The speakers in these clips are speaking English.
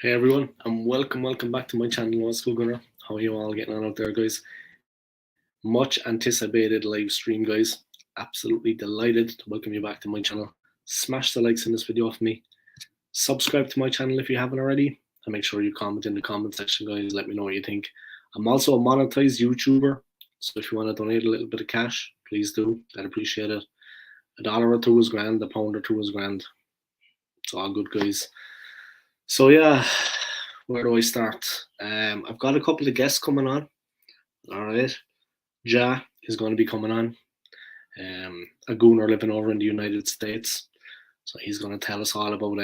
Hey everyone, and welcome back to my channel, Skool. How are you all getting on out there, guys? Much anticipated live stream, guys. Absolutely delighted to welcome you back to my channel. Smash the likes in this video for me. Subscribe to my channel if you haven't already, and make sure you comment in the comment section, guys. Let me know what you think. I'm also a monetized YouTuber, so if you want to donate a little bit of cash, please do. I'd appreciate it. $1 or two is grand, a pound or two is grand. It's all good, guys. So yeah, where do I start? I've got a couple of guests coming on. All right, Ja is going to be coming on. A gooner living over in the United States, so he's going to tell us all about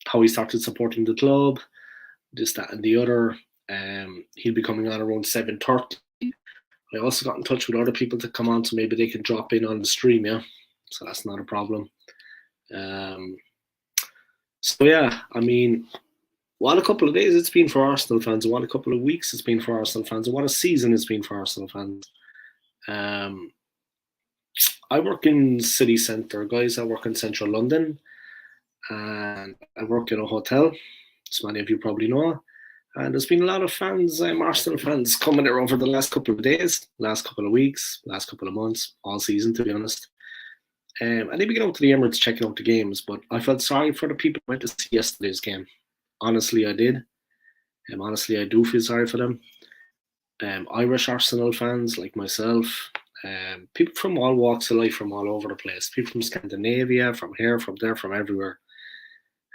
how he started supporting the club, this, that, and the other. He'll be coming on around 7:30. I also got in touch with other people to come on, so maybe they can drop in on the stream. Yeah, so that's not a problem. So yeah, I mean, what a couple of days it's been for Arsenal fans, and what a couple of weeks it's been for Arsenal fans, and what a season it's been for Arsenal fans. I work in city centre, guys. I work in central London, and I work in a hotel, as many of you probably know. And there's been a lot of fans, Arsenal fans, coming there over the last couple of days, last couple of weeks, last couple of months, all season, to be honest. And they've been out to the Emirates checking out the games, but I felt sorry for the people who went to see yesterday's game. Honestly, I did. Honestly, I do feel sorry for them. Irish Arsenal fans like myself, people from all walks of life, from all over the place, people from Scandinavia, from here, from there, from everywhere,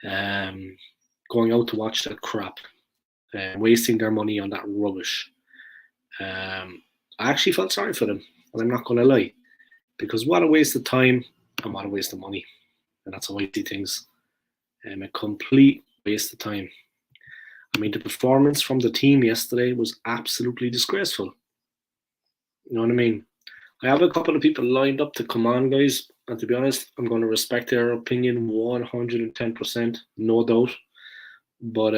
going out to watch that crap, wasting their money on that rubbish. I actually felt sorry for them, and I'm not going to lie, because what a waste of time and what a waste of money. And that's how I see things. A complete waste of time. I mean, the performance from the team yesterday was absolutely disgraceful. You know what I mean? I have a couple of people lined up to come on, guys. And to be honest, I'm going to respect their opinion 110%, no doubt. But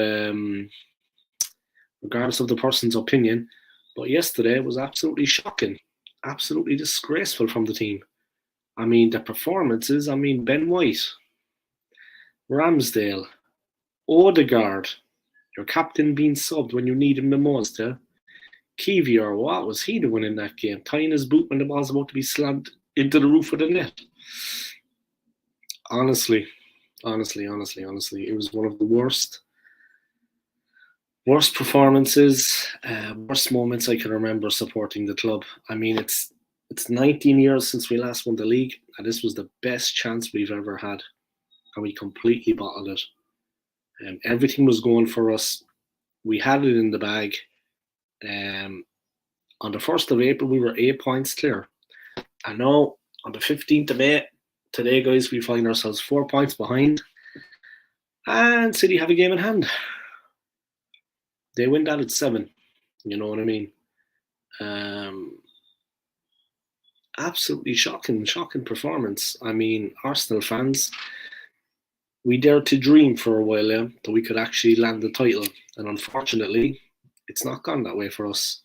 regardless of the person's opinion, but yesterday was absolutely shocking, absolutely disgraceful from the team. I mean, the performances, I mean, Ben White, Ramsdale, Odegaard, your captain being subbed when you need him the most, yeah? Kivior, what was he doing in that game? Tying his boot when the ball's about to be slammed into the roof of the net. Honestly, it was one of the worst performances, worst moments I can remember supporting the club. I mean, it's 19 years since we last won the league, and this was the best chance we've ever had, and we completely bottled it. Everything was going for us. We had it in the bag. On the 1st of April, we were 8 points clear. And now, on the 15th of May, today, guys, we find ourselves 4 points behind. And City have a game in hand. They win that at 7. You know what I mean? Absolutely shocking performance. I mean, Arsenal fans, we dared to dream for a while, yeah, that we could actually land the title. And unfortunately, it's not gone that way for us.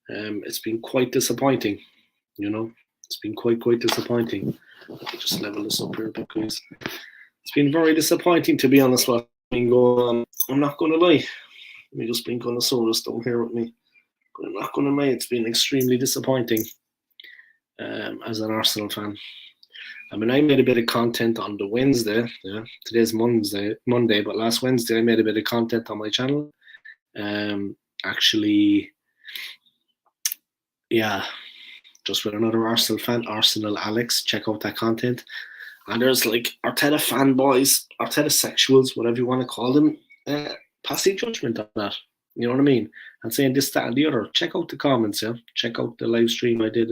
It's been quite disappointing, you know. It's been quite disappointing. Let me just level this up here a bit, guys. It's been very disappointing, to be honest. What's been going on, I'm not going to lie. Let me just blink on the soda down here with me. But I'm not going to lie, it's been extremely disappointing as an Arsenal fan. I mean, I made a bit of content on the Wednesday. Yeah, today's Monday, but last Wednesday I made a bit of content on my channel. Actually, yeah, just with another Arsenal fan, Arsenal Alex. Check out that content. And there's like Arteta fanboys, Arteta sexuals, whatever you want to call them, passing judgment on that. You know what I mean? And saying this, that, and the other. Check out the comments, yeah. Check out the live stream I did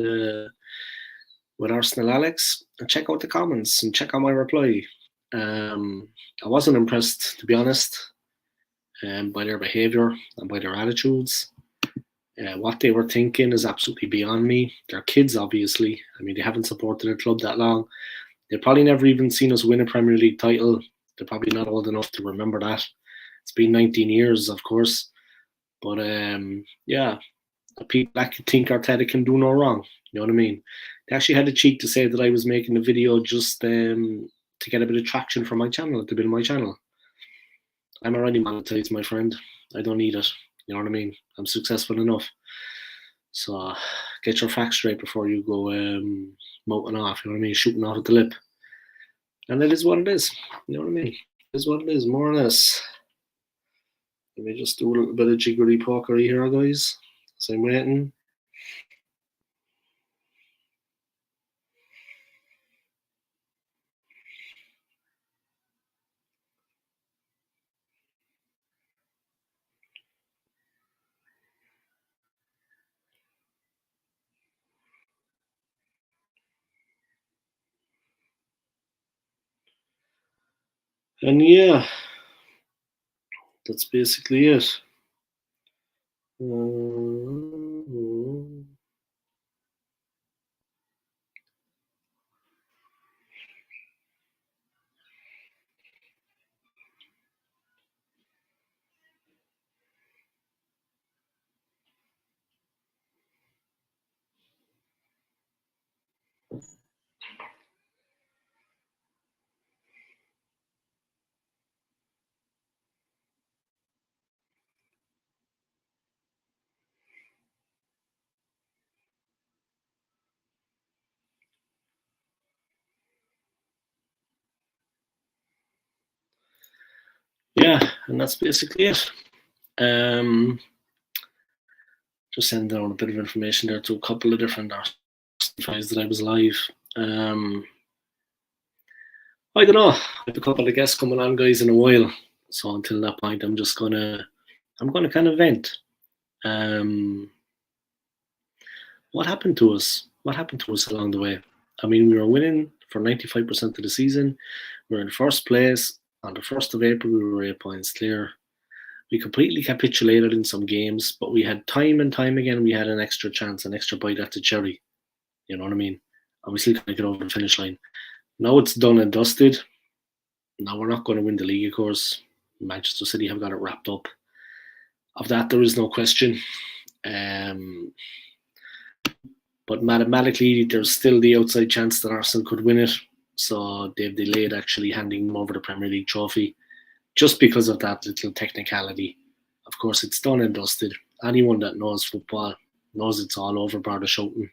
with Arsenal Alex, and check out the comments and check out my reply. I wasn't impressed, to be honest, by their behaviour and by their attitudes. What they were thinking is absolutely beyond me. They're kids, obviously. I mean, they haven't supported the club that long. They've probably never even seen us win a Premier League title. They're probably not old enough to remember that. It's been 19 years, of course. But, yeah, people that think Arteta can do no wrong. You know what I mean? They actually had the cheek to say that I was making a video just to get a bit of traction for my channel, to build my channel. I'm already monetized, my friend. I don't need it. You know what I mean? I'm successful enough. So get your facts straight before you go mouthing off. You know what I mean? Shooting off at the lip. And it is what it is. You know what I mean? It is what it is, more or less. Let me just do a little bit of jiggery pokery here, guys. As I'm waiting. And yeah, that's basically it. Yeah, and that's basically it. Just send down a bit of information there to a couple of different artists that I was live. I don't know. I have a couple of guests coming on, guys, in a while. So until that point, I'm gonna kind of vent. Um, what happened to us? What happened to us along the way? I mean, we were winning for 95% of the season. We were in first place. On the 1st of April, we were 8 points clear. We completely capitulated in some games, but we had time and time again, we had an extra chance, an extra bite at the cherry. You know what I mean? And we still can't get over the finish line. Now it's done and dusted. Now we're not going to win the league, of course. Manchester City have got it wrapped up. Of that, there is no question. But mathematically, there's still the outside chance that Arsenal could win it. So they've delayed actually handing them over the Premier League trophy just because of that little technicality. Of course, it's done and dusted. Anyone that knows football knows it's all over, bar the shouting.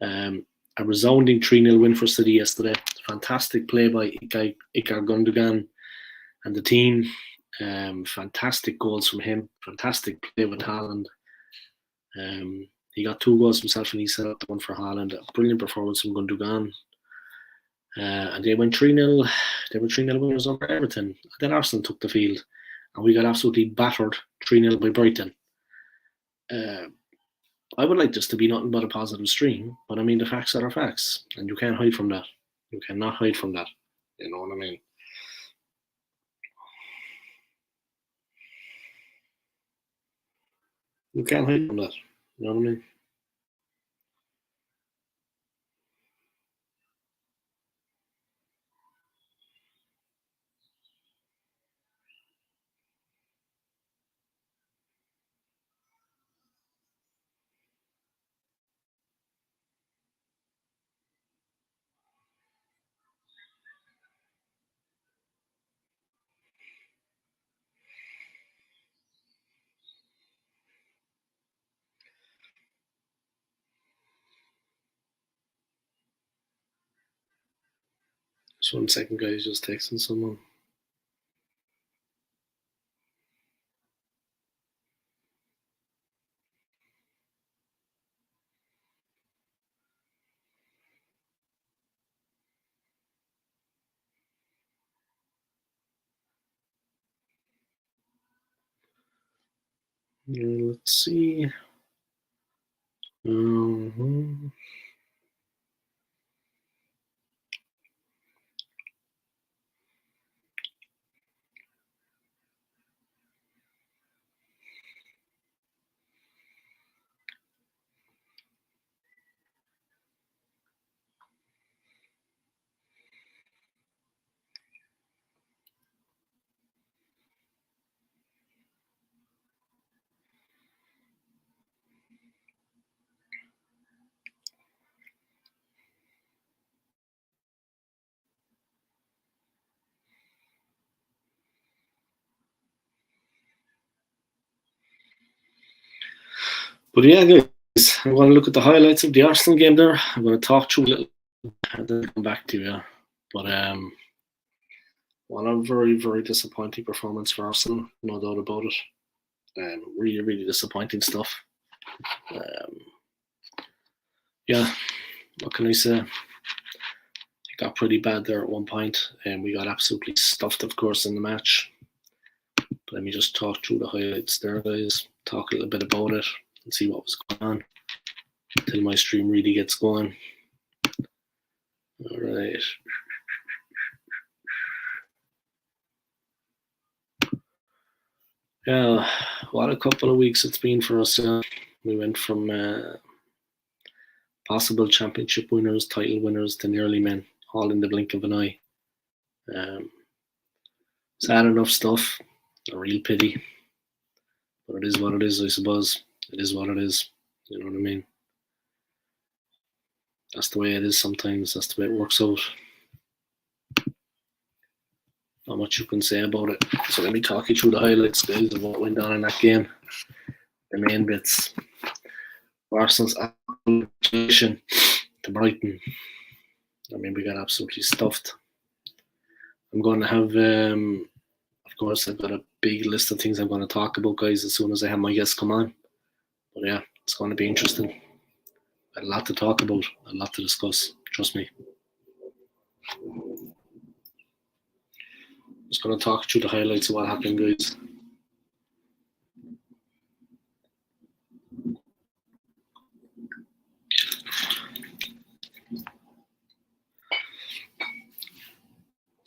A resounding 3-0 win for City yesterday. Fantastic play by Ilkay Gundogan and the team. Fantastic goals from him. Fantastic play with Haaland. He got 2 goals himself and he set up the one for Haaland. A brilliant performance from Gundogan. And they went 3-0. They were 3-0 winners over Everton. And then Arsenal took the field. And we got absolutely battered 3-0 by Brighton. I would like this to be nothing but a positive stream, but I mean, the facts are facts. And you can't hide from that. You cannot hide from that. You know what I mean? You can't hide from that. You know what I mean? Just 1 second, guys. Just texting someone. Let's see. Mm-hmm. But yeah, guys, I'm going to look at the highlights of the Arsenal game there. I'm going to talk through a little and then come back to you. But one a very, very disappointing performance for Arsenal, no doubt about it. Really, really disappointing stuff. Yeah, what can I say? It got pretty bad there at one point, and we got absolutely stuffed, of course, in the match. But let me just talk through the highlights there, guys. Talk a little bit about it and see what was going on until my stream really gets going. All right. Yeah, what a couple of weeks it's been for us. We went from possible championship winners, title winners to nearly men, all in the blink of an eye. Sad enough stuff. A real pity. But it is what it is, I suppose. It is what it is. You know what I mean? That's the way it is sometimes. That's the way it works out. Not much you can say about it. So let me talk you through the highlights, guys, of what went on in that game. The main bits. Arsenal's application to Brighton. I mean, we got absolutely stuffed. I'm going to have, of course, I've got a big list of things I'm going to talk about, guys, as soon as I have my guests come on. But yeah, it's going to be interesting. A lot to talk about, a lot to discuss. Trust me. Just going to talk through the highlights of what happened, guys.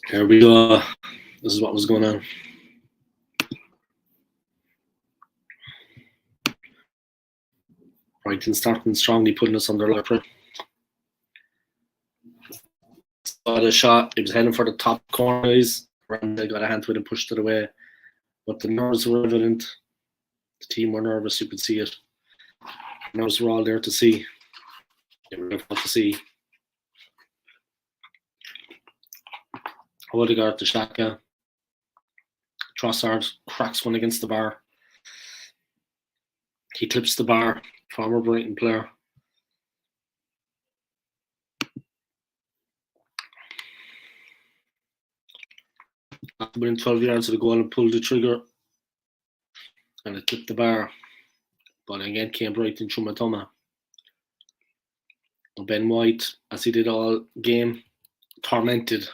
Here we go. This is what was going on. Brighton starting strongly, putting us under pressure. Saw the shot. It was heading for the top corners. Randall got a hand to it and pushed it away. But the nerves were evident. The team were nervous. You could see it. The nerves were all there to see. They were difficult to see. Odegaard to Xhaka. Trossard cracks one against the bar. He clips the bar. Former Brighton player. Within 12 yards of the goal and pulled the trigger. And it clipped the bar. But again came Brighton through Matoma. Ben White, as he did all game, tormented.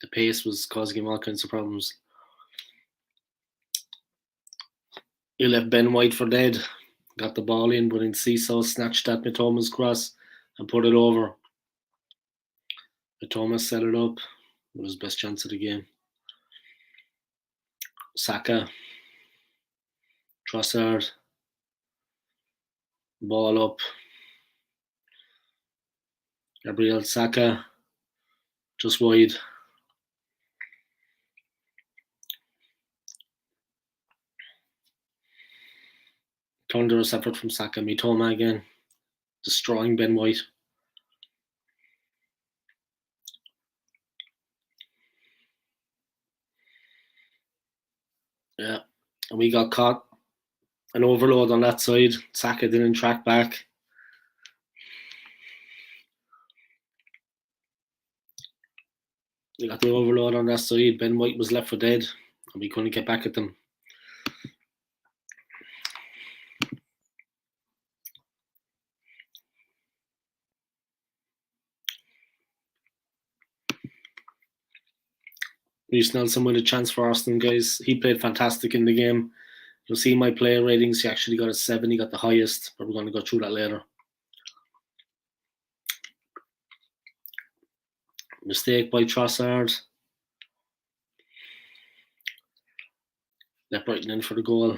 The pace was causing him all kinds of problems. He left Ben White for dead. Got the ball in, but in Seesaw snatched at Mitoma's cross and put it over. Mitoma set it up. It was his best chance of the game. Saka. Trossard. Ball up. Gabriel Saka. Just wide. Thunderous effort from Saka. Mitoma again. Destroying Ben White. Yeah. And we got caught. An overload on that side. Saka didn't track back. We got the overload on that side. Ben White was left for dead. And we couldn't get back at them. Reece Nelson with a chance for Arsenal, guys. He played fantastic in the game. You'll see my player ratings. He actually got a 7. He got the highest, but we're going to go through that later. Mistake by Trossard. Let Brighton in for the goal.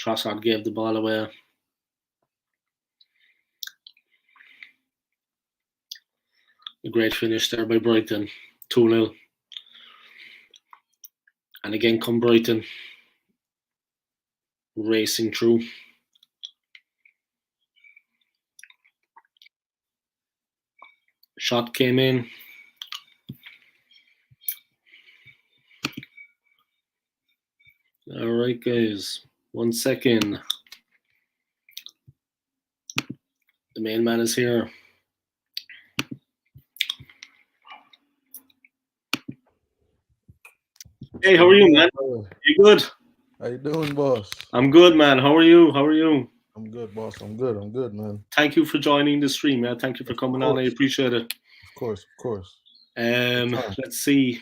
Trossard gave the ball away. A great finish there by Brighton. 2-0. And again come Brighton. Racing through. Shot came in. All right, guys. 1 second. The main man is here. Hey, how are you, man? You good? How you doing, boss? I'm good, man. How are you? How are you? I'm good, boss. I'm good. I'm good, man. Thank you for joining the stream, man. Thank you for Of coming on. I course, appreciate it. of course, of course. Anytime. Let's see.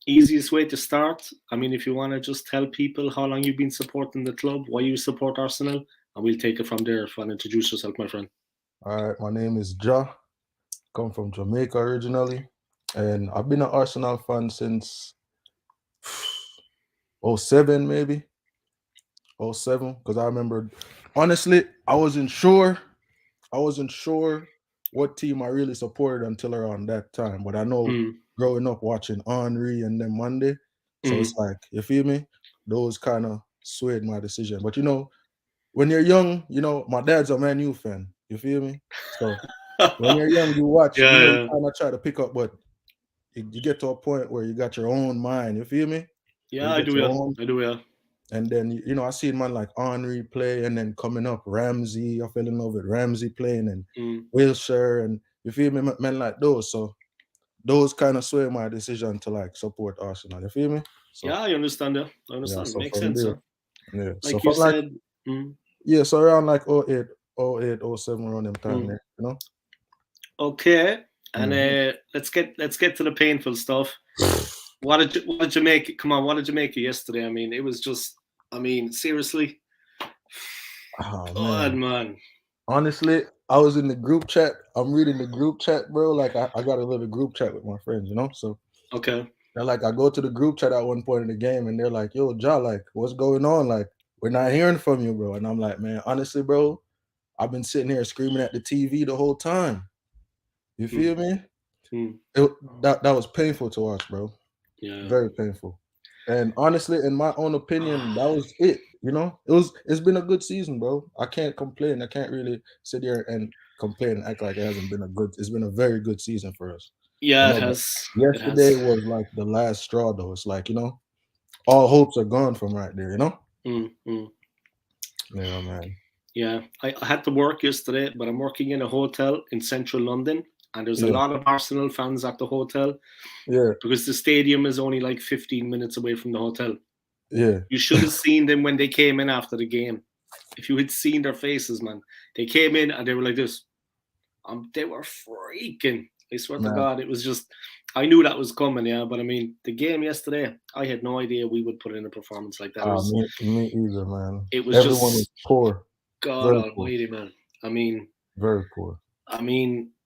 Easiest way to start. I mean, if you want to just tell people how long you've been supporting the club, why you support Arsenal, and we'll take it from there. If you want to introduce yourself, my friend. All right, my name is Ja. Come from Jamaica originally, and I've been an Arsenal fan since '07, maybe '07. Because I remember, honestly, I wasn't sure what team I really supported until around that time. But I know Mm, growing up watching Henri and then Monday, so mm. it's like, you feel me? Those kind of swayed my decision. But when you're young, my dad's a Man U fan. You feel me? So when you're young, you watch, Yeah, you yeah, kind of try to pick up, but you get to a point where you got your own mind. You feel me? Where yeah. you I get do, your yeah. own, I do, yeah. and then I seen man like Henri play, and then coming up Ramsey. I fell in love with Ramsey playing, and Mm. Wilshire, and you feel me, men like those. So those kind of sway my decision to like support Arsenal. You feel me? So Yeah, I understand. Yeah, I yeah. understand. So Makes from sense, there, huh? yeah. So Like you from like said. Mm, yeah, so around like '08, '07 around them time mm. there. Okay, and Mhm. let's get to the painful stuff. What did you make? Come on, what did you make it yesterday? I mean, it was just. I mean, seriously. Oh God, man. man. Honestly, I was in the group chat. I'm reading the group chat, bro. Like I got a little group chat with my friends. So Okay. they're like, I go to the group chat at one point in the game, and they're like, "Yo, Ja, like, what's going on? Like, we're not hearing from you, bro." And I'm like, "Man, honestly, bro, I've been sitting here screaming at the TV the whole time. You Mm, feel me? mm, It, that was painful to watch, bro. yeah. Very painful. And honestly, in my own opinion, that was it. It's been a good season, bro. I can't complain. I can't really sit here and complain and act like it hasn't been a good. It's been a very good season for us. Yeah, it But has. It has. yesterday was like the last straw, though. It's like all hopes are gone from right there. Mm, mm. Yeah, man. Yeah, I had to work yesterday, but I'm working in a hotel in central London, and there's a Yeah, lot of Arsenal fans at the hotel yeah, because the stadium is only like 15 minutes away from the hotel. yeah, You should have seen them when they came in after the game. If you had seen their faces, man, they came in and they were like this. They were freaking. I swear to man. God, it was just. I knew that was coming, yeah. But I mean, the game yesterday, I had no idea we would put in a performance like that. It was. Me either, man. It was Everyone was just poor, God very poor, Almighty, man. I mean, very poor.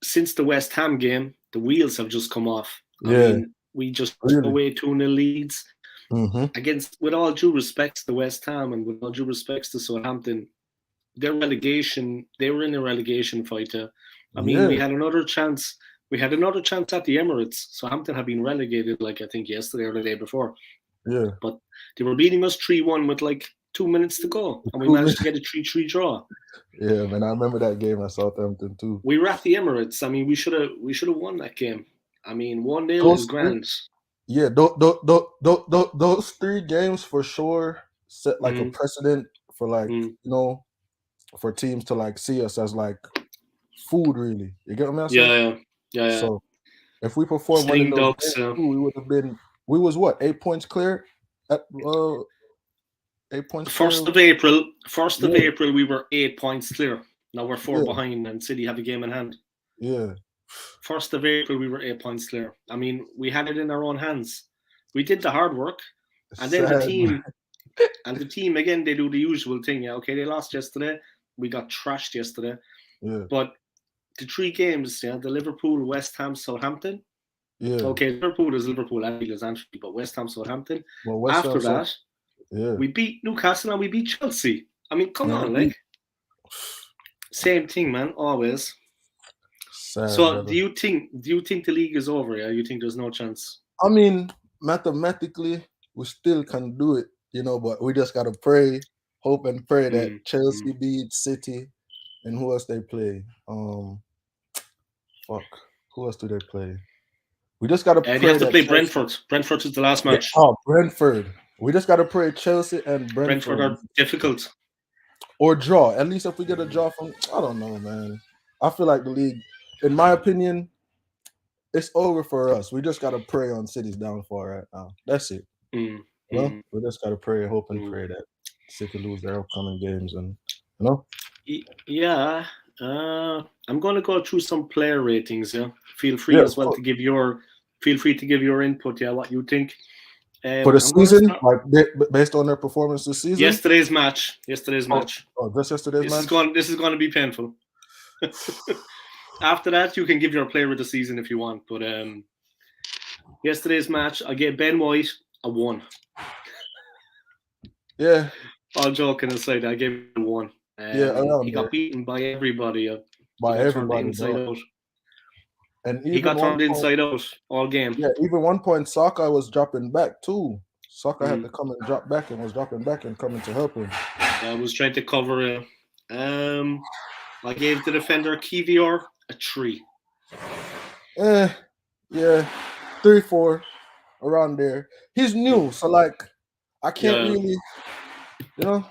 since the West Ham game, the wheels have just come off. I Yeah, mean, we just threw really. away 2-0 leads Mm-hmm. against, with all due respects to West Ham and with all due respects to Southampton, they were in a relegation fight. I mean, we Yeah, had another chance. We had another chance at the Emirates. Southampton had been relegated, like I think yesterday or the day before, yeah. but they were beating us 3-1 with like 2 minutes to go, and we Two managed minutes. to get a 3-3 draw. Yeah, man. I remember that game at Southampton too. We were at the Emirates. I mean, we should have won that game. I mean, 1-0 is Those three, grand. yeah, those three games for sure set like a Mm, precedent for like mm. for teams to like see us as like food, really. You get what I'm saying? Yeah, yeah, yeah, yeah. So if we perform well in Sitting those ducks. games too, we would have been. We was what 8 points clear at 8 points clear. First of April. First of Yeah, April, we were 8 points clear. Now we're four yeah, behind, and City have a game in hand. yeah. 1st of April, we were 8 points clear. I mean, we had it in our own hands. We did the hard work, and then the Sad, man. team and the team again. They do the usual thing. Yeah, okay, they lost yesterday. We got trashed yesterday, Yeah, but the three games, yeah, the Liverpool, West Ham, Southampton. yeah. Okay, Liverpool is Liverpool, Anfield is Anfield, but West Ham, Southampton. Well, West After Ham, so that, yeah, we beat Newcastle and we beat Chelsea. I mean, come man. on, like same thing, man. Always. Sad, So, brother. do you think the league is over? Yeah, you think there's no chance? I mean, mathematically, we still can do it, but we just gotta pray, hope and pray that Mm, mm. Chelsea beat City and who else they play. Fuck, who else do they play? We just gotta They pray have to that play Chelsea. Brentford. Brentford is the last Yeah. match. Oh, Brentford. We just got to pray Chelsea and Brentford Brentford are difficult. or draw. At least if we get a draw from, I don't know, man. I feel like the league, in my opinion, it's over for us. We just got to pray on City's downfall right now. That's it. Mm, You know, mm, we just got to pray, hope, and mm. pray that City lose their upcoming games, and you know. Yeah, I'm going to go through some player ratings. Yeah, feel free Yeah, as well to give your input. Yeah, what you think. for the I'm going to season, start like based on their performance this season. yesterday's match. Yesterday's Oh, match. just yesterday's This match. is going to be painful. After that, you can give your player of the season if you want. But yesterday's match, I gave Ben White a 1. Yeah. All joking aside, I gave him a 1. He got beaten by everybody. By everybody, turned inside out. And even he got turned inside out all game. Yeah, even one point, Saka was dropping back too. Saka had to come and drop back and was dropping back and coming to help him. I was trying to cover it. I gave the defender Kivior a 3. Yeah, 3, 4, around there. He's new, so like I can't really, you know,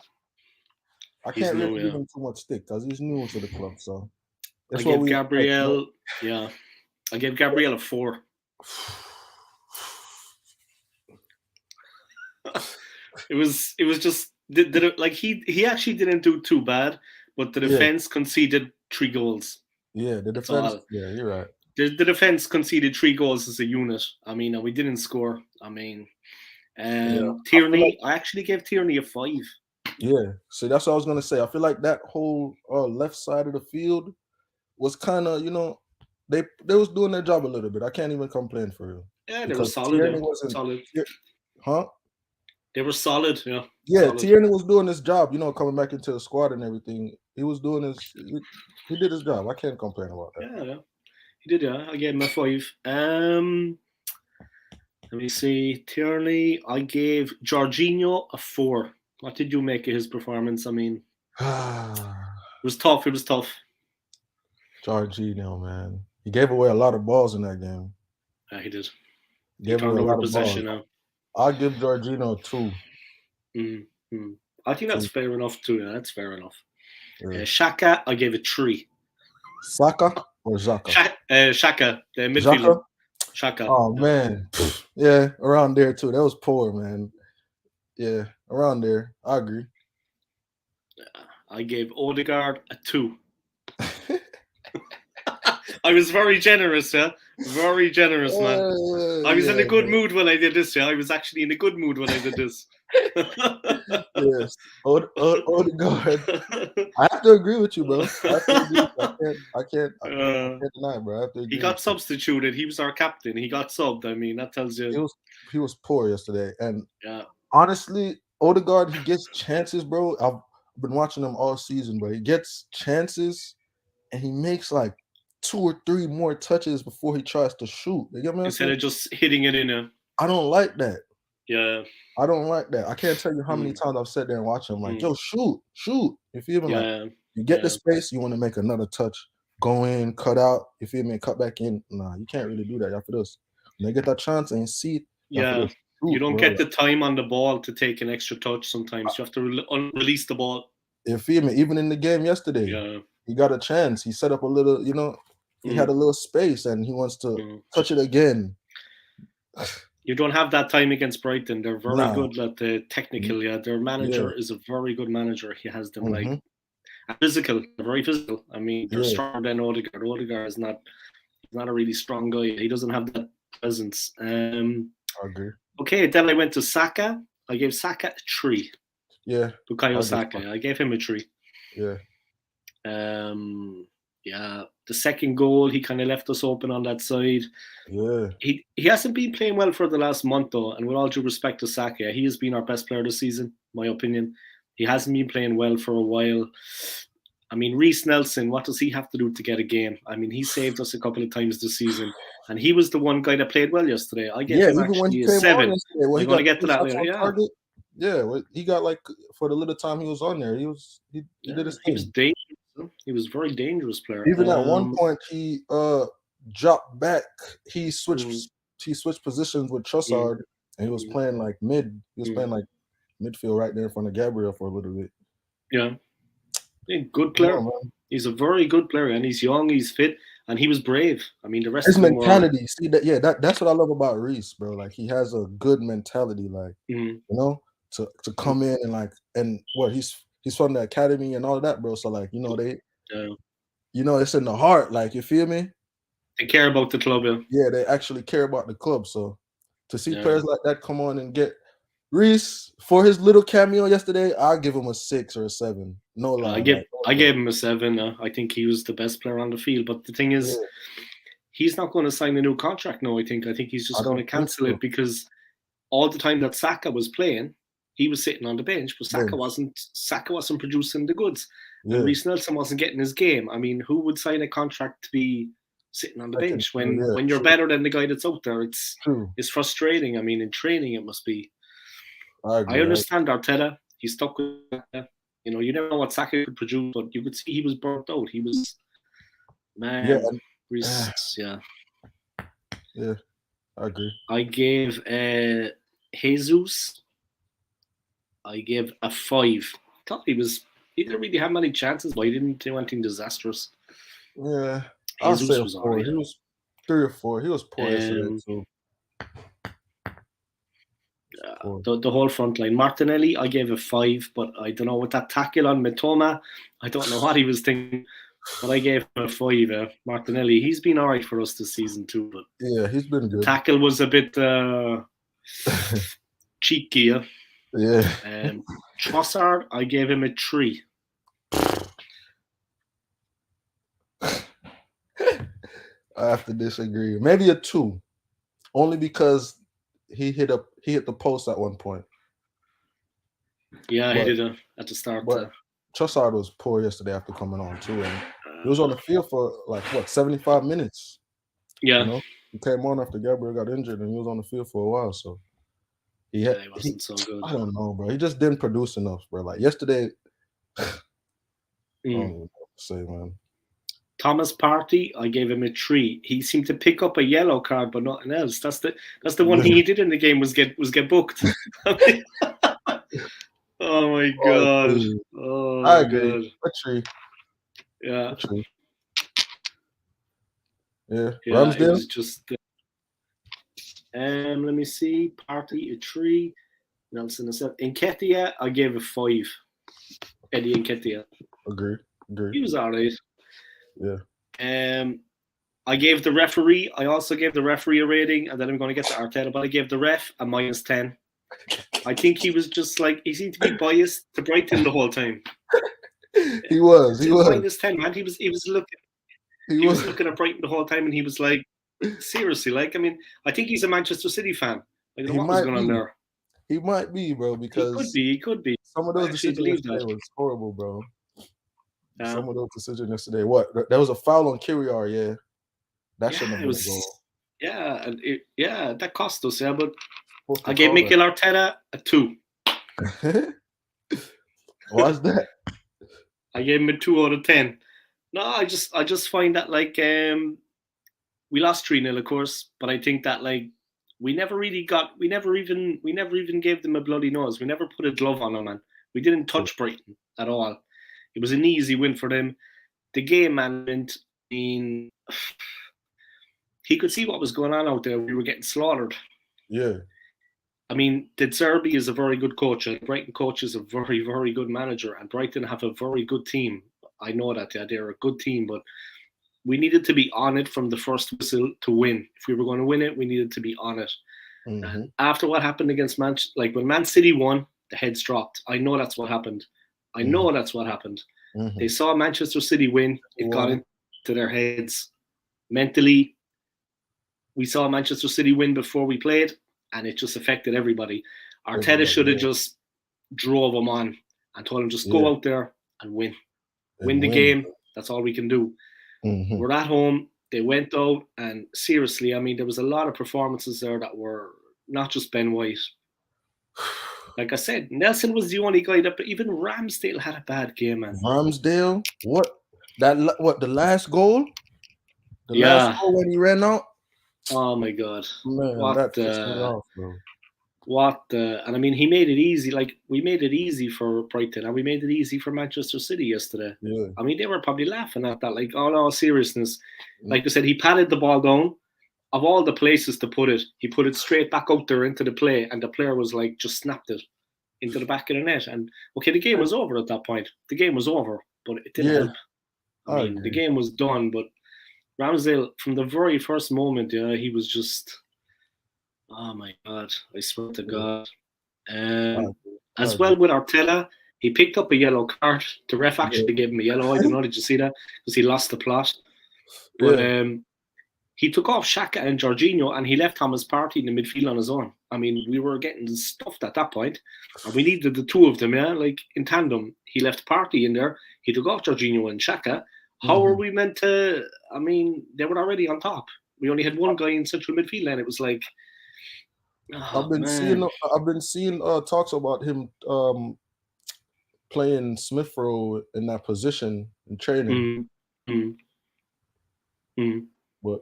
I can't really give him too much stick because he's new to the club. So I gave Gabriel, I gave Gabriel a 4. It was just like he actually didn't do too bad, but the defense conceded 3 goals. Yeah, the defense. Yeah, you're right. The defense conceded 3 goals as a unit. I mean, we didn't score. I mean, Tierney. I actually gave Tierney a 5. Yeah, so that's what I was gonna say. I feel like that whole left side of the field was kind of, you know, they was doing their job a little bit. I can't even complain for real. Yeah, they were solid. Tierney wasn't solid. Huh? They were solid. Yeah. Yeah, solid. Tierney was doing his job. You know, coming back into the squad and everything. He was doing his. He did his job. I can't complain about that. Yeah, he did. Yeah, I gave him a 5. Let me see. Tierney, I gave Jorginho a 4. What did you make of his performance? I mean, it was tough. It was tough. Jorginho, man, he gave away a lot of balls in that game. Yeah, he did. He gave away a lot of balls. I'll give Jorginho a 2. Mm-hmm. I think that's fair enough too. Yeah, that's fair enough. Yeah. Xhaka, I gave it 3. Saka or Xhaka? Xhaka, the midfielder. Xhaka. Oh man, yeah, around there too. That was poor, man. Yeah, around there. I agree. I gave Odegaard a 2. I was very generous, yeah. Very generous, man. I was in a good mood when I did this, yeah. I was actually in a good mood when I did this. Yes, Odegaard. I have to agree with you, bro. I can't deny, bro. I have to agree. He got substituted. He was our captain. He got subbed. I mean, that tells you. He was poor yesterday, and honestly, Odegaard, he gets chances, bro. I've been watching him all season, bro. He gets chances, and he makes like 2 or 3 more touches before he tries to shoot. You get me? Instead of just hitting it in a. I don't like that. Yeah. I don't like that. I can't tell you how many times I've sat there and watched him like, yo, shoot. You feel me? Like, you get the space, you want to make another touch, go in, cut out, you feel me, cut back in. Nah, you can't really do that after this. When they get that chance and see it. Yeah. You don't get the time on the ball to take an extra touch sometimes. You have to release the ball. You feel me? Even in the game yesterday, he got a chance. He set up a little, you know, he had a little space and he wants to touch it again. You don't have that time against Brighton. They're very good at the technical. Yeah, their manager is a very good manager. He has them like physical. They're very physical. I mean, they're stronger than Odegaard. Odegaard is not a really strong guy. He doesn't have that presence. I agree. Okay, then I went to Saka. I gave Saka a 3. Yeah. Bukayo Saka. I gave him a 3. Yeah. Yeah, the second goal, he kind of left us open on that side. Yeah. He hasn't been playing well for the last month, though, and with all due respect to Saka, he has been our best player this season, my opinion. He hasn't been playing well for a while. I mean, Reece Nelson, what does he have to do to get a game? I mean, he saved us a couple of times this season, and he was the one guy that played well yesterday. I gave him actually a 7. I'm going to get to that later. Yeah, he got like, for the little time he was on there, he did his thing. He was dangerous. He was a very dangerous player. Even at one point, he dropped back. He switched positions with Trossard, and he was playing like mid. He was playing like midfield right there in front of Gabriel for a little bit. Yeah. Good Come player. on, man. He's a very good player, and he's young, he's fit, and he was brave. I mean, the rest His of them were. mentality, see that? Yeah, that's what I love about Reese, bro. Like he has a good mentality, like Mhm. you know, to come in and like and what he's from the academy and all of that, bro. So like they, Yeah. it's in the heart. Like you feel me? They care about the club. Yeah. Yeah, they actually care about the club. So to see Yeah. players like that come on and get Reese for his little cameo yesterday, I'll give him a 6 or a 7. No lie. I gave him a 7. I think he was the best player on the field. But the thing is, he's not going to sign a new contract now. I think he's just going to cancel it because all the time that Saka was playing, he was sitting on the bench, but Saka wasn't producing the goods. And Reece Nelson wasn't getting his game. I mean, who would sign a contract to be sitting on the bench when you're better than the guy that's out there? It's frustrating. I mean, in training it must be. I understand Arteta. He's stuck with that. You never know what Saka could produce, but you could see he was burnt out. He was Reece, Yeah, I agree. I gave Jesus. I gave a 5. I thought he didn't really have many chances, but he didn't do anything disastrous. Yeah, I'll say a 4. He was 3 or 4. He was poor yesterday too. The whole front line. Martinelli, I gave a 5, but I don't know, with that tackle on Mitoma, I don't know what he was thinking, but I gave him a 5. Martinelli, he's been all right for us this season too, but yeah, he's been good. The tackle was a bit cheeky. Yeah. Trossard, I gave him a 3. I have to disagree. Maybe a 2, only because he hit the post at one point. Yeah, he did at the start. But Trossard was poor yesterday after coming on too, and he was on the field for 75 minutes. Yeah, he came on after Gabriel got injured, and he was on the field for a while. So he wasn't so good. I don't know, bro. He just didn't produce enough, bro. Like yesterday, I don't know what to say, man. Thomas Partey, I gave him a 3. He seemed to pick up a yellow card, but nothing else. That's the one thing he did in the game was get booked. Oh my god! Oh, I agree. A 3. Yeah. A 3. Yeah. Yeah. Ramsdale? It was just. Let me see. Partey a 3. Nelson a 7. Nketiah, I gave a 5. Eddie Nketiah. Agree. He was alright. Yeah. I gave the referee. I also gave the referee a rating, and then I'm going to get to Arteta. But I gave the ref a -10. I think he was just he seemed to be biased to Brighton the whole time. He was. -10, man. He was looking at Brighton the whole time, and he was like, seriously, I mean, I think he's a Manchester City fan. I don't know what was going on there. He might be, bro, because he could be. Some of those decisions yesterday was horrible, bro. Some of those decisions yesterday. What? There was a foul on Kyriar, yeah. That shouldn't have been a goal. Yeah, and that cost us, but I gave Mikel Arteta a 2. Why's that? I gave him a 2 out of 10. No, I just find that we lost 3-0, of course, but I think that we never even gave them a bloody nose. We never put a glove on them, man. We didn't touch Brighton at all. It was an easy win for them. The game management, I mean, he could see what was going on out there. We were getting slaughtered. Yeah. I mean, De Zerbi is a very good coach, and Brighton coach is a very, very good manager, and Brighton have a very good team. I know that they're a good team, but we needed to be on it from the first whistle to win. If we were going to win it, we needed to be on it. Mm-hmm. And after what happened against when Man City won, the heads dropped. I know that's what happened. Mm-hmm. They saw Manchester City win. It got into their heads. Mentally, we saw Manchester City win before we played, and it just affected everybody. Arteta should have just drove them on and told them just go out there and win. Win the game. That's all we can do. Mm-hmm. We're at home. They went out, and seriously, I mean, there was a lot of performances there that were not just Ben White. Like I said, Nelson was the only guy but even Ramsdale had a bad game, man. Ramsdale? What? The last goal? The last goal when he ran out? Oh my god. Man, that pissed me off, bro. and I mean, he made it easy. Like, we made it easy for Brighton and we made it easy for Manchester City yesterday. Yeah. I mean, they were probably laughing at that. Like, all seriousness. Like I said, he patted the ball down. Of all the places to put it, he put it straight back out there into the play, and the player was like, just snapped it into the back of the net. And okay, the game was over at that point. The game was over, but it didn't help. I mean, the game was done, but Ramsdale, from the very first moment, he was just, oh my God, I swear to God. As well with Arteta, he picked up a yellow card. The ref actually gave him a yellow. I don't know, did you see that? Because he lost the plot. But he took off Xhaka and Jorginho, and he left Thomas Partey in the midfield on his own. I mean, we were getting stuffed at that point, and we needed the two of them, like in tandem. He left Partey in there. He took off Jorginho and Xhaka. How were we meant to? I mean, they were already on top. We only had one guy in central midfield, and it was like, I've been seeing talks about him playing Smith Rowe in that position in training. But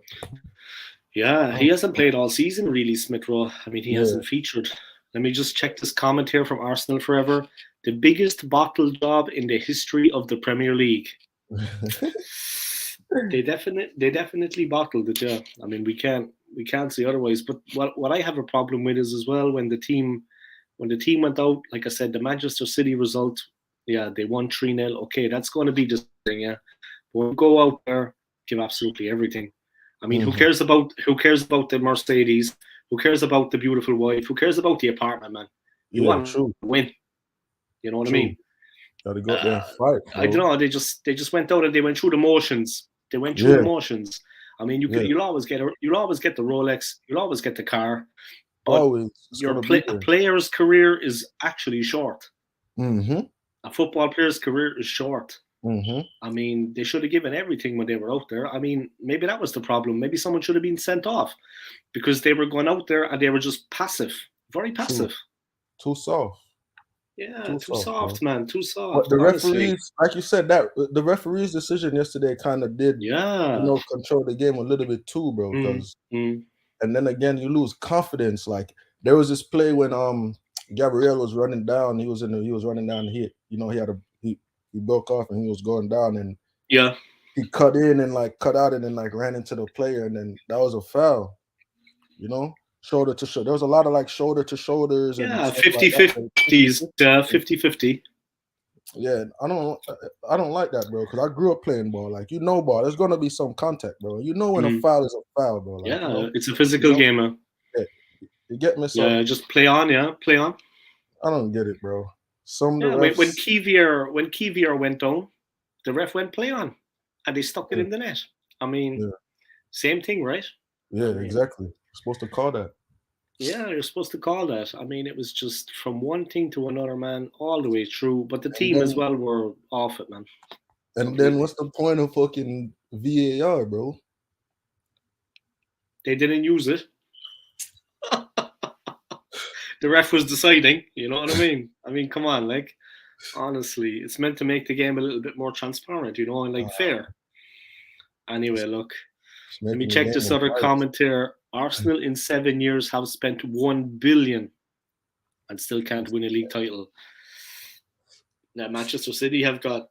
yeah, he hasn't played all season really, Smith Rowe. I mean, he hasn't featured. Let me just check this comment here from Arsenal Forever. The biggest bottle job in the history of the Premier League. They definitely bottled it. Yeah, I mean, we can't say otherwise. But what I have a problem with is as well when the team went out. Like I said, the Manchester City result. Yeah, they won 3-0. Okay, that's going to be the thing. Yeah, but when we go out there, give absolutely everything. I mean, who cares about the Mercedes? Who cares about the beautiful wife? Who cares about the apartment, man? You want to win. You know what I mean? Gotta go out there and fight. Bro. I don't know. They just went out and they went through the motions. They went through the motions. I mean, you'll always get the Rolex. You'll always get the car. But always. A player's career is actually short. A football player's career is short. I mean, they should have given everything when they were out there. I mean, maybe that was the problem. Maybe someone should have been sent off because they were going out there and they were just passive, very passive. Too soft. Yeah, too soft, man. Too soft. But the referees, like you said, that the referee's decision yesterday kind of did, control the game a little bit too, bro. Because and then again, you lose confidence. Like there was this play when Gabriel was running down. He was running down. He he broke off and he was going down and he cut in and like cut out and then like ran into the player and then that was a foul. Shoulder to shoulder. There was a lot of like shoulder to shoulders. And 50-50s, 50-50. Yeah, I don't like that, bro. Because I grew up playing ball. Like ball. There's gonna be some contact, bro. When a foul is a foul, bro. Like, it's a physical game, man. Yeah, you get me? So, just play on. Yeah, play on. I don't get it, bro. When Kivier went down, the ref went play on, and they stuck it in the net. I mean, same thing, right? Yeah, exactly. You're supposed to call that. Yeah, you're supposed to call that. I mean, it was just from one thing to another, man, all the way through. But the team as well were off it, man. And then what's the point of fucking VAR, bro? They didn't use it. The ref was deciding, you know what I mean? I mean, come on, like, honestly, it's meant to make the game a little bit more transparent, and like fair. Anyway, look, let me check this other comment here. Arsenal in 7 years have spent $1 billion and still can't win a league title. Now, Manchester City have got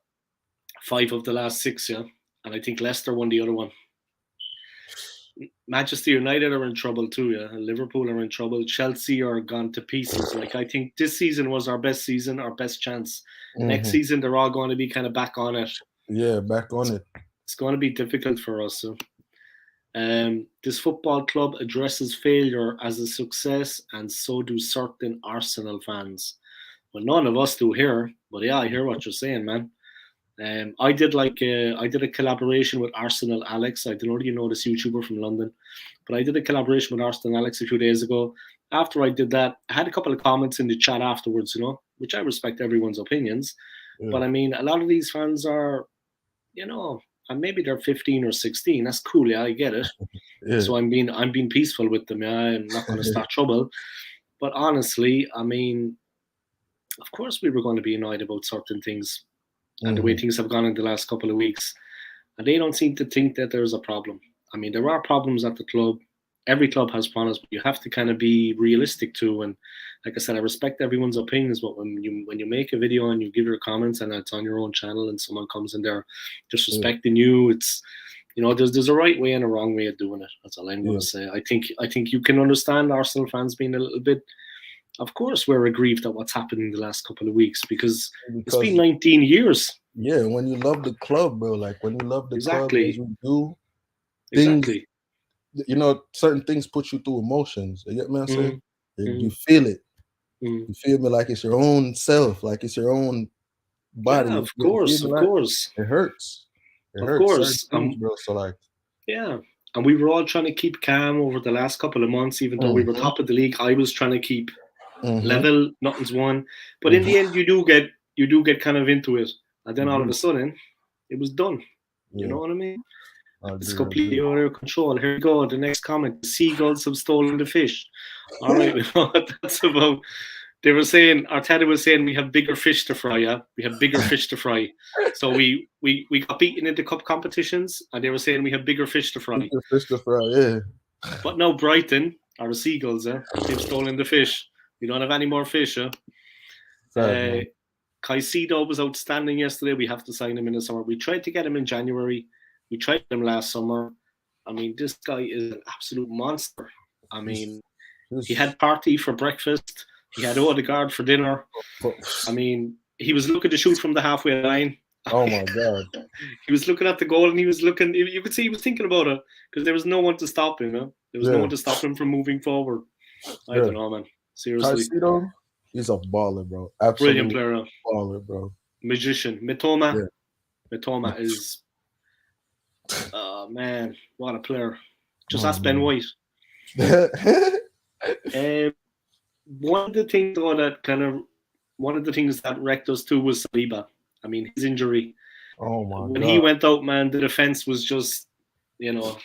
5 of the last 6, and I think Leicester won the other one. Manchester United are in trouble too, Liverpool are in trouble. Chelsea are gone to pieces. Like, I think this season was our best season, our best chance. Next season, they're all going to be kind of back on it. Yeah, back on it. It's going to be difficult for us. So. This football club addresses failure as a success, and so do certain Arsenal fans. Well, none of us do here, but yeah, I hear what you're saying, man. I did a collaboration with Arsenal Alex. I don't know if you know this YouTuber from London, but I did a collaboration with Arsenal Alex a few days ago. After I did that, I had a couple of comments in the chat afterwards, which I respect everyone's opinions. Yeah. But I mean, a lot of these fans are, and maybe they're 15 or 16. That's cool, yeah, I get it. Yeah. So I'm being peaceful with them. Yeah, I'm not going to start trouble. But honestly, I mean, of course we were going to be annoyed about certain things and the way things have gone in the last couple of weeks. And they don't seem to think that there's a problem. I mean, there are problems at the club. every club has problems, but you have to kind of be realistic too. And like I said, I respect everyone's opinions, but when you make a video and you give your comments and it's on your own channel and someone comes in there disrespecting you, it's there's a right way and a wrong way of doing it. That's all I'm Yeah, gonna say. I think you can understand Arsenal fans being a little bit. Of course, we're aggrieved at what's happened in the last couple of weeks because it's been because 19 years. yeah, when you love the club, bro, like when you love the club as Exactly. we do, things, Exactly. certain things put you through emotions. You get me? I'm saying you Mm, feel it. mm. You feel me like it's your own self, like it's your own body. Yeah, You of feel course, me of like course, it hurts. It of hurts certain course. things, bro. So like, Yeah. And we were all trying to keep calm over the last couple of months, even though we were mm-hmm, top of the league. I was trying to keep mm-hmm, level, nothing's won. But in mm-hmm, the end, you do get kind of into it, and then all of agree. a sudden, it was done. You Yeah, know what I mean? I It's agree. I completely agree. under control. Here we go. The next comment: the seagulls have stolen the fish. All right, we know what that's about. They were saying Arteta was saying we have bigger fish to fry. Yeah, we have bigger fish to fry. So we got beaten in the cup competitions, and they were saying we have bigger fish to fry. Speaking of fish to fry, yeah. But now Brighton are the seagulls. They've stolen the fish. We don't have any more fish. Sad man. Caicedo was outstanding yesterday. We have to sign him in the summer. We tried to get him in January. We tried him last summer. I mean, this guy is an absolute monster. I He's, mean, he he's had Partey for breakfast. He had Odegaard for dinner. I mean, he was looking to shoot from the halfway line. oh my god. He was looking at the goal and he was looking. You could see he was thinking about it because there was no one to stop him. There was no Yeah, one to stop him from moving forward. I yeah. don't know, man. Seriously, Caicedo, he's a baller, bro. brilliant Absolute player, baller, bro. magician. Mitoma, Yeah. Mitoma is, man, what a player. Just Oh ask Ben man. White. Um, one of the things though one of the things that wrecked us too was Saliba. I mean, his injury oh my when he god. went out, man, the defense was just, you know.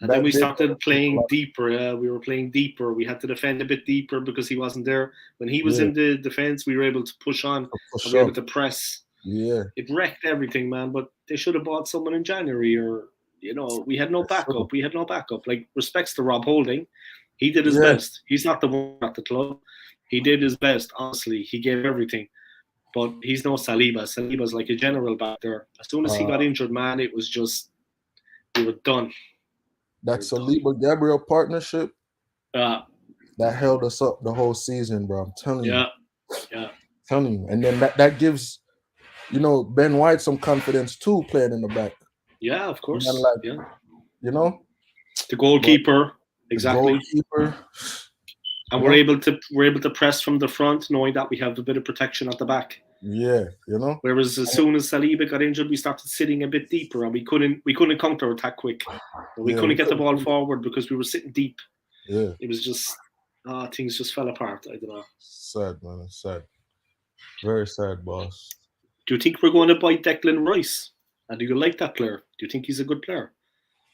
And then That we did started playing deeper. We were playing deeper. We had to defend a bit deeper because he wasn't there. When he was yeah, in the defense, we were able to push on for and we were able sure. to press. Yeah. It wrecked everything, man. But they should have bought someone in January, or we had no For sure. backup. We had no backup. Like respects to Rob Holding, he did his Yeah. best. He's not the one at the club. He did his best. Honestly, he gave everything. But he's no Saliba. Saliba's like a general back there. As soon as he Uh got injured, man, it was just we were done. We that were done. Saliba Gabriel partnership Uh, that held us up the whole season, bro. I'm telling you. yeah, yeah, Telling you. And then that gives, Ben White some confidence too playing in the back. yeah. Of And then course, like, yeah. you know, The but goalkeeper, the exactly. goalkeeper, And you we're know, able to press from the front, knowing that we have a bit of protection at the back. yeah, Whereas as soon as Saliba got injured, we started sitting a bit deeper, and we couldn't counter attack quick. We yeah, couldn't we get the ball couldn't. forward because we were sitting deep. Yeah, It was just things just fell apart. I don't know. sad man, it's sad, very sad, boss. Do you think we're going to buy Declan Rice? And do you like that player? Do you think he's a good player?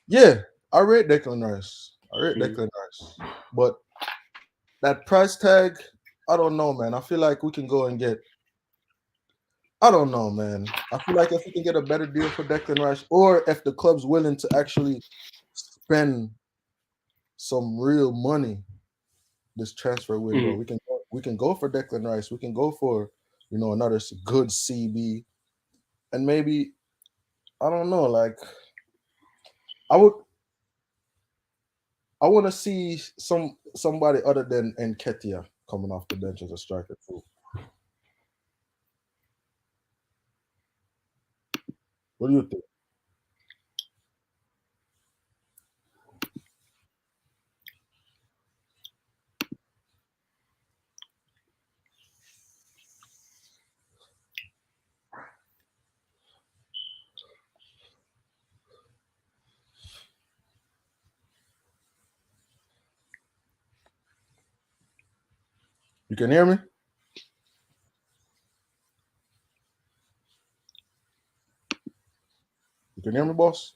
Yeah, I rate Declan Rice. Mm. But that price tag, I don't know, man. I feel like we can go and get. I don't know, man. I feel like if we can get a better deal for Declan Rice, or if the club's willing to actually spend some real money this transfer window, Mm. we can go for Declan Rice. We can go for another good CB, and maybe I don't know. Like I would, I want to see somebody other than Nketiah coming off the bench as a striker too. What do you think? You can hear me? You can hear me, boss?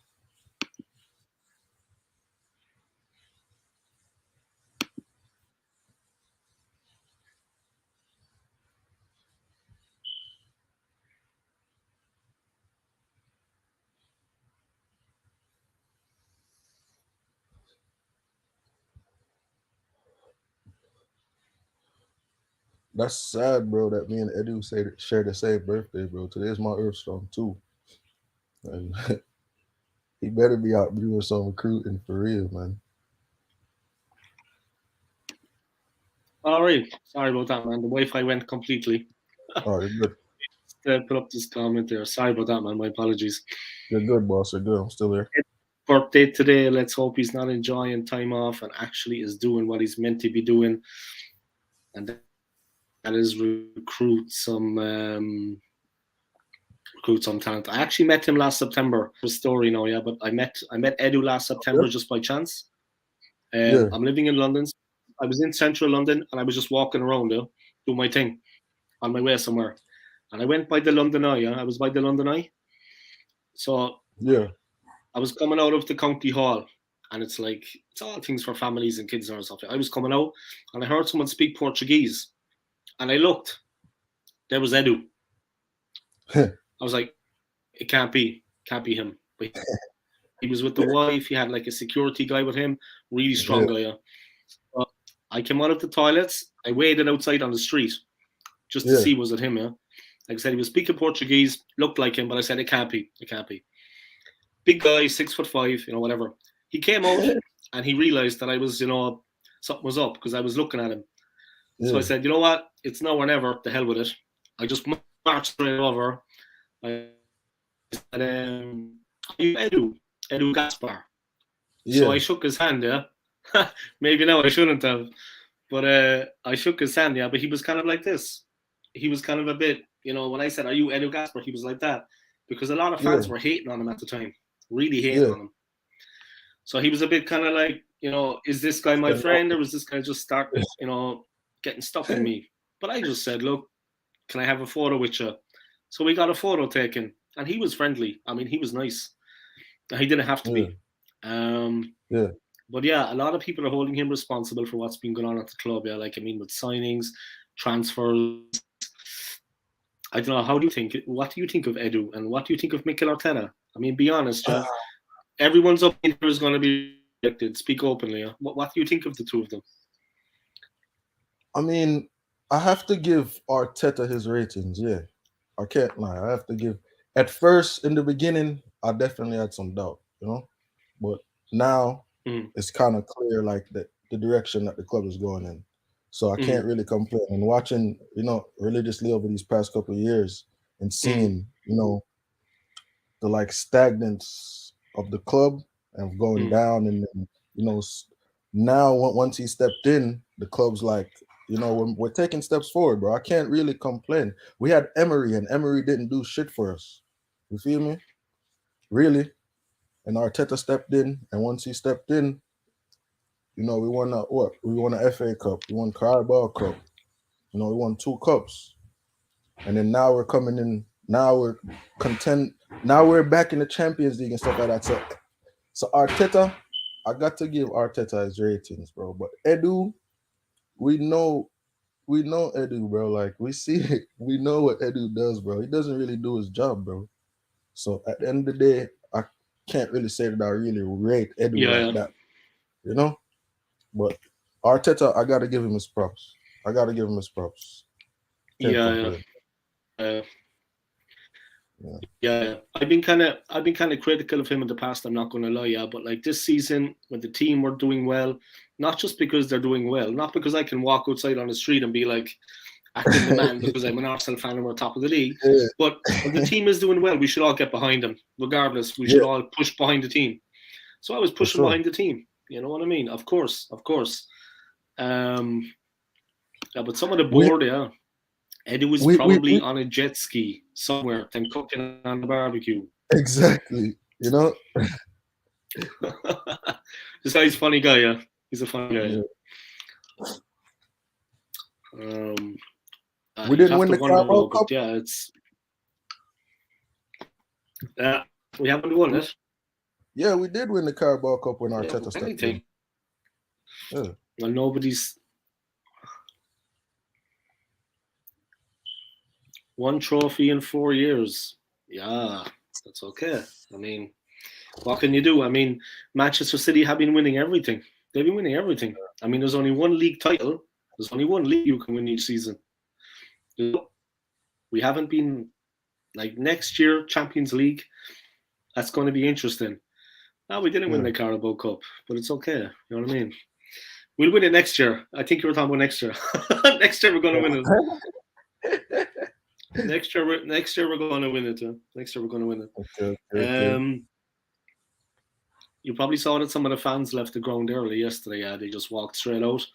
That's sad, bro. That me and Edu share the same birthday, bro. Today's my Earthstone too, and he better be out doing some recruiting for real, man. All right. Sorry about that, man. The Wi-Fi went completely. Oh, you're good. Put up this comment there. Sorry about that, man. My apologies. You're good, boss. You're good. I'm still here. Birthday today. Let's hope he's not enjoying time off and actually is doing what he's meant to be doing, and that is recruit some talent. I actually met him last September. For story now, yeah, but I met Edu last September just by chance. Yeah. I'm living in London. I was in central London and I was just walking around there, doing my thing on my way somewhere. And I went by the London Eye. Yeah? I was by the London Eye. So Yeah. I was coming out of the county hall, and it's like, it's all things for families and kids and stuff. I was coming out and I heard someone speak Portuguese. And I looked. There was Edu. I was like, it can't be him. But he was with the wife. He had like a security guy with him, really strong guy. Yeah. So I came out of the toilets. I waited outside on the street just to see was it him. Yeah. Like I said, he was speaking Portuguese, looked like him, but I said it can't be. It can't be. Big guy, 6'5", whatever. He came out and he realized that I was, something was up because I was looking at him. Yeah. So I said, you know what? It's now or never. The hell with it. I just marched straight over. I said, Edu Gaspar. Yeah. So I shook his hand, yeah. Maybe now I shouldn't have. But I shook his hand, yeah. But he was kind of like this. He was kind of a bit, when I said, are you Edu Gaspar? He was like that. Because a lot of fans were hating on him at the time. Really hating on him. So he was a bit kind of like, is this guy my friend? Or was this guy just start, getting stuck in me? But I just said, look, can I have a photo with you? So we got a photo taken. And he was friendly. I mean, he was nice. He didn't have to be. But yeah, a lot of people are holding him responsible for what's been going on at the club. Yeah, with signings, transfers. I don't know. How do you think? What do you think of Edu, and what do you think of Mikel Arteta? I mean, be honest, yeah. Everyone's opinion is going to be rejected. Speak openly. Yeah? What do you think of the two of them? I mean, I have to give Arteta his ratings. Yeah, I can't lie. I have to give. At first, in the beginning, I definitely had some doubt, but now it's kind of clear, like the direction that the club is going in. So I can't really complain. And watching, religiously over these past couple of years and seeing, the stagnance of the club and going down, and now once he stepped in, the club's like, we're taking steps forward, bro. I can't really complain. We had Emery, and Emery didn't do shit for us. You feel me? Really? And Arteta stepped in, and once he stepped in, we won we won an FA Cup, we won Carabao Cup, we won 2 cups, and then now we're coming in. Now we're content. Now we're back in the Champions League and stuff like that. So Arteta, I got to give Arteta his ratings, bro. But Edu, we know Edu, bro. Like we see it, we know what Edu does, bro. He doesn't really do his job, bro. So at the end of the day, I can't really say that I really rate Edu like that, But Arteta, I gotta give him his props. Yeah. I've been kind of critical of him in the past. I'm not going to lie, yeah. But this season, when the team were doing well, not just because they're doing well, not because I can walk outside on the street and be like acting the man because I'm an Arsenal fan and we're top of the league. Yeah. But when the team is doing well, we should all get behind them, regardless. We should all push behind the team. So I was pushing behind the team. You know what I mean? Of course. Yeah, but some of the board, Edu was probably on a jet ski somewhere and cooking on the barbecue. Exactly. This guy's a funny guy, yeah. He's a funny guy. Yeah. We didn't win the Carabao Cup. Yeah, we haven't won it. Yeah, we did win the Carabao Cup when Arteta stepped in. Yeah. Well, nobody's one trophy in 4 years. Yeah, that's okay. I mean, what can you do? I mean, Manchester City have been winning everything. They've been winning everything. I mean, there's only one league title. There's only one league you can win each season. We haven't been like next year Champions League. That's going to be interesting. Now we didn't win the Carabao Cup, but it's okay. You know what I mean? We'll win it next year. I think you were talking about next year. Next year we're going to win it. Next year we're going to win it. Next year we're going to win it. Okay. You probably saw that some of the fans left the ground early yesterday. Yeah, they just walked straight out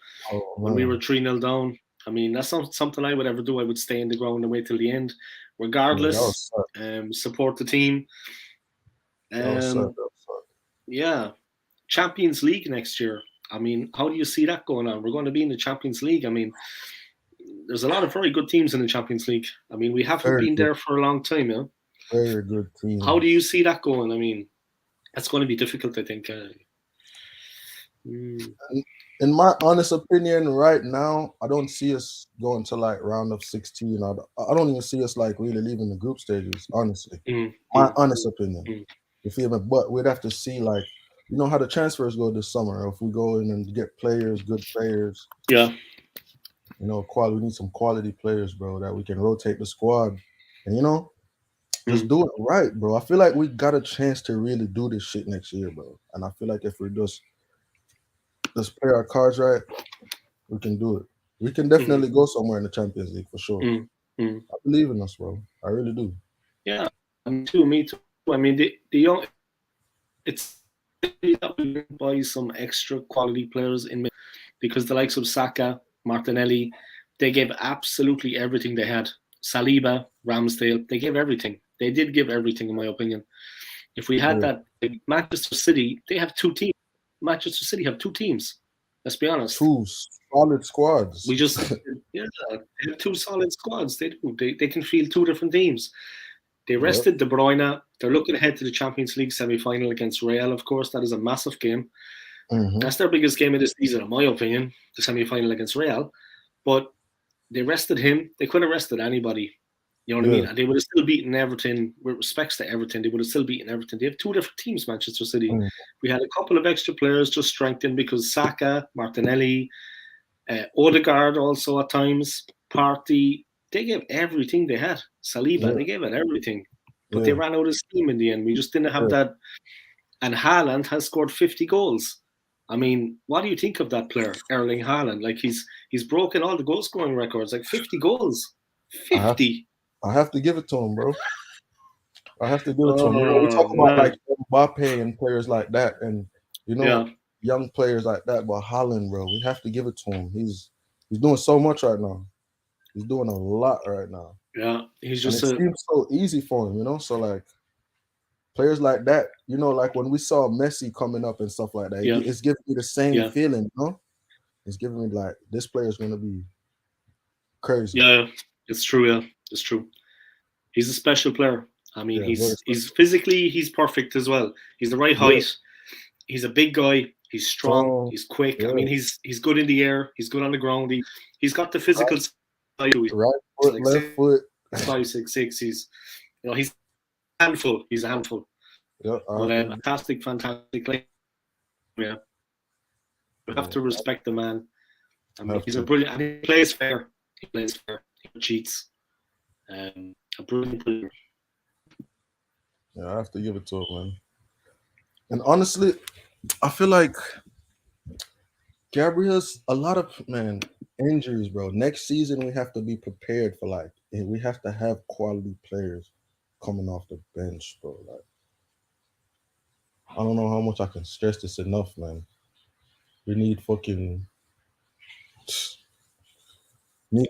when we were 3-0 down. I mean, that's not something I would ever do. I would stay in the ground and wait till the end, regardless. Support the team. Yeah, Champions League next year. I mean, how do you see that going on? We're going to be in the Champions League. I mean, there's a lot of very good teams in the Champions League. I mean, we haven't been there for a long time, yeah. Very good team. How do you see that going? I mean, that's going to be difficult, I think. In my honest opinion, right now, I don't see us going to like round of 16. I don't even see us like really leaving the group stages, honestly. My honest opinion. You feel me? But we'd have to see, like, you know how the transfers go this summer. If we go in and get players, good players. Yeah. You know, we need some quality players, bro, that we can rotate the squad. And, you know, just do it right, bro. I feel like we got a chance to really do this shit next year, bro. And I feel like if we just play our cards right, we can do it. We can definitely go somewhere in the Champions League for sure. I believe in us, bro. I really do. Yeah, me too. I mean, it's that we buy some extra quality players in because the likes of Saka, Martinelli, they gave absolutely everything they had. Saliba, Ramsdale, they gave everything. They did give everything, in my opinion. If we had that, Manchester City, they have two teams. Manchester City have two teams. Let's be honest. Two solid squads. We just, they have two solid squads. They do. They can field two different teams. They rested De Bruyne. They're looking ahead to the Champions League semi-final against Real, of course. That is a massive game. That's their biggest game of the season, in my opinion, the semi-final against Real. But they rested him. They could have rested anybody. You know what I mean? And they would have still beaten Everton. With respects to Everton, they would have still beaten Everton. They have two different teams, Manchester City. We had a couple of extra players just strengthened because Saka, Martinelli, Odegaard also at times, Partey, they gave everything they had. Saliba, they gave it everything. But they ran out of steam in the end. We just didn't have that. And Haaland has scored 50 goals. I mean, what do you think of that player, Erling Haaland? Like he's broken all the goal scoring records, like 50 goals. 50. I have to give it to him, bro. I have to give it to him. You know, we talk about like Mbappe and players like that, and you know, young players like that. But Haaland, bro, we have to give it to him. He's doing so much right now. He's doing a lot right now. Yeah, he's just. And it seems so easy for him, you know. So like players like that, you know, like when we saw Messi coming up and stuff like that, it's giving me the same feeling, you know. It's giving me like this player is going to be crazy. Yeah, it's true. Yeah, it's true. He's a special player. I mean, he's physically he's perfect as well. He's the right height. He's a big guy. He's strong. He's quick. I mean, he's good in the air. He's good on the ground. He's got the physical side. Right foot, like left foot. 5'6". He's a handful. He's a handful. Yeah, fantastic player. Yeah, we have to respect the man. I mean, he's a brilliant. And he plays fair. He cheats. A brilliant player. Yeah, I have to give it to him, man. And honestly, I feel like Gabriel's a lot of injuries, bro. Next season we have to be prepared for we have to have quality players coming off the bench, bro. Like I don't know how much I can stress this enough, man. We need fucking.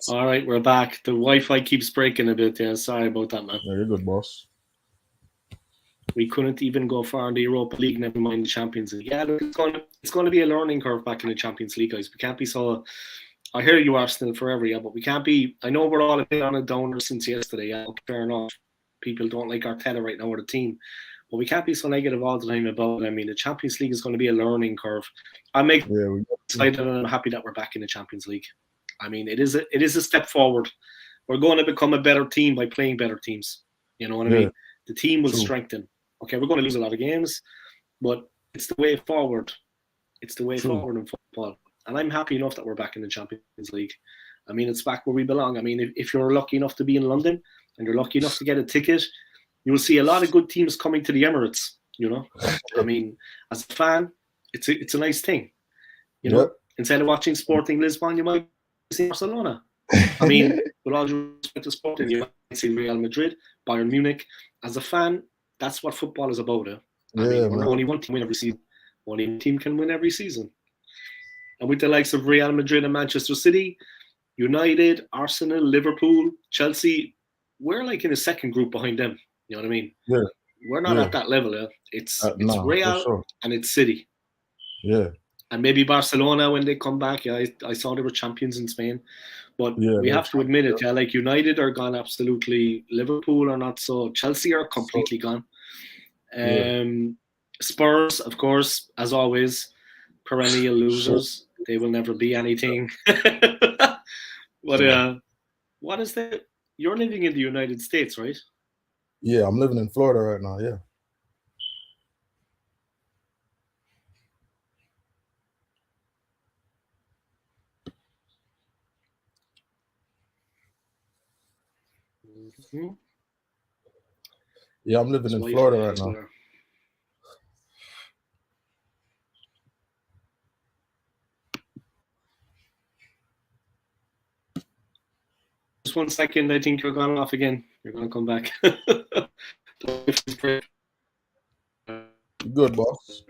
All right, we're back. The Wi-Fi keeps breaking a bit. Yeah, sorry about that, man. Yeah, you're good, boss. We couldn't even go far in the Europa League, never mind the Champions League. Yeah, look, it's going to be a learning curve back in the Champions League, guys. We can't be so. I hear you, Arsenal, forever, yeah, but we can't be. I know we're all a bit on a downer since yesterday. Yeah, fair enough. People don't like Arteta right now or the team, but we can't be so negative all the time about it. I mean, the Champions League is going to be a learning curve. I'm excited and I'm happy that we're back in the Champions League. I mean, it is a step forward. We're going to become a better team by playing better teams. You know what I mean? The team will strengthen. Okay, we're going to lose a lot of games, but it's the way forward. It's the way forward in football. And I'm happy enough that we're back in the Champions League. I mean, it's back where we belong. I mean, if you're lucky enough to be in London and you're lucky enough to get a ticket, you will see a lot of good teams coming to the Emirates. I mean, as a fan, it's a nice thing. Yep. Instead of watching Sporting Lisbon, you might see Barcelona. I mean, with all due respect to Sporting, you might see Real Madrid, Bayern Munich. As a fan, that's what football is about. I mean, we're only one team win every season. Only one team can win every season. And with the likes of Real Madrid and Manchester City, United, Arsenal, Liverpool, Chelsea, we're like in a second group behind them. You know what I mean? Yeah. We're not at that level. It's Real sure. and it's City. Yeah. And maybe Barcelona when they come back. Yeah, I saw they were champions in Spain. But we have to admit it. Yeah, like United are gone absolutely. Liverpool are not so. Chelsea are completely gone. Spurs, of course, as always, perennial losers. They will never be anything. But what is the? You're living in the United States, right? Yeah, I'm living in Florida right now. Yeah. Mm-hmm. Yeah, I'm living in Florida right now. Just 1 second, I think you're going off again. You're going to come back. Good, boss.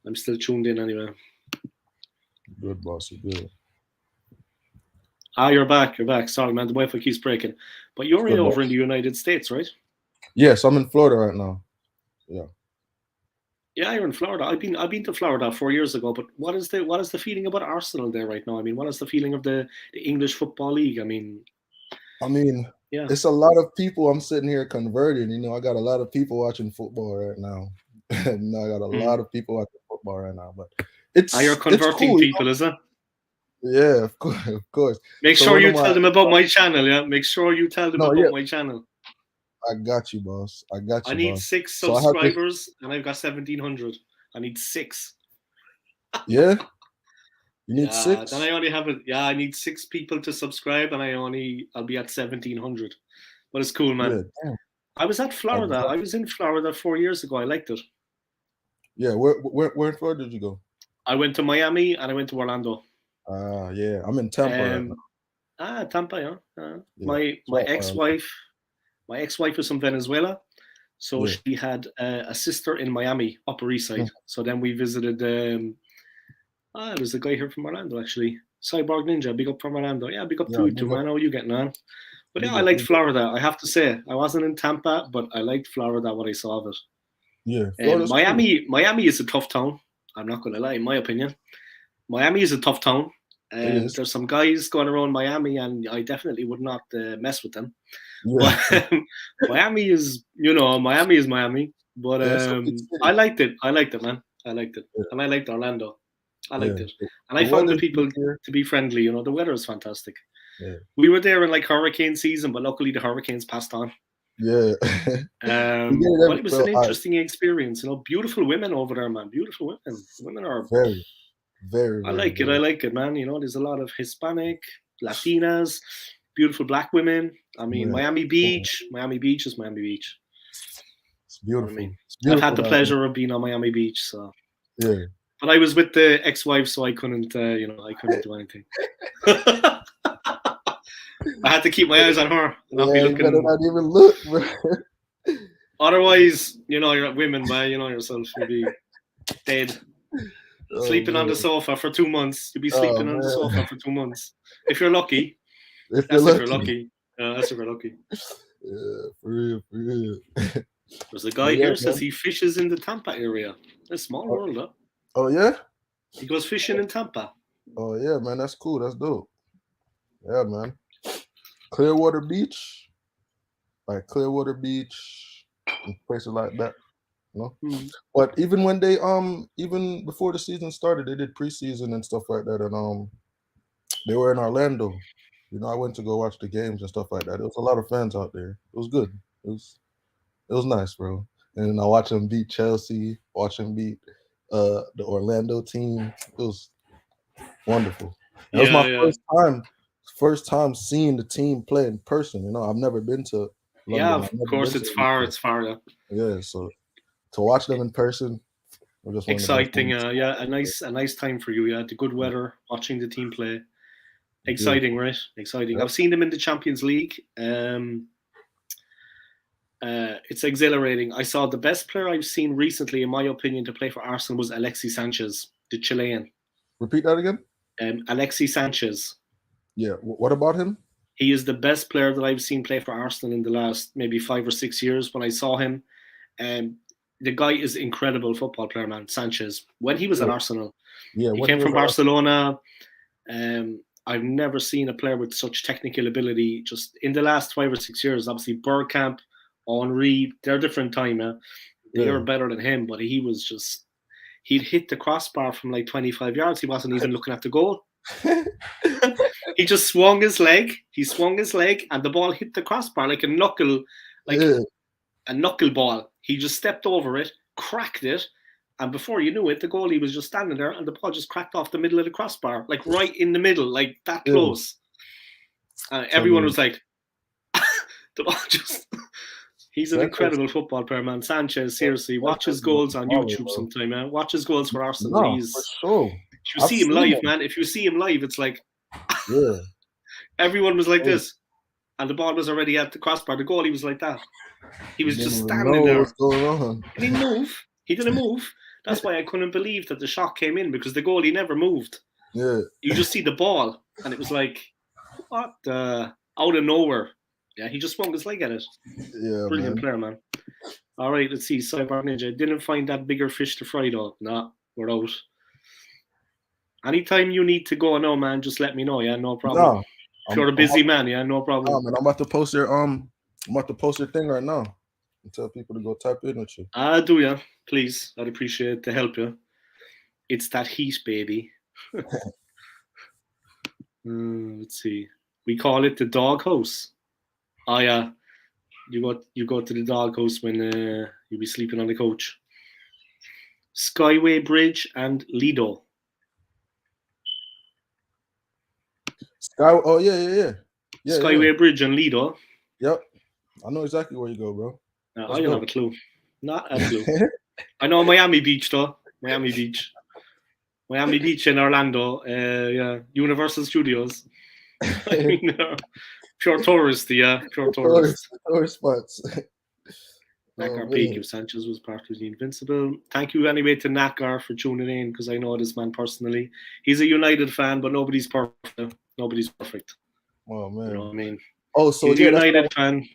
I'm still tuned in anyway. Good, boss. You're good. You're back. You're back. Sorry, man. The Wi-Fi keeps breaking. But you're over in the United States, right? Yes, I'm in Florida right now. Yeah. Yeah, you're in Florida. I've been to Florida 4 years ago. But what is the feeling about Arsenal there right now? I mean, what is the feeling of the English Football League? I mean, yeah, it's a lot of people. I'm sitting here converting. I got a lot of people watching football right now. I got a lot of people watching football right now. But you're converting cool, people, is it? Yeah, of course. Make sure you tell them about my channel. Yeah, make sure you tell them about my channel. I got you, boss. I got you. I need 6 subscribers, and I've got 1,700. I need 6. Yeah, you need 6. Then I only have I need 6 people to subscribe, and I'll be at 1,700. But it's cool, man. Yeah, I was at Florida. I was in Florida 4 years ago. I liked it. Yeah, where in Florida did you go? I went to Miami and I went to Orlando. Yeah, I'm in Tampa right now. Tampa, yeah. My ex-wife. My ex-wife was from Venezuela, so she had a sister in Miami, Upper East Side. So then we visited. It was a guy here from Orlando, actually. Cyborg Ninja, big up from Orlando. Yeah, big up to you too, man. How are you getting on? But yeah, I liked Florida. I have to say, I wasn't in Tampa, but I liked Florida. What I saw of it. Yeah, Miami is a tough town. I'm not going to lie, in my opinion. Miami is a tough town. There's some guys going around Miami, and I definitely would not mess with them. Yeah. But Miami is Miami. But I liked it. Man. I liked it. And I liked Orlando. I liked it. And I found the people to be friendly. The weather is fantastic. Yeah. We were there in like hurricane season, but luckily the hurricanes passed on. Yeah. But it was an interesting experience. Beautiful women over there, man. Beautiful women. Women are very, very. I like it, man. There's a lot of Hispanic, Latinas, beautiful black women. I mean, Miami Beach. Miami Beach is Miami Beach. It's beautiful. I mean, I've had the pleasure of being on Miami Beach, so yeah. But I was with the ex-wife, so I couldn't, I couldn't do anything. I had to keep my eyes on her. Not be looking. You better not even look, bro. Otherwise, you're women, man. Yourself, you'll be dead. Sleeping on the sofa for 2 months. You'll be sleeping on the sofa for 2 months. If you're lucky. If you're lucky. That's if you're lucky. Yeah, for real. There's a guy here says he fishes in the Tampa area. It's a small world, huh? Oh, yeah? He goes fishing in Tampa. Oh, yeah, man. That's cool. That's dope. Yeah, man. Clearwater Beach. Like Clearwater Beach and places like that. But even when they even before the season started, they did preseason and stuff like that, and they were in Orlando. I went to go watch the games and stuff like that. There was a lot of fans out there. It was good. It was nice, bro. And I watched them beat Chelsea, watch them beat the Orlando team. It was wonderful. It was my first time first time seeing the team play in person. You know, I've never been to Yeah, London. of I've never course, been it's to far. UK. It's far. Yeah. Yeah, so to watch them in person was just one of the best Exciting. moments. Yeah, a nice time for you. Yeah, the good weather, watching the team play. Beautiful. Exciting, right? Exciting. Yep. I've seen them in the Champions League. It's exhilarating. I saw the best player I've seen recently, in my opinion, to play for Arsenal was Alexis Sanchez, the Chilean. Repeat that again. Alexis Sanchez. Yeah. What about him? He is the best player that I've seen play for Arsenal in the last maybe 5 or 6 years. When I saw him, the guy is incredible football player, man. Sanchez. When he was at Yeah. Arsenal, Yeah. he When he came was from Barcelona. I've never seen a player with such technical ability. Just in the last 5 or 6 years, obviously Bergkamp, Henry, they're different time. They are better than him, but he was just he'd hit the crossbar from like 25 yards. He wasn't even looking at the goal. He just swung his leg. He swung his leg, and the ball hit the crossbar like a knuckle, like a knuckle ball. He just stepped over it, cracked it, and before you knew it, the goalie was just standing there, and the ball just cracked off the middle of the crossbar, like right in the middle, like that close. Everyone was like, the ball just. He's an incredible football player, man. Sanchez, seriously, watch his goals on YouTube sometime, man. Watch his goals for Arsenal. No, for sure. If you see him live, man, if you see him live, it's like, yeah. Everyone was like this, and the ball was already at the crossbar. The goalie was like that. He was just standing there. What's going on? He didn't move. He didn't move. That's why I couldn't believe that the shot came in, because the goalie never moved. Yeah. You just see the ball, and it was like, what the? Out of nowhere. Yeah, he just swung his leg at it. Yeah, brilliant player, man. All right, let's see. Cyber Ninja didn't find that bigger fish to fry though. Nah, we're out. Anytime you need to go, no man, just let me know. Yeah, no problem. No, if you're a busy man, yeah, no problem. No, man, I'm about to post your thing right now and tell people to go type in with you. Do ya? Please, I'd appreciate the help. Yeah, it's that heat, baby. Let's see. We call it the doghouse. Oh yeah, you go to the doghouse when you'll be sleeping on the couch. Skyway Bridge and Lido. Oh yeah. Skyway Bridge and Lido. Yep, I know exactly where you go, bro. I don't have a clue. Not a clue. I know Miami Beach though. Miami Beach in Orlando. Yeah, Universal Studios. I mean, pure tourist, yeah, pure tourist. Tourist spots. Nakar Peak, if Sanchez was part of the Invincible. Thank you anyway to Nakar for tuning in, because I know this man personally. He's a United fan, but nobody's perfect. Nobody's perfect. Oh man, you know what I mean? Oh, so he's a United fan.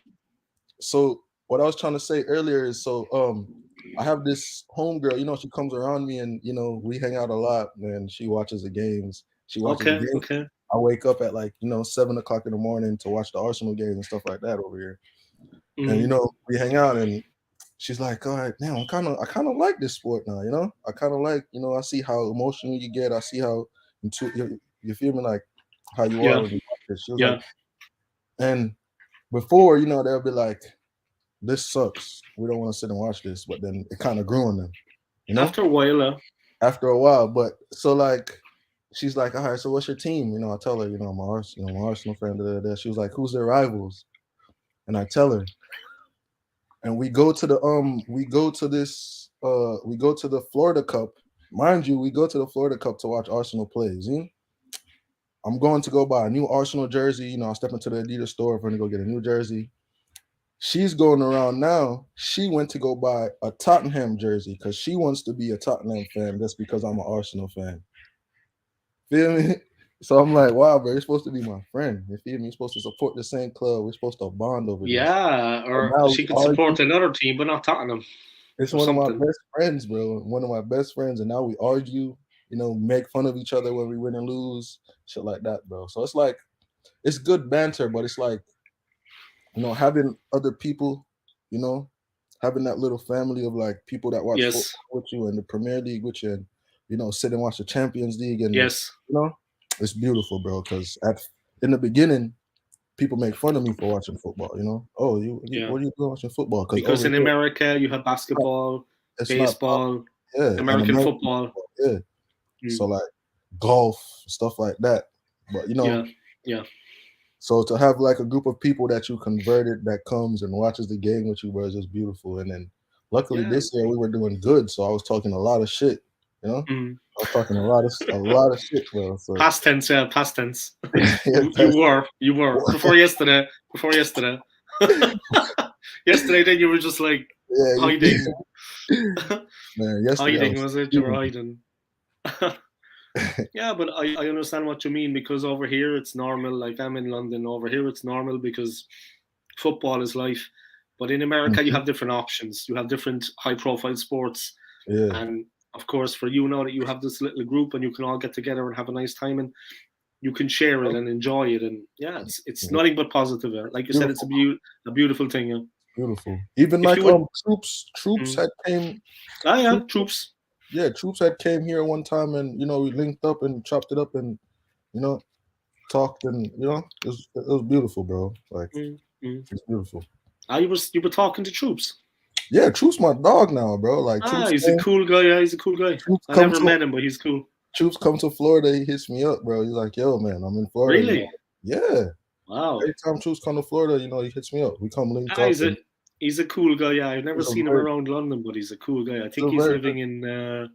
So what I was trying to say earlier is, I have this homegirl. You know, she comes around me, and you know, we hang out a lot. And she watches the games. She watches the games. Okay. I wake up at 7 o'clock in the morning to watch the Arsenal games and stuff like that over here. Mm-hmm. And you know, we hang out, and she's like, "All right, now I kind of like this sport now. You know, I kind of like, you know, I see how emotional you get. I see how you feel me, like how you are when you watch this." She was like, and before, you know, they'll be like, "This sucks. We don't want to sit and watch this." But then it kind of grew on them, you know. After a while, but so like, she's like, "All right, so what's your team?" You know, I tell her, you know, I'm an Arsenal fan. She was like, "Who's their rivals?" And I tell her, and we go to the Florida Cup. Mind you, we go to the Florida Cup to watch Arsenal play. See? I'm going to go buy a new Arsenal jersey. You know, I step into the Adidas store. I'm going to go get a new jersey. She's going around now. She went to go buy a Tottenham jersey because she wants to be a Tottenham fan just because I'm an Arsenal fan. Feel me? So I'm like, wow, bro, you're supposed to be my friend. You feel me? You're supposed to support the same club. We're supposed to bond over this. Yeah, or she could support another team, but not Tottenham. It's one of my best friends, bro. One of my best friends. And now we argue, you know, make fun of each other when we win and lose, shit like that, bro. So it's like, it's good banter, but it's like, you know, having other people, you know, having that little family of like people that watch football with you and the Premier League with you, and, you know, sit and watch the Champions League. And, you know, it's beautiful, bro. Because in the beginning, people make fun of me for watching football, you know. Oh, what are you doing watching football? Because in America, you have basketball, baseball, American football. Yeah. So like golf, stuff like that. But you know, So to have like a group of people that you converted that comes and watches the game with you, bro, is just beautiful. And then luckily Yeah. this year we were doing good, so I was talking a lot of shit. You know, Mm. I was talking a lot of shit, bro. So Past tense, yeah, past tense. yeah, You were before yesterday. Before yesterday. Yesterday, then you were just like hiding. man. Yesterday I Hiding, was was it? You were fuming. hiding. Yeah, but I understand what you mean, because over here it's normal. Like, I'm in London. Over here it's normal because football is life. But in America, you Mhm. have different options. You have different high profile sports. Yeah, And of course, for you now that you have this little group and you can all get together and have a nice time, and you can share it and enjoy it. And yeah, it's yeah. nothing but positive. Like you said, it's Beautiful, a beautiful thing. Yeah. beautiful. Even If like you would, troops mm, had came. yeah, Troops, troops. yeah, troops had came here one time, and we linked up and chopped it up, and you know talked, and it was beautiful, bro. Like Mm, mm. it's beautiful. You were talking to troops. Yeah, Troops my dog now, bro. Like Ah, he's a cool guy. Yeah, he's a cool guy. Troops I come never to met him, but he's cool. Troops come to Florida, he hits me up, bro. He's like, "Yo, man, I'm in Florida." Really? Yeah. Wow. Every time Troops come to Florida, he hits me up. We come link Ah, up, and he's a cool guy. Yeah, I've never he's a seen him very, around London, but he's a cool guy. he's a very good.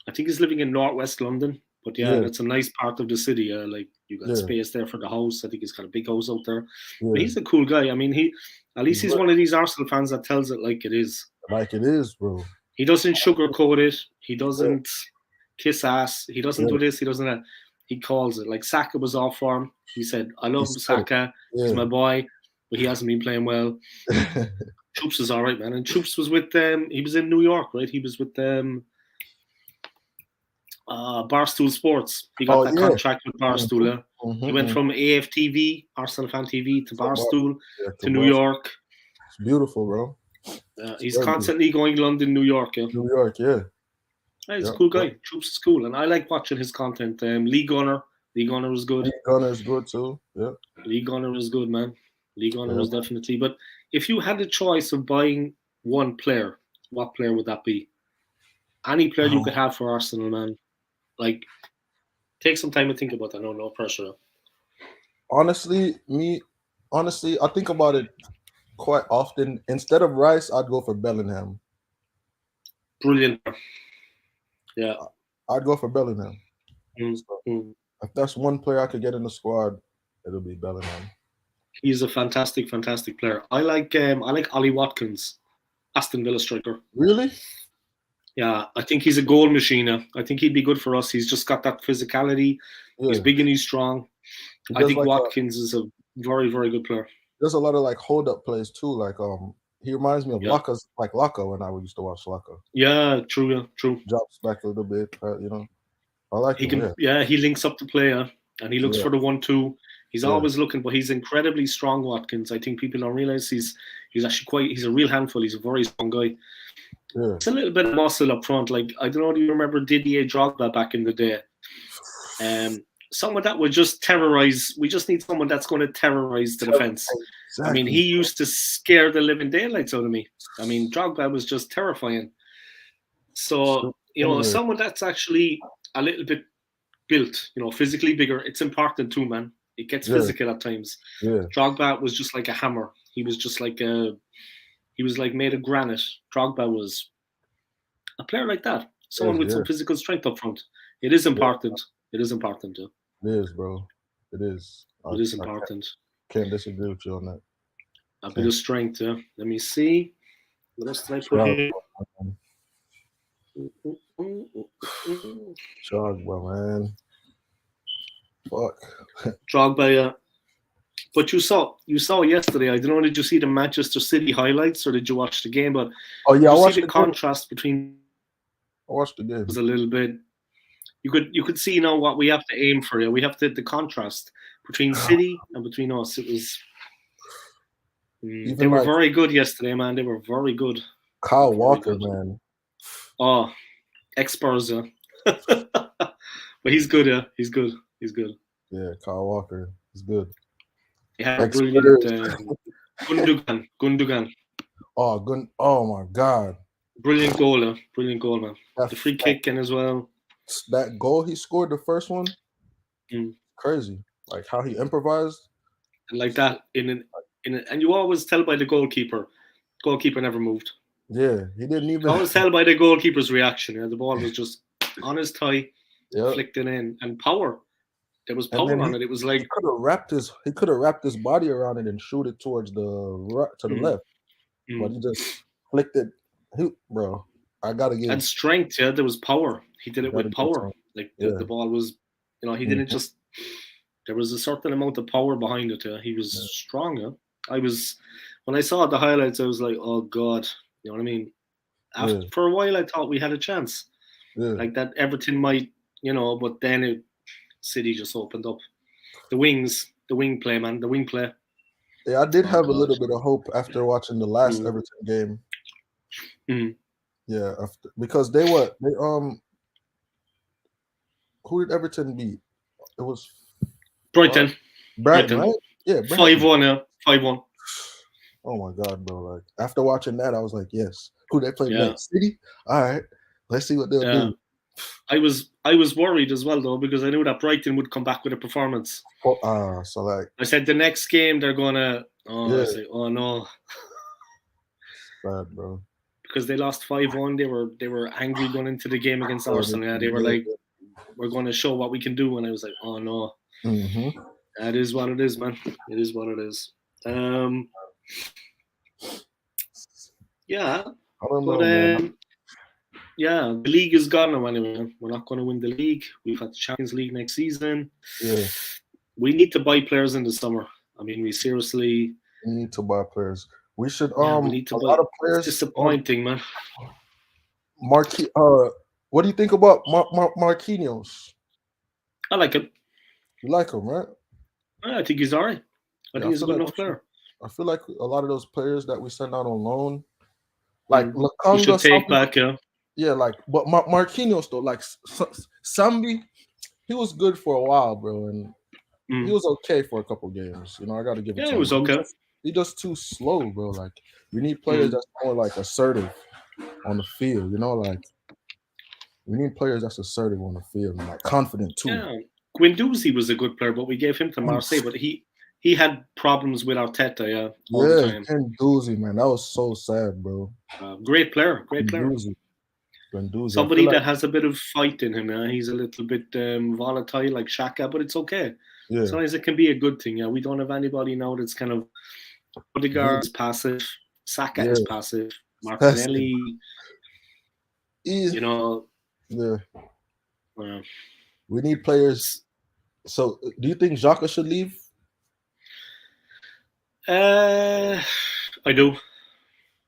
I think he's living in northwest London. But yeah, Yeah, that's a nice part of the city. Like, you got yeah, space there for the house. I think he's got a big house out there. But yeah. he's a cool guy. I mean, at least He's he's very, one of these Arsenal fans that tells it like it is. like it is, bro. He doesn't sugarcoat it. He Yeah, doesn't kiss ass. He doesn't yeah. do this. He doesn't that. He calls it. Like, Saka was off form. He said, "I He love said it. Saka. He's Yeah. my boy, but he hasn't been playing well." Troops is all right, man. And Troops was with them. He was in New York, right? He was with them. Barstool Sports. He got Oh that yeah. contract with Barstool. He went Mm-hmm. from AFTV, Arsenal Fan TV, to Barstool, Yeah, to New York. it's beautiful, bro. It's He's very beautiful. constantly going London, New York. Yeah. New York, yeah. He's a Yeah. cool guy. Troops is cool, and I like watching his content. Lee Gunner is good. Gunner is good too. Yeah. Lee Gunner is good, man. Lee Gunner Yeah. is definitely. But if you had a choice of buying one player, what player would that be? Any player you could have for Arsenal, man. Like, take some time to think about that. No pressure. Honestly, I think about it quite often. Instead of Rice, I'd go for Bellingham. Brilliant. Yeah. I'd go for Bellingham. Mm, So mm. if that's one player I could get in the squad, it'll be Bellingham. He's a fantastic player. I like Ollie Watkins, Aston Villa striker. Really? Yeah, I think he's a goal machine. I think he'd be good for us. He's just got that physicality. Yeah. He's big and he's strong. I think like Watkins is a very, very good player. There's a lot of like hold up plays too. Like he reminds me of Yeah. Laka when I used to watch Laka. Yeah, true. Yeah, true. Drops back a little bit, I like him. He links up the player and he looks for the 1-2. He's always looking, but he's incredibly strong, Watkins. I think people don't realize he's actually he's a real handful. He's a very strong guy. Yeah. It's a little bit of muscle up front. Like, I don't know, do you remember Didier Drogba back in the day? Someone that would just terrorize. We just need someone that's going to terrorize the defense. Exactly. I mean, he used to scare the living daylights out of me. I mean, Drogba was just terrifying. So, someone that's actually a little bit built, physically bigger, it's important too, man. It gets physical at times. Yeah. Drogba was just like a hammer. He was just like he was like made of granite. Drogba was a player like that. Someone with some physical strength up front. It is important. It is important too. It is, bro. It is. It is important. Can't disagree with you on that. A bit of strength, yeah. Let me see. What else did I put here? Drogba, man. Fuck. Drogba, yeah. But you saw yesterday. I don't know. Did you see the Manchester City highlights or did you watch the game? But I watched the contrast between. I watched the game. It was a little bit. You could see now what we have to aim for. Yeah, we have the contrast between City and between us. It was. They were very good yesterday, man. They were very good. Kyle Walker, man. Oh, ex-Spurs, yeah. But he's good, yeah. He's good. Yeah, Kyle Walker is good. He had a brilliant Gundogan. Oh my God. Brilliant goal, man. The free kick in as well. That goal he scored, the first one, crazy. like how he improvised. and like that and you always tell by the goalkeeper. Goalkeeper never moved. Yeah, he didn't You even. always tell by the goalkeeper's reaction. The ball was just on his thigh, Yeah, flicked it in, and power. There was and then power on it. It was like, he could have wrapped his body around it and shoot it towards to the mm, left, but mm. he just flicked it. Bro, I gotta give. And strength. Yeah, there was power. He did I it gotta with give power. some. Like Yeah. the ball was, he didn't Mhm. just. There was a certain amount of power behind it. He was Yeah. strong. Yeah? I was when I saw the highlights, I was like, oh god, you know what I mean. After Yeah. for a while, I thought we had a chance, Yeah. like that Everton might, but then City just opened up. The wing play, man, the wing play. Yeah, I did Oh have a god. little bit of hope after watching the last Mm, Everton game. mm. Yeah, because they who did Everton beat? It was uh, Brighton, Brighton, Brighton, right? Yeah, Brighton. 5-1. Yeah, 5-1. Oh my god, bro! Like after watching that, I was like, yes. Who they played Yeah, next? City. All right, let's see what they'll yeah. do. I was worried as well though because I knew that Brighton would come back with a performance. So like, I said the next game they're gonna. Oh, I yeah, say, oh no, bad, bro. because they lost 5-1. They were angry going into the game against Arsenal. Yeah, they were Yeah. like, we're going to show what we can do. And I was like, oh no, Mm-hmm. that is what it is, man. It is what it is. Yeah, I don't but know, man. yeah, the league is gone now anyway. We're not going to win the league. We've had the Champions League next season. Yeah, We need to buy players in the summer. I mean, we seriously. we need to buy players. We should Yeah, we need to a buy. lot of It's players. disappointing, man. Marquis. What do you think about Marquinhos? I like him. You like him, right? I think he's alright. I Yeah, think he's a good enough player. I feel like a lot of those players that we send out on loan, like You should Lakonga, take back, yeah, like but Marquinhos though, like Sambi, he was good for a while, bro, and he was okay for a couple games. I got to give it Yeah, to it him. was okay. He's just too slow, bro. Like we need players that's more like assertive on the field. Like we need players that's assertive on the field and like confident too. Yeah, Guendouzi was a good player, but we gave him to Marseille. But he had problems with Arteta, all the time. Guendouzi, man, that was so sad, bro. Great player, great player. Guendouzi. Somebody that has a bit of fight in him. He's a little bit volatile, like Xhaka, but it's okay. Yeah. Sometimes it can be a good thing. Yeah, we don't have anybody now that's kind of. Odegaard is passive. Saka is passive. Martinelli, Yeah. We need players. So, do you think Xhaka should leave? I do.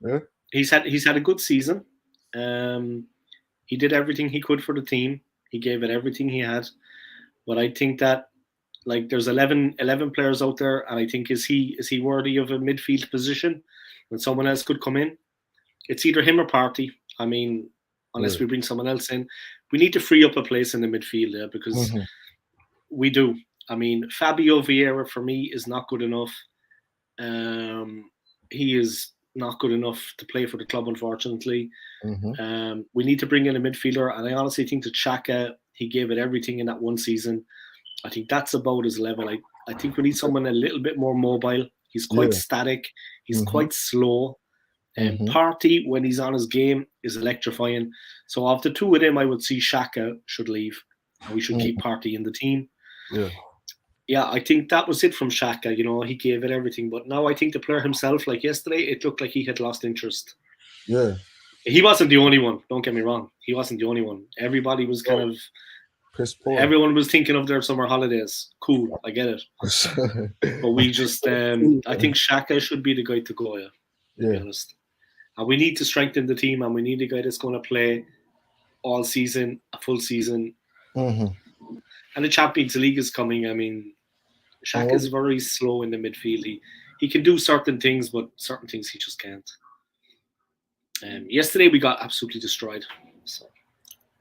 Yeah. He's had a good season. He did everything he could for the team. He gave it everything he had. But I think that there's 11 players out there, and I think is he worthy of a midfield position when someone else could come in? It's either him or Partey. I mean, unless we bring someone else in, we need to free up a place in the midfield because we do. I mean, Fabio Vieira for me is not good enough. He is not good enough to play for the club, unfortunately. We need to bring in a midfielder, and I honestly think that Xhaka, he gave it everything in that one season. I think that's about his level. I think we need someone a little bit more mobile. He's quite static. He's quite slow. And Partey, when he's on his game, is electrifying. So of the two of them, I would see Xhaka should leave, and we should keep Partey in the team. Yeah, I think that was it from Xhaka. He gave it everything. But now I think the player himself, like yesterday, it looked like he had lost interest. Yeah. He wasn't the only one. Don't get me wrong. He wasn't the only one. Everybody was kind of piss poor. Everyone was thinking of their summer holidays. Cool, I get it. But we just, I think Xhaka should be the guy to go, to be honest. And we need to strengthen the team, and we need a guy that's going to play all season, a full season. And the Champions League is coming. I mean, Xhaka is very slow in the midfield. He can do certain things, but certain things he just can't. Yesterday we got absolutely destroyed. So.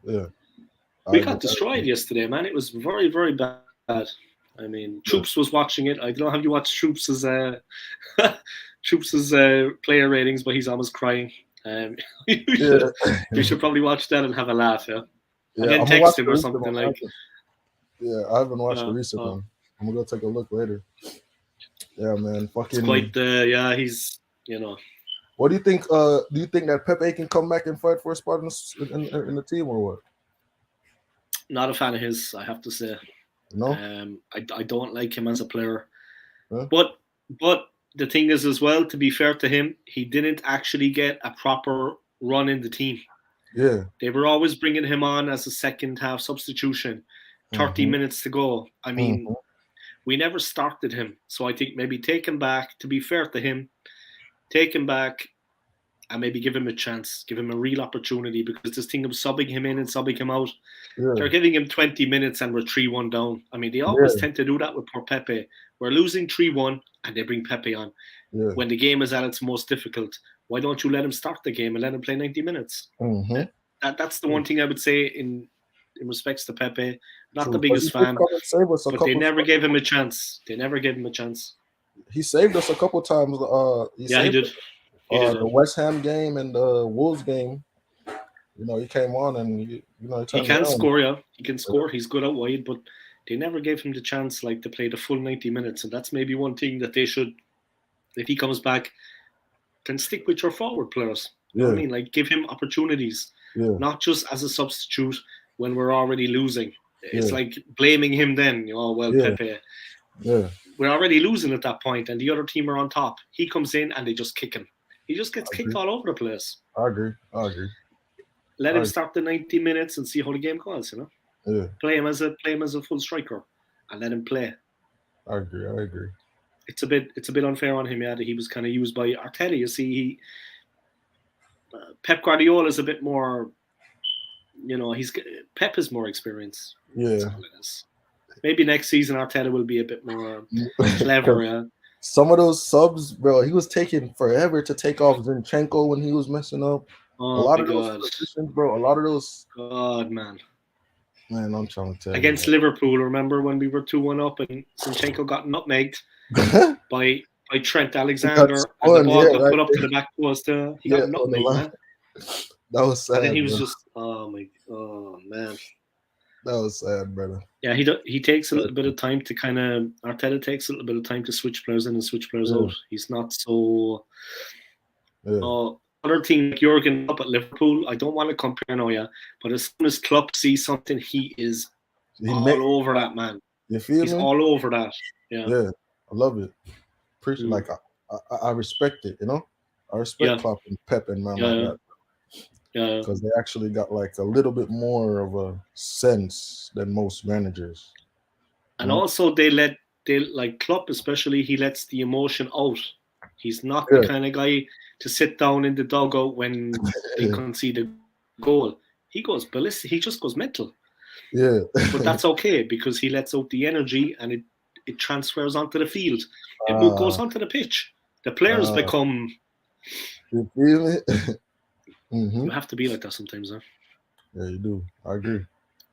Yeah. We got destroyed yesterday, man. It was very, very bad. I mean, Troops was watching it. I don't know how you watch Troops' player ratings, but he's almost crying. You should probably watch that and have a laugh, and then text him or something like. Yeah, I haven't watched the recent one. I'm gonna go take a look later. Yeah, man. It's Fucking. quite yeah. He's What do you think? Do you think that Pepe can come back and fight for a spot in the team or what? not a fan of his. I have to say. No. I don't like him as a player. Huh? But the thing is as well, to be fair to him, he didn't actually get a proper run in the team. Yeah. They were always bringing him on as a second half substitution, 30 minutes to go. I mean, we never started him. So I think maybe take him back, to be fair to him, take him back and maybe give him a chance, give him a real opportunity, because this thing of subbing him in and subbing him out, they're giving him 20 minutes and we're 3-1 down. I mean, they always tend to do that with poor Pepe. We're losing 3-1 and they bring Pepe on. Yeah. When the game is at its most difficult, why don't you let him start the game and let him play 90 minutes? That's the one thing I would say in respects to Pepe. Not the biggest fan, but they never gave him a chance. They never gave him a chance. He saved us a couple times. He did. The West Ham game and the Wolves game. You know, he came on and he can score. Yeah, he can score. He's good out wide, but they never gave him the chance like to play the full 90 minutes. And that's maybe one thing that they should, if he comes back, then stick with your forward players. You know what I mean? Like, give him opportunities, not just as a substitute when we're already losing. It's like blaming him then. Pepe. Yeah. We're already losing at that point, and the other team are on top. He comes in and they just kick him. He just gets kicked all over the place. I agree. Let him start the 90 minutes and see how the game goes. Play him as a full striker and let him play. I agree. It's a bit unfair on him, that he was kind of used by Arteta. You see, Pep Guardiola is a bit more. Pep is more experienced. Yeah. That's all it is. Maybe next season Arteta will be a bit more clever. Yeah. Some of those subs, bro, he was taking forever to take off Zinchenko when he was messing up. Oh, a lot of those positions, bro. A lot of those. God, man. Man, I'm trying to tell you. Against Liverpool, remember when we were 2-1 up and Zinchenko got nutmegged by Trent Alexander and the ball got put up to the back post. He got nutmegged, man. That was sad. And then he was just, man. That was sad, brother. Yeah, he takes a little bit of time to Arteta takes a little bit of time to switch players in and switch players out. He's not so. Other thing, like Jurgen Klopp at Liverpool, I don't want to compare now, but as soon as Klopp sees something, he is all over that, man. You feel He's me? all over that. Yeah, I love it. Appreciate like I respect it. I respect Klopp and Pep and man like that. Yeah, because they actually got like a little bit more of a sense than most managers. And also they like Klopp especially, he lets the emotion out. He's not the kind of guy to sit down in the dugout when they concede a goal. He goes ballistic. He just goes mental. Yeah. But that's okay because he lets out the energy and it transfers onto the field. It goes onto the pitch. The players become. You feel it? You have to be like that sometimes, huh? Yeah, you do. I agree.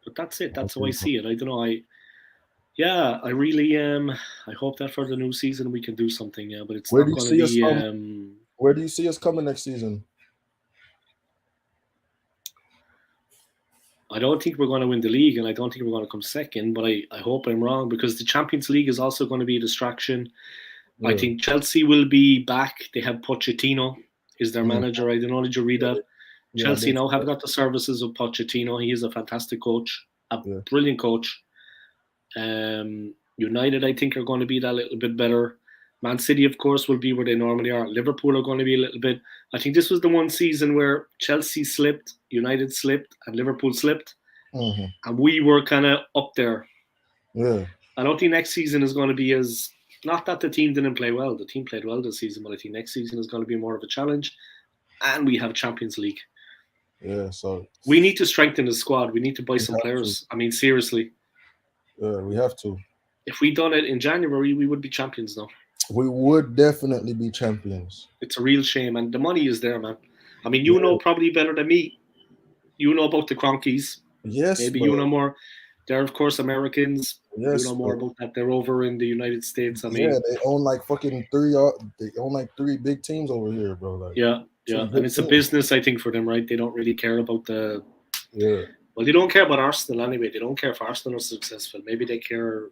But that's it. That's how I see it. I don't know. I really I hope that for the new season we can do something. Yeah, but it's not going to be. Where do you see us coming next season? I don't think we're going to win the league, and I don't think we're going to come second. But I hope I'm wrong because the Champions League is also going to be a distraction. Yeah. I think Chelsea will be back. They have Pochettino is their manager. I don't know. Did you read that? Yeah, Chelsea now have got the services of Pochettino. He is a fantastic coach, brilliant coach. United, I think, are going to be that little bit better. Man City, of course, will be where they normally are. Liverpool are going to be a little bit. I think this was the one season where Chelsea slipped, United slipped, and Liverpool slipped. Mm-hmm. And we were kind of up there. Yeah. I don't think next season is going to be as... Not that the team didn't play well. The team played well this season, but I think next season is going to be more of a challenge. And we have Champions League. Yeah, so... We need to strengthen the squad. We need to buy some players. I mean, seriously. Yeah, we have to. If we'd done it in January, we would be champions now. We would definitely be champions. It's a real shame. And the money is there, man. I mean, you know probably better than me. You know about the Kroenkes. Yes, maybe you know more. They're, of course, Americans. Yes, you know more about that. They're over in the United States. I mean, they own like fucking three big teams over here, bro. Like, yeah. And it's a business, I think, for them, right? They don't really care about the... Yeah. Well, they don't care about Arsenal anyway. They don't care if Arsenal are successful. Maybe they care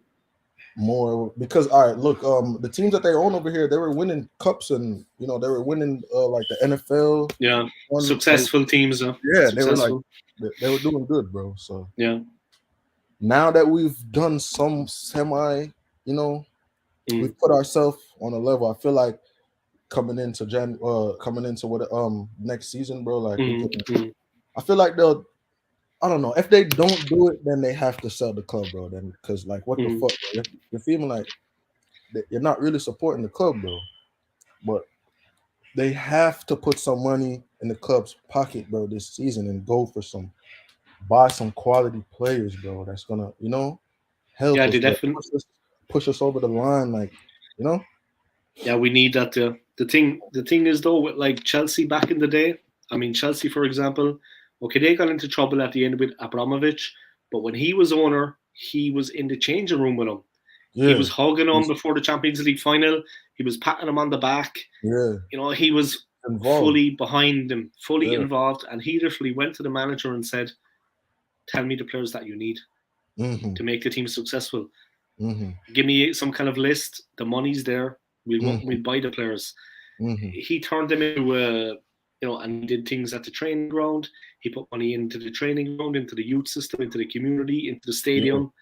more because all right, look, the teams that they own over here, they were winning cups and they were winning like the NFL Yeah, one. Like, successful teams. yeah, they were like Successful. they were doing good, bro. So Yeah. now that we've done some semi, we've put ourselves on a level. I feel like coming into what next season, bro. Like we can. I feel like they'll. I don't know if they don't do it, then they have to sell the club, bro. Then because like what the fuck, bro? You're feeling like you're not really supporting the club, bro. But they have to put some money in the club's pocket, bro, this season and go for buy some quality players, bro. That's gonna help Yeah, us, they bro. definitely. Push us over the line, like you know. Yeah, we need that. The thing is though, with like Chelsea back in the day. I mean, Chelsea, for example. Okay, they got into trouble at the end with Abramovich, but when he was owner, he was in the changing room with him. He Yeah, was hugging him before the Champions League final. He was patting him on the back. yeah, He was involved. fully behind him, fully Yeah, involved, and he literally went to the manager and said, "Tell me the players that you need mm-hmm, to make the team successful. mm-hmm, Give me some kind of list. The money's there. mm-hmm, We'll buy the players." mm-hmm. He turned them into and he did things at the training ground. He put money into the training ground, into the youth system, into the community, into the Yeah, stadium,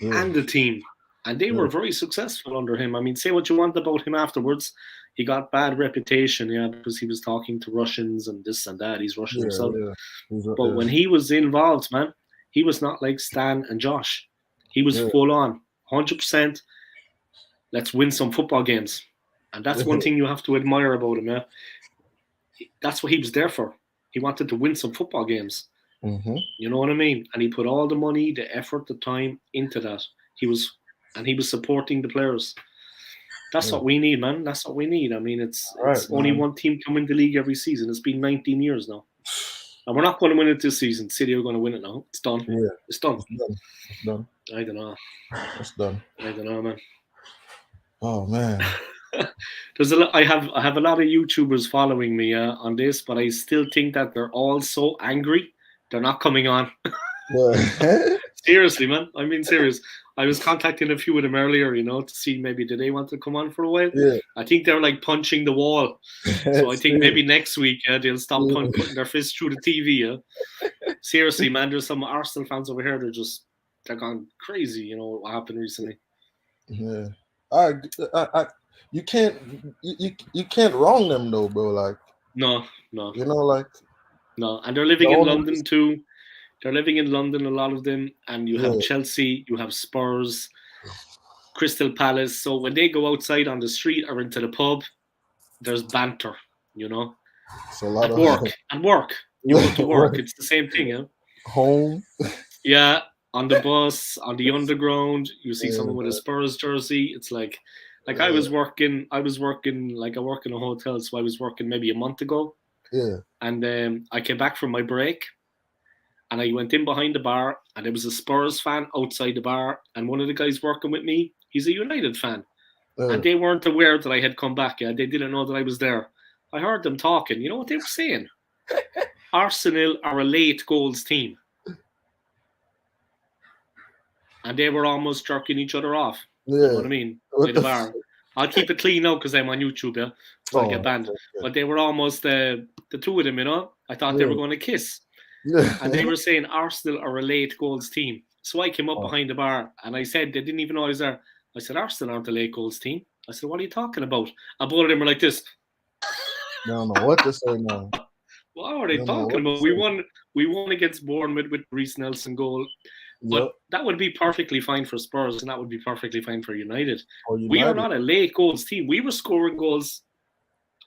yeah, and the team. And they yeah, were very successful under him. I mean, say what you want about him afterwards. He got bad reputation, yeah, because he was talking to Russians and this and that. He's Russian yeah, himself. yeah. But when he was involved, man, he was not like Stan and Josh. He was Yeah, full on, 100%. Let's win some football games. And that's yeah, one thing you have to admire about him, yeah. That's what he was there for. He wanted to win some football games. mm-hmm. You know what I mean? And he put all the money, the effort, the time into that. He was supporting the players. That's Yeah. what we need, man. That's what we need. I mean, it's All right, it's only man. one team to win the league every season. It's been 19 years now, and we're not going to win it this season. City are going to win it now. It's done. Yeah, It's done. it's done. It's done. I don't know. It's done. I don't know, man. Oh man. There's a lot. I have a lot of YouTubers following me on this, but I still think that they're all so angry. They're not coming on. Yeah. Seriously, man. I mean, serious. I was contacting a few of them earlier, to see maybe do they want to come on for a while. Yeah. I think they're like punching the wall. So I think Yeah. maybe next week they'll stop putting their fists through the TV. Seriously, man. There's some Arsenal fans over here. They're gone crazy. What happened recently. Yeah. I you can't you can't wrong them though, bro. Like No, like no. And they're living in London too. They're living in London, a lot of them. And you have Chelsea, you have Spurs, Crystal Palace. So when they go outside on the street or into the pub, there's banter, It's a lot at of work. You go to work, it's the same thing, yeah. Home. Yeah, on the bus, on the underground, you see someone with a Spurs jersey. It's like I was working. I work in a hotel, so I was working maybe a month ago. Yeah. And I came back from my break, and I went in behind the bar, and there was a Spurs fan outside the bar, and one of the guys working with me, he's a United fan. And they weren't aware that I had come back. Yeah, they didn't know that I was there. I heard them talking. You know what they were saying? Arsenal are a late goals team. And they were almost jerking each other off. Yeah. You know what I mean? By the bar. I'll keep it clean now because I'm on YouTube, yeah? So I get banned. Okay. But they were almost, the two of them, I thought they were going to kiss. Yeah. And they were saying Arsenal are a late goals team. So I came up behind the bar and I said, they didn't even know I was there. I said, Arsenal aren't a late goals team. I said, what are you talking about? And both of them were like this. They don't know what to say now. What are they talking about? We won against Bournemouth with Reece Nelson goal. But that would be perfectly fine for Spurs, and that would be perfectly fine for United. We are not a late goals team. We were scoring goals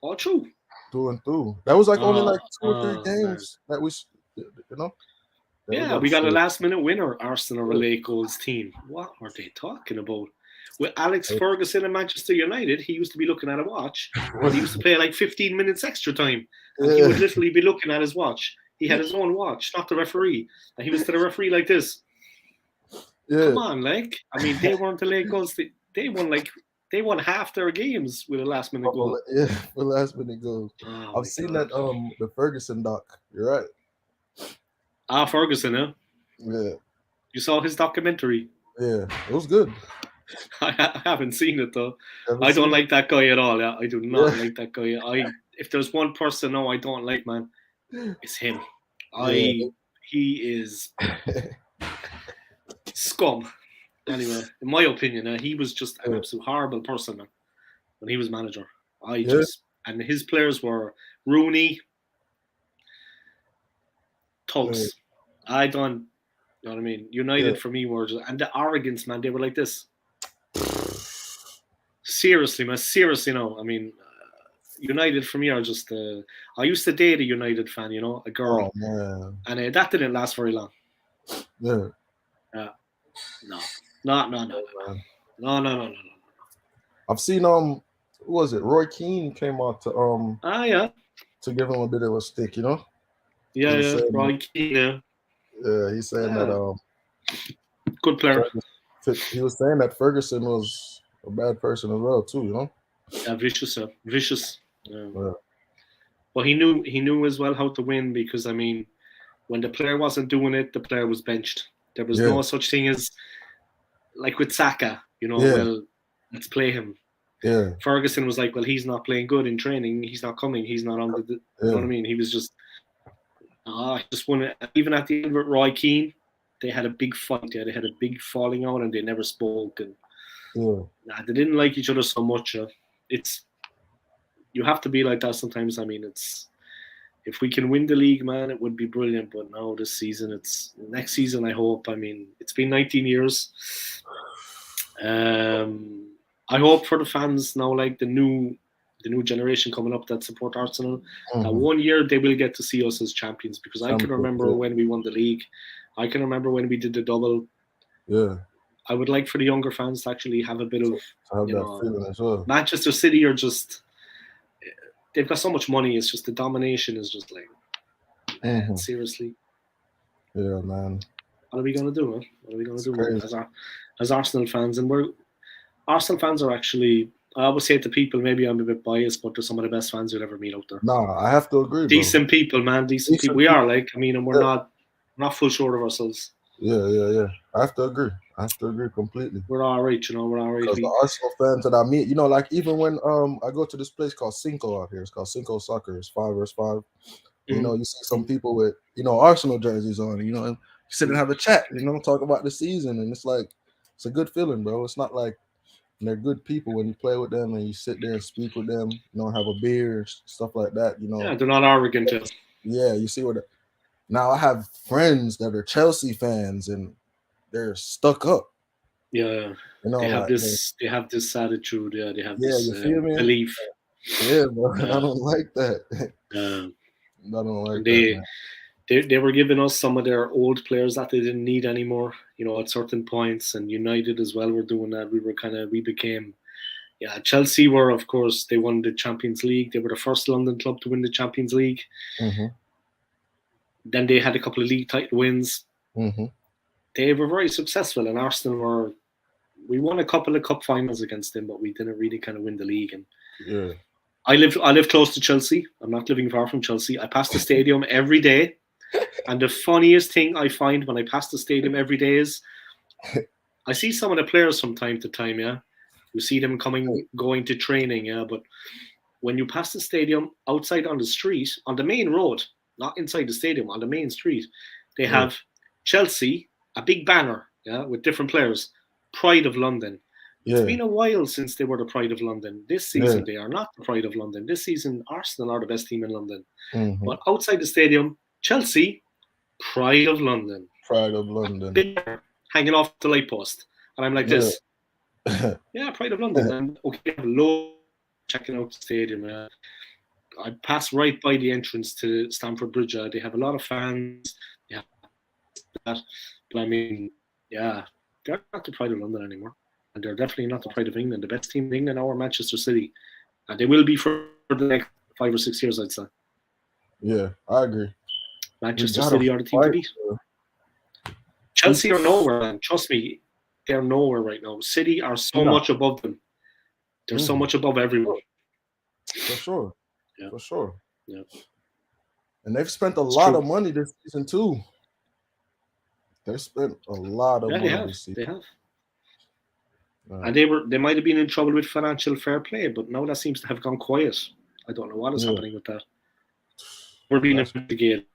all through. Through and through. That was only 2 or 3 games that we, Yeah, we got a last-minute winner, Arsenal, a late goals team. What are they talking about? With Alex Ferguson and Manchester United, he used to be looking at a watch. He used to play like 15 minutes extra time. And he would literally be looking at his watch. He had his own watch, not the referee. And he was to the referee like this. Yeah. Come on, I mean, they weren't the late goals. They won half their games with a last-minute goal. Yeah, with last-minute goals. Oh, I've seen that the Ferguson doc. You're right. Ferguson, huh? Yeah. You saw his documentary? Yeah, it was good. I haven't seen it though. Ever I don't seen it? like that guy at all. Yeah, I do not Yeah, like that guy. If there's one person I don't like, man, it's him. yeah, He is scum. Anyway, in my opinion, he was just an absolute horrible person, man, when he was manager. yeah, And his players were Rooney, yeah, Tugs. I don't, you know what I mean? yeah. United for me were just, and the arrogance, man, they were like this. Seriously, man, seriously, no. I mean, United for me are just. I used to date a United fan, a girl, Oh man, and that didn't last very long. yeah, No, no, no, no, no, no, man. no, no, no, no, no. I've seen who was it? Roy Keane came out Ah, yeah, to give him a bit of a stick, you know. He yeah, was yeah. saying, Roy Keane, he's saying that yeah, good player. He was saying that Ferguson was a bad person as well too, you know. Yeah, vicious, vicious. Yeah, But he knew as well how to win because I mean, when the player wasn't doing it, the player was benched. There was yeah, no such thing as like with Saka, yeah, well, let's play him. yeah, Ferguson was like, well, he's not playing good in training. He's not coming. He's not on you know what I yeah, mean? He was just won it. Even at the end with Roy Keane, they had a big fight. They had a big falling out, and they never spoke. And yeah. they didn't like each other so much. It's you have to be like that sometimes. I mean, it's if we can win the league, man, it would be brilliant. But now this season, it's next season. I hope. I mean, it's been 19 years. I hope for the fans now, like the new generation coming up that support Arsenal, that Mm-hmm. 1 year they will get to see us as champions because I can Champions, remember yeah, when we won the league. I can remember when we did the double. yeah. I would like for the younger fans to actually have a bit of, To have that feeling as well. Manchester City are just, they've got so much money. It's just the domination is just like, man, seriously. Yeah, man. What are we going to do, man? What are we going to do Crazy. as Arsenal fans? And Arsenal fans are actually, I always say to people, maybe I'm a bit biased, but they're some of the best fans you'll ever meet out there. Nah, I have to agree, bro. Decent people, man. Decent people. We are like, I mean, and we're Yeah. not full short of ourselves. Yeah. I have to agree. Completely. We're all right, we're all right. Because the Arsenal fans that I meet, like even when I go to this place called Cinco out here, it's called Cinco Soccer. It's 5v5. Mm-hmm. You see some people with Arsenal jerseys on. And, you sit and have a chat. Talk about the season, and it's like it's a good feeling, bro. It's not like they're good people when you play with them and you sit there and speak with them. Have a beer, stuff like that. Yeah, they're not arrogant. Yeah, you see what. Now I have friends that are Chelsea fans and they're stuck up. Yeah, they have this attitude. Yeah, they have this you feel me? belief. Yeah, bro. I don't like that. I don't like that. Man. They were giving us some of their old players that they didn't need anymore. At certain points, and United as well were doing that. We became. Yeah, Chelsea were, of course, they won the Champions League. They were the first London club to win the Champions League. Mm-hmm. Then they had a couple of league title wins. Mm-hmm. They were very successful, and Arsenal we won a couple of cup finals against them, but we didn't really kind of win the league. And yeah, I live close to Chelsea. I'm not living far from Chelsea. I pass the stadium every day, and the funniest thing I find when I pass the stadium every day is I see some of the players from time to time. Yeah, you see them going to training. Yeah, but when you pass the stadium outside on the street, on the main road, not inside the stadium, on the main street, they have Chelsea, a big banner, with different players. Pride of London. It's been a while since they were the Pride of London. This season, they are not the Pride of London. This season, Arsenal are the best team in London. Mm-hmm. But outside the stadium, Chelsea, Pride of London. Pride of London. Big banner hanging off the light post. And I'm like this. Yeah, Pride of London. And okay, have a low checking out the stadium. I pass right by the entrance to Stamford Bridge. They have a lot of fans. Yeah, but I mean, yeah, they're not the Pride of London anymore, and they're definitely not the Pride of England. The best team in England are Manchester City, and they will be for the next 5 or 6 years, I'd say. Yeah, I agree. Manchester City are the team to beat. Chelsea are nowhere, man. Trust me, they're nowhere right now. City are so much above them. They're so much above everyone. For sure. Yeah. For sure. Yeah. And they've spent a lot of money this season too. They've spent a lot of money this season. They have. And they might have been in trouble with financial fair play, but now that seems to have gone quiet. I don't know what is happening with that. We're being investigated,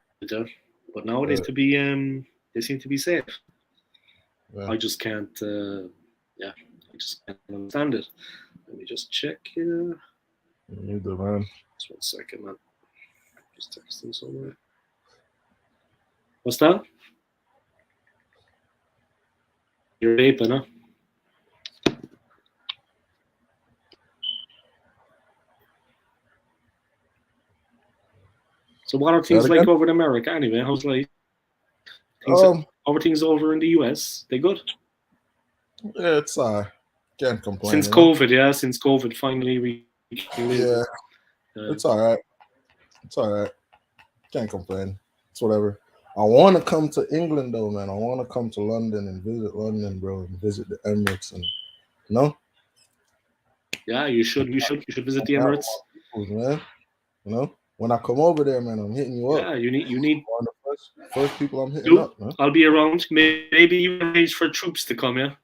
but now they seem to be safe. I just can't. I just can't understand it. Let me just check here. Neither, man. Just 1 second, man. Just texting somewhere. What's that? You're vaping, huh? So what are things like over in America anyway? How's life? How are things over in the US? They good? Yeah, it's can't complain. Since COVID, since COVID finally we yeah. It's alright. It's alright. Can't complain. It's whatever. I want to come to England though, man. I want to come to London and visit London, bro, and visit the Emirates and Yeah, you should visit the Emirates. Man. When I come over there, man, I'm hitting you up. Yeah, you need one of the first people I'm hitting up, man. I'll be around. Maybe you arrange for troops to come, yeah.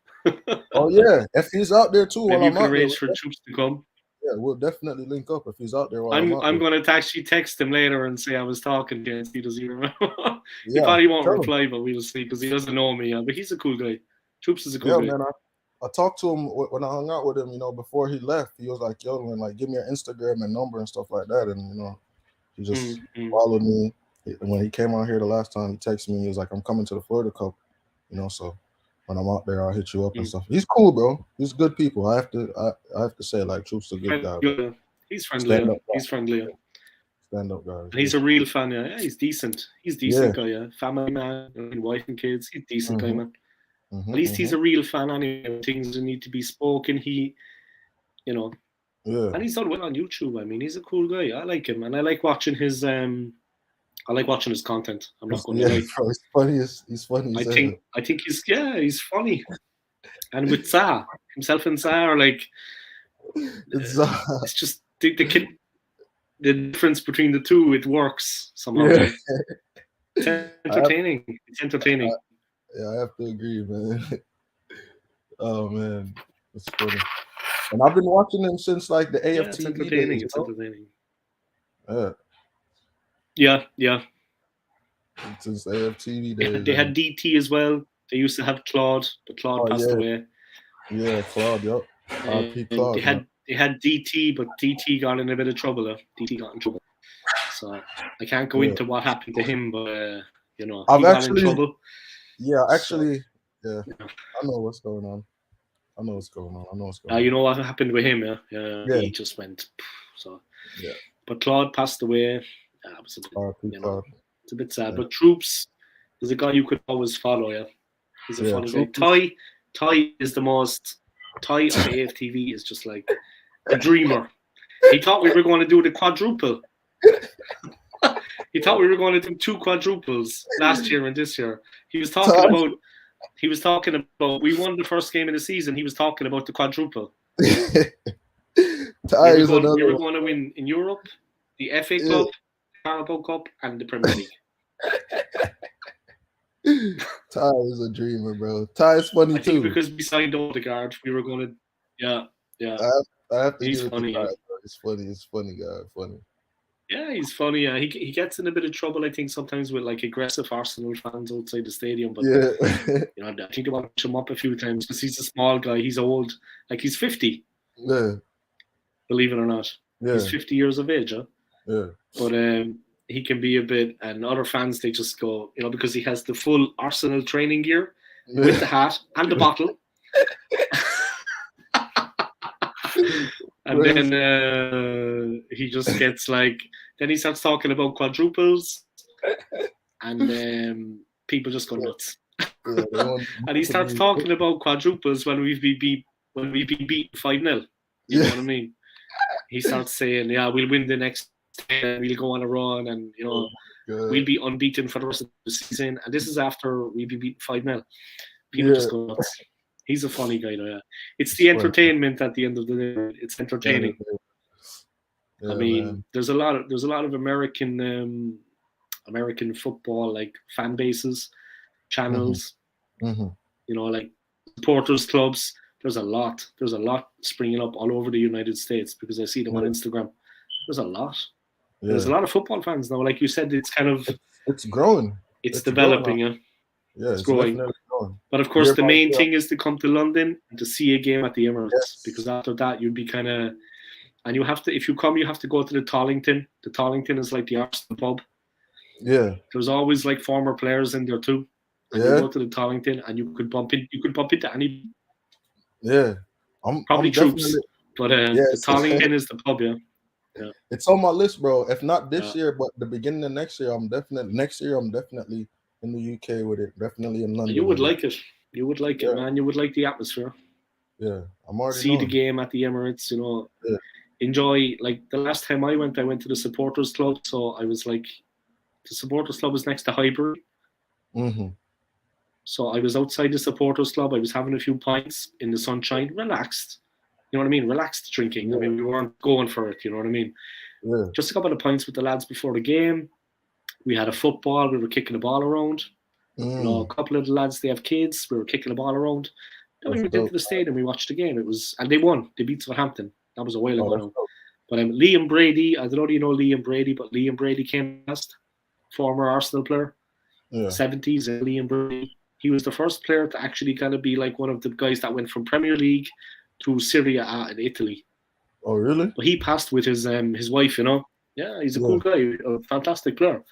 Oh yeah, if he's out there too, maybe you can arrange for troops to come. Yeah, we'll definitely link up if he's out there. I'm going to actually text him later and say I was talking to him and see does he remember. He probably won't reply, but we'll see because he doesn't know me. But he's a cool guy. Troops is a cool guy. Man, I talked to him when I hung out with him. Before he left, he was like, "Yo, man, like give me your Instagram and number and stuff like that." And he just followed me. When he came out here the last time, he texted me. He was like, "I'm coming to the Florida Cup," so when I'm out there, I'll hit you up and stuff. He's cool, bro. He's good people. I have to say, like, Troop's a good guy. Bro. He's friendly. He's friendly. Stand up guy. And he's a real fan. Yeah, he's decent. He's decent guy. Yeah, family man, wife and kids. He's decent guy, man. At least he's a real fan. Anyway, things that need to be spoken. And he's done well on YouTube. I mean, he's a cool guy. I like him, and I like watching his content. I'm not going to lie. Bro, he's funny. He's funny. I think he's funny. And with Sa, himself and Sa are like, it's just the difference between the two. It works somehow. Yeah. It's entertaining. It's entertaining. Yeah, I have to agree, man. Oh man, it's funny. And I've been watching him since like the AFTV. It's entertaining. It's entertaining. Yeah. Since AFTV days. They had DT as well. They used to have Claude, but Claude passed away. Yeah, Claude. Yep. Claude, they had DT, but DT got in a bit of trouble. DT got in trouble. So I can't go into what happened to him, but he got in trouble. Yeah, actually, I know what's going on. You know what happened with him, yeah? He just went. So, but Claude passed away. It was it's a bit sad. But Troops is a guy you could always follow. Yeah, he's a funny guy. Ty is the most. Ty on AFTV is just like a dreamer. He thought we were going to do the quadruple. He thought we were going to do 2 quadruples last year and this year. He was talking about. We won the first game of the season. He was talking about the quadruple. We were going to win in Europe, the FA Cup, Carabao Cup, and the Premier League. Ty is a dreamer, bro. Ty is funny too. Because we signed Odegaard, we were going to. Yeah. I have to He's funny. Ty, he's funny. He's funny guy. Funny. Yeah, he's funny. Yeah, he gets in a bit of trouble, I think, sometimes with like aggressive Arsenal fans outside the stadium. But I think about him up a few times because he's a small guy. He's old, like he's 50. Yeah. Believe it or not, he's 50 years of age. Huh? Yeah. But he can be a bit, and other fans they just go, because he has the full Arsenal training gear with the hat and the bottle. And then he just gets then he starts talking about quadruples, and people just go nuts. And he starts talking about quadruples when we've been beaten 5-0. You know what I mean? He starts saying, we'll win the next 10, we'll go on a run, and we'll be unbeaten for the rest of the season. And this is after we've been beaten 5-0. People just go nuts. He's a funny guy, though. Yeah, it's the entertainment at the end of the day. It's entertaining. Yeah, I mean, man. There's a lot of American football like fan bases, channels. Mm-hmm. Like supporters clubs. There's a lot springing up all over the United States because I see them on Instagram. There's a lot. Yeah. There's a lot of football fans now. Like you said, it's kind of it's growing. It's developing. Growing it's growing. Definitely growing. But of course, the main thing is to come to London and to see a game at the Emirates, because after that you'd be kind of, and you have to, if you come, you have to go to the Tollington. The Tollington is like the Arsenal pub. Yeah. There's always like former players in there too. And you go to the Tollington and you could bump into any. Yeah. Probably troops. But the Tollington is the pub, yeah. It's on my list, bro. If not this year, but the beginning of next year, I'm definitely in the UK with it. Definitely in London. You would like it. You would like it, man. You would like the atmosphere. Yeah, I'm already see the game at the Emirates. You know, enjoy. Like the last time I went to the supporters club. So I was like, the supporters club was next to Highbury. Mm-hmm. So I was outside the supporters club. I was having a few pints in the sunshine, relaxed. You know what I mean? Relaxed drinking. Yeah. I mean, we weren't going for it. You know what I mean? Yeah. Just a couple of pints with the lads before the game. We had a football. We were kicking the ball around. You know, a couple of the lads, they have kids. We were kicking the ball around. Then we went into the stadium. We watched the game. And they won. They beat Southampton. That was a while ago now. But Liam Brady, I don't know if you know Liam Brady, but Liam Brady came last. Former Arsenal player. 70s, Liam Brady. He was the first player to actually kind of be like one of the guys that went from Premier League to Serie A in Italy. Oh, really? But he passed with his wife, you know. Yeah, he's a cool guy, a fantastic player.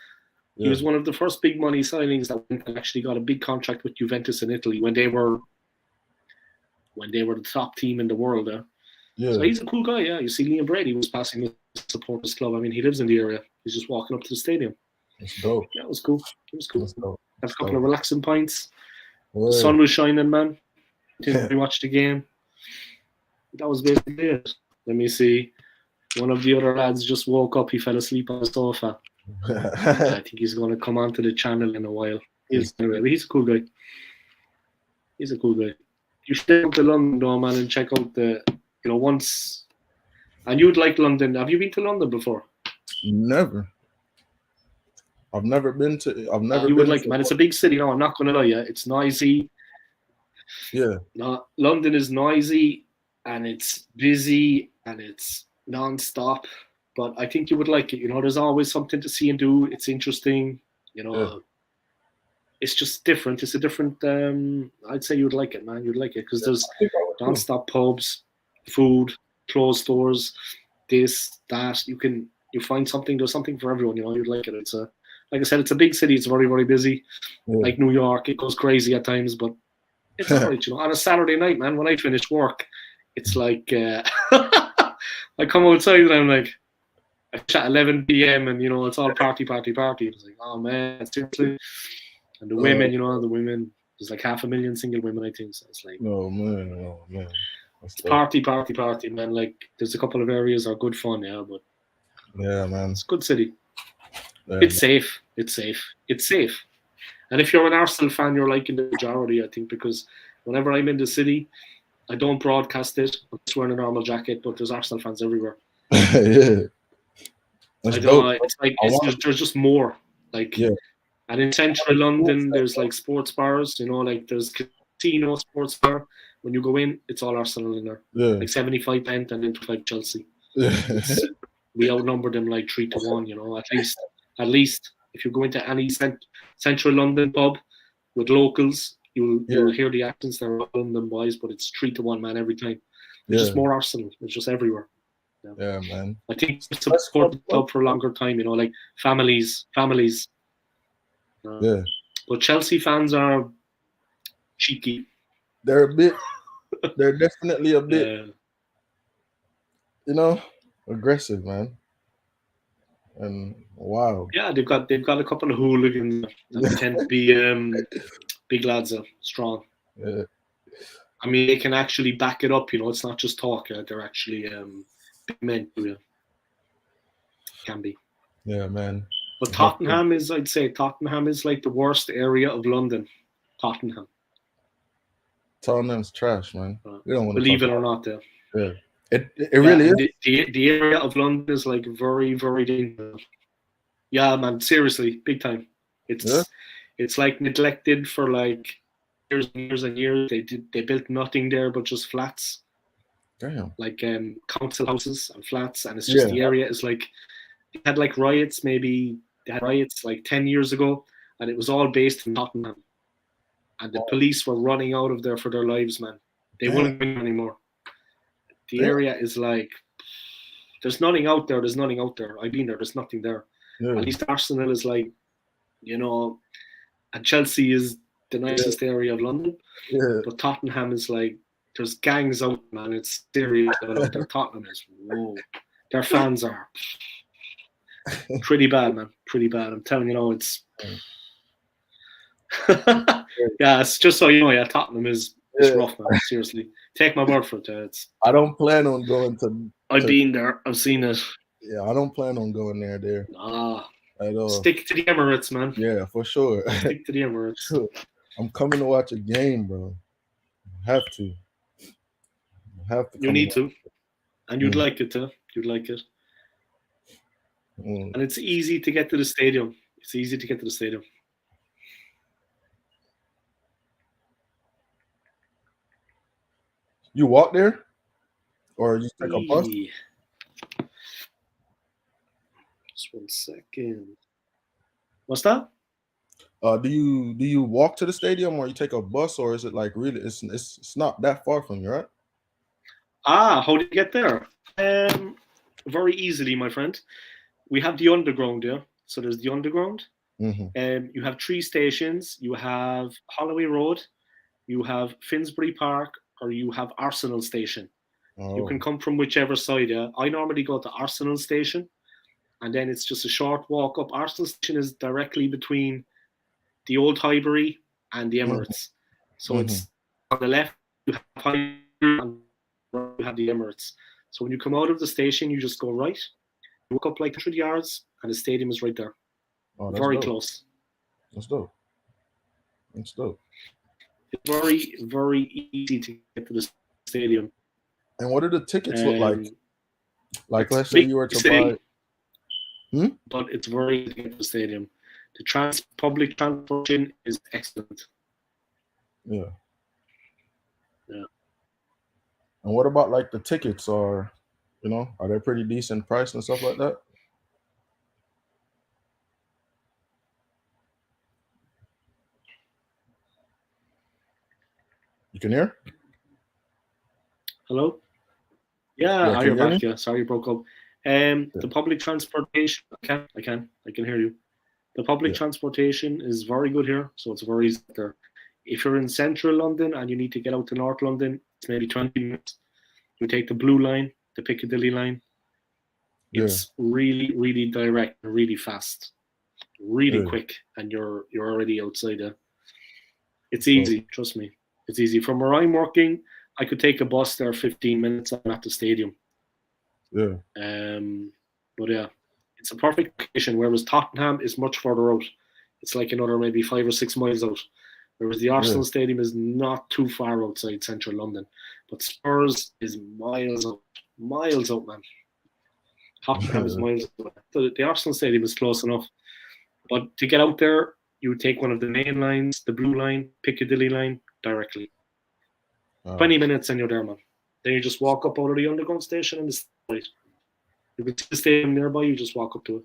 Yeah. He was one of the first big money signings that went and actually got a big contract with Juventus in Italy when they were the top team in the world. Yeah. So he's a cool guy, yeah. You see Liam Brady was passing the supporters club. I mean, he lives in the area. He's just walking up to the stadium. That's dope. Yeah, it was cool. It was cool. Had a couple of relaxing pints. Yeah. The sun was shining, man. Didn't watch the game. That was basically it. Let me see. One of the other lads just woke up. He fell asleep on the sofa. I think he's going to come onto the channel in a while. He's a cool guy. He's a cool guy. You should come to London, though, man, and check out once. And you'd like London. Have you been to London before? Never. I've never been to. You would like it, man. It's a big city. No, I'm not going to lie. Yeah, it's noisy. Yeah. No, London is noisy and it's busy and it's non-stop. But I think you would like it. You know, there's always something to see and do. It's interesting. You know, it's just different. It's a different. I'd say you would like it, man. You'd like it because there's non-stop pubs, food, clothes stores, this, that. You find something. There's something for everyone. You know, you'd like it. It's like I said, it's a big city. It's very, very busy. Yeah. Like New York, it goes crazy at times, but it's all right, you know. On a Saturday night, man, when I finish work, it's like I come outside and I'm like, it's at 11 p.m. and, you know, it's all party. It's like, oh, man, seriously. And the women, you know, there's like 500,000 single women, I think. So it's like, oh, man. It's party, man. Like, there's a couple of areas are good fun, yeah, but yeah, man, it's a good city. Yeah, it's safe. And if you're an Arsenal fan, you're liking the majority, I think, because whenever I'm in the city, I don't broadcast it. I'm just wearing a normal jacket, but there's Arsenal fans everywhere. Yeah. I don't know. It's like there's just more. Like, and in central London, there's like sports bars. You know, like there's casino sports bar. When you go in, it's all Arsenal in there. Yeah. Like 75 Pent and then 25 Chelsea. We outnumber them like 3-1. You know, at least if you go into any central London pub with locals, you'll hear the accents. They're London boys, but it's 3-1, man, every time. It's just more Arsenal. It's just everywhere. Yeah, man. I think it's support the club for a longer time, you know, like families. Yeah. But Chelsea fans are cheeky. They're definitely a bit, you know, aggressive, man. And wow. Yeah, they've got a couple of hooligans that tend to be big lads, strong. Yeah. I mean, they can actually back it up, you know. It's not just talk. They're actually big men. Can be. Yeah, man. But I'd say Tottenham is like the worst area of London. Tottenham's trash, man. We don't want to believe it or not, though. Yeah. It really is. The area of London is like very, very dangerous. Yeah, man. Seriously, big time. It's like neglected for like years and years and years. They built nothing there but just flats, Damn. like council houses and flats, and it's just Yeah. the area is like they had like riots. Maybe they had riots like 10 years ago, and it was all based in Tottenham, and the police were running out of there for their lives, man. They Damn. wouldn't win anymore. The Damn. area is like there's nothing out there. There's nothing out there. I've been there. There's nothing there. Yeah. At least Arsenal is like, and Chelsea is the nicest area of London. Yeah. But Tottenham is like there's gangs out, man. It's serious out there. Tottenham is whoa. Their fans are pretty bad, man. Pretty bad. I'm telling you now, it's yeah. It's just so you know, yeah. Tottenham is rough, man. Seriously, take my word for it. It's. I don't plan on going to. I've been there. I've seen it. Yeah, I don't plan on going there. Nah. At all. Stick to the Emirates, man. Yeah, for sure. Stick to the Emirates. I'm coming to watch a game, bro. Have to. You need to. And you'd like it too. You'd like it. And it's easy to get to the stadium. It's easy to get to the stadium. You walk there? Or you take a bus? Just 1 second. What's that? Do you walk to the stadium or you take a bus, or is it like really it's not that far from you, right? How do you get there? Very easily, my friend. We have the underground there. So there's the underground. Mm-hmm. You have 3 stations. You have Holloway Road, you have Finsbury Park, or you have Arsenal Station. Oh. You can come from whichever side. Yeah? I normally go to Arsenal Station, and then it's just a short walk up. Arsenal Station is directly between the Old Highbury and the Emirates. Mm-hmm. So it's on the left, you have Highbury, and you have the Emirates. So when you come out of the station, you just go right. You walk up like 100 yards, and the stadium is right there. Oh, very dope. Close. That's dope. That's dope. It's very, very easy to get to the stadium. And what do the tickets look like? Like, let's say you were to buy. But it's very easy to get to the stadium. The public transportation is excellent. Yeah. Yeah. And what about like the tickets? Are they pretty decent price and stuff like that? You can hear? Hello? Yeah, you're back. Yeah, sorry, you broke up. The public transportation, I can hear you. The public transportation is very good here, so it's very easy there. If you're in central London and you need to get out to North London, it's maybe 20 minutes. You take the Blue Line, the Piccadilly line. It's really, really direct and really fast, really quick, and you're already outside there. It's easy, trust me. It's easy. From where I'm working, I could take a bus there 15 minutes. I'm at the stadium. Yeah. But yeah, it's a perfect location. Whereas Tottenham is much further out. It's like another maybe 5 or 6 miles out. Whereas the Arsenal Stadium is not too far outside central London. But Spurs is miles out. Miles out, man. Tottenham is miles out. The Arsenal Stadium is close enough. But to get out there, you would take one of the main lines, the Blue Line, Piccadilly line, directly. 20 minutes and you're there, man. Then you just walk up out of the underground station and it's right. If it's the stadium nearby, you just walk up to it.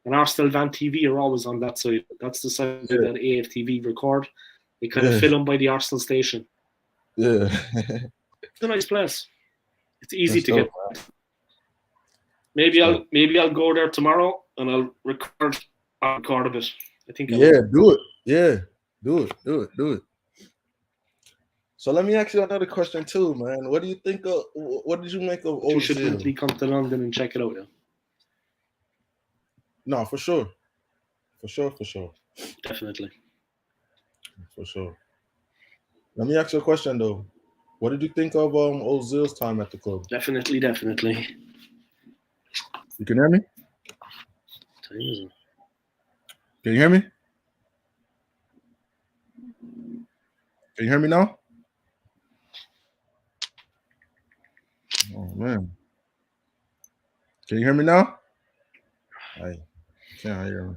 And Arsenal Van TV are always on that side. That's the side that AFTV record. They kind of film by the Arsenal station. Yeah. It's a nice place. It's easy to get. Maybe I'll go there tomorrow and I'll record a bit. I think do it. Yeah. Do it. So let me ask you another question too, man. What do you think of? What did you make of Ozil? You should definitely come to London and check it out. Yeah. No, for sure. Definitely. For sure. Let me ask you a question though. What did you think of Ozil's time at the club? Definitely. You can hear me? Can you hear me? Can you hear me now? Oh man. Can you hear me now? I can't hear me.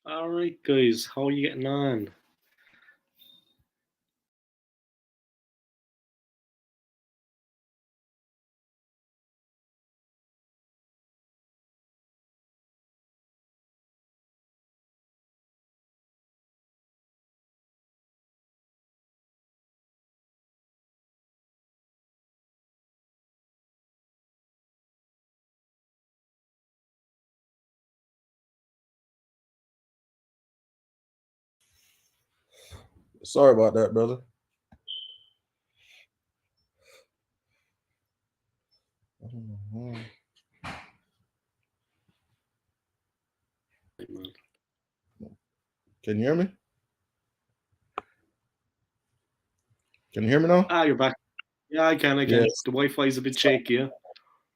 All right, guys, how are you getting on? Sorry about that, brother. Mhm. Right, man. Can you hear me? Can you hear me now? Ah, you're back. Yeah, I can. Yes. The Wi-Fi is a bit shaky. Yeah,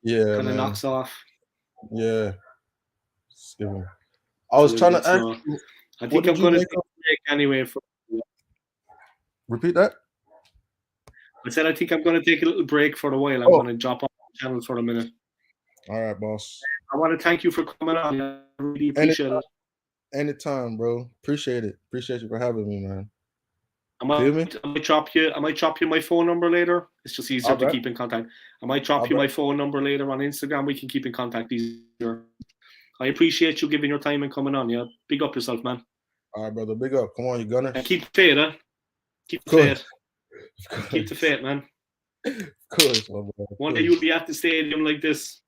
Yeah, kind of man. knocks off. Yeah. I It's a was little trying bit to ask slow. you, I what think did I'm you gonna make take up? a break anyway. Repeat that. I said I think I'm gonna take a little break for a while. I'm Oh, gonna drop off the channel for a minute. all right, boss. I want to thank you for coming on. I really Any appreciate it. anytime, bro. Appreciate it. Appreciate you for having me, man. I Feel me? might drop you. I might drop you my phone number later. It's just easier All to right. keep in contact. I might drop All you right. my phone number later on Instagram. We can keep in contact easier. I appreciate you giving your time and coming on. Yeah, big up yourself, man. All right, brother. Big up. Come on, you gunners. And keep the faith, huh? Keep Of the course. faith. Of Keep the course. faith, man. Of course, my boy. Of One day course. you'll be at the stadium like this.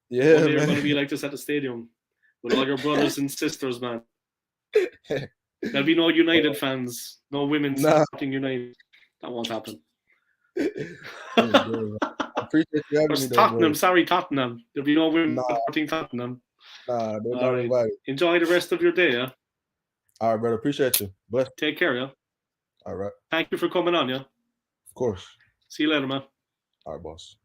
One Yeah, day you're going to be man. like this at the stadium with all your brothers and sisters, man. There'll be no United fans, no women Nah. supporting United. That won't happen. Yes, bro. I appreciate you Or having me though, bro. Tottenham, sorry, Tottenham. There'll be no women Nah, supporting Tottenham. they're All not right. invited. Enjoy the rest of your day, yeah? All right, brother. Appreciate you. Bless. Take care, yeah? All right. Thank you for coming on, yeah? Of course. See you later, man. All right, boss.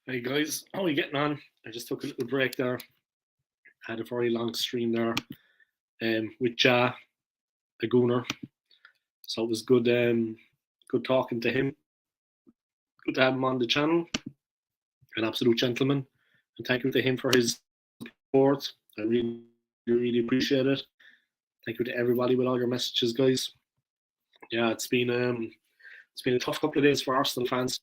Hey guys, how are you getting on? I just took a little break there. Had a very long stream there with Ja, the Gooner. So it was good good talking to him. Good to have him on the channel. An absolute gentleman. And thank you to him for his support. I really, really appreciate it. Thank you to everybody with all your messages, guys. Yeah, it's been a tough couple of days for Arsenal fans.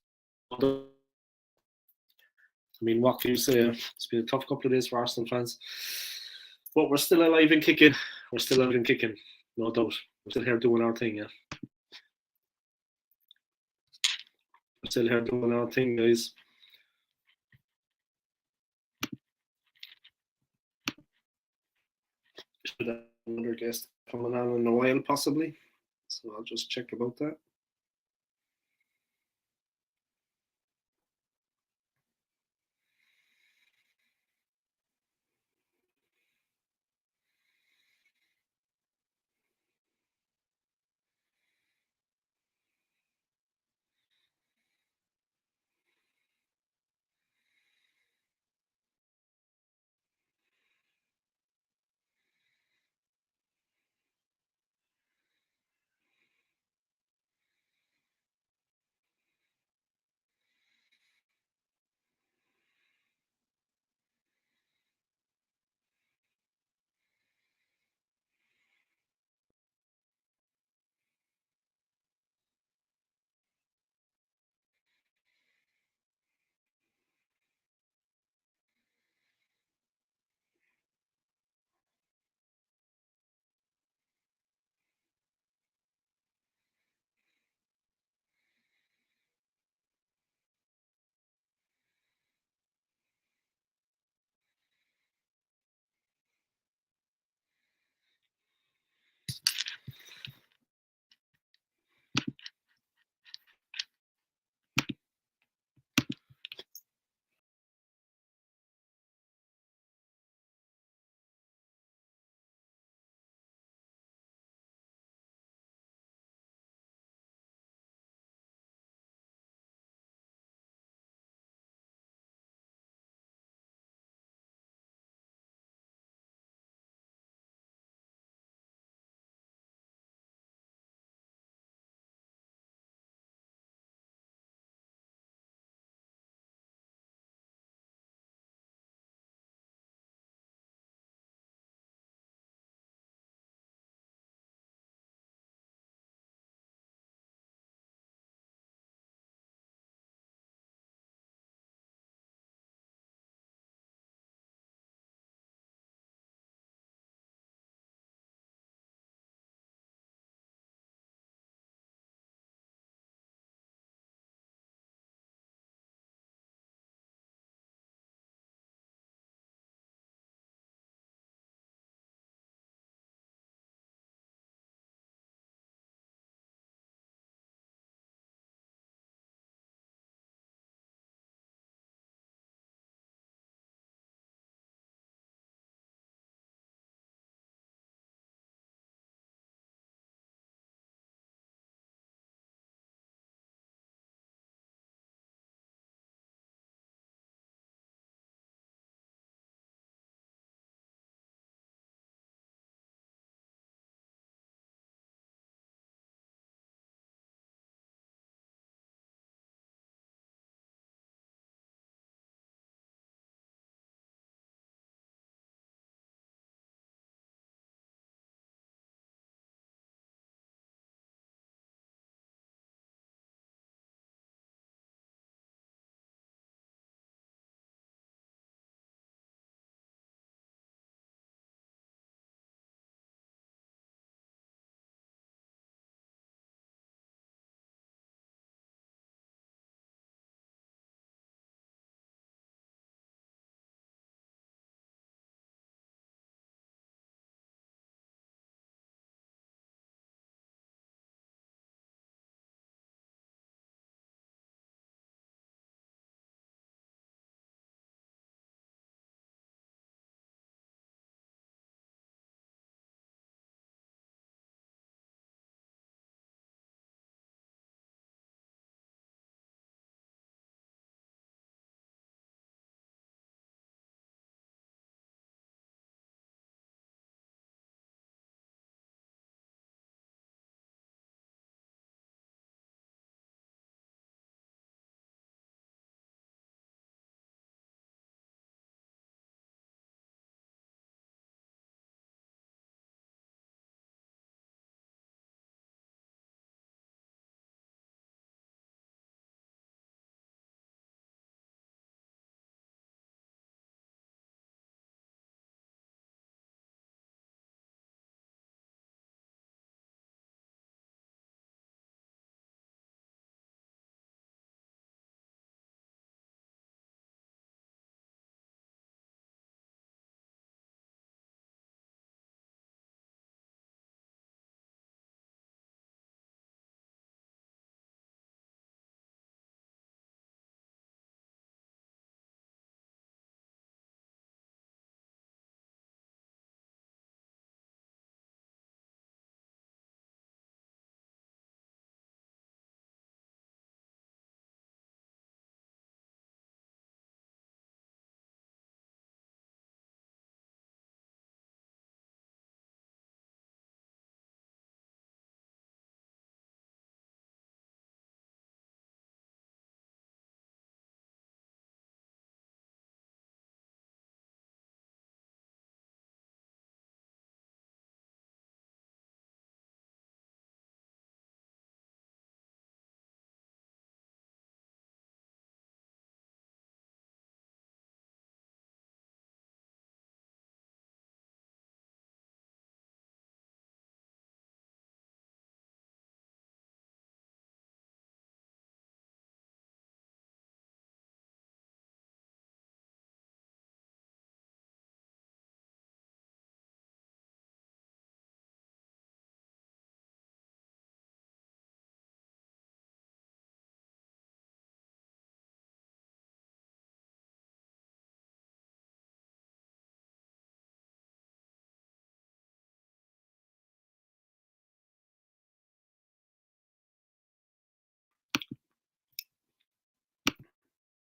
I mean, what can you say? It's been a tough couple of days for Arsenal fans. But we're still alive and kicking. We're still alive and kicking, no doubt. We're still here doing our thing, yeah. We're still here doing our thing, guys. Should have another guest coming on in a while, possibly. So I'll just check about that.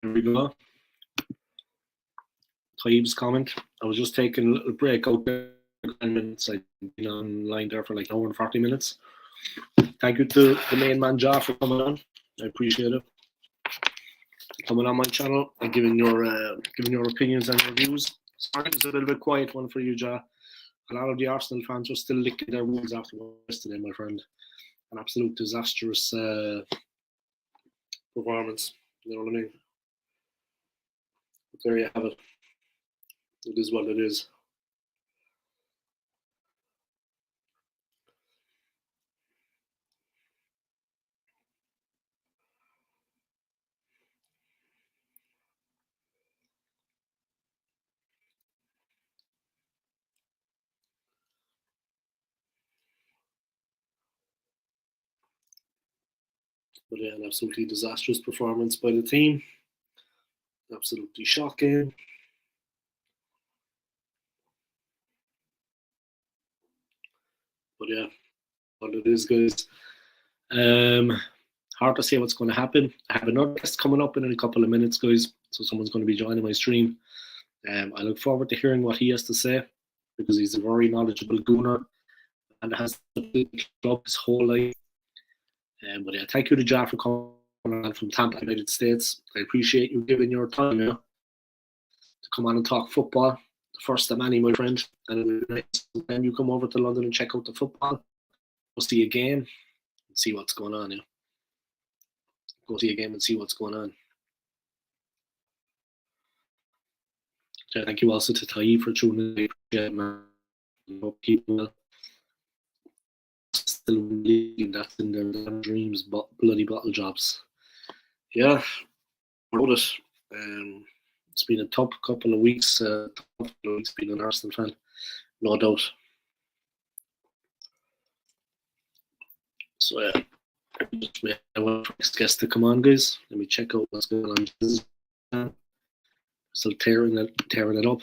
There we go. Taib's comment. I was just taking a little break out there. 10 minutes. I've been online there for like an hour and 40 minutes. Thank you to the main man, Ja, for coming on. I appreciate it. Coming on my channel and giving your opinions and your views. Sorry, it was a little bit quiet one for you, Ja. A lot of the Arsenal fans are still licking their wounds after yesterday, my friend. An absolute disastrous performance. You know what I mean? But there you have it. It is what it is. But yeah, an absolutely disastrous performance by the team. Absolutely shocking. But yeah, what it is, guys. Hard to say what's going to happen. I have another guest coming up in a couple of minutes, guys. So someone's going to be joining my stream. I look forward to hearing what he has to say because he's a very knowledgeable gooner and has the club his whole life. But yeah, thank you to Ja for coming on from Tampa, United States. I appreciate you giving your time to come on and talk football. The first of many, my friend. And next time you come over to London and check out the football, go see a game and see what's going on. Yeah, go see a game and see what's going on. So thank you also to Tai for tuning in. Keep well. Still believing that's in their damn dreams, but bloody bottle jobs. Yeah, I wrote it. It's been a tough couple of weeks. Being an Arsenal fan, no doubt. So yeah, I want the next guest to come on, guys. Let me check out what's going on. Still tearing it up.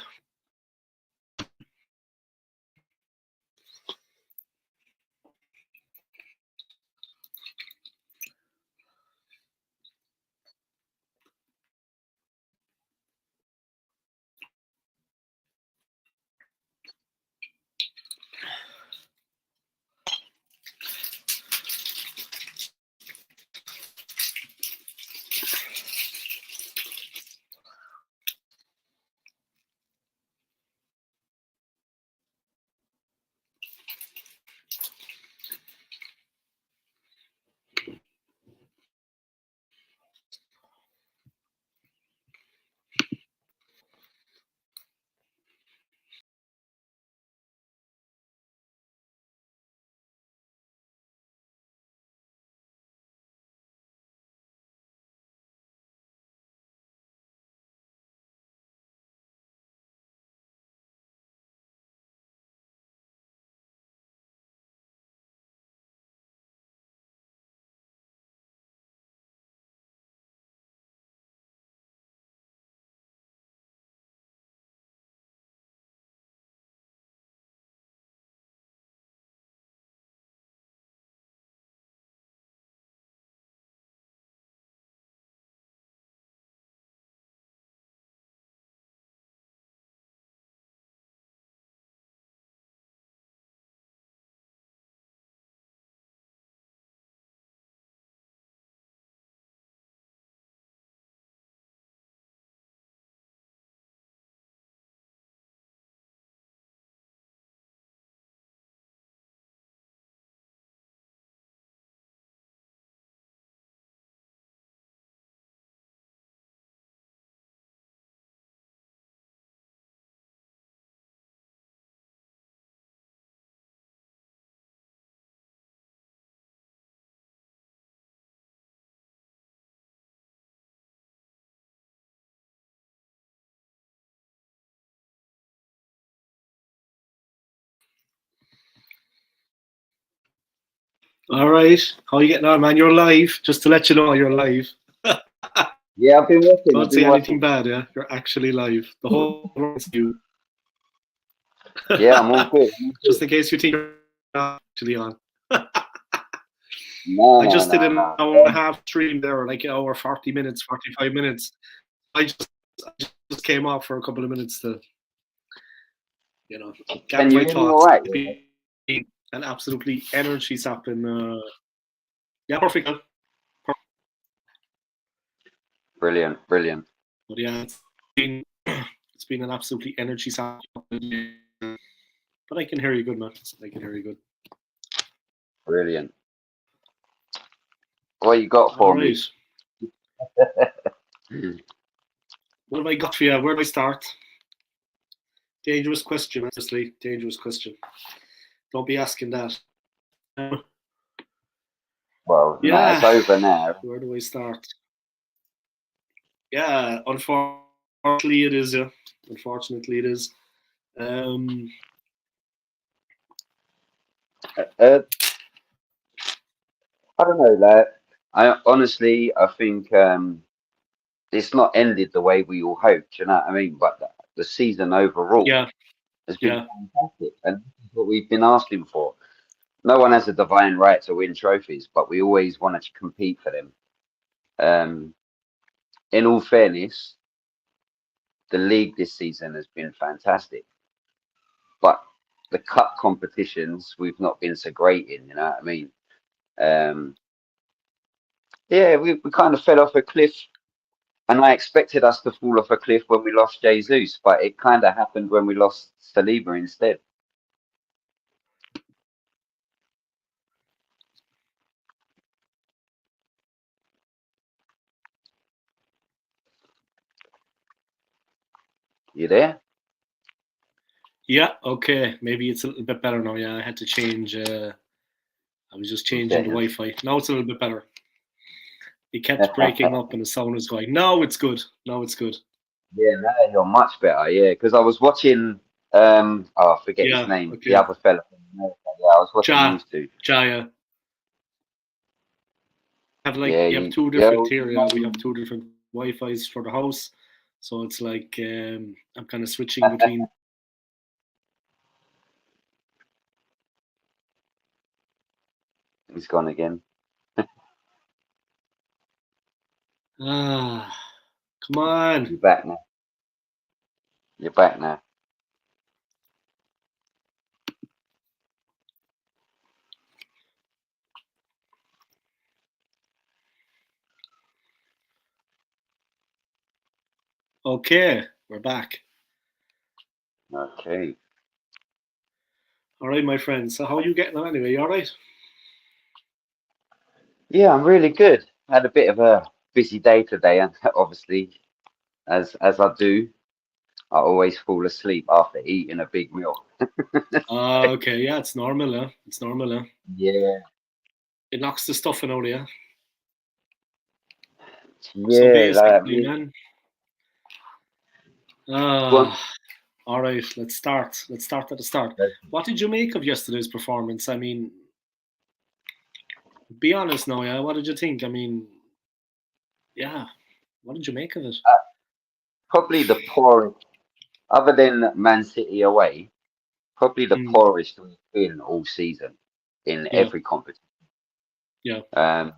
All right, how are you getting on, man? You're live. Just to let you know, you're live. Yeah, I've been watching. Don't say anything bad, yeah? You're actually live. The whole world's you. Yeah, I'm okay. Just in case you think you're not actually on. No, I just did an no. hour and a half stream there, like an hour, 40 minutes, 45 minutes. I just came off for a couple of minutes to, Can gather you my hear me all thoughts. right? It's been an absolutely energy sapping. Yeah, perfect. Brilliant. But yeah, it's been an absolutely energy sapping. But I can hear you good, man. I can hear you good. Brilliant. What you got All for right. me? What have I got for you? Where do I start? Dangerous question, honestly. Dangerous question. Don't be asking that. Well, no, Yeah. it's over now. Where do I start? Yeah, unfortunately it is. Yeah, unfortunately it is. Uh, I don't know. I think it's not ended the way we all hoped. You know what I mean? But the season overall Yeah, has been yeah, fantastic, and this is what we've been asking for. No one has a divine right to win trophies, but we always wanted to compete for them. In all fairness, the league this season has been fantastic, but the cup competitions we've not been so great in. You know what I mean? Um, yeah, we kind of fell off a cliff, and I expected us to fall off a cliff when we lost Jesus, but it kind of happened when we lost Saliba instead. You there? yeah. Okay, maybe it's a little bit better now. Yeah, I had to change. I was just changing the Settings. Wi-Fi. Now it's a little bit better. It kept breaking up, and the sound was going. No, it's good. No, it's good. Yeah, now you're much better. Yeah, because I was watching. Oh, I forget his Yeah. name. The Okay. other fella from America. Yeah, I was watching Ja, these two. Jaya. Yeah, You have two yeah. different here. Yeah, we have two different Wi-Fi's for the house, so it's like I'm kind of switching between. He's gone again. Ah, come on. You're back now. You're back now. Okay, we're back. Okay. All right, my friend. So how are you getting on anyway? You all right? Yeah, I'm really good. Had a bit of a busy day today, and obviously, as I do, I always fall asleep after eating a big meal. Okay, yeah, it's normal, huh? It's normal, huh? Yeah, It knocks the stuffing out of you. So yeah. basically, man. Go on. All right, let's start. Let's start at the start. What did you make of yesterday's performance? I mean, be honest now, yeah. What did you think? I mean, yeah. What did you make of it? Probably the poorest, other than Man City away, probably the Mm, poorest we've been all season in yeah, every competition. yeah, Um,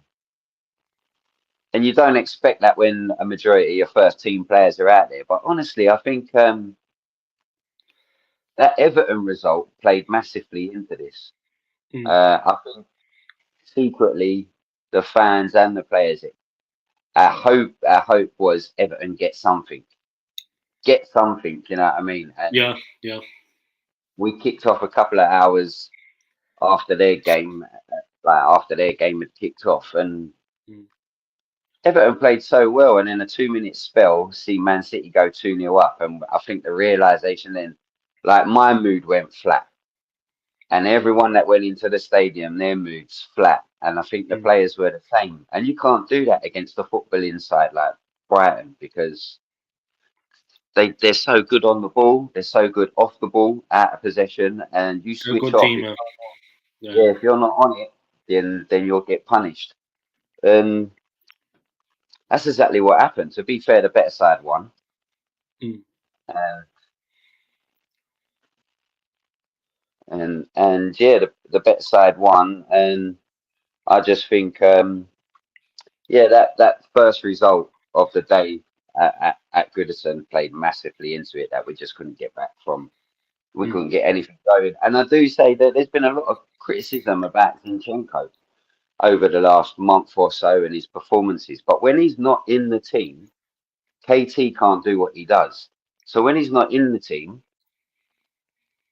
and you don't expect that when a majority of your first team players are out there. But honestly, I think that Everton result played massively into this. mm, I think secretly the fans and the players, our hope was Everton get something. You know what I mean? And yeah, yeah. we kicked off a couple of hours after their game, after their game had kicked off, and Mm. Everton played so well, and in a 2 minute spell, see Man City go 2-0 up, and I think the realization then, like my mood went flat, and everyone that went into the stadium, their moods flat, and I think the Mm. players were the same, and you can't do that against a footballing side like Brighton because they're so good on the ball, they're so good off the ball, out of possession, and you They're a switch good off. team, yeah. Yeah, if you're not on it, then you'll get punished. And that's exactly what happened. To be fair, the better side won. Mm. Uh, and yeah, the better side won. And I just think, yeah, that first result of the day at Goodison played massively into it that we just couldn't get back from. We couldn't get anything going. And I do say that there's been a lot of criticism about Zinchenko over the last month or so and his performances. But when he's not in the team, KT can't do what he does. So when he's not in the team,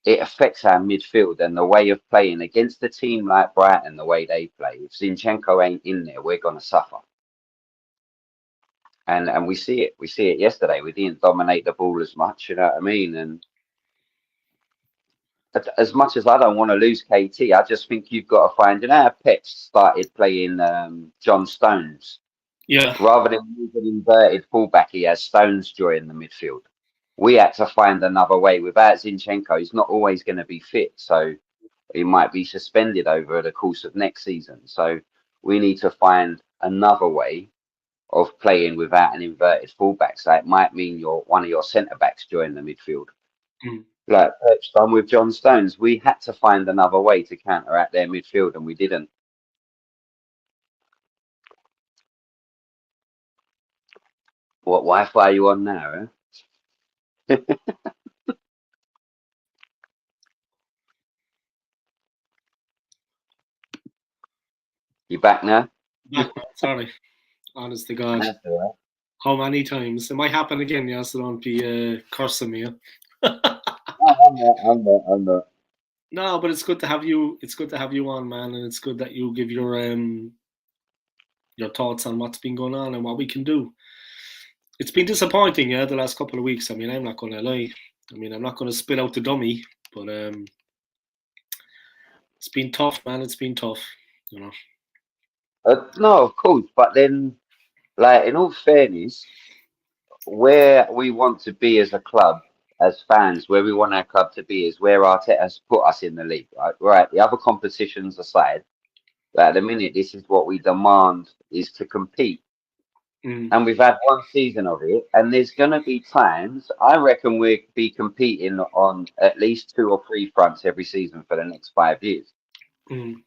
it affects our midfield and the way of playing against a team like Brighton, the way they play. If Zinchenko ain't in there, we're going to suffer. And we see it. We see it yesterday. We didn't dominate the ball as much, you know what I mean? And as much as I don't want to lose KT, I just think you've got to find, you know how Pep started playing John Stones? Yeah. Rather than using inverted fullback, he has Stones join the midfield. We had to find another way. Without Zinchenko, he's not always going to be fit. So he might be suspended over the course of next season. So we need to find another way of playing without an inverted fullback. So it might mean one of your centre backs join the midfield. Like Pep's done with John Stones. We had to find another way to counteract their midfield, and we didn't. What Wi-Fi are you on now? Eh? You back now? Back, sorry. Honest to God. That's all right. How many times? It might happen again, yeah, so don't be cursing me. I'm not. No, but it's good to have you. It's good to have you on, man, and it's good that you give your thoughts on what's been going on and what we can do. It's been disappointing, yeah, the last couple of weeks. I mean, I'm not going to lie. I mean, I'm not going to spit out the dummy, but it's been tough, man. It's been tough, you know. No, of course, but then, like, in all fairness, where we want to be as a club, as fans, where we want our club to be is where Arteta's put us in the league. Right, the other competitions aside, at the minute, this is what we demand is to compete. And we've had one season of it, and there's going to be times, I reckon we'll be competing on at least 2 or 3 fronts every season for the next 5 years. And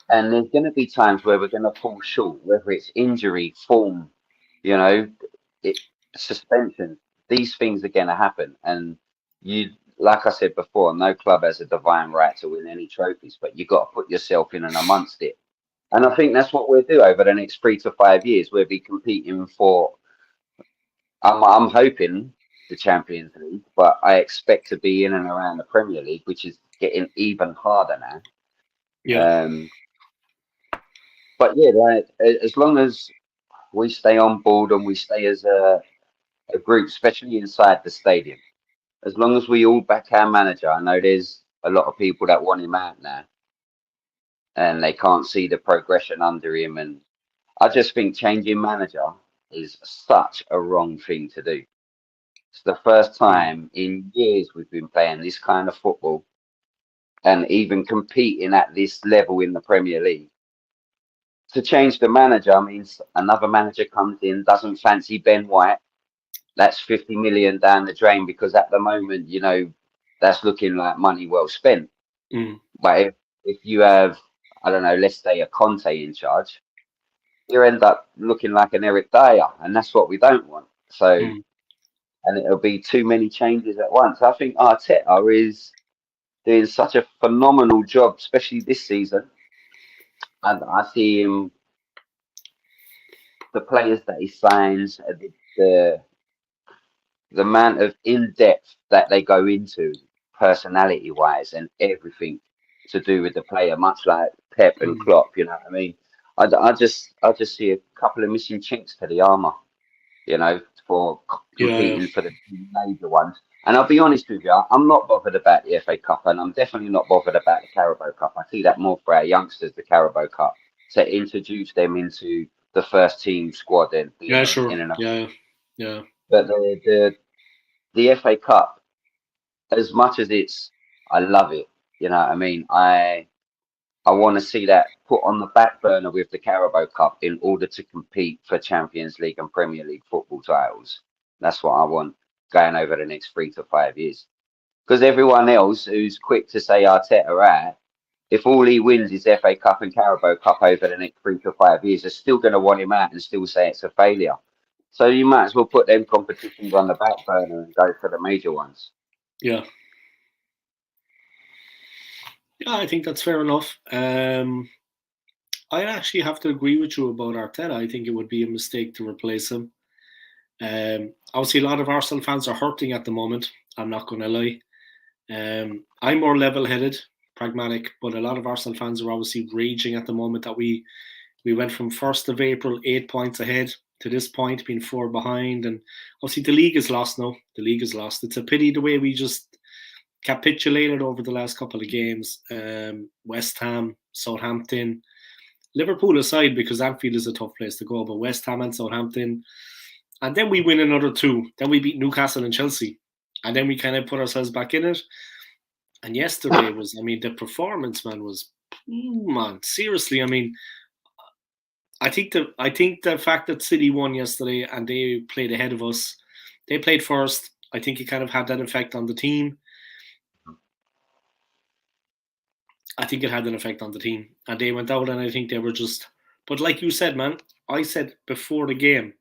there's going to be times where we're going to fall short, whether it's injury, form, you know, suspension. These things are going to happen. And you, like I said before, no club has a divine right to win any trophies, but you've got to put yourself in and amongst it. And I think that's what we'll do over the next 3 to 5 years. We'll be competing for, I'm hoping, the Champions League, but I expect to be in and around the Premier League, which is getting even harder now. Yeah. But yeah, like, as long as we stay on board and we stay as a group, especially inside the stadium, as long as we all back our manager. I know there's a lot of people that want him out now and they can't see the progression under him. And I just think changing manager is such a wrong thing to do. It's the first time in years we've been playing this kind of football and even competing at this level in the Premier League. To change the manager means another manager comes in, doesn't fancy Ben White. That's 50 million down the drain because at the moment, you know, that's looking like money well spent. But if you have, I don't know, let's say a Conte in charge, you end up looking like an Eric Dyer, and that's what we don't want. So, and it'll be too many changes at once. I think Arteta is doing such a phenomenal job, especially this season. And I see him, the players that he signs, the amount of in-depth that they go into personality-wise and everything to do with the player, much like Pep and Klopp, you know what I mean? I just see a couple of missing chinks to the armour, you know, for competing for the major ones. And I'll be honest with you, I'm not bothered about the FA Cup, and I'm definitely not bothered about the Carabao Cup. I see that more for our youngsters, the Carabao Cup, to introduce them into the first team squad. And Yeah, sure. In and Yeah. But the FA Cup, as much as I love it, you know what I mean? I want to see that put on the back burner with the Carabao Cup in order to compete for Champions League and Premier League football titles. That's what I want going over the next 3 to 5 years. Because everyone else who's quick to say Arteta out, if all he wins is FA Cup and Carabao Cup over the next 3 to 5 years, they're still going to want him out and still say it's a failure. So you might as well put them competitions on the back burner and go for the major ones. Yeah. Yeah, I think that's fair enough. I actually have to agree with you about Arteta. I think it would be a mistake to replace him. Obviously, a lot of Arsenal fans are hurting at the moment. I'm not going to lie. I'm more level-headed, pragmatic, but a lot of Arsenal fans are obviously raging at the moment that we went from 1st of April 8 points ahead to this point being 4 behind, and obviously the league is lost now. The league is lost. It's a pity the way we just capitulated over the last couple of games. West Ham, Southampton, Liverpool aside, because Anfield is a tough place to go, but West Ham and Southampton, and then we win another 2. Then we beat Newcastle and Chelsea, and then we kind of put ourselves back in it. And yesterday was, I mean, the performance, man, was, man, seriously. I mean, I think the fact that City won yesterday and they played ahead of us, they played first. I think it kind of had that effect on the team. I think it had an effect on the team, and they went out, and I think they were just. But like you said, man, I said before the game,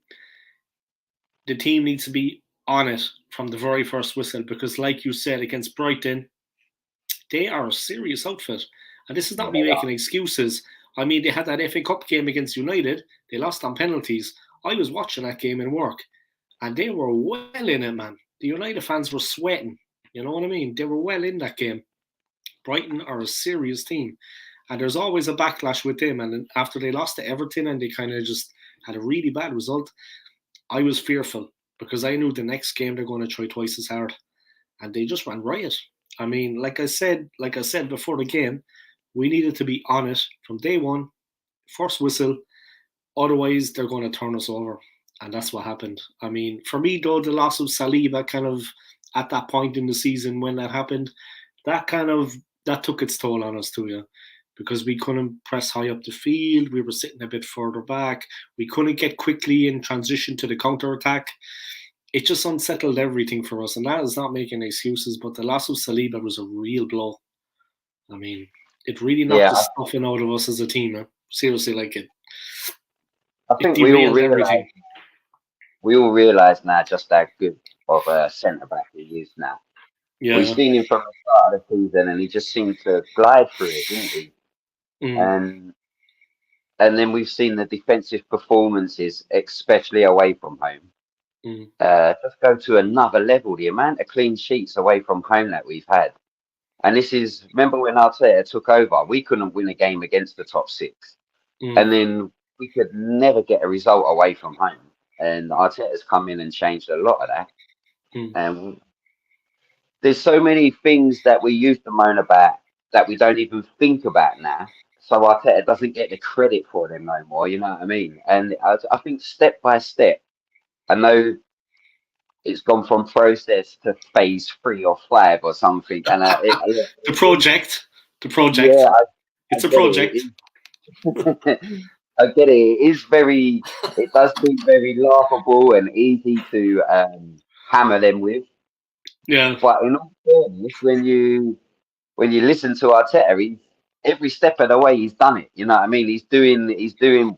the team needs to be on it from the very first whistle, because, like you said, against Brighton, they are a serious outfit, and this is not me making excuses. I mean, they had that FA Cup game against United. They lost on penalties. I was watching that game in work, and they were well in it, man. The United fans were sweating. You know what I mean? They were well in that game. Brighton are a serious team, and there's always a backlash with them. And after they lost to Everton and they kind of just had a really bad result, I was fearful because I knew the next game they're going to try twice as hard, and they just ran riot. I mean, like I said before the game, we needed to be on it from day one, first whistle. Otherwise, they're going to turn us over, and that's what happened. I mean, for me though, the loss of Saliba kind of at that point in the season when that happened, that took its toll on us too, yeah. Because we couldn't press high up the field, we were sitting a bit further back, we couldn't get quickly in transition to the counter attack. It just unsettled everything for us, and that is not making excuses. But the loss of Saliba was a real blow. I mean, it really knocked the stuffing out of us as a team. Man. Seriously, like it. I think we all realise now just how good of a centre back he is now. Yeah. We've seen him from the start of the season, and he just seemed to glide through it, didn't he? And then we've seen the defensive performances, especially away from home, just go to another level. The amount of clean sheets away from home that we've had, and this is, remember when Arteta took over, we couldn't win a game against the top 6, and then we could never get a result away from home. And Arteta's come in and changed a lot of that. And there's so many things that we used to moan about that we don't even think about now. So Arteta doesn't get the credit for them no more, you know what I mean? And I think step by step, I know it's gone from process to phase 3 or 5 or something. And the project. Yeah, it's a project. I get it. It does seem very laughable and easy to hammer them with. Yeah. But in all fairness, when you listen to Arteta, every step of the way he's done it. You know what I mean? He's doing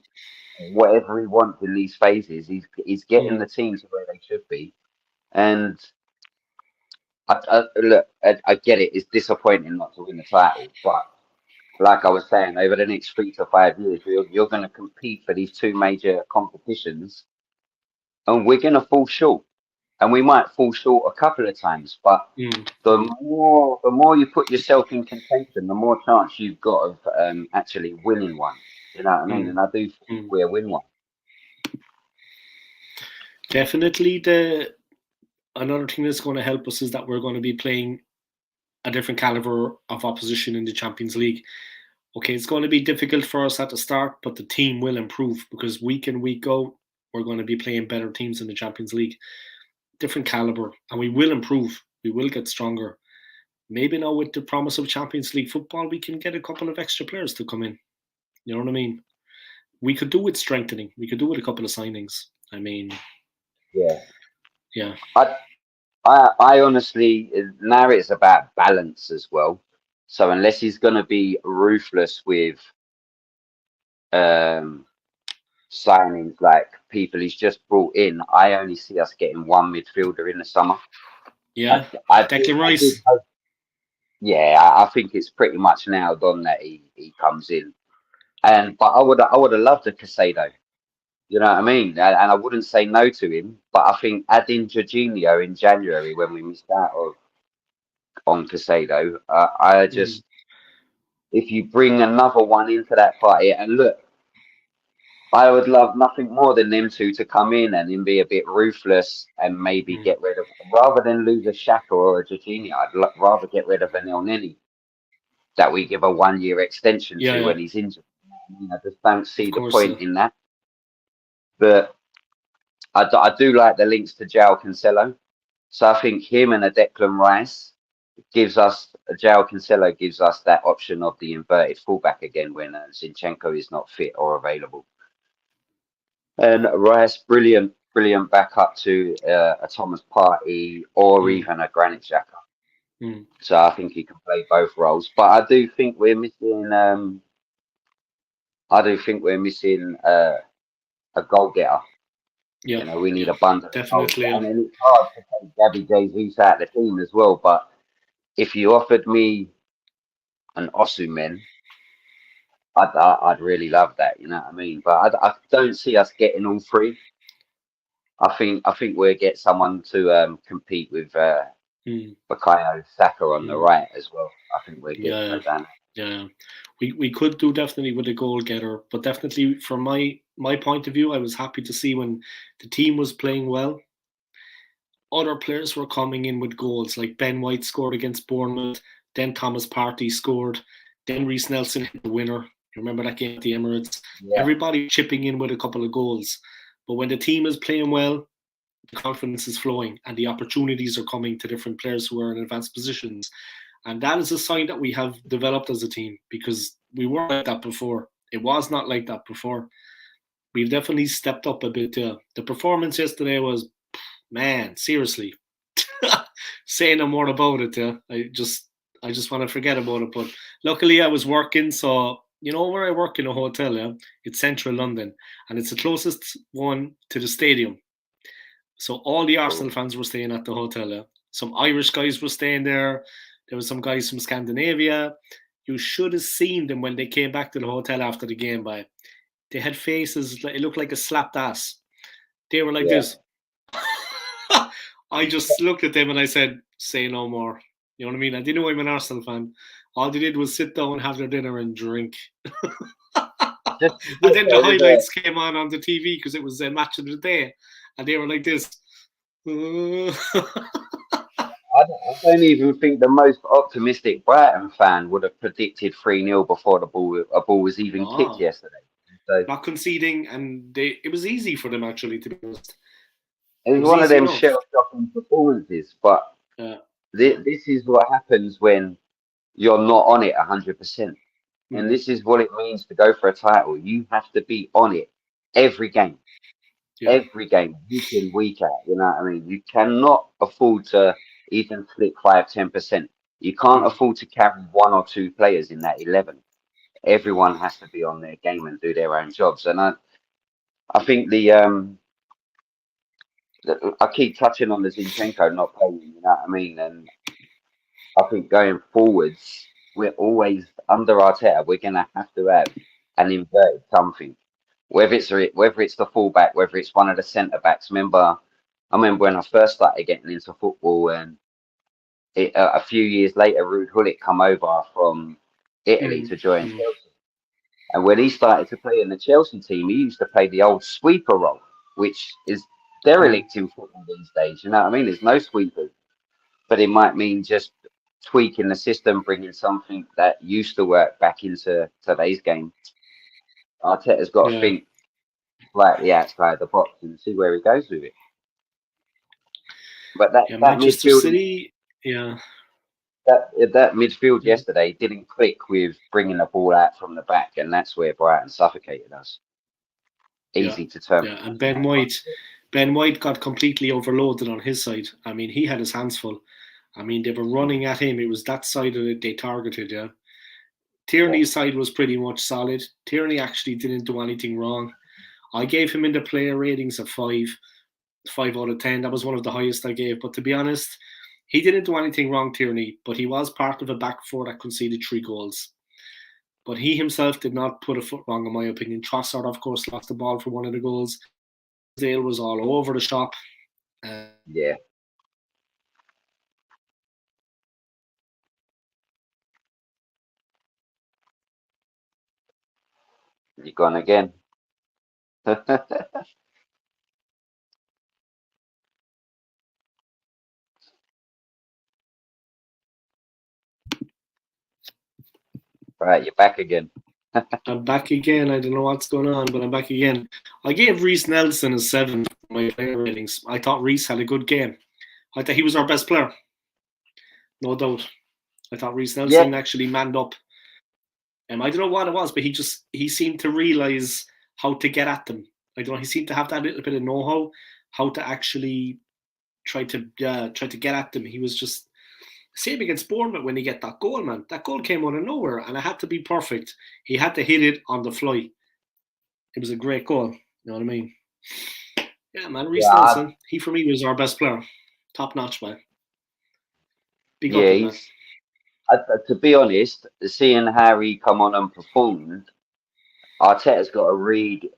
whatever he wants in these phases. He's getting the team to where they should be. And I get it. It's disappointing not to win the title, but like I was saying, over the next 3 to 5 years, you're going to compete for these 2 major competitions, and we're going to fall short. And we might fall short a couple of times, but the more you put yourself in contention, the more chance you've got of actually winning one. You know what I mean? And I do think we'll win one. Definitely, another thing that's going to help us is that we're going to be playing a different caliber of opposition in the Champions League. Okay, it's going to be difficult for us at the start, but the team will improve because week in, week out, we're going to be playing better teams in the Champions League. Different caliber, and we will improve. We will get stronger. Maybe now with the promise of Champions League football, we can get a couple of extra players to come in. You know what I mean? We could do with strengthening. We could do with a couple of signings. I mean, yeah. I honestly, now it's about balance as well. So unless he's going to be ruthless with signings, like people he's just brought in, I only see us getting one midfielder in the summer. Yeah, I Declan I did Rice. hope, yeah, I think it's pretty much nailed on that he comes in. But I would have loved a Casado. You know what I mean? And I wouldn't say no to him. But I think adding Jorginho in January when we missed out on Casado, I Mm, just if you bring another one into that party, and look, I would love nothing more than them two to come in and then be a bit ruthless and maybe mm. get rid of, rather than lose a Shaka or a Jorginho, rather get rid of an El Nini that we give a 1 year extension Yeah, to yeah, when he's injured. I just don't of see the course. point in that. But I do like the links to João Cancelo. So I think him and a Declan Rice gives us, João Cancelo gives us that option of the inverted fullback again when Zinchenko is not fit or available. And Rice, brilliant backup to a Thomas Partey or Mm, even a Granit Xhaka. mm. So I think he can play both roles. But I do think we're missing. I do think we're missing a goal getter. Yeah, You know, we need yeah, a bundle of goals. definitely. And then it's hard to take Gabby Jesus out of the team as well. But if you offered me an Osimhen, I'd really love that. You know what I mean? But I don't see us getting all three. I think we'll get someone to compete with Mm, Bukayo Saka on the mm. right as well. I think we're getting Yeah, that done. yeah. We could do definitely with a goal getter, but definitely from my point of view, I was happy to see when the team was playing well. Other players were coming in with goals, like Ben White scored against Bournemouth, then Thomas Partey scored, then Reece Nelson hit the winner. You remember that game at the Emirates? Yeah, Everybody chipping in with a couple of goals. But when the team is playing well, the confidence is flowing and the opportunities are coming to different players who are in advanced positions. And that is a sign that we have developed as a team because we weren't like that before. It was not like that before. We've definitely stepped up a bit. The performance yesterday was, man, seriously. Say no more about it. I just want to forget about it. But luckily, I was working, so you know where I work in a hotel. Yeah, it's central London, and it's the closest one to the stadium. So all the cool. Arsenal fans were staying at the hotel. Yeah? Some Irish guys were staying there. There were some guys from Scandinavia. You should have seen them when they came back to the hotel after the game. By they had faces. It looked like a slapped ass. They were like Yeah. this. I just looked at them and I said, "Say no more." You know what I mean? I didn't know I'm an Arsenal fan. All they did was sit down, have their dinner, and drink. Just And good then the though, isn't it? highlights came on the TV because it was a match of the day, and they were like this. I don't even think the most optimistic Brighton fan would have predicted 3-0 before a ball was even kicked Oh, yesterday. So not conceding, and it was easy for them actually. To be honest, it it was was one of easy them enough. shell-shocking performances. But Uh, this is what happens when you're not on it 100%. And mm, this is what it means to go for a title. You have to be on it every yeah, week in, week out. You know what I mean? You cannot afford to even slip 5, 10%. You can't mm, afford to carry one or two players in that 11. Everyone has to be on their game and do their own jobs. And I think I keep touching on the Zinchenko not playing. You know what I mean? And I think going forwards, we're always under Arteta. We're gonna have to have an inverted something, whether it's the fullback, whether it's one of the centre backs. I remember when I first started getting into football, and a few years later, Ruud Gullit come over from Italy mm, to join mm, Chelsea. And when he started to play in the Chelsea team, he used to play the old sweeper role, which is mm, derelict in football these days. You know what I mean? There's no sweepers, but it might mean just tweaking the system, bringing something that used to work back into today's game. Arteta's got to yeah, think slightly outside the box and see where he goes with it. But that yeah. that Manchester midfield City, yeah, that midfield mm, yesterday didn't click with bringing the ball out from the back, and that's where Brighton suffocated us. yeah, Easy to turn yeah. And things Ben around. White, Ben White got completely overloaded on his side. I mean, he had his hands full. I mean, they were running at him. It was that side of it they targeted. Yeah, Yeah, Tierney's side was pretty much solid. Tierney actually didn't do anything wrong. I gave him in the player ratings of 5 out of 10. That was one of the highest I gave. But to be honest, he didn't do anything wrong, Tierney, but he was part of a back four that conceded 3 goals. But he himself did not put a foot wrong, in my opinion. Trossard, of course, lost the ball for one of the goals. Dale was all over the shop. Yeah. You gone again? Right, you're back again. I'm back again. I don't know what's going on, but I'm back again. I gave Reece Nelson a 7 for my player ratings. I thought Reece had a good game. I thought he was our best player. No doubt. I thought Reece Nelson actually manned up. I don't know what it was, but he seemed to realise how to get at them. I don't know. He seemed to have that little bit of know-how, how to actually try to get at them. He was just same against Bournemouth when he get that goal, man. That goal came out of nowhere, and it had to be perfect. He had to hit it on the fly. It was a great goal. You know what I mean? Yeah, man. Reece Nelson, he for me was our best player, top notch, man. Big up, man. To be honest, seeing Harry come on and performed, Arteta's got to read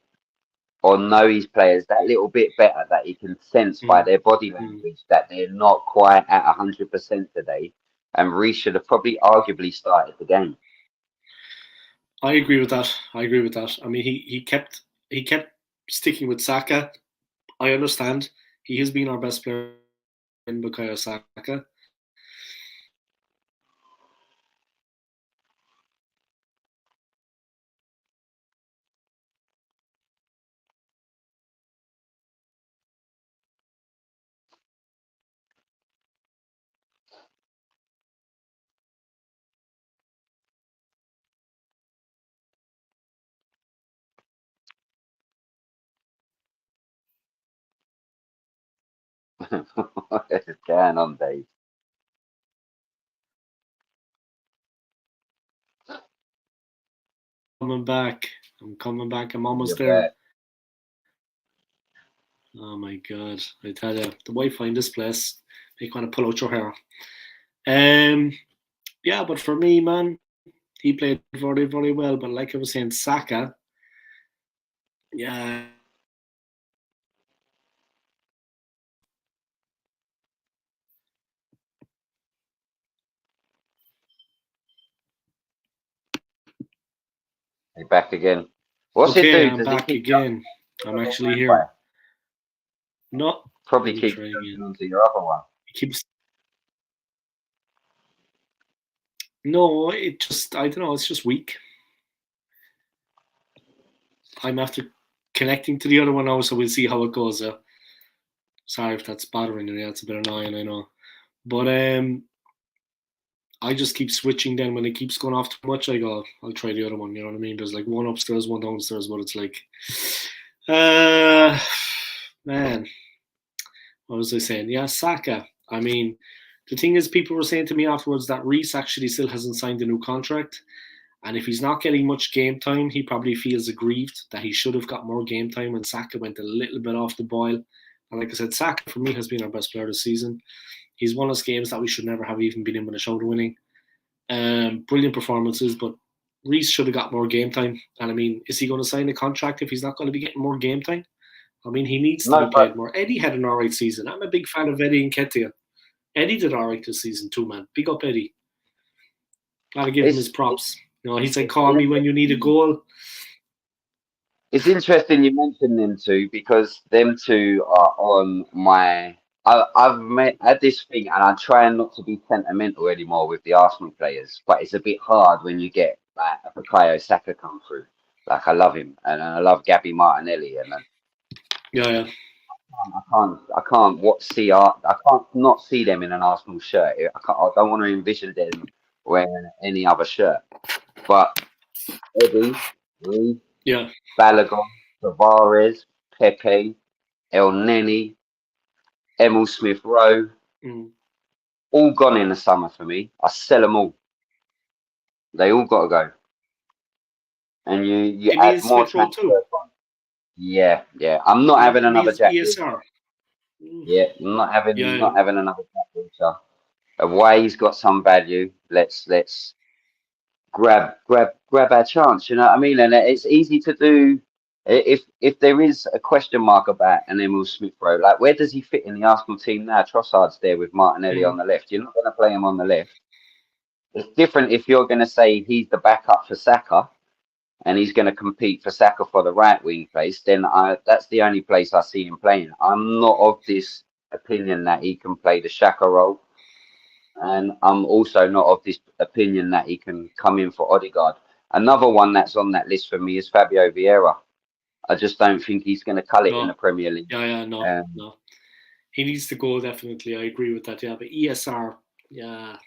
or know his players that little bit better, that he can sense by their body language that they're not quite at 100% today. And Reece should have probably arguably started the game. I agree with that. I mean, he kept sticking with Saka. I understand. He has been our best player in Bukayo Saka. What is going on, Dave? I'm coming back. I'm almost there. Back. Oh my god! I tell you, the Wi-Fi in this place make want to pull out your hair. Yeah, but for me, man, he played very, very well. But like I was saying, Saka, yeah. You're back again. What's it do? Okay, I'm Does back it keep again. I'm actually here. No, probably keep jumping onto your other one. It keeps. No, it just, I don't know, it's just weak. I'm after connecting to the other one now, so we'll see how it goes. Sorry if that's bothering you. It's a bit annoying, I know. But I just keep switching then. When it keeps going off too much, I go, I'll try the other one. You know what I mean? There's like one upstairs, one downstairs, but it's like, man, what was I saying? Yeah, Saka. I mean, the thing is, people were saying to me afterwards that Reece actually still hasn't signed a new contract. And if he's not getting much game time, he probably feels aggrieved that he should have got more game time when Saka went a little bit off the boil. And like I said, Saka for me has been our best player this season. He's won us games that we should never have even been in with a shoulder winning. Brilliant performances, but Reece should have got more game time. And I mean, is he going to sign a contract if he's not going to be getting more game time? I mean, he needs to be played more. Eddie had an alright season. I'm a big fan of Eddie Nketiah. Eddie did alright this season too, man. Big up Eddie. Gotta give him his props. You know, he's like, call me when you need a goal. It's interesting you mentioned them two, because them two are on my. I've had this thing, and I try not to be sentimental anymore with the Arsenal players, but it's a bit hard when you get like a Bukayo Saka come through. Like, I love him, and I love Gabby Martinelli, and Yeah. I can't not see them in an Arsenal shirt. I don't want to envision them wearing any other shirt. But Eddie, Reece, Yeah. Balogun, Tavares, Pepe, El Neni, Emil Smith Rowe, all gone in the summer for me. I sell them all. They all got to go. And you add more transfers on. Yeah, yeah. I'm not having Probably another his Jack Wilshere. ESR. Mm. Yeah, I'm Yeah, not having another Jack Wilshere. Away, he's got some value. Let's grab our chance. You know what I mean? And it's easy to do. If there is a question mark about an Emil Smith Rowe, like where does he fit in the Arsenal team now? Trossard's there with Martinelli mm. on the left. You're not going to play him on the left. It's different if you're going to say he's the backup for Saka and he's going to compete for Saka for the right wing place. Then that's the only place I see him playing. I'm not of this opinion that he can play the Shaka role. And I'm also not of this opinion that he can come in for Odegaard. Another one that's on that list for me is Fabio Vieira. I just don't think he's going to cull it in the No, Premier League. yeah, no, Um, no. He needs to go, definitely. I agree with that, yeah. But ESR, yeah,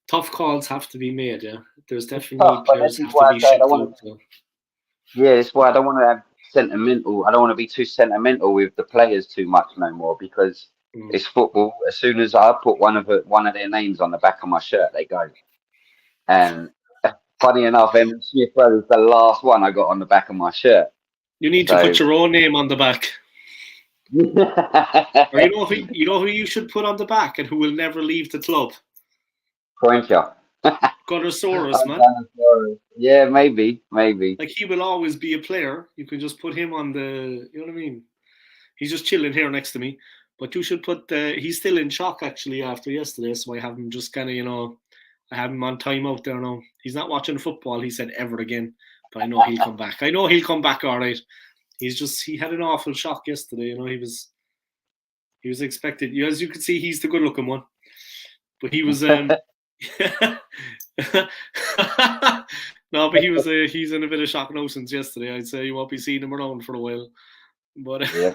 tough calls have to be made, yeah. There's it's definitely tough, but players this is have to why I be say I don't shipped want out. to. So. Yeah, it's why I don't want to have sentimental. I don't want to be too sentimental with the players too much no more because Mm. it's football. As soon as I put one of their names on the back of my shirt, they go. And funny enough, Emil Smith Rowe is the last one I got on the back of my shirt. You need to So put your own name on the back. Or you know who you should put on the back and who will never leave the club? Pointer. Gunnersaurus, man. Yeah, maybe. Like he will always be a player. You can just put him on the. You know what I mean? He's just chilling here next to me. But you should put. He's still in shock actually after yesterday, so I have him just kind of I have him on timeout there now. He's not watching football. He said ever again, but I know he'll come back. I know he'll come back all right. He had an awful shock yesterday. He was expected. As you can see, he's the good looking one, but he was no, but he's in a bit of shock now since yesterday. I'd say you won't be seeing him around for a while. But Yeah.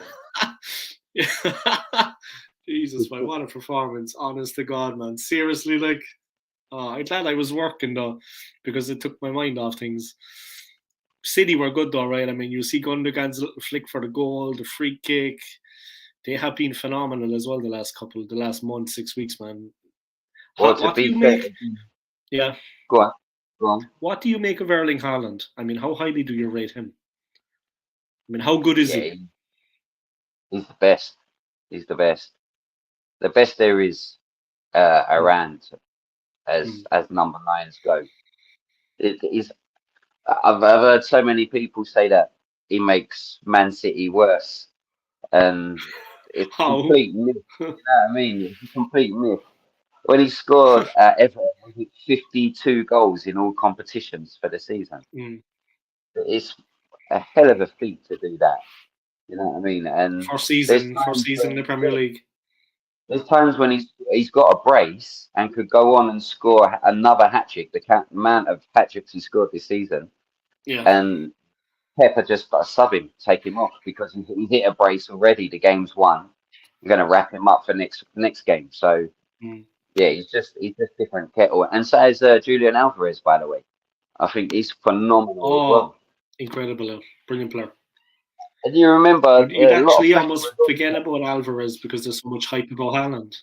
Jesus, man, what a performance! Honest to God, man. Seriously, like, I'm glad I was working though, because it took my mind off things. City were good though, right? I mean, you see Gundogan's little flick for the goal, the free kick. They have been phenomenal as well the last month, 6 weeks, man. Well, to What do be you fair, make? Yeah. go on. What do you make of Erling Haaland? I mean, how highly do you rate him? I mean, how good is Yeah, he? he's the best. He's the best. The best there is around as number nines go. It is. I've heard so many people say that he makes Man City worse, and it's a How? complete myth. You know what I mean? It's a complete myth. When he scored at Everton, I think 52 goals in all competitions for the season. Mm. It's a hell of a feat to do that. You know what I mean? And First there's season times in the when, Premier League. there's times when he's got a brace and could go on and score another hat trick. The amount of hat tricks he scored this season, Yeah. and Pepper just got to sub him, take him off because he hit a brace already. The game's won. We're going to wrap him up for next game. So yeah, he's just different kettle. And so is Julian Alvarez, by the way. I think he's phenomenal as well. Incredible, brilliant player. And you remember You'd a lot actually of almost forget about Alvarez because there's so much hype about Haaland.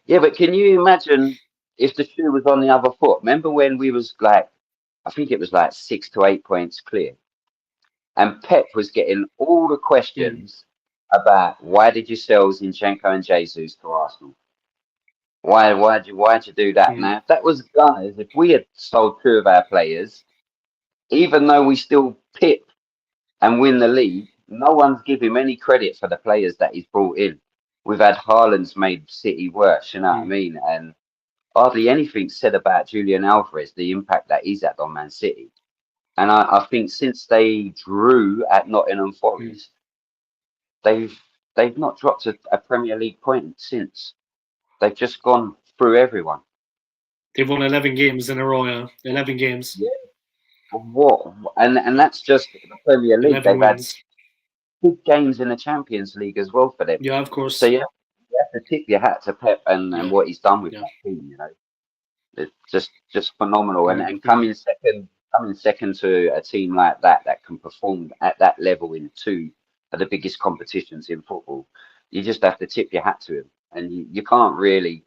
Yeah, but can you imagine if the shoe was on the other foot? Remember when we was like, I think it was like 6 to 8 points clear, and Pep was getting all the questions about why did you sell Zinchenko and Jesus to Arsenal? Why'd you do that? Now, if that was Gunners, if we had sold 2 of our players, even though we still pip and win the league, no one's giving him any credit for the players that he's brought in. We've had Haaland's made City worse, you know what I mean? And hardly anything said about Julian Alvarez, the impact that he's had on Man City. And I think since they drew at Nottingham Forest, they've not dropped a Premier League point since. They've just gone through everyone. They've won 11 games in a row, yeah. 11 games. Yeah. What? And that's just the Premier League. They've wins. had big games in the Champions League as well for them. Yeah, of course. So you have to tip your hat to Pep and what he's done with that team, you know. It's just phenomenal. And coming second to a team like that can perform at that level in 2 of the biggest competitions in football, you just have to tip your hat to him. And you can't really,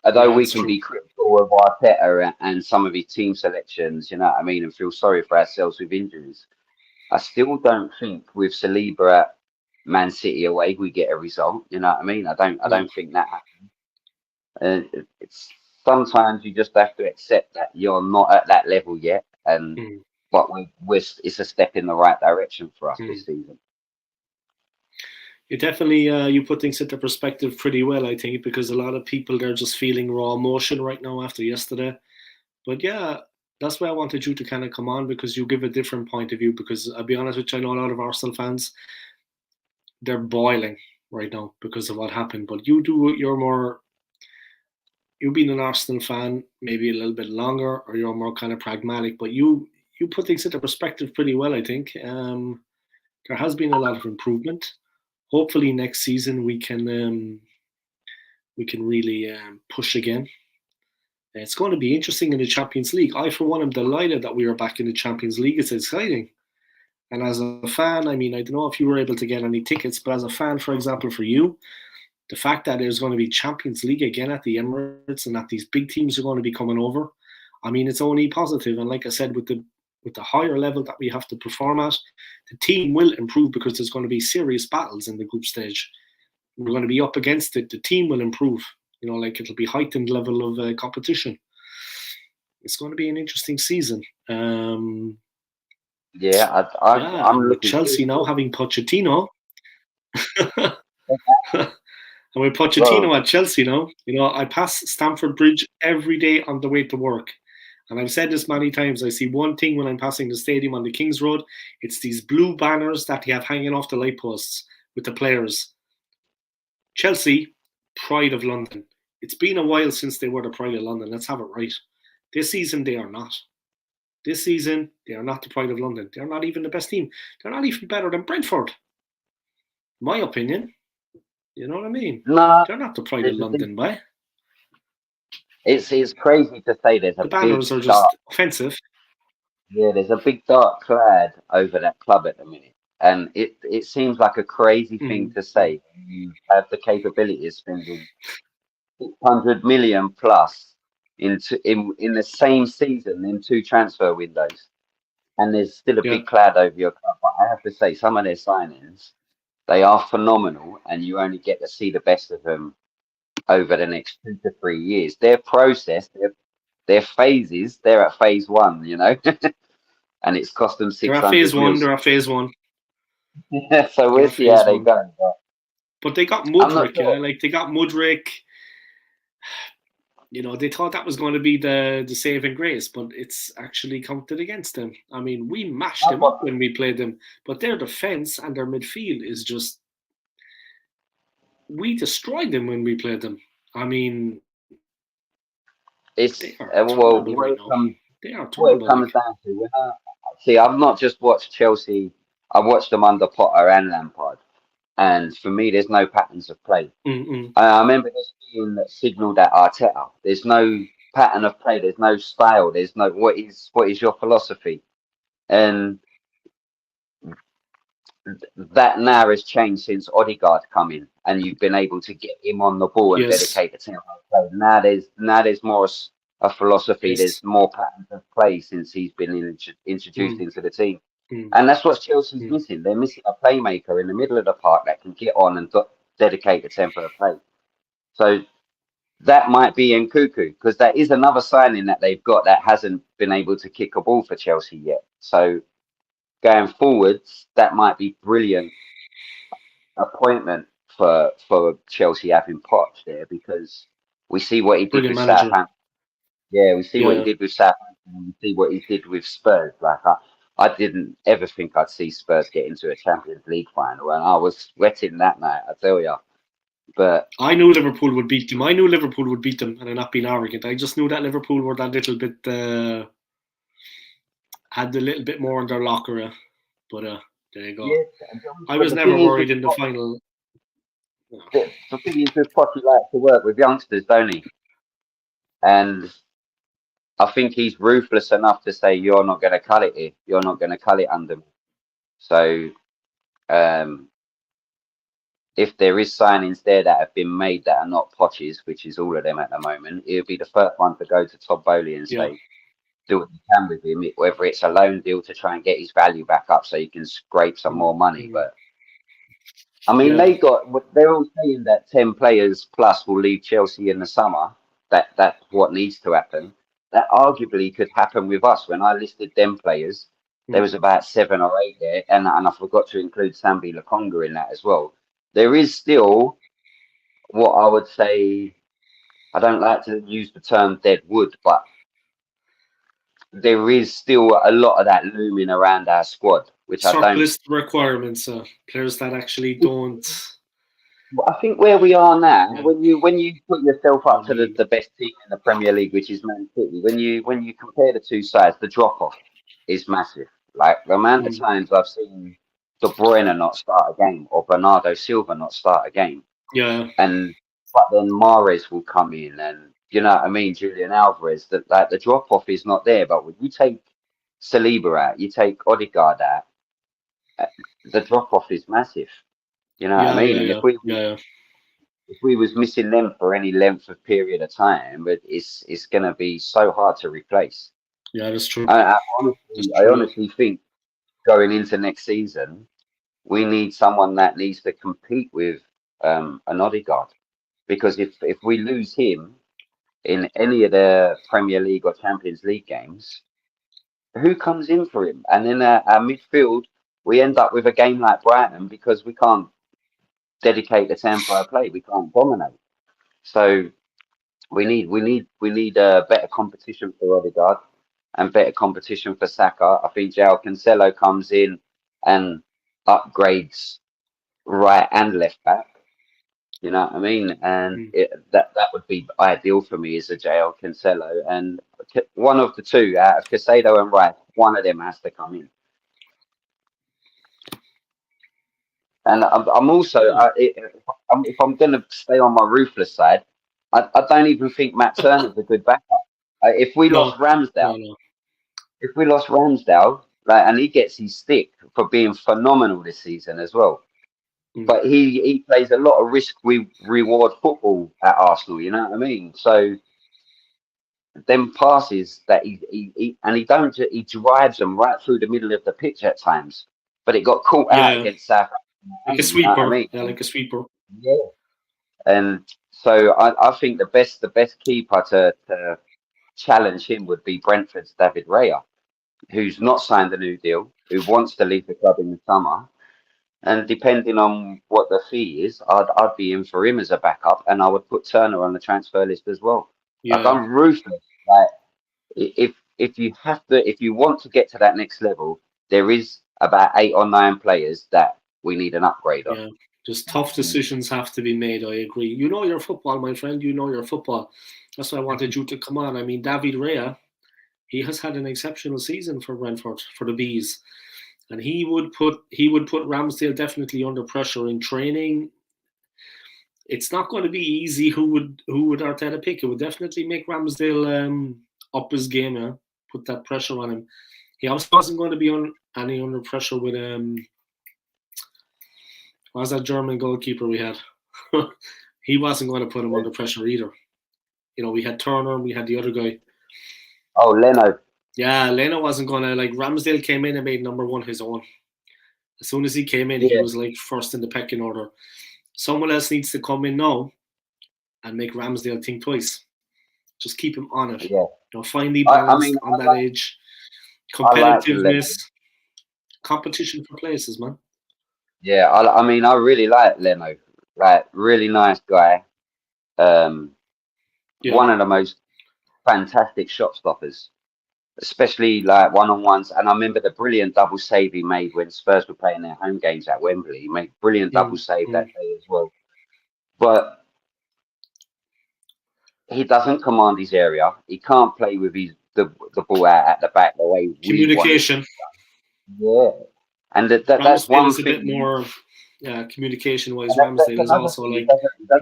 although we can be critical of Arteta and some of his team selections, you know what I mean, and feel sorry for ourselves with injuries. I still don't think with Saliba at Man City away we get a result. You know what I mean? I No. don't think that it's sometimes you just have to accept that you're not at that level yet, and Mm, but it's a step in the right direction for us mm. this season. It definitely you put things into perspective pretty well, I think, because a lot of people they're just feeling raw emotion right now after yesterday. But yeah, that's why I wanted you to kind of come on because you give a different point of view. Because I'll be honest with you, I know a lot of Arsenal fans they're boiling right now because of what happened. But you're more you've been an Arsenal fan maybe a little bit longer, or you're more kind of pragmatic. But you put things into perspective pretty well, I think. There has been a lot of improvement. Hopefully next season we can really push again. It's going to be interesting in the Champions League. I, for one, am delighted that we are back in the Champions League. It's exciting. And as a fan, I mean, I don't know if you were able to get any tickets, but as a fan, for example, for you, the fact that there's going to be Champions League again at the Emirates and that these big teams are going to be coming over, I mean, it's only positive. And like I said, with the higher level that we have to perform at, the team will improve because there's going to be serious battles in the group stage. We're going to be up against it. The team will improve. You know, like it'll be heightened level of competition. It's going to be an interesting season. Yeah, Yeah, I'm and with looking forward Chelsea now to it. having Pochettino, and with Bro, Pochettino at Chelsea now, you know, I pass Stamford Bridge every day on the way to work. And I've said this many times. I see one thing when I'm passing the stadium on the King's Road. It's these blue banners that you have hanging off the light posts with the players. Chelsea, pride of London. It's been a while since they were the pride of London. Let's have it right. This season, they are not. This season, they are not the pride of London. They're not even the best team. They're not even better than Brentford. My opinion. You know what I mean? nah, They're not the pride of there's a big, London, by it's crazy to say there's the a big banners are dark, just offensive. yeah, there's a big dark cloud over that club at the minute. And it seems like a crazy thing Mm. to say. You have the capability of spending 600 million plus in the same season in two transfer windows, and there's still a Yeah, big cloud over your club. But I have to say, some of their signings, they are phenomenal, and you only get to see the best of them over the next 2 to 3 years. Their process, their phases, they're at phase one, you know, and it's cost them they're six at phase hundred one. mils. They're at phase one. So They're we'll at see how phase they one. go. But But they got I'm not Mudrick. sure. Like they got Mudrick. You know, they thought that was going to be the saving grace, but it's actually counted against them. I mean, we mashed I've them up got, when we played them, but their defense and their midfield is just we destroyed them when we played them. I mean, they it's are well, terrible right now. They are what it terrible. comes Like, down to. See, I've not just watched Chelsea. I watched them under Potter and Lampard, and for me, there's no patterns of play. mm-mm. I remember this being signalled at Arteta. There's no pattern of play. There's no style. There's no what is your philosophy, and that now has changed since Odegaard come in, and you've been able to get him on the ball and Yes, dedicate the tempo of play. Now there's more a philosophy. There's yes, more patterns of play since he's been introduced mm, into the team, mm, and that's what Chelsea's mm. missing. They're missing a playmaker in the middle of the park that can get on and dedicate the tempo of play. So that might be Nkuku because that is another signing that they've got that hasn't been able to kick a ball for Chelsea yet. So going forwards, that might be brilliant appointment for Chelsea having Poch there because we see what he did Brilliant with manager. Southampton. Yeah, we see what he Yeah, did with Southampton. And we see what he did with Spurs. Like I didn't ever think I'd see Spurs get into a Champions League final, and I was sweating that night. I tell you, but I knew Liverpool would beat them. I knew Liverpool would beat them, and I'm not being arrogant. I just knew that Liverpool were that little bit had a little bit more in their locker. But there you go. yeah, I but was the never thing is with worried in the final. No. the thing is with Poch, he likes to work with youngsters, don't he? And I think he's ruthless enough to say, "You're not going to cut it here. You're not going to cut it under me." So, um, if there is signings there that have been made that are not Poch's, which is all of them at the moment, it would be the first one to go to Todd Bowley and Yeah, say, do what you can with him, whether it's a loan deal to try and get his value back up so you can scrape some more money. But I mean, they're all saying that 10 players plus will leave Chelsea in the summer. That's what needs to happen. That arguably could happen with us. When I listed them players, there was about 7 or 8 there, and I forgot to include Sambi Lokonga in that as well. There is still what I would say. I don't like to use the term dead wood, but there is still a lot of that looming around our squad, which I don't. Surplus requirements, players that actually don't. I think where we are now, when you put yourself up to the best team in the Premier League, which is Man City, when you compare the two sides, the drop off is massive. Like the amount of times I've seen De Bruyne not start a game or Bernardo Silva not start a game. Yeah. But then Mahrez will come in, and you know what I mean, Julian Alvarez. That like the drop off is not there. But when you take Saliba out, you take Odegaard out, the drop off is massive. You know what I mean? And if we was missing them for any length of period of time, but it's going to be so hard to replace. Yeah, that's true. I honestly think going into next season, we need someone that needs to compete with an Odegaard, because if we lose him in any of the Premier League or Champions League games, who comes in for him? And in our midfield, we end up with a game like Brighton because we can't dedicate the tempo of play. We can't dominate. So we need better competition for Odegaard and better competition for Saka. I think João Cancelo comes in and upgrades right and left back. You know what I mean? And that would be ideal for me as a João Cancelo. And one of the two, out of Caicedo and Rice, one of them has to come in. And I'm also, if I'm going to stay on my ruthless side, I don't even think Matt Turner's a good backup. If we lost Ramsdale, like, and he gets his stick for being phenomenal this season as well. But he plays a lot of risk reward football at Arsenal. You know what I mean? So them passes that he drives them right through the middle of the pitch at times. But it got caught out against South. Like a sweeper. You know what I mean? Yeah, like a sweeper. Yeah. And so I think the best keeper to challenge him would be Brentford's David Raya, who's not signed a new deal, who wants to leave the club in the summer. And depending on what the fee is, I'd be in for him as a backup, and I would put Turner on the transfer list as well. Yeah. Like, I'm ruthless. Like, if you want to get to that next level, there is about 8 or 9 players that we need an upgrade on. Yeah, just tough decisions have to be made. I agree. You know your football, my friend. You know your football. That's why I wanted you to come on. I mean, David Raya, he has had an exceptional season for Brentford, for the Bees. And he would put Ramsdale definitely under pressure in training. It's not going to be easy. Who would Arteta pick? It would definitely make Ramsdale up his game, put that pressure on him. He also wasn't going to be under pressure with what was that German goalkeeper we had? He wasn't going to put him under pressure either. You know, we had Turner and we had the other guy. Oh, Leno. Yeah, Leno wasn't going to, like, Ramsdale came in and made number 1 his own. As soon as he came in, he was like first in the pecking order. Someone else needs to come in now and make Ramsdale think twice. Just keep him on it. Yeah. You know, finally balanced on that age. Competitiveness. Competition for places, man. Yeah, I mean, I really like Leno. Like, really nice guy. One of the most fantastic shot stoppers, especially like one-on-ones. And I remember the brilliant double save he made when Spurs were playing their home games at Wembley. He made brilliant double save that day as well. But he doesn't command his area. He can't play with the ball out at the back the way communication. Yeah, and that's one is a bit more. Yeah, communication-wise, Ramsdale is also like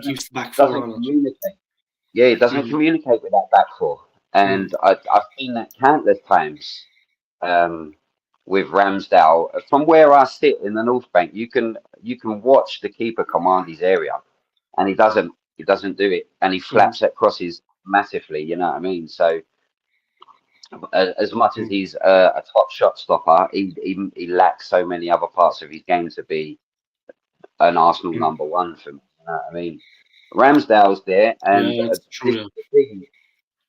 he keeps the back four on it. Yeah, he doesn't communicate with that back four. And I've seen that countless times with Ramsdale. From where I sit in the North Bank, you can watch the keeper command his area, and he doesn't do it, and he flaps at crosses massively. You know what I mean? So As much as he's a top shot stopper, he lacks so many other parts of his game to be an Arsenal number one for me. You know what I mean? Ramsdale's there, and Yeah, it's this true. is the thing.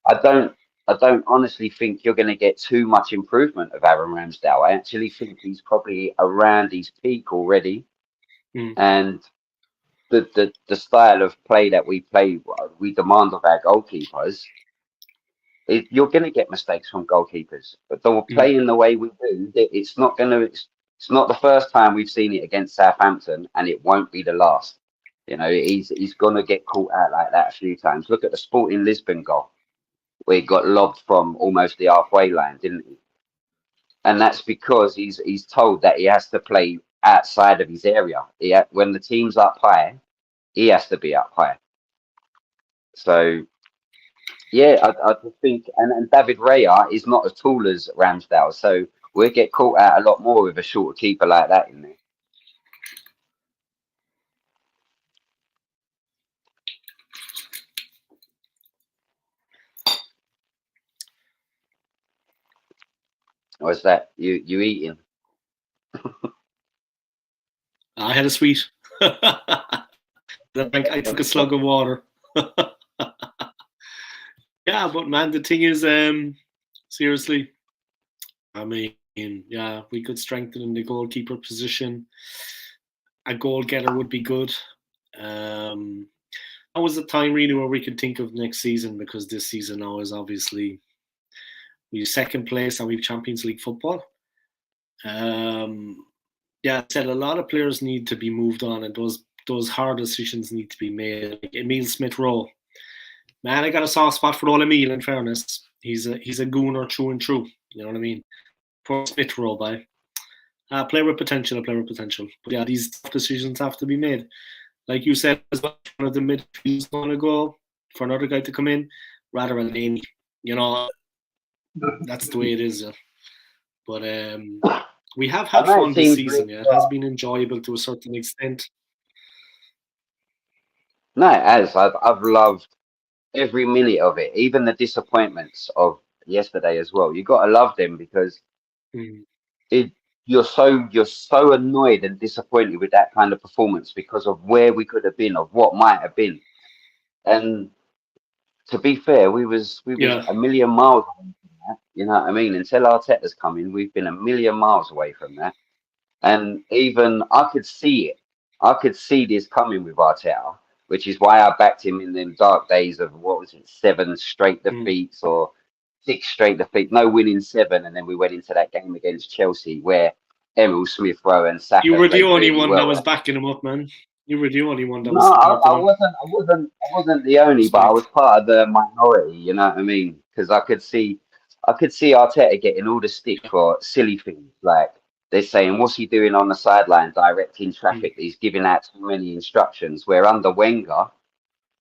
I don't I don't honestly think you're going to get too much improvement of Aaron Ramsdale. I actually think he's probably around his peak already, Yeah. and the style of play that we demand of our goalkeepers. You're going to get mistakes from goalkeepers, but the playing the way we do, it's not going to. It's not the first time we've seen it against Southampton, and it won't be the last. You know, he's going to get caught out like that a few times. Look at the Sporting Lisbon goal, where he got lobbed from almost the halfway line, didn't he? And that's because he's told that he has to play outside of his area. When the team's up high, he has to be up high. So yeah, I just think, and David Raya is not as tall as Ramsdale, so we'll get caught out a lot more with a shorter keeper like that in there. What's that? You eating? I had a sweet. I took a slug of water. Yeah, but man, the thing is, seriously, I mean, yeah, we could strengthen in the goalkeeper position. A goal getter would be good. That was the time really where we could think of next season, because this season now is obviously we second place and we've Champions League football. Yeah, I said a lot of players need to be moved on, and those hard decisions need to be made. Like Emile Smith Rowe, man, I got a soft spot for old Emile. In fairness, he's a gooner through and through. You know what I mean? Poor Smith Rowe, by player with potential, a player with potential. But yeah, these tough decisions have to be made. Like you said, as well, one of the midfielders going to go for another guy to come in, rather than Laney. You know, that's the way it is. Yeah. But we have had fun this season. Yeah, it has been enjoyable to a certain extent. No, it has. I've loved every minute of it, even the disappointments of yesterday as well. You got to love them because it you're so annoyed and disappointed with that kind of performance because of where we could have been, of what might have been. And to be fair, we was Yeah. a million miles away from that. You know what I mean? Until Arteta's come in, we've been a million miles away from that. And even I could see it. I could see this coming with Arteta, which is why I backed him in them dark days of what was it, 7 straight defeats or 6 straight defeats, no winning 7, and then we went into that game against Chelsea where Emil Smith Rowe and Saka You were the played only really one well. that was backing him up, man. You were the only one that No, was supporting him. I wasn't the only, but I was part of the minority. You know what I mean? Because I could see Arteta getting all the stick for silly things like they're saying, "What's he doing on the sideline, directing traffic? He's giving out too many instructions." Where under Wenger,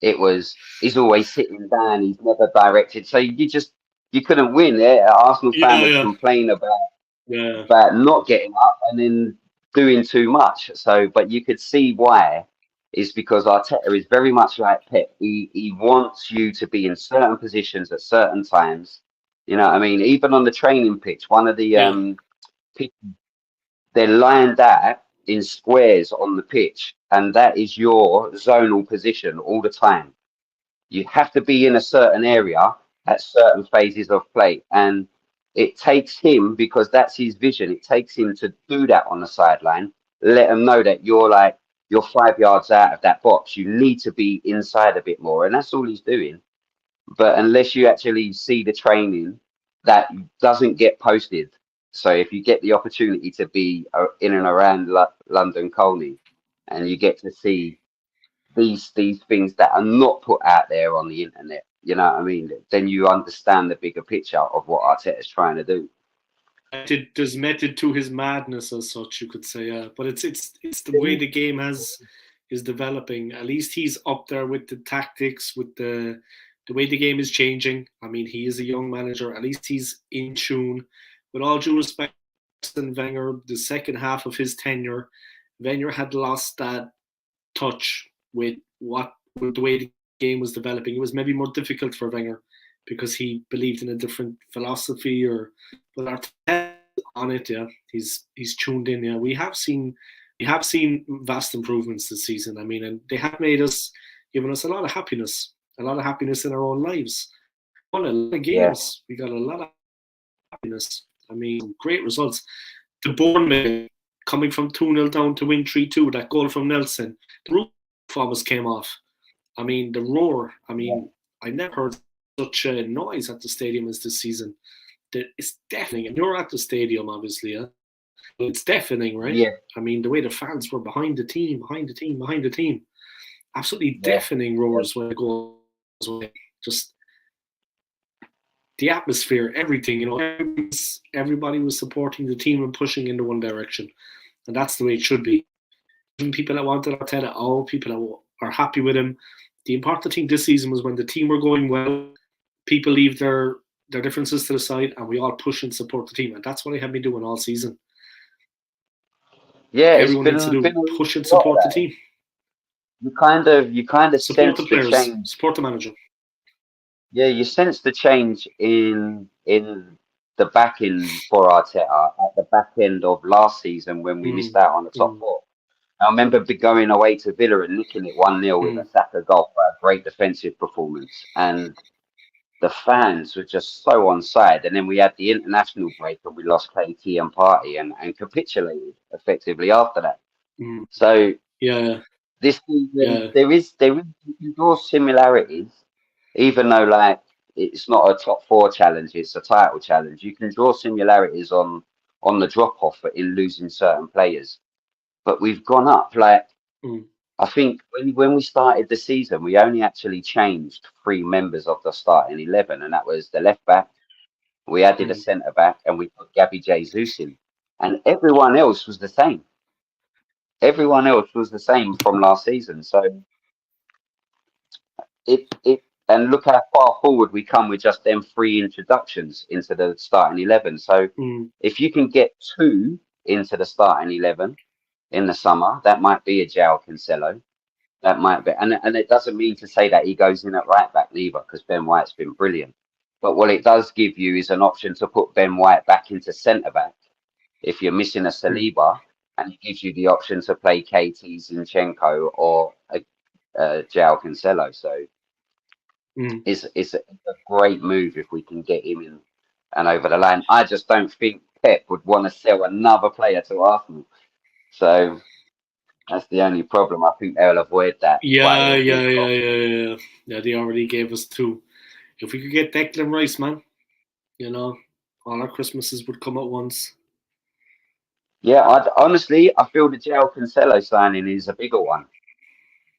it was he's always sitting down, he's never directed. So you couldn't win. Yeah, Arsenal fan would complain about not getting up and then doing too much. So, but you could see why is because Arteta is very much like Pep. He wants you to be in certain positions at certain times. You know what I mean? Even on the training pitch, one of the they're lined out in squares on the pitch, and that is your zonal position all the time. You have to be in a certain area at certain phases of play. And it takes him, because that's his vision, it takes him to do that on the sideline, let them know that you're 5 yards out of that box. You need to be inside a bit more. And that's all he's doing. But unless you actually see the training, that doesn't get posted. So if you get the opportunity to be in and around London Colney, and you get to see these things that are not put out there on the internet, you know what I mean? Then you understand the bigger picture of what Arteta is trying to do. There's method to his madness, as such, you could say. But it's the way the game is developing. At least he's up there with the tactics, with the way the game is changing. I mean, he is a young manager. At least he's in tune. With all due respect to Wenger, the second half of his tenure, Wenger had lost that touch with the way the game was developing. It was maybe more difficult for Wenger because he believed in a different philosophy or but Arteta on it. Yeah, he's tuned in. Yeah, we have seen vast improvements this season. I mean, and they have given us a lot of happiness in our own lives. We won a lot of Yeah, games. We got a lot of happiness. I mean, great results. The Bournemouth coming from 2-0 down to win 3-2, that goal from Nelson, the roof almost came off. I mean, the roar. I yeah, mean, I never heard such a noise at the stadium as this season. It's deafening. And you're at the stadium, obviously. Yeah? It's deafening, right? yeah, I mean, the way the fans were behind the team, behind the team, behind the team. Absolutely yeah, deafening yeah, roars when it goes away. Just the atmosphere, everything. Everybody was supporting the team and pushing into one direction, and that's the way it should be. Even people that wanted Arteta out, people that are happy with him. The important thing this season was when the team were going well, people leave their differences to the side, and we all push and support the team, and that's what I have been doing all season. yeah. It's Everyone needs to been do push and a lot of support the that. team, You kind of support the sense the players, change. support the manager. Yeah, you sense the change in the backing for Arteta at the back end of last season when we missed Mm, out on the top mm, four. I remember going away to Villa and nicking it 1-0 with a mm, Saka goal for a great defensive performance. And the fans were just so on side. And then we had the international break and we lost KT and Party and capitulated effectively after that. mm. So Yeah, this season, yeah. there is you can draw similarities, even though like it's not a top four challenge, it's a title challenge. You can draw similarities on the drop off in losing certain players. But we've gone up like Mm, I think when we started the season, we only actually changed three members of the starting 11, and that was the left back. We added a mm. centre back, and we put Gabby Jesus in, and everyone else was the same. Everyone else was the same from last season. So it and look how far forward we come with just them three introductions into the starting 11. So Mm, if you can get two into the starting 11 in the summer, that might be a João Cancelo. That might be, and it doesn't mean to say that he goes in at right back neither, because Ben White's been brilliant. But what it does give you is an option to put Ben White back into centre back if you're missing a mm, Saliba, and it gives you the option to play KT Zinchenko or João Cancelo. So mm. it's a great move if we can get him in and over the line. I just don't think Pep would want to sell another player to Arsenal. So that's the only problem. I think they'll avoid that by Yeah, all yeah, means. yeah, yeah, yeah. Yeah, they already gave us two. If we could get Declan Rice, man, you know, all our Christmases would come at once. Yeah, honestly, I feel the João Cancelo signing is a bigger one.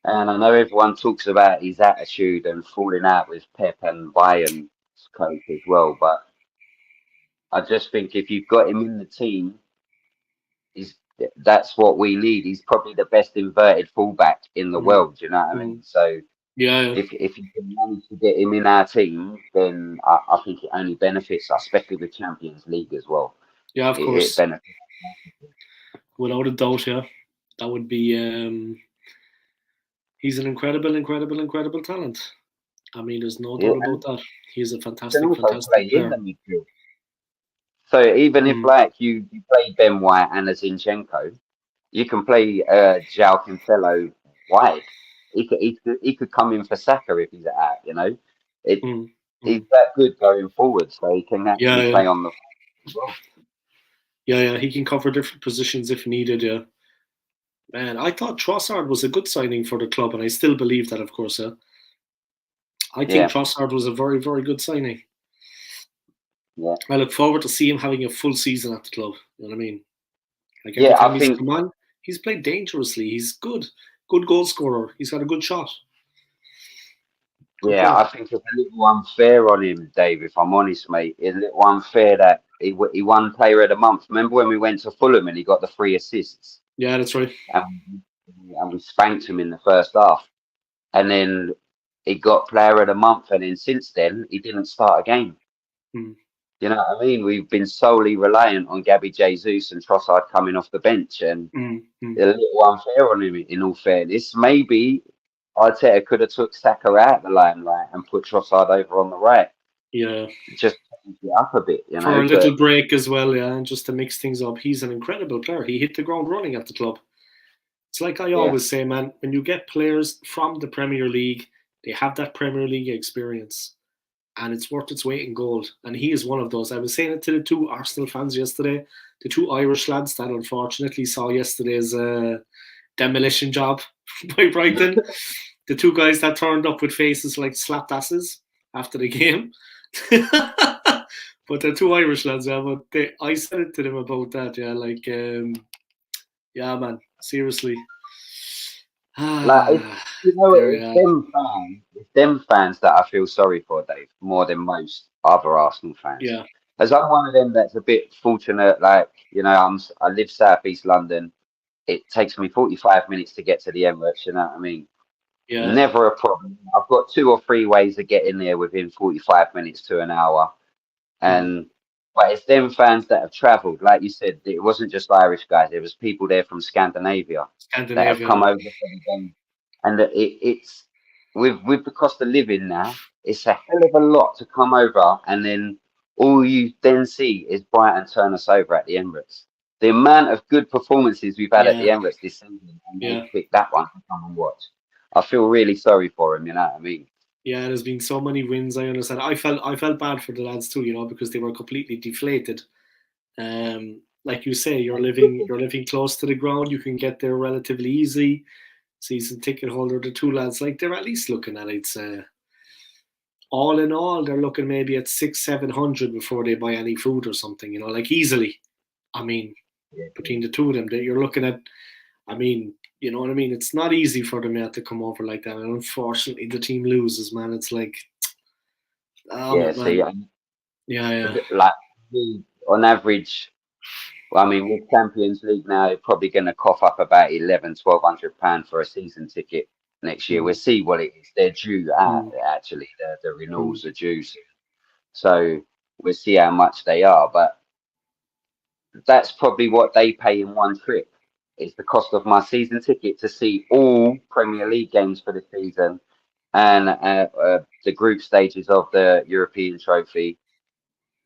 And I know everyone talks about his attitude and falling out with Pep and Bayern's coach as well. But I just think if you've got him in the team, he's that's what we need. He's probably the best inverted fullback in the Mm, world. You know what I mean? mm. So Yeah, if you can manage to get him in our team, then I think it only benefits us, especially with Champions League as well. yeah, of It course, benefits. without a doubt. Yeah, that would be. He's an incredible, incredible, incredible talent. I mean, there's no Yeah, doubt and about that. He's a he can fantastic, also play fantastic in the player. midfield. So even if Mm, like you play Ben White and a Zinchenko, you can play João Cancelo wide. He could come in for Saka if he's out. You know, it mm, he's mm. that good going forward, so he can Yeah, actually yeah, play on the as well. yeah, yeah. He can cover different positions if needed. Yeah, man. I thought Trossard was a good signing for the club, and I still believe that, of course. Yeah, I think Yeah, Trossard was a very, very good signing. yeah, I look forward to see him having a full season at the club. You know what I mean? Like every yeah. time I he's think come on, he's played dangerously. He's good, good goal scorer. He's got a good shot. Good yeah, player. I think it's a little unfair on him, Dave. If I'm honest, mate, it's a little unfair that he won Player of the Month. Remember when we went to Fulham and he got the 3 assists, Yeah, that's right. and and we spanked him in the first half. And then he got Player of the Month, and then since then he didn't start a game. Mm, You know what I mean? We've been solely reliant on Gabby Jesus and Trossard coming off the bench, and mm, mm. a little unfair on him. In all fairness, maybe Arteta could have took Saka out the limelight and put Trossard over on the right. Yeah. Just change it up a bit, you For know. a little But break as well, yeah, and just to mix things up. He's an incredible player. He hit the ground running at the club. It's like I yeah, always say, man, when you get players from the Premier League, they have that Premier League experience and it's worth its weight in gold. And he is one of those. I was saying it to the two Arsenal fans yesterday, the two Irish lads that unfortunately saw yesterday's demolition job by Brighton. The two guys that turned up with faces like slapped asses after the game. But they're two Irish lads, yeah. But I said it to them about that, yeah. Like, yeah, man, seriously. like you know, There we are. it's them fans that I feel sorry for, Dave, more than most other Arsenal fans. Yeah, As I'm one of them that's a bit fortunate, like you know, I live southeast London. It takes me 45 minutes to get to the Emirates. You know what I mean? yeah, Never a problem. I've got 2 or 3 ways of getting there within 45 minutes to an hour. And but it's them fans that have travelled, like you said. It wasn't just Irish guys. There was people there from Scandinavia that have Scandinavia. come Yeah, over for the game, and it's with the cost of living now. It's a hell of a lot to come over, and then all you then see is Brighton turn us over at the Emirates. The amount of good performances we've had at the yeah, Emirates this season, and they yeah. picked that one to come and watch. I feel really sorry for him. You know what I mean? Yeah, there's been so many wins. I understand. I felt bad for the lads too, you know, because they were completely deflated. Like you say, you're living close to the ground. You can get there relatively easy. Season ticket holder, the two lads, like they're at least looking at it. All in all, they're looking maybe at 600-700 before they buy any food or something. You know, like easily. I mean, between the two of them, that you're looking at. I mean, you know what I mean? It's not easy for them yet to come over like that. And unfortunately, the team loses, man. It's like, oh, Yeah. See, man. Yeah, yeah. like on average. Well, I mean, with Champions League now, you're probably going to cough up about 1,100-1,200 pound for a season ticket next year. We'll Mm, see what it is. They're due out, mm, actually. The mm. renewals are due soon. So we'll see how much they are. But that's probably what they pay in one trip. It's the cost of my season ticket to see all Premier League games for the season and the group stages of the European Trophy.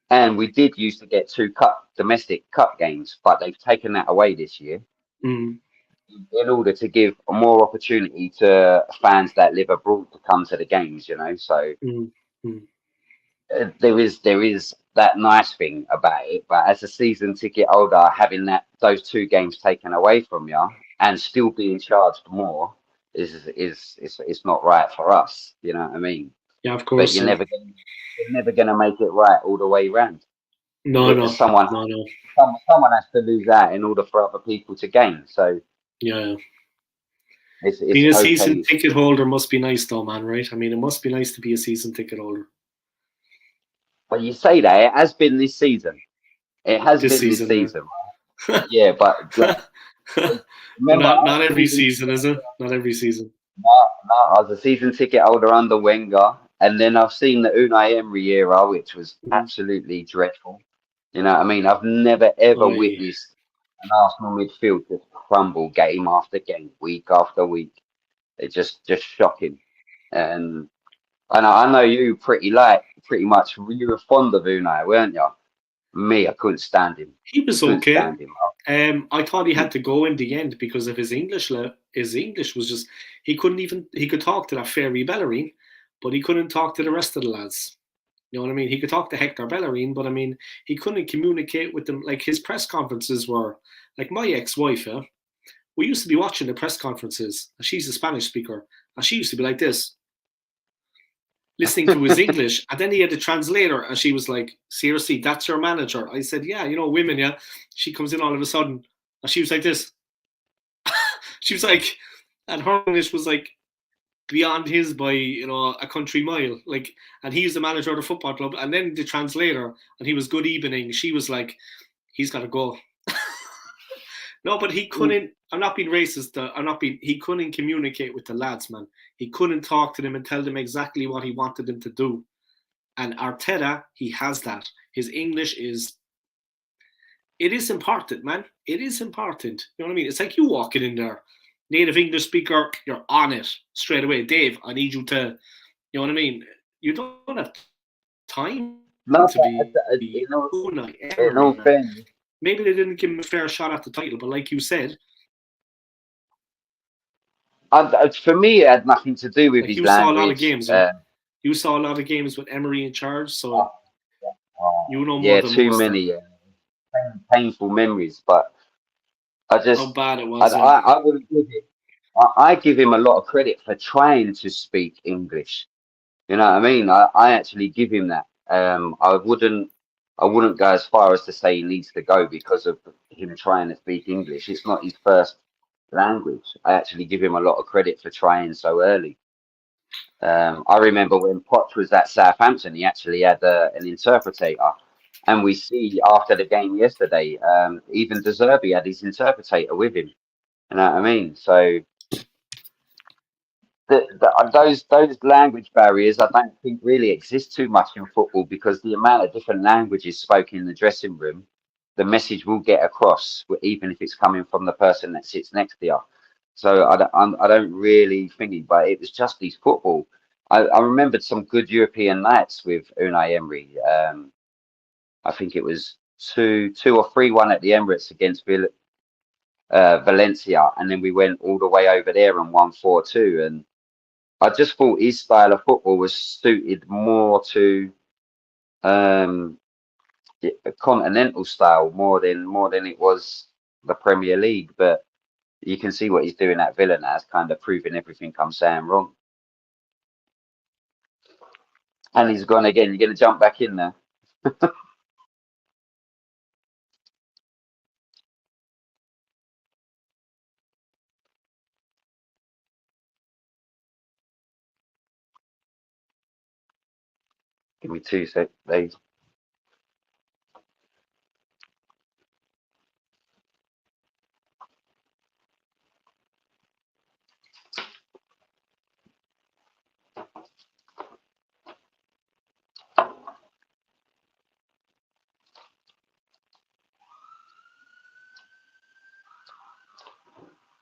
And we did used to get two domestic cup games, but they've taken that away this year Mm, in order to give more opportunity to fans that live abroad to come to the games. You know, so mm, mm. there is that nice thing about it. But as a season ticket holder, having those two games taken away from you and still being charged more is it's not right for us. You know what I mean? Yeah, of But course. Yeah. you're never gonna make it right all the way round. No, no, Someone no, no. someone has to lose out in order for other people to gain. So Yeah, yeah. it's Being a season okay. ticket holder must be nice, though, man. Right? I mean, it must be nice to be a season ticket holder But you say that it has been this season. It has this been this season. season. Yeah. Yeah, but like, But remember, not every season, is it? Not every season. I was a season ticket holder under Wenger, and then I've seen the Unai Emery era, which was Mm. absolutely dreadful. You know what I mean? I've never ever Oi. witnessed an Arsenal midfield just crumble game after game, week after week. It's just shocking. And I know you pretty much you were fond of Unai, weren't you? Me, I couldn't stand him. He was Couldn't okay. stand him. I thought he had to go in the end because of his English. His English was just he couldn't even he could talk to that fairy Bellerin, but he couldn't talk to the rest of the lads. You know what I mean? He could talk to Hector Bellerin, but I mean he couldn't communicate with them. Like his press conferences were like my ex-wife. Yeah, we used to be watching the press conferences. And she's a Spanish speaker, and she used to be like this, listening to his English, and then he had a translator, and she was like, "Seriously, that's your manager?" I said, "Yeah, you know, women, yeah." She comes in all of a sudden, and she was like this. She was like, and her English was like beyond his by a country mile. Like, and he's the manager of the football club, and then the translator, and he was good evening. She was like, "He's got to go." No, but he couldn't. I'm not being racist. I'm not being. He couldn't communicate with the lads, man. He couldn't talk to them and tell them exactly what he wanted them to do. And Arteta, he has that. His English is. It is important, man. It is important. You know what I mean? It's like you walking in there, native English speaker. You're on it straight away. Dave, I need you to. You know what I mean? You don't have time No, to be in all, Unai in Emery, all man. fairness, Maybe they didn't give him a fair shot at the title, but like you said, for me, it had nothing to do with like his you saw a lot of language. games. You saw a lot of games with Emery in charge, Uh, so you know more yeah, than too most. many painful memories. But I How just, bad it I, was. I, I wouldn't give it. I give him a lot of credit for trying to speak English. You know what I mean? I actually give him that. I wouldn't go as far as to say he needs to go because of him trying to speak English. It's not his first language. I actually give him a lot of credit for trying so early. I remember when Poch was at Southampton, he actually had an interpreter. And we see after the game yesterday, even De Zerbi had his interpreter with him. You know what I mean? So those language barriers, I don't think really exist too much in football because the amount of different languages spoken in the dressing room, the message will get across, even if it's coming from the person that sits next to you. So I don't really think it, but it was just his football. I remembered some good European nights with Unai Emery. I think it was 2-3-1 at the Emirates against Valencia, and then we went all the way over there and won 4-2. And I just thought his style of football was suited more to um, a continental style more than it was the Premier League. But you can see what he's doing at Villa now, is kind of proving everything I'm saying wrong. And he's gone again. You're going to jump back in there. Give me 2 seconds.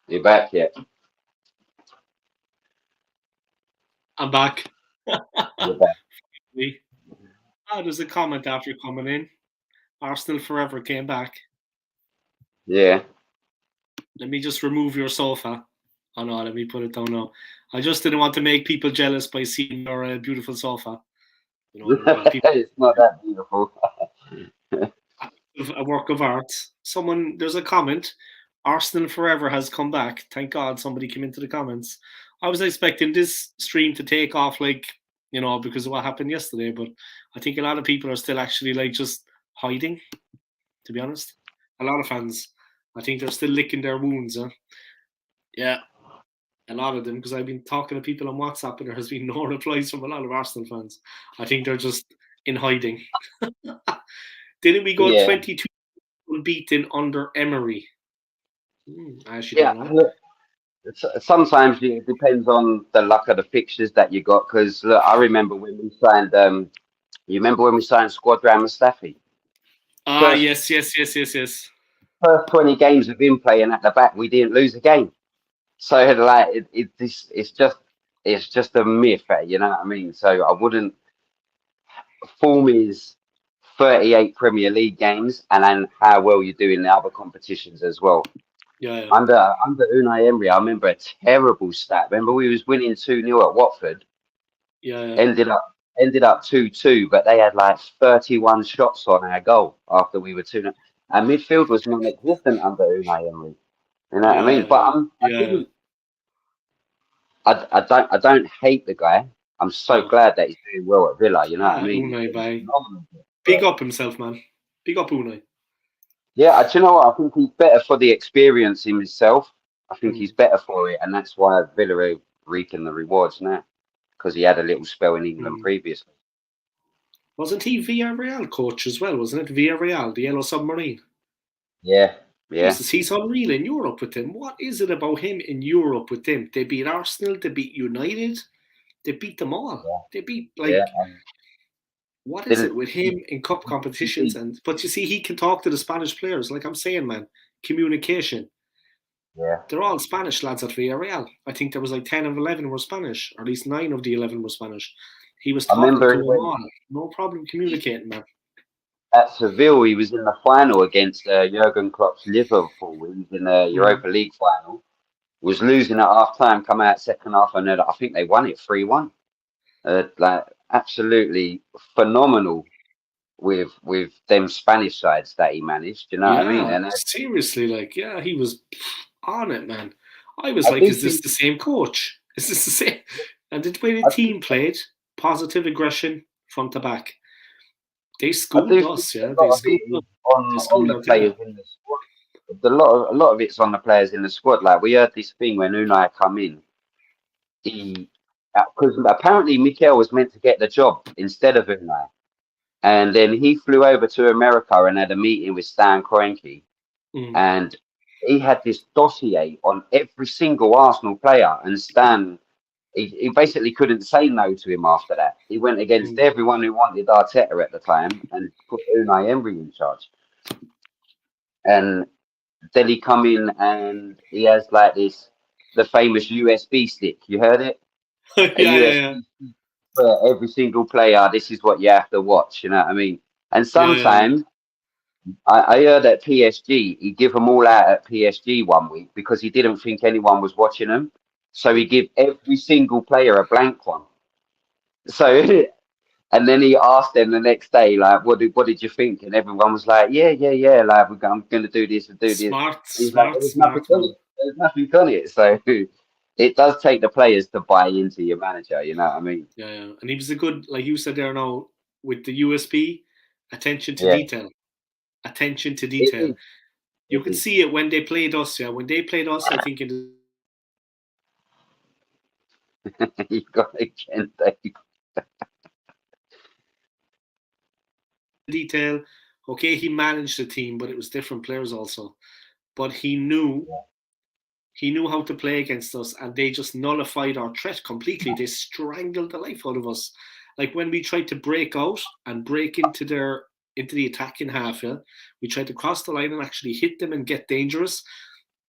You're back yet? I'm back. You're back. There's a comment after coming in. Arsenal forever came back. Yeah. Let me just remove your sofa. Oh no, let me put it down now. I just didn't want to make people jealous by seeing your beautiful sofa. You know, It's not that beautiful. a work of art. There's a comment. Arsenal forever has come back. Thank God somebody came into the comments. I was expecting this stream to take off, like, because of what happened yesterday, but I think a lot of people are still actually like just hiding, to be honest. A lot of fans. I think they're still licking their wounds. Yeah, a lot of them, because I've been talking to people on WhatsApp and there has been no replies from a lot of Arsenal fans. I think they're just in hiding. Didn't we go Yeah. 22 unbeaten under Emery? I actually Yeah. don't know. Sometimes it depends on the luck of the fixtures that you got. Because I remember when we signed. You remember when we signed Squadram Mustafi? Yes. First 20 games of him playing at the back, we didn't lose a game. So like it's just a myth, you know what I mean? So I wouldn't. Form is 38 Premier League games, and then how well you do in the other competitions as well. Yeah. Under Unai Emery, I remember a terrible stat. Remember we was winning 2-0 at Watford. Yeah. Ended up 2-2, but they had like 31 shots on our goal after we were 2-0. Our midfield was non-existent under Unai Emery. You know what I mean? But I don't hate the guy. I'm so glad that he's doing well at Villa. You know what I mean? Unai, bye. Big up himself, man. Big up Unai. Yeah, do you know what? I think he's better for the experience himself. I think he's better for it, and that's why Villa are reaping the rewards now, because he had a little spell in England previously. Wasn't he Villarreal coach as well? Wasn't it Villarreal, the Yellow Submarine? Yeah. He's unreal in Europe with them. What is it about him in Europe with them? They beat Arsenal, they beat United, they beat them all. Yeah. They beat what is it with him in cup competitions? But you see, he can talk to the Spanish players. Like I'm saying, man, communication. Yeah. They're all Spanish lads at Villarreal. I think there was like 10 of 11 were Spanish, or at least 9 of the 11 were Spanish. He was I talking to remember them all. No problem communicating, man. at Seville, he was in the final against Jurgen Klopp's Liverpool. He was in the Europa League final. Was losing at half time, come out second half, and then I think they won it 3-1. Like absolutely phenomenal with them Spanish sides that he managed. You know what I mean? Yeah, And seriously, like, yeah, he was on it, man. I was I like, do is this think the same coach? Is this the same? And the way the I, team played, positive aggression front to back. They I schooled do think us, a yeah. lot of it is They on schooled the out there. players in the squad. A lot of it's on the players in the squad. Like we heard this thing when Unai come in. He because apparently Mikel was meant to get the job instead of Unai, and then he flew over to America and had a meeting with Stan Kroenke, Mm, and he had this dossier on every single Arsenal player, and Stan. He basically couldn't say no to him after that. He went against mm. everyone who wanted Arteta at the time and put Unai Emery in charge. And then he come in and he has like the famous USB stick. You heard it? Yeah, A yeah, USB for every single player. This is what you have to watch. You know what I mean? And yeah. sometimes I heard at PSG, he give them all out at PSG one week because he didn't think anyone was watching them. So he give every single player a blank one. So and then he asked them the next day, like, what did you think? And everyone was like, yeah. Like, I'm going to do this and do this. Smart, And he's like, smart, smart, on man. it. There's nothing on it. So it does take the players to buy into your manager. You know what I mean? Yeah, yeah. And he was a good, like you said there now, with the USB, attention to Yeah. detail. Attention to It detail. is. You It could is. see it when they played us, yeah. When they played us, I think in the You got it, Ken, Dave. detail. Okay, he managed the team, but it was different players also. But he knew how to play against us, and they just nullified our threat completely. They strangled the life out of us. Like when we tried to break out and break into the attacking half, yeah, we tried to cross the line and actually hit them and get dangerous.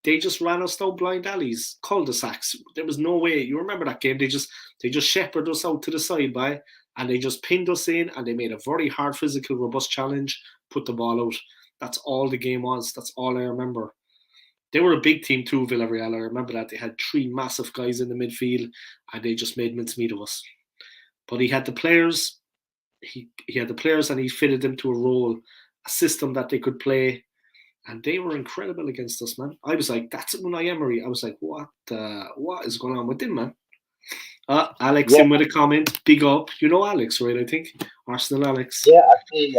They just ran us down blind alleys, cul-de-sacs. There was no way. You remember that game? They just shepherded us out to the side by, and they just pinned us in, and they made a very hard, physical, robust challenge. Put the ball out. That's all the game was. That's all I remember. They were a big team too, Villarreal. I remember that they had three massive guys in the midfield, and they just made mincemeat of us. But he had the players. He had the players, and he fitted them to a role, a system that they could play, and they were incredible against us, man. I was like, "That's Unai Emery." I was like, what is going on with him, man?" Alex Yeah. in with a comment. Big up. You know Alex, right? I think Arsenal Alex. Yeah,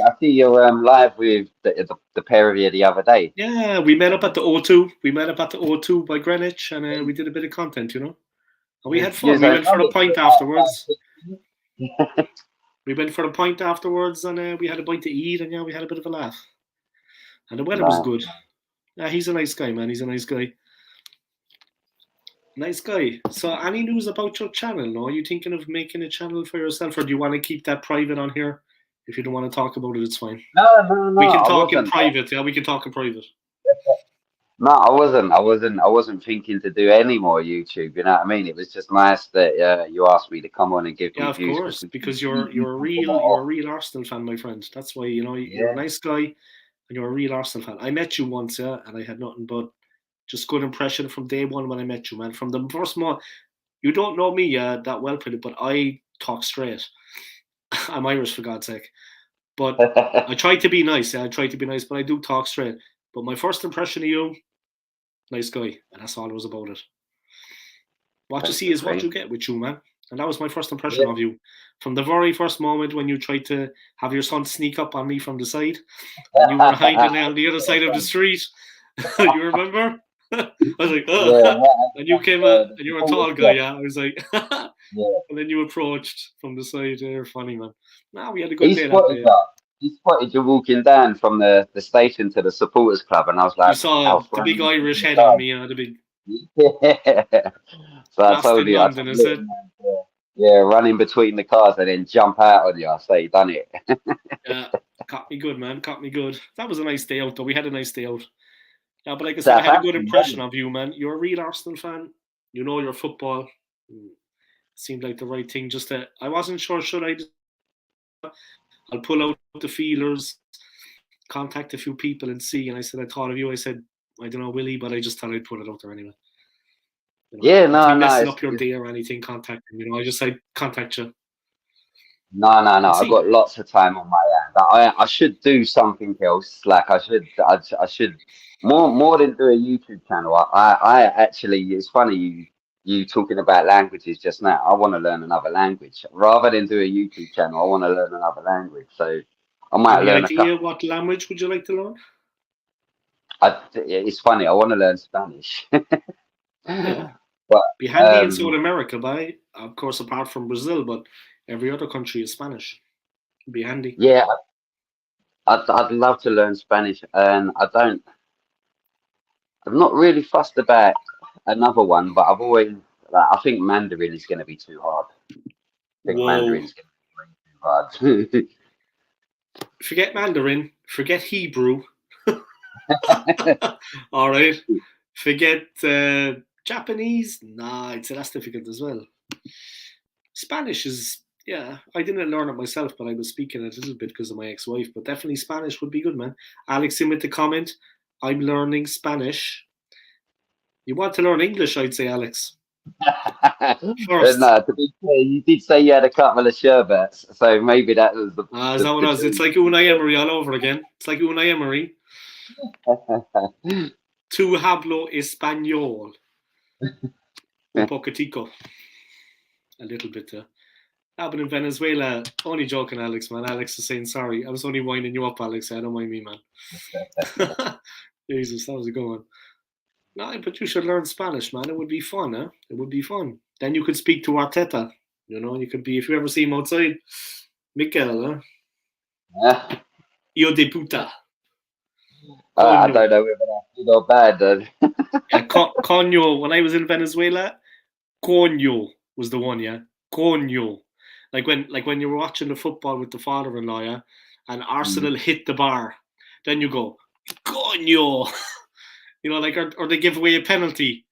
I see you're live with the pair of you the other day. Yeah, we met up at the O2. We met up at the O2 by Greenwich, and we did a bit of content, you know. And we had fun. We went for a pint afterwards. We went for a pint afterwards, and we had a bite to eat, and yeah, we had a bit of a laugh. And the weather was good. Yeah, he's a nice guy, man. He's a nice guy. Nice guy. So, any news about your channel? No, are you thinking of making a channel for yourself, or do you want to keep that private on here? If you don't want to talk about it, it's fine. No, We can I talk in wasn't. private. Yeah, we can talk in private. No, I wasn't thinking to do any more YouTube. You know what I mean? It was just nice that you asked me to come on and give Yeah, me of views course, because you you're talk a lot a of. real Arsenal fan, my friend. That's why you're a Yeah, nice guy and you're a real Arsenal fan. I met you once, yeah, and I had nothing but just good impression from day one when I met you, man. From the first moment, you don't know me that well, pretty, but I talk straight. I'm Irish, for God's sake. But I try to be nice. Yeah, I try to be nice, but I do talk straight. But my first impression of you, nice guy, and that's all it was about it. What you see is what you get with you, man. And that was my first impression of you. From the very first moment when you tried to have your son sneak up on me from the side, and you were hiding on the other side of the street. You remember? I was like, yeah, and you came and you were a tall guy, yeah. I was like, yeah. and then you approached from the side. You're funny, man. Nah, we had a good He day that spotted day. you. He spotted you walking down from the station to the supporters club, and I was You like, saw "Alf, the run big in between Irish the head on cars." me, the big Yeah. So lost in I London, told is little it? man, yeah, run in between the cars and then jump out on you. I say, done it. Yeah, caught me good, man. Caught me good. That was a nice day out, though. We had a nice day out. Yeah, but like I said, I had a good Southampton, impression of you, man. You're a real Arsenal fan. You know your football. seemed like the right thing. I wasn't sure, should I? I'll pull out the feelers, contact a few people and see. And I said, I thought of you. I said, I don't know, Willie, but I just thought I'd put it out there anyway. Yeah, Not to no, be no, messing up your day or anything, contact me. I just said, contact you. no. I've got lots of time on my hand. I should do something else. Like I should more than do a YouTube channel. I actually, it's funny you talking about languages just now. I want to learn another language rather than do a YouTube channel. I want to learn another language. So I might Any learn a idea couple. what language would you like to learn? It's funny. I want to learn Spanish. Yeah. But Be handy in South America, of course, apart from Brazil, but every other country is Spanish. Be handy. yeah, I'd love to learn Spanish, and I'm not really fussed about another one, but I think Mandarin is going to be too hard. I think Whoa. Mandarin's going to be way too hard. Forget Mandarin. Forget Hebrew. All right. Forget Japanese. Nah, I'd say that's difficult as well. Spanish is, yeah, I didn't learn it myself, but I was speaking it a little bit because of my ex-wife. But definitely Spanish would be good, man. Alex in with the comment, I'm learning Spanish. You want to learn English, I'd say, Alex. First. No, to be fair, you did say you had a couple of sherbets, so maybe that was the. Is that what it was? It's like Unai Emery all over again. It's like Unai Emery. Tu hablo español. Un poquitico. A little bit. But in Venezuela, only joking, Alex, man. Alex is saying sorry. I was only winding you up, Alex. I don't mind me, man. Jesus, that was a good one. No, but you should learn Spanish, man. It would be fun, huh? It would be fun. Then you could speak to Arteta. You could be, if you ever see him outside, Mikel, huh? Hijo de puta. I don't know whether that's good or bad. Yeah, coño. When I was in Venezuela, coño was the one, yeah? Coño. Like when you were watching the football with the father-in-law, yeah? And Arsenal hit the bar. Then you go, coño. Or they give away a penalty.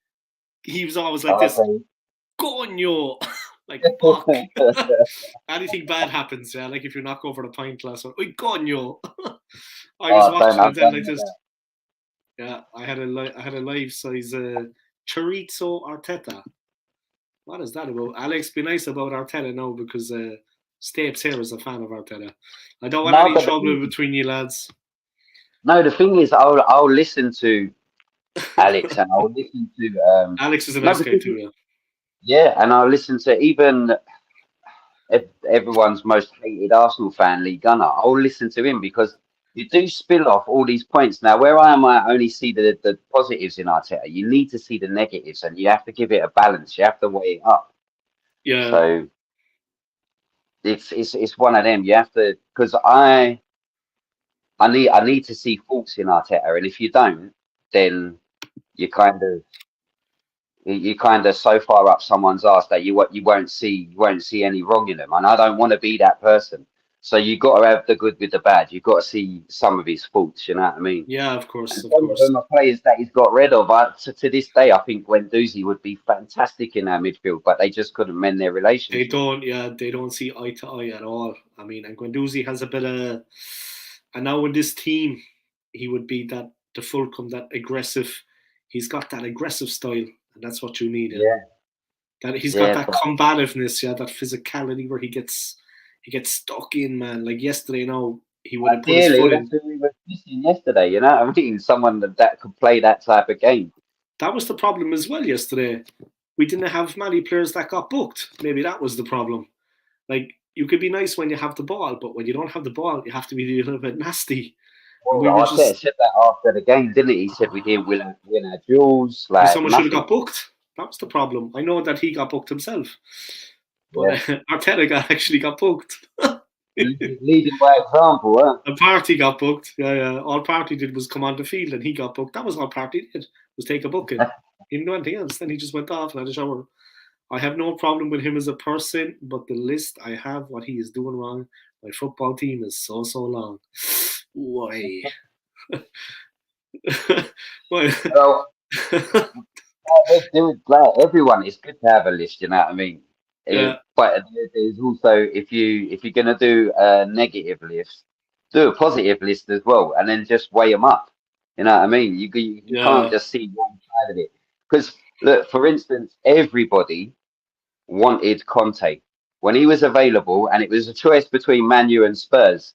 He was always like this, coño. Like, fuck. Anything bad happens, yeah? Like if you knock over the pint glass, oi, coño. I was watching it then like this. Yeah, I had a life size chorizo Arteta. What is that about? Alex, be nice about Arteta now because Stapes here is a fan of Arteta. I don't want any trouble between you lads. No, the thing is, I'll listen to Alex and I'll listen to Alex is a nice guy too, yeah. Yeah, and I'll listen to even everyone's most hated Arsenal fan, Lee Gunner. I'll listen to him because you do spill off all these points. Now, where I might only see the positives in Arteta, you need to see the negatives, and you have to give it a balance. You have to weigh it up. Yeah. So it's one of them. You have to, because I need to see faults in Arteta, and if you don't, then you're kind of so far up someone's ass that you won't see any wrong in them, and I don't want to be that person. So you got to have the good with the bad. You got to see some of his faults. You know what I mean? Yeah, of course. And some of them are players that he's got rid of. To this day, I think Guendouzi would be fantastic in our midfield, but they just couldn't mend their relationship. They don't see eye to eye at all. I mean, and Guendouzi has a bit of, and now with this team, he would be the fulcrum, that aggressive. He's got that aggressive style, and that's what you need. Yeah. That he's got that combativeness, that physicality where he gets stuck in, man. Like yesterday, he would have put his foot in. We were missing yesterday, you know what I mean? Someone that could play that type of game. That was the problem as well yesterday. We didn't have many players that got booked. Maybe that was the problem. Like, you could be nice when you have the ball, but when you don't have the ball, you have to be a little bit nasty. Well, Arteta said that after the game, didn't he? He said we didn't win our duels. Like, someone should have got booked. That was the problem. I know that he got booked himself, but Arteta actually got booked. Leading by example, huh? The party got booked. Yeah. All party did was come on the field and he got booked. That was all party did, was take a booking. He didn't do anything else. Then he just went off and had a shower. I have no problem with him as a person, but the list I have, what he is doing wrong, my football team is so long. Why? Why? Well, everyone, it's good to have a list, you know what I mean? Yeah. But there's also, if you're gonna do a negative list, do a positive list as well, and then just weigh them up. You know what I mean? You can't Yeah. just see one side of it. Because look, for instance, everybody wanted Conte when he was available, and it was a choice between Man U and Spurs.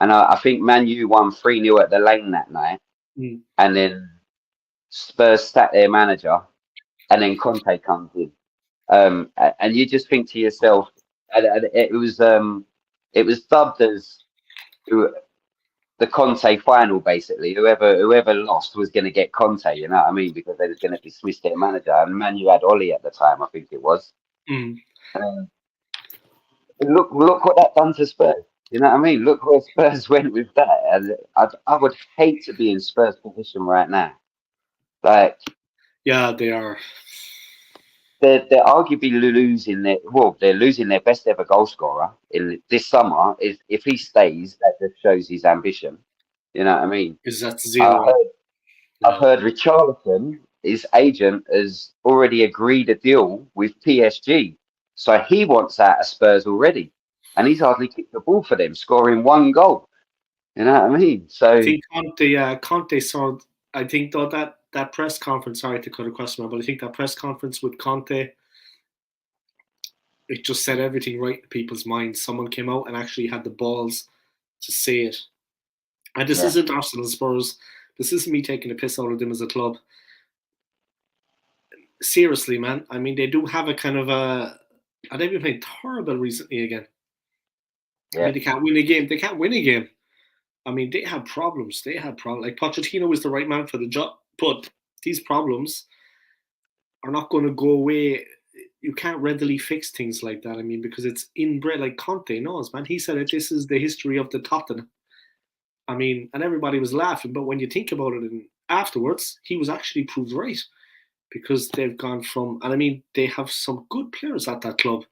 And I think Man U won 3-0 at the Lane that night, Mm. and then Spurs sat their manager, and then Conte comes in. And you just think to yourself, and it was dubbed as the Conte final, basically. Whoever lost was going to get Conte, you know what I mean? Because they was going to dismiss their manager. And Man U had Ollie at the time, I think it was. Mm. Um, look what that done to Spurs. You know what I mean? Look where Spurs went with that. And I would hate to be in Spurs' position right now. Like, Yeah, they are. they're arguably they're losing their best ever goal scorer in this summer. If he stays, that just shows his ambition. You know what I mean? Is that I zero? heard I've Yeah. heard Richarlison, his agent, has already agreed a deal with PSG, so he wants out of Spurs already, and he's hardly kicked the ball for them, scoring one goal. You know what I mean? I So think Conte saw. I think though that press conference. Sorry to cut across, man, but I think that press conference with Conte, it just said everything right in people's minds. Someone came out and actually had the balls to say it. And this yeah, isn't Arsenal Spurs. This isn't me taking a piss out of them as a club. Seriously, man. I mean, they do have a kind of a. And they've been playing terrible recently again. I yeah, mean, they can't win a game. They can't win a game. I mean, they have problems. They have problems. Like Pochettino is the right man for the job, but these problems are not going to go away. You can't readily fix things like that. I mean, because it's inbred. Like Conte knows, man. He said it. This is the history of the Tottenham. I mean, and everybody was laughing, but when you think about it, and afterwards, he was actually proved right because they've gone from, and I mean, they have some good players at that club.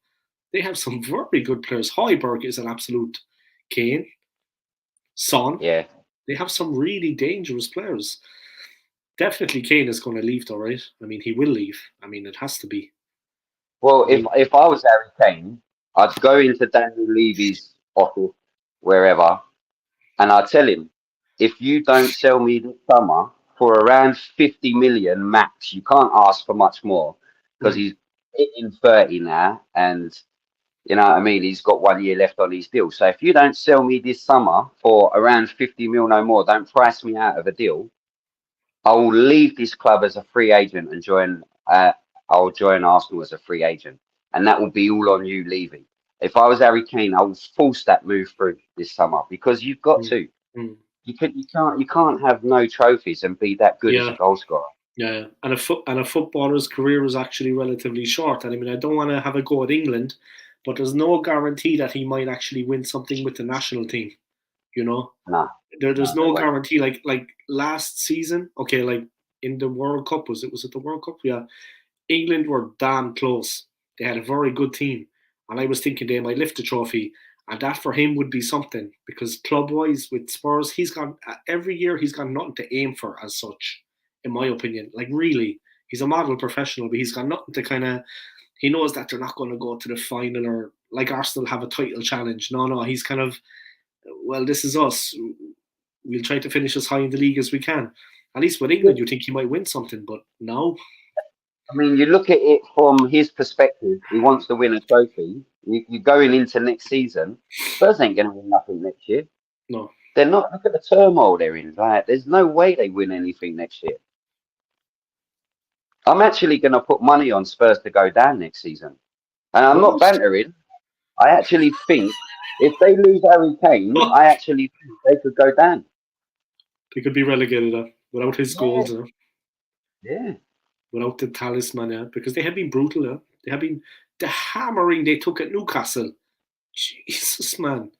They have some very good players. Højbjerg is an absolute Kane. Son. yeah. They have some really dangerous players. Definitely Kane is going to leave though, right? I mean, he will leave. I mean, it has to be. Well, I mean, if I was Harry Kane, I'd go into Daniel Levy's office, wherever, and I'd tell him, if you don't sell me this summer for around 50 million max, you can't ask for much more because mm, he's hitting 30 now, and you know what I mean, he's got 1 year left on his deal. So if you don't sell me this summer for around 50 mil, no more, don't price me out of a deal, I will leave this club as a free agent and join. I'll join Arsenal as a free agent, and that will be all on you leaving. If I was Harry Kane, I would force that move through this summer because you've got mm, to. mm. You can't have no trophies and be that good as a Yeah, goal scorer. yeah. And a footballer's career is actually relatively short. And I mean, I don't want to have a go at England, but there's no guarantee that he might actually win something with the national team. You know, No, there's no, they no won't. guarantee. Like last season, okay, like in the World Cup, was it the World Cup? Yeah, England were damn close. They had a very good team, and I was thinking they might lift the trophy, and that for him would be something because club-wise with Spurs, he's got every year he's got nothing to aim for as such, in my opinion. Like really, he's a model professional, but he's got nothing to kind of. He knows that they're not going to go to the final or like Arsenal have a title challenge. No, he's kind of well, this is us. We'll try to finish as high in the league as we can. At least with England, you think he might win something, but no. I mean, you look at it from his perspective. He wants to win a trophy. You're going into next season. Spurs ain't going to win nothing next year. No. They're not. Look at the turmoil they're in. Like, there's no way they win anything next year. I'm actually going to put money on Spurs to go down next season, and I'm not What? bantering. I actually think if they lose Harry Kane, I actually think they could go down. They could be relegated without his Yeah, goals, yeah. without the talisman, because they have been brutal. They have been the hammering they took at Newcastle. Jesus, man.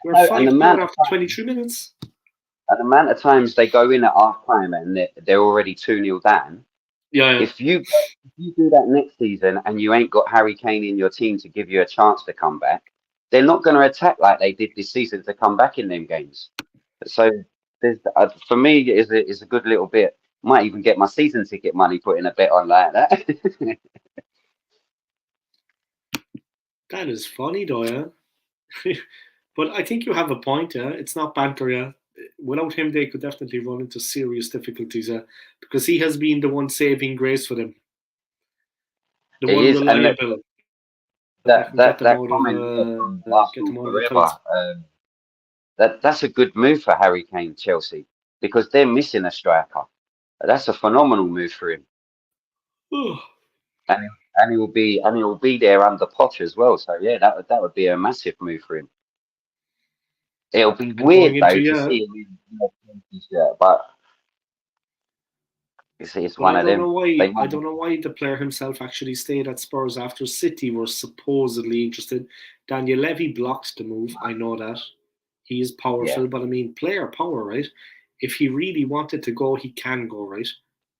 They were No, and 5-0 after 23 minutes. the amount of times they go in at half time and they're already 2-0 down. Yeah. If you do that next season and you ain't got Harry Kane in your team to give you a chance to come back, they're not going to attack like they did this season to come back in them games. So there's for me is a good little bit. Might even get my season ticket money putting a bet on like that. That is funny though, yeah. But I think you have a point, yeah. It's not banter, yeah. Without him, they could definitely run into serious difficulties, yeah, because he has been the one saving grace for them, the He one is, and reliable that can get them that out of comment there from get Arsenal them out of a tight forever. That's a good move for Harry Kane, Chelsea, because they're missing a striker. That's a phenomenal move for him, spot. and he will be there under Potter as well. So yeah, that would be a massive move for him. It'll be And going weird into though to see him in a Chelsea shirt, but you see, it's but one of them. They I might. don't know why the player himself actually stayed at Spurs after City were supposedly interested. Daniel Levy blocked the move. I know that. He is Yeah, powerful, but I mean player power, right? If he really wanted to go, he can go, right?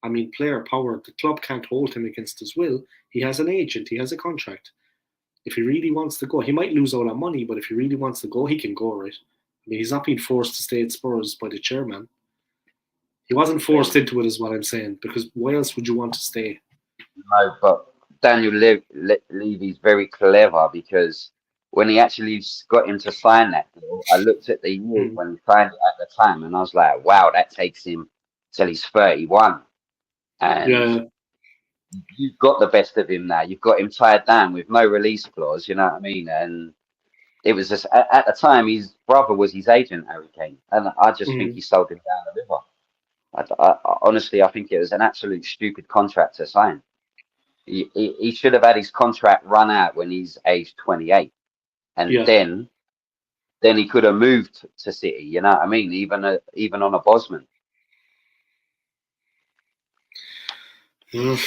I mean player power, the club can't hold him against his will. He has an agent, he has a contract. If he really wants to go, he might lose all that money, but if he really wants to go, he can go, right? I mean he's not being forced to stay at Spurs by the chairman. He wasn't forced true. into it, is what I'm saying. Because why else would you want to stay? No, but Levy's very clever because when he actually got him to sign that deal, I looked at the years Hmm. when he signed it at the time, and I was like, wow, that takes him till he's 31, and Yeah, you've got the best of him now. You've got him tied down with no release clause. You know what I mean? And it was just at the time his brother was his agent, Harry Kane, and I just think hmm. he sold him down the river. Honestly, I think it was an absolute stupid contract to sign. He should have had his contract run out when he's aged 28, and Yeah. then he could have moved to City. You know what I mean? Even on a Bosman. Ugh.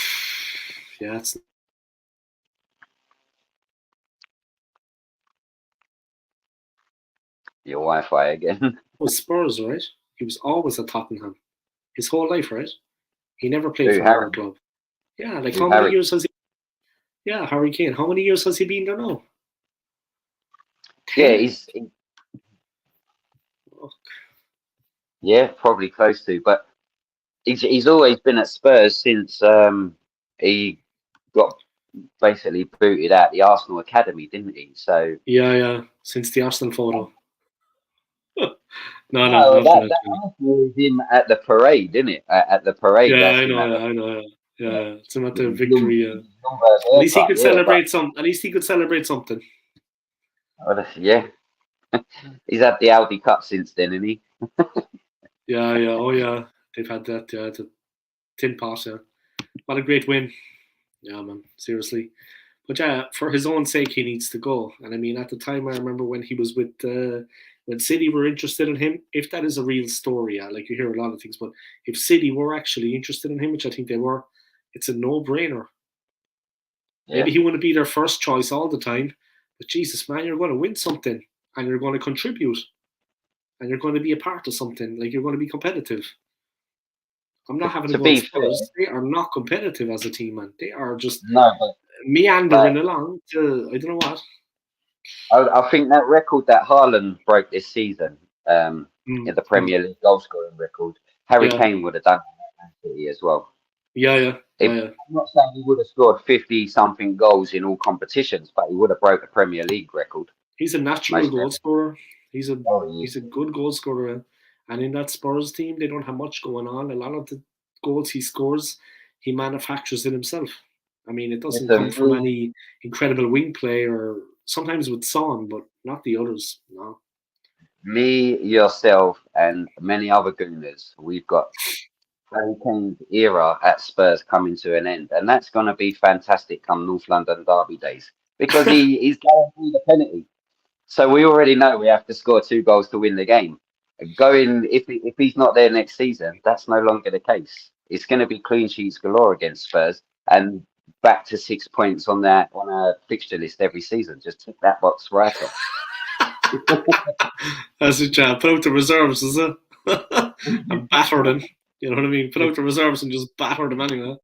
Yeah, it's Your Wi-Fi again. was Spurs, right? He was always at Tottenham his whole life, right? He never played Who, for Harry? another club. Yeah, like Who, how many Harry? years has he? Yeah, Harry Kane. How many years has he been there now? Yeah, 10? Oh, yeah, probably close to, but he's always been at Spurs since he got basically booted out the Arsenal academy, didn't he? So yeah, yeah. Since the Arsenal photo. No, no, no, not for that. that Arsenal was him at the parade, didn't it? At the parade, Yeah, that's I him know, at yeah, I know. Yeah, the yeah. It's not with the his long, victory. with his long At least he haircut. could Yeah, but celebrate some. At least he could celebrate something. yeah, he's had the Audi Cup since then, isn't he? Yeah, yeah. Oh, yeah. They've had that. Yeah, the tin pot. Yeah, what a great win. Yeah, man. Seriously. But yeah, for his own sake, he needs to go. And I mean, at the time, I remember when he was with when City were interested in him. If that is a real story, yeah, like you hear a lot of things, but if City were actually interested in him, which I think they were, it's a no-brainer. Yeah, Maybe he wouldn't be their first choice all the time, but Jesus, man, you're going to win something, and you're going to contribute, and you're going to be a part of something. Like you're going to be competitive. I'm not having a to go at be fair, Spurs. They are not competitive as a team, man. They are just no, meandering but along to I don't know what. I think that record that Haaland broke this season, in Mm, the mm. Premier League goal scoring record, Harry Yeah, Kane would have done that at City as well. yeah, yeah, yeah, yeah. I'm not saying he would have scored 50 something goals in all competitions, but he would have broke a Premier League record. He's a natural Most goal definitely. scorer. He's a Oh, he is. he's a good goal scorer, and in that Spurs team, they don't have much going on. A lot of the goals he scores, he manufactures it himself. I mean, it doesn't come Listen, from any incredible wing play or sometimes with Son, but not the others. No. me, yourself, and many other Gooners, we've got Harry Kane's era at Spurs coming to an end, and that's going to be fantastic come North London Derby days because he's guaranteed a penalty. So we already know we have to score 2 goals to win the game. Going if he's not there next season, that's no longer the case. It's going to be clean sheets galore against Spurs and back to 6 points on our fixture list every season. Just tick that box right off. That's it, Chad. Put out the reserves, is it? And batter them. You know what I mean? Put out the reserves and just batter them anyway.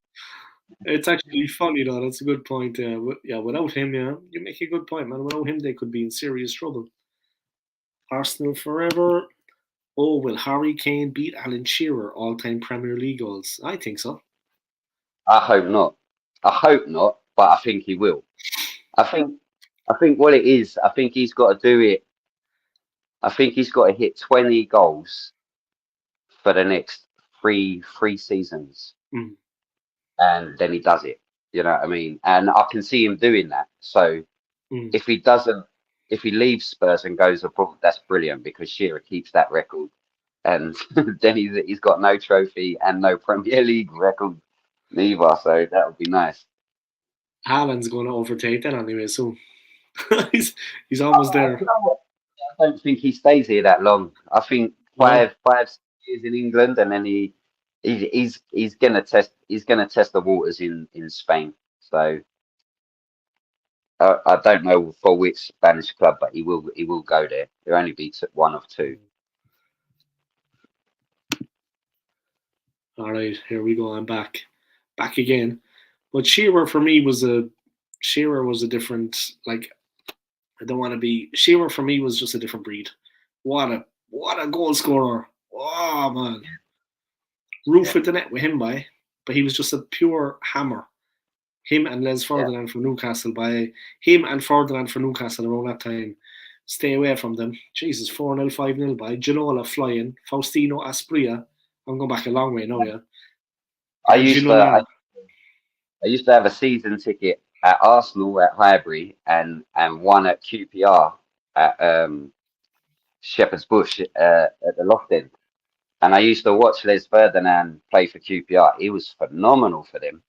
It's actually funny though. That's a good point. Yeah, without him, yeah, you make a good point, man. Without him, they could be in serious trouble. Arsenal forever. Oh, will Harry Kane beat Alan Shearer all-time Premier League goals? I think so. I hope not. I hope not, but I think he will. I think I think what it is, I think he's got to do it. I think he's got to hit 20 goals for the next three seasons, Mm. and then he does it. You know what I mean? And I can see him doing that. So Mm. if he doesn't, if he leaves Spurs and goes abroad, that's brilliant because Shearer keeps that record, and then he's got no trophy and no Premier League record neither. So that would be nice. Haaland's going to overtake that anyway, so he's almost there. You know what? I don't think he stays here that long. I think No. 5 6 years in England, and then he's gonna test the waters in Spain. So I don't know for which Spanish club, but he will go there. He'll only be one of two. All right, here we go. I'm back again. But Shearer for me was a different, like, I don't want to be. Shearer for me was just a different breed. What a goal scorer! Oh man, roof at the net with him by, but he was just a pure hammer. Him and Les Ferdinand for Newcastle for Newcastle around that time. Stay away from them. Jesus, 4-0, 5-0 by Ginola flying. Faustino Asprilla. I'm going back a long way now, yeah. I used to have a season ticket at Arsenal at Highbury and one at QPR at Shepherd's Bush at the Loft End. And I used to watch Les Ferdinand play for QPR. He was phenomenal for them.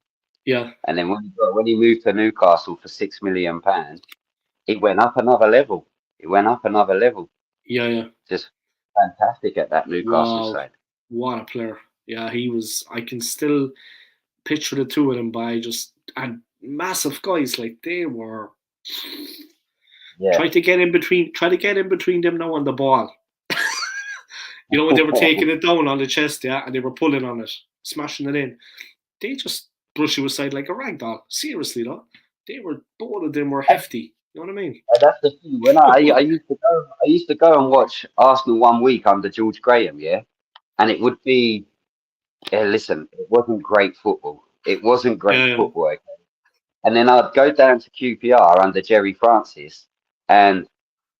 Yeah. And then when he moved to Newcastle for £6 million, it went up another level. Yeah. Just fantastic at that Newcastle side. What a player. Yeah, he was. I can still picture the two of them and massive guys, like they were. Yeah. Try to get in between them now on the ball. You know, when they were taking it down on the chest, yeah, and they were pulling on it, smashing it in. They just brush you aside like a rag doll. Seriously, though. Both of them were hefty. You know what I mean? And that's the thing. When I used to go and watch Arsenal one week under George Graham, yeah, and it would be, listen, it wasn't great football. Okay? And then I'd go down to QPR under Jerry Francis, and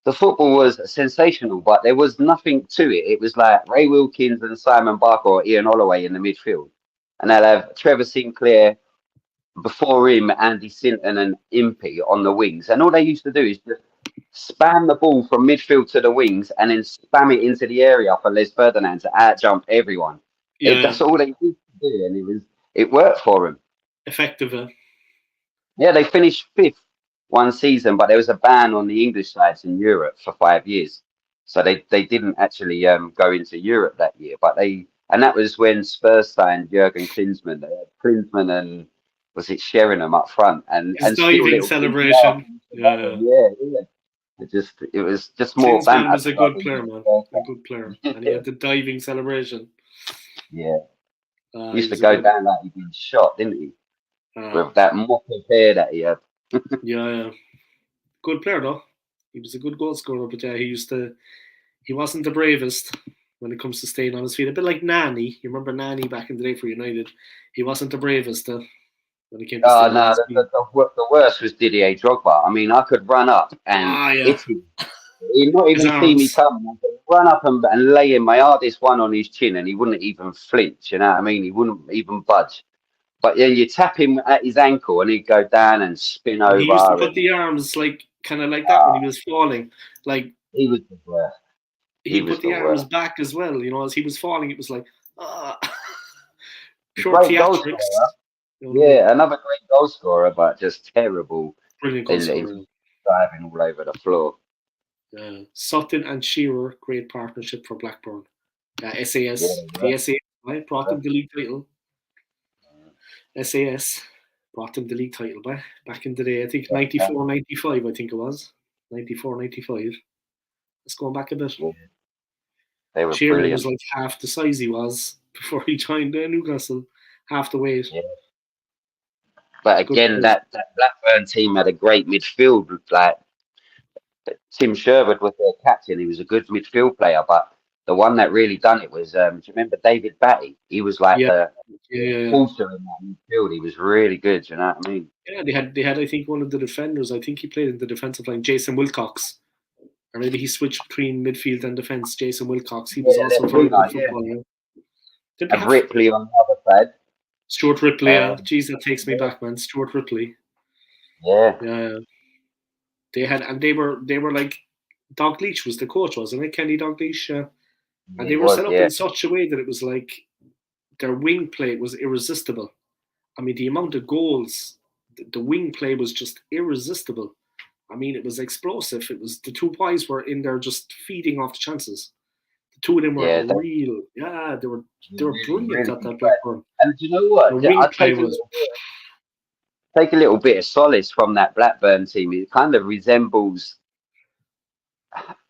the football was sensational, but there was nothing to it. It was like Ray Wilkins and Simon Barker or Ian Holloway in the midfield, and they'll have Trevor Sinclair. Before him, Andy Sinton and Impey on the wings. And all they used to do is just spam the ball from midfield to the wings and then spam it into the area for Les Ferdinand to out-jump everyone. Yeah. That's all they used to do, and it worked for them. Effective. Yeah, they finished 5th one season, but there was a ban on the English sides in Europe for 5 years. So they didn't actually go into Europe that year. And that was when Spurs signed Jurgen Klinsmann. They had Klinsmann and was it Sheringham up front and diving celebration. Yeah. It was just more banter. Was a good player, man. A good player, and he had the diving celebration. Yeah, he used to go down like he'd been shot, didn't he? With that mop of hair that he had. Yeah. Good player though. He was a good goal scorer, but yeah, he wasn't the bravest when it comes to staying on his feet. A bit like Nani. You remember Nani back in the day for United? He wasn't the bravest. When it came to the worst was Didier Drogba. I mean, I could run up and he'd not even see me coming. I could run up and lay in my hardest one on his chin, and he wouldn't even flinch. You know what I mean? He wouldn't even budge. But then you tap him at his ankle, and he'd go down and spin over. He used to put the arms kind of like that when he was falling. Like he was the worst. He put the arms back as well. You know, as he was falling, it was like pure theatrics. Yeah, another great goal scorer, but just terrible. Brilliant goal scorer. Driving all over the floor. Sutton and Shearer, great partnership for Blackburn. SAS, the SAS brought them the league title. SAS brought them the league title back in the day. I think 94-95, I think it was. 94-95. Let's go back a bit. Yeah. They were Shearer brilliant. was like half the size he was before he joined Newcastle. Half the weight. Yeah. But again, that Blackburn team had a great midfield. Like Tim Sherwood was their captain. He was a good midfield player. But the one that really done it was, do you remember David Batty? He was like Yeah, the yeah. quarter in that midfield. He was really good. You know what I mean? Yeah, they had I think one of the defenders. I think he played in the defensive line, Jason Wilcox, or maybe he switched between midfield and defense. Jason Wilcox. He was Yeah, also a left very winger, good yeah. footballer. Did they And have Ripley on the other side. Stuart Ripley? Jeez, that takes me yeah. back, man. Stuart Ripley. Yeah. Yeah, they had, and they were like, Dalglish was the coach, wasn't it? Kenny Dalglish. And they were set up in such a way that it was like their wing play was irresistible. I mean, the amount of goals, the wing play was just irresistible. I mean, it was explosive. It was the two boys were in there just feeding off the chances. The two of them were real. Yeah, they were brilliant really at that Blackburn. And do you know what? The wing play was. Take a little bit of solace from that Blackburn team. It kind of resembles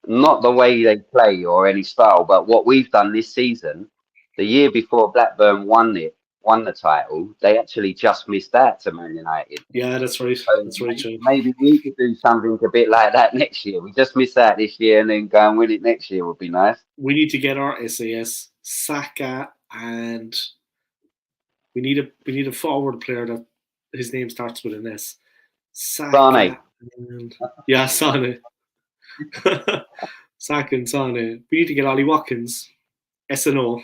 not the way they play or any style, but what we've done this season. The year before Blackburn won the title, they actually just missed out to Man United. Yeah, that's right. So that's right, Joe. Maybe we could do something a bit like that next year. We just missed out this year and then go and win it next year would be nice. We need to get our SAS, Saka, and we need a forward player that his name starts with an S. Saka. Yeah, Sane. Saka and Sane. We need to get Ollie Watkins. SNO.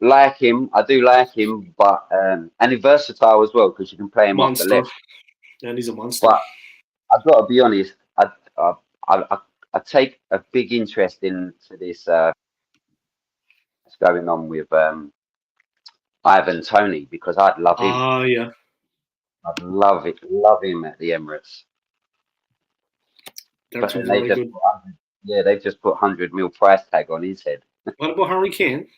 Like him, I do like him, but and he's versatile as well because you can play him off the left. And he's a monster. But I've got to be honest, I take a big interest into this. What's going on with Ivan Toney because I'd love him. Oh yeah, I'd love him at the Emirates. That's very good. They just put 100 mil price tag on his head. What about Harry Kane?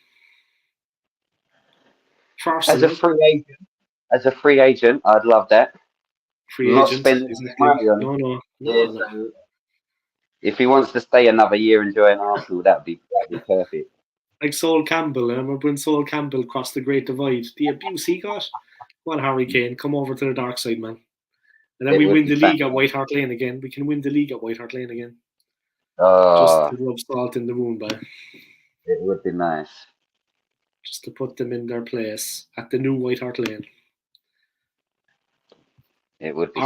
As a free agent, I'd love that. Not spending money on No. So if he wants to stay another year and join Arsenal, that'd be perfect. Like Sol Campbell, I remember when Sol Campbell crossed the Great Divide, the abuse he got. Well, Harry Kane, come over to the dark side, man. And then we win the league at White Hart Lane again. We can win the league at White Hart Lane again. Just to rub salt in the wound, by. It would be nice. Just to put them in their place at the new White Hart Lane. It would be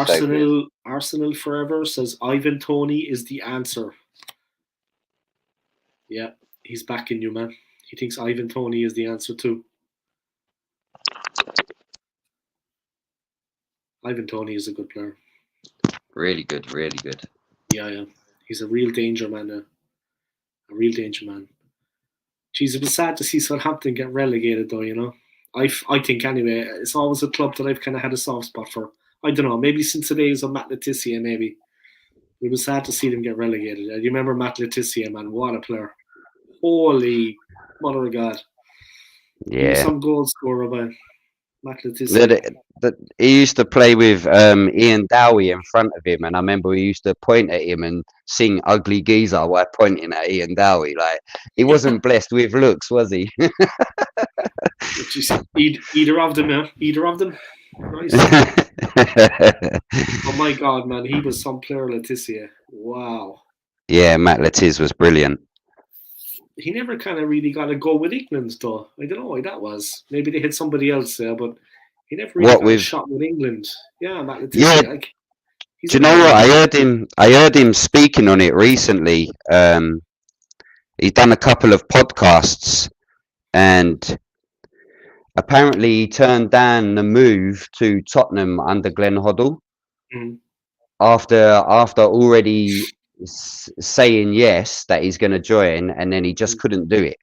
Arsenal forever says Ivan Toney is the answer. Yeah, he's backing you, man. He thinks Ivan Toney is the answer too. Ivan Toney is a good player. Really good, really good. Yeah. He's a real danger man. A real danger man. Jeez, it was sad to see Southampton get relegated though, you know. I think anyway, it's always a club that I've kind of had a soft spot for. I don't know, maybe since the days of Matt Letizia, maybe. It was sad to see them get relegated. You remember Matt Letizia, man? What a player. Holy mother of God. Yeah. Some goal scorer by Matt Letizia. He used to play with Ian Dowie in front of him, and I remember he used to point at him and sing Ugly Geezer while pointing at Ian Dowie. Like, he wasn't blessed with looks, was he? Either of them, yeah. Either of them. Nice. Oh my God, man, he was some player, Letizia. Wow. Yeah, Matt Letiz was brilliant. He never kind of really got a go with England, though. I don't know why that was. Maybe they had somebody else there, but he never really got a shot with England. Yeah, Matt Letizia. Yeah. Like, do you know what? I heard him speaking on it recently. He'd done a couple of podcasts, and apparently he turned down the move to Tottenham under Glenn Hoddle after already saying yes that he's going to join, and then he just couldn't do it.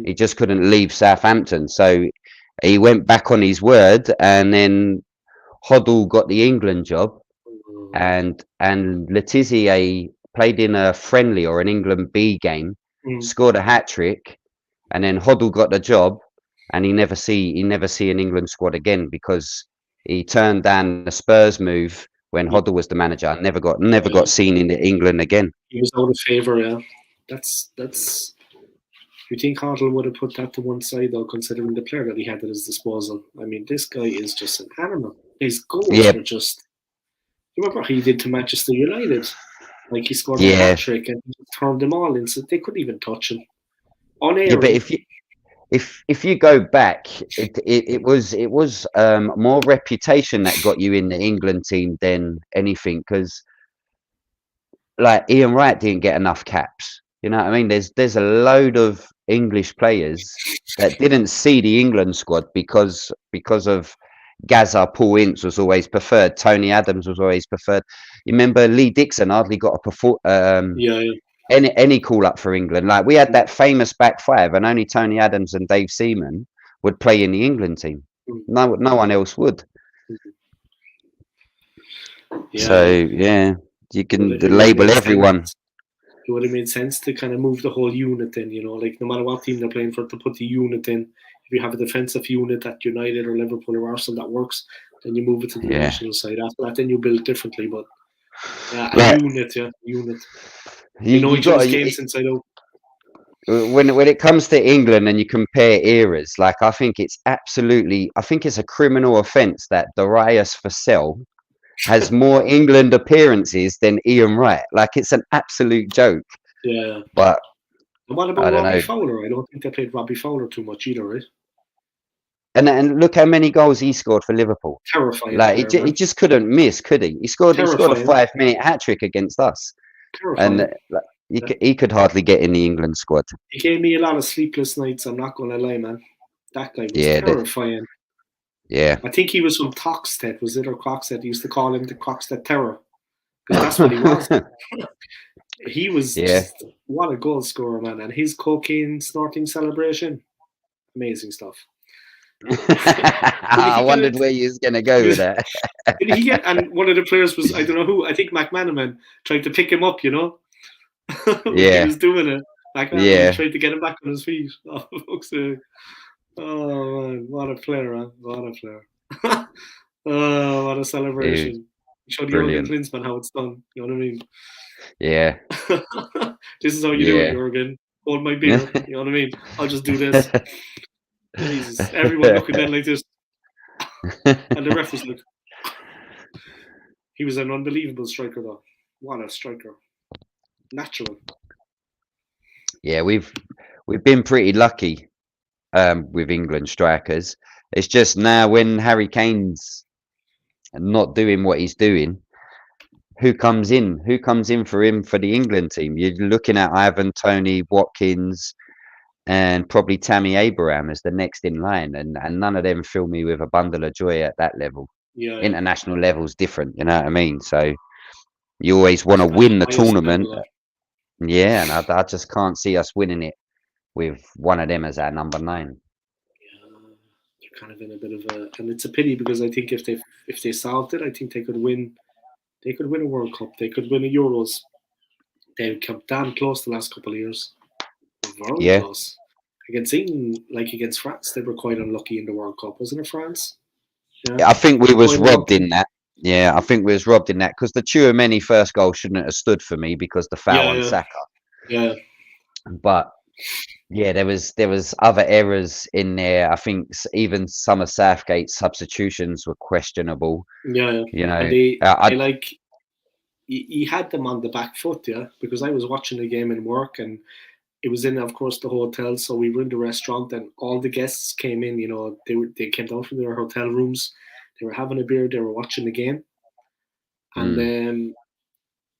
He just couldn't leave Southampton, so he went back on his word, and then Hoddle got the England job, and Letizia played in a friendly or an England B game, scored a hat-trick, and then Hoddle got the job, and he never see an England squad again because he turned down the Spurs move when Hoddle was the manager. And never got seen in England again. He was out of favour, yeah. That's. You think Hoddle would have put that to one side though, considering the player that he had at his disposal? I mean, this guy is just an animal. His goals were just. You remember what he did to Manchester United? Like he scored a Yeah. hat trick and he turned them all in, so they couldn't even touch him. Unerring. Yeah, but if you go back, it was more reputation that got you in the England team than anything, because like Ian Wright didn't get enough caps. You know what I mean? There's a load of English players that didn't see the England squad because of Gaza. Paul Ince was always preferred. Tony Adams was always preferred. You remember Lee Dixon hardly got Yeah. any call up for England. Like we had that famous back five, and only Tony Adams and Dave Seaman would play in the England team. No one else would. Yeah. So yeah, you can It would label have made everyone. sense. It would have made sense to kind of move the whole unit in, you know, like no matter what team they're playing for, to put the unit in. If you have a defensive unit at United or Liverpool or Arsenal that works, then you move it to the Yeah. national side. After that, then you build differently. But yeah, a Like, unit. You know each other's games inside out. When it comes to England and you compare eras, like I think it's a criminal offence that Darius Vassell has more England appearances than Ian Wright. Like it's an absolute joke. Yeah. But And what about I don't Robbie know. Fowler? I don't think they played Robbie Fowler too much either, right? And look how many goals he scored for Liverpool. Terrifying. Like he just couldn't miss, could he? He scored a Terrifying. 5-minute hat trick against us, Terrifying. and he could hardly get in the England squad. He gave me a lot of sleepless nights. I'm not going to lie, man. That guy was terrifying. Yeah. I think he was from Toxted, was it, or Croxted? He used to call him the Croxted Terror, because that's what he was. He was just, what a goal scorer, man. And his cocaine snorting celebration, amazing stuff. I wondered where you was going to go with that. Did he get, and one of the players was, I don't know who, I think McManaman tried to pick him up, you know? Yeah. He was doing it. McManaman tried to get him back on his feet. Oh, fuck's sake. Oh, man. What a player, man. What a player. Oh, what a celebration. Showed Jurgen Klinsmann how it's done. You know what I mean? Yeah. This is how you do it, Jurgen. Hold my beer. You know what I mean? I'll just do this. Jesus. Everyone looking at like this. And the ref was like, he was an unbelievable striker, though. What a striker. Natural. Yeah, we've been pretty lucky with England strikers. It's just now when Harry Kane's not doing what he's doing, who comes in? Who comes in for him for the England team? You're looking at Ivan Toney, Watkins, and probably Tammy Abraham as the next in line, and none of them fill me with a bundle of joy at that level. Yeah. International level's different, you know what I mean? So you always want to win the tournament. Yeah, and I just can't see us winning it with one of them as our number 9. Yeah, they're kind of in a bit of a, and it's a pity because I think if they solved it, I think they could win. They could win a World Cup. They could win a Euros. They've come damn close the last couple of years. Very close. Against England, like against France, they were quite unlucky in the World Cup, wasn't it? France. Yeah, I think we was robbed in that. Yeah, I think we was robbed in that because the Tchouaméni first goal shouldn't have stood for me because the foul on Saka. Yeah. But yeah, there was other errors in there. I think even some of Southgate's substitutions were questionable. Yeah. You know, and he had them on the back foot, because I was watching the game in work and it was in, of course, the hotel. So we were in the restaurant and all the guests came in. You know, they came down from their hotel rooms. They were having a beer. They were watching the game, and then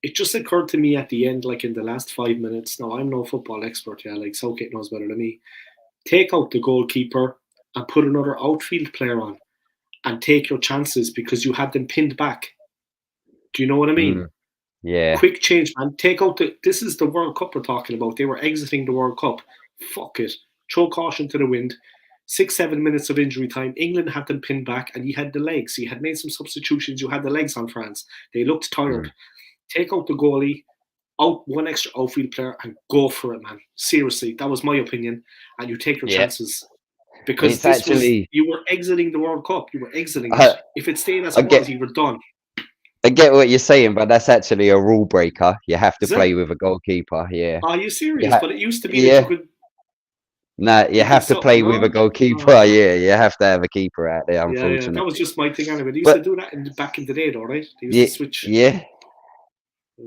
it just occurred to me at the end, like in the last 5 minutes. Now I'm no football expert, like Southgate knows better than me. Take out the goalkeeper and put another outfield player on, and take your chances because you had them pinned back. Do you know what I mean? Yeah. Quick change, man. Take out this is the World Cup we're talking about. They were exiting the World Cup. Fuck it. Throw caution to the wind. 6-7 minutes of injury time. England had them pinned back and you had the legs. You had made some substitutions. You had the legs on France. They looked tired. Take out the goalie, out one extra outfield player and go for it, man. Seriously, that was my opinion. And you take your chances. Because you were exiting the World Cup. You were exiting it. If it stayed as it was, you were done. I get what you're saying, but that's actually a rule breaker. You have to play with a goalkeeper. Yeah. Are you serious? But it used to be that you could. No, you have to play with a goalkeeper. Yeah, you have to have a keeper out there. Unfortunately, that was just my thing anyway. They used to do that back in the day, though, right? They used to switch. Yeah.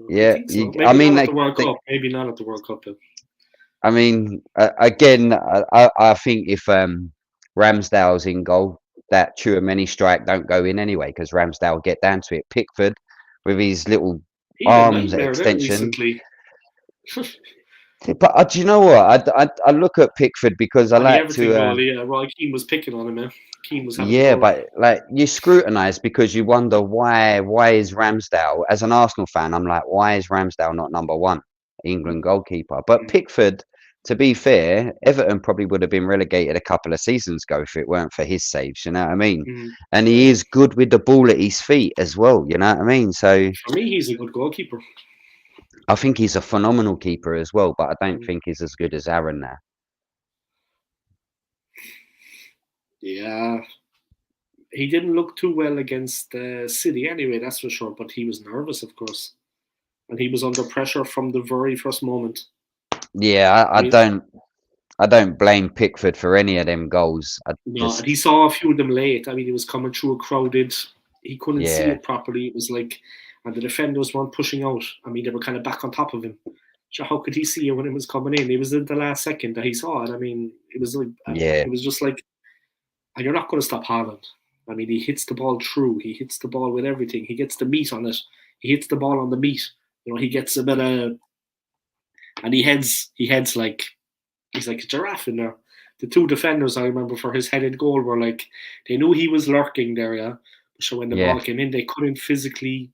Yeah, think so. I Maybe mean, not at the World Cup. Maybe not at the World Cup. I mean, again, I think if Ramsdale's in goal, that Tchouaméni strike don't go in anyway because Ramsdale get down to it. Pickford with his little He had a arms nightmare there extension. recently. But do you know what? I look at Pickford because I The like everything to. goal, yeah. Roy Keane was picking on him, man. Keane was having Yeah, a go. but like you scrutinise because you wonder why is Ramsdale, as an Arsenal fan, I'm like, why is Ramsdale not number one England goalkeeper? But Pickford, to be fair, Everton probably would have been relegated a couple of seasons ago if it weren't for his saves, you know what I mean? And he is good with the ball at his feet as well, you know what I mean? So For me, he's a good goalkeeper. I think he's a phenomenal keeper as well, but I don't think he's as good as Aaron now. Yeah. He didn't look too well against City anyway, that's for sure. But he was nervous, of course. And he was under pressure from the very first moment. Yeah, I don't blame Pickford for any of them goals. And he saw a few of them late. I mean, he was coming through a crowded. He couldn't see it properly. It was like, and the defenders weren't pushing out. I mean, they were kind of back on top of him. So how could he see it when it was coming in? It was in the last second that he saw it. I mean, it was like, it was just like, and you're not going to stop Haaland. I mean, he hits the ball through. He hits the ball with everything. He gets the meat on it. He hits the ball on the meat. You know, he gets a bit of, and he heads like, he's like a giraffe in there. The two defenders, I remember, for his headed goal were like, they knew he was lurking there, yeah. So when the ball came in, they couldn't physically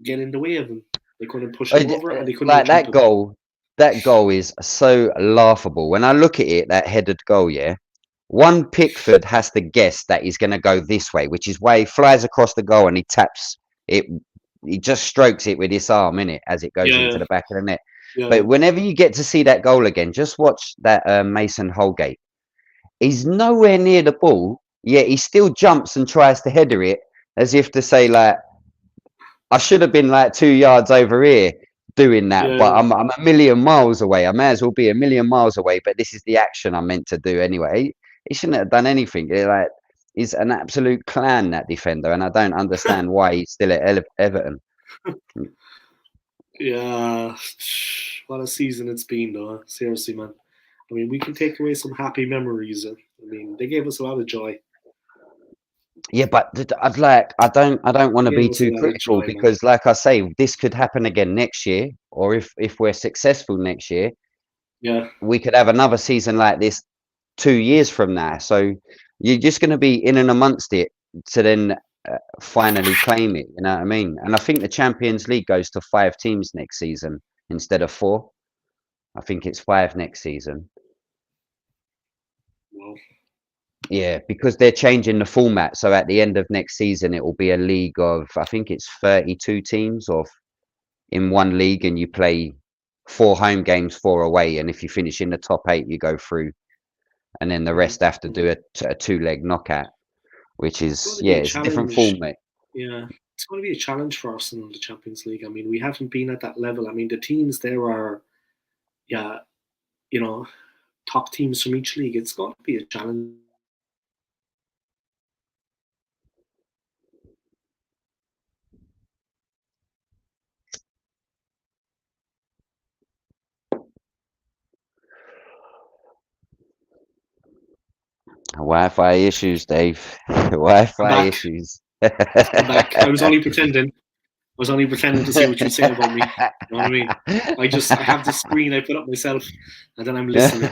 get in the way of him. They couldn't push him over, and they couldn't like that him. goal. That goal is so laughable. When I look at it, that headed goal, one Pickford has to guess that he's going to go this way, which is why he flies across the goal and he taps it. He just strokes it with his arm in it as it goes into the back of the net. Yeah. But whenever you get to see that goal again, just watch that Mason Holgate. He's nowhere near the ball, yet he still jumps and tries to header it as if to say, like, I should have been like 2 yards over here doing that, but I'm a million miles away. I may as well be a million miles away, but this is the action I'm meant to do anyway. He shouldn't have done anything. He's an absolute clown, that defender, and I don't understand why he's still at Everton. Yeah, what a season it's been, though. Seriously, man. I mean, we can take away some happy memories. I mean, they gave us a lot of joy. Yeah, but I don't want to be too critical because, like I say, this could happen again next year, or if we're successful next year, we could have another season like this 2 years from now. So you're just going to be in and amongst it to then finally claim it. You know what I mean? And I think the Champions League goes to 5 teams next season instead of 4. I think it's 5 next season. Wow. Yeah, because they're changing the format. So at the end of next season, it will be a league of, I think it's 32 teams in one league, and you play 4 home games, 4 away. And if you finish in the top 8, you go through. And then the rest have to do a 2-leg knockout, which is, it's a different format. Yeah, it's going to be a challenge for us in the Champions League. I mean, we haven't been at that level. I mean, the teams there are, top teams from each league. It's going to be a challenge. Wi-Fi issues, Dave. Wi-Fi issues. I'm back. I was only pretending. to see what you'd say about me. You know what I mean? I have the screen I put up myself, and then I'm listening.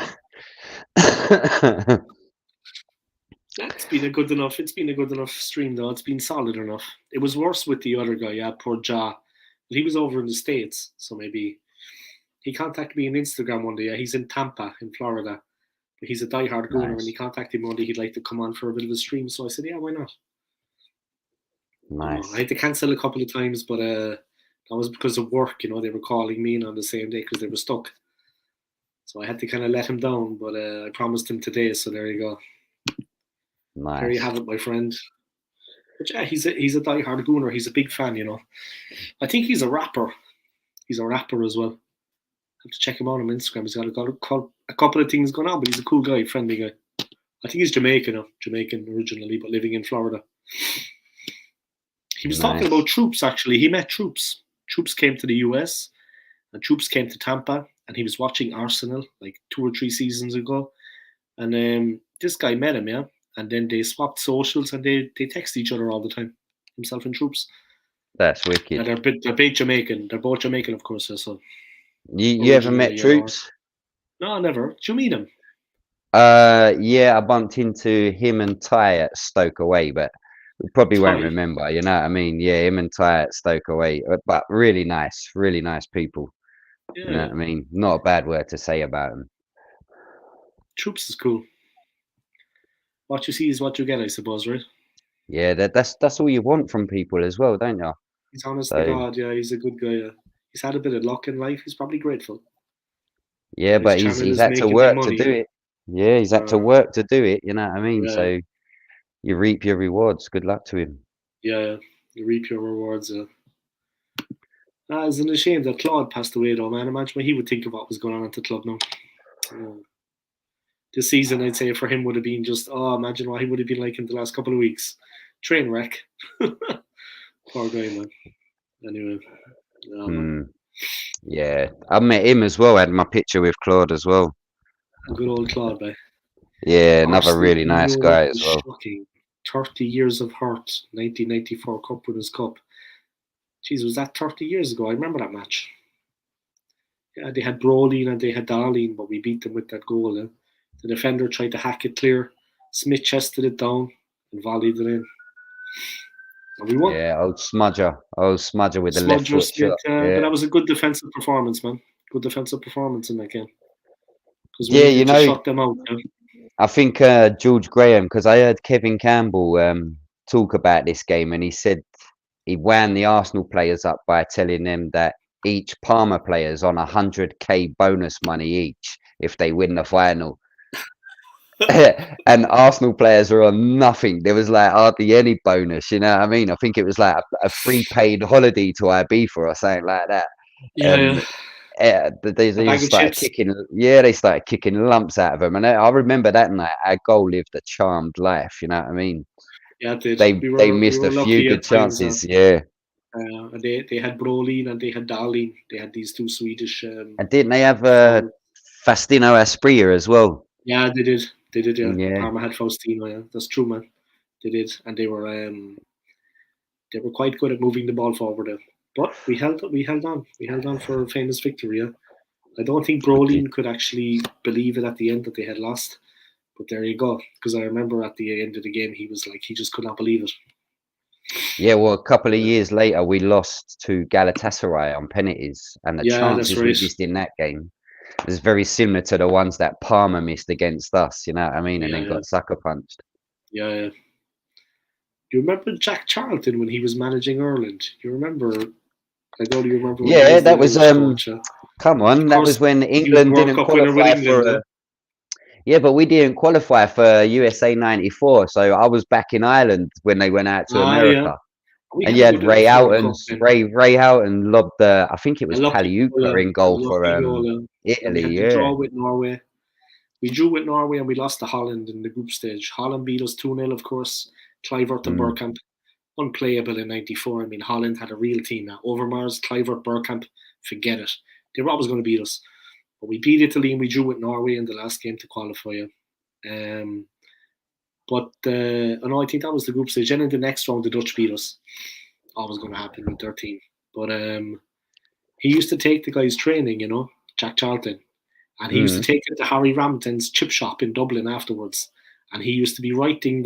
It's been a good enough. It's been a good enough stream, though. It's been solid enough. It was worse with the other guy, poor Ja. He was over in the States, so maybe he contacted me on Instagram one day. Yeah, he's in Tampa, in Florida. But he's a diehard Gooner, and he contacted me one day. He'd like to come on for a bit of a stream. So I said, yeah, why not? Nice. I had to cancel a couple of times, but that was because of work. They were calling me in on the same day because they were stuck. So I had to kind of let him down, but I promised him today. So there you go. Nice. There you have it, my friend. But yeah, he's a diehard Gooner. He's a big fan, I think he's a rapper. He's a rapper as well. I have to check him out on Instagram. He's got a couple of things going on, but he's a cool guy, friendly guy. I think he's Jamaican originally, but living in Florida. He was talking about Troops, actually. He met Troops Troops came to the US, and Troops came to Tampa, and he was watching Arsenal like 2 or 3 seasons ago, and this guy met him, yeah, and then they swapped socials, and they text each other all the time, himself and Troops. That's And wicked. they're both Jamaican. They're both Jamaican, of course. So You ever met originally, Troops? no, never. Did you meet him? Yeah, I bumped into him and Ty at Stoke Away, but we probably won't Ty. remember. You know what I mean? Yeah, him and Ty at Stoke Away, but really nice people. You know Yeah, what I mean? Not a bad word to say about them. Troops is cool. What you see is what you get, I suppose, right? Yeah, that's all you want from people as well, don't you? He's honest to So God, yeah, he's a good guy. Yeah. He's had a bit of luck in life. He's probably grateful. yeah, But his but channel he's is had to making him work to money. do it. Yeah, he's had to work to do it. You know what I mean? Yeah, So you reap your rewards. Good luck to him. yeah, you reap your rewards. Isn't it a shame that Claude passed away, though, man? Imagine what he would think of what was going on at the club now. This season, I'd say for him would have been just, imagine what he would have been like in the last couple of weeks. Train wreck. Poor guy, man. Anyway. Yeah, I met him as well. I had my picture with Claude as well. Good old Claude, man. Yeah, another Arsenal really nice Euro guy was as well. shocking. 30 years of hurt. 1994 Cup Winners' Cup. Jeez, was that 30 years ago? I remember that match. Yeah, they had Brolin and they had Darlene, but we beat them with that goal. The defender tried to hack it clear. Smith chested it down and volleyed it in. And we won. Yeah, old Smudger with the left Smudger, foot Smith, shot. but Yeah, that was a good defensive performance, man. Good defensive performance in that game. Because yeah. we You just know, shut them out. Yeah. I think George Graham, because I heard Kevin Campbell talk about this game, and he said he wound the Arsenal players up by telling them that each Parma player's on 100k bonus money each if they win the final. And Arsenal players are on nothing. There was like hardly any bonus, you know what I mean? I think it was like a free paid holiday to Ibiza or something like that. Yeah. They A bag just of started chips. kicking. Yeah, they started kicking lumps out of them, and I remember that night. Our goal lived a charmed life. You know what I mean? Yeah, it did. They We missed were a few lucky good at times. chances. Yeah, And they had Brolin and they had Darlene. They had these two Swedish. and didn't they have forwards. Faustino Asprilla as well? Yeah, they did. They did. Yeah, Yeah. Parma had Faustino. Yeah, that's true, man. They did, and they were quite good at moving the ball forward. But we held on. We held on for a famous victory. Yeah. I don't think Brolin could actually believe it at the end that they had lost. But there you go. Because I remember at the end of the game, he was like, he just could not believe it. Yeah, well, a couple of years later, we lost to Galatasaray on penalties, and the chances we missed in that game is very similar to the ones that Parma missed against us. You know what I mean? And then got sucker punched. Yeah. Do you remember Jack Charlton when he was managing Ireland? You remember? I don't even remember. Yeah, that was come on, that was when England didn't qualify for. Yeah, but we didn't qualify for USA '94, so I was back in Ireland when they went out to America. Yeah. And you had Ray Houghton. Ray Houghton lobbed the. I think it was Paliuca in goal for Italy. We had to draw with Norway. We drew with Norway and we lost to Holland in the group stage. Holland beat us 2-0, of course. Kluivert and Bergkamp, unplayable in '94. I mean, Holland had a real team now. Overmars, Kluivert, Bergkamp, forget it. They were always going to beat us. But we beat Italy and we drew with Norway in the last game to qualify. But I think that was the group stage. Then in the next round, the Dutch beat us. Always going to happen with their team. But he used to take the guys training, you know, Jack Charlton. And he used to take it to Harry Rampton's chip shop in Dublin afterwards. And he used to be writing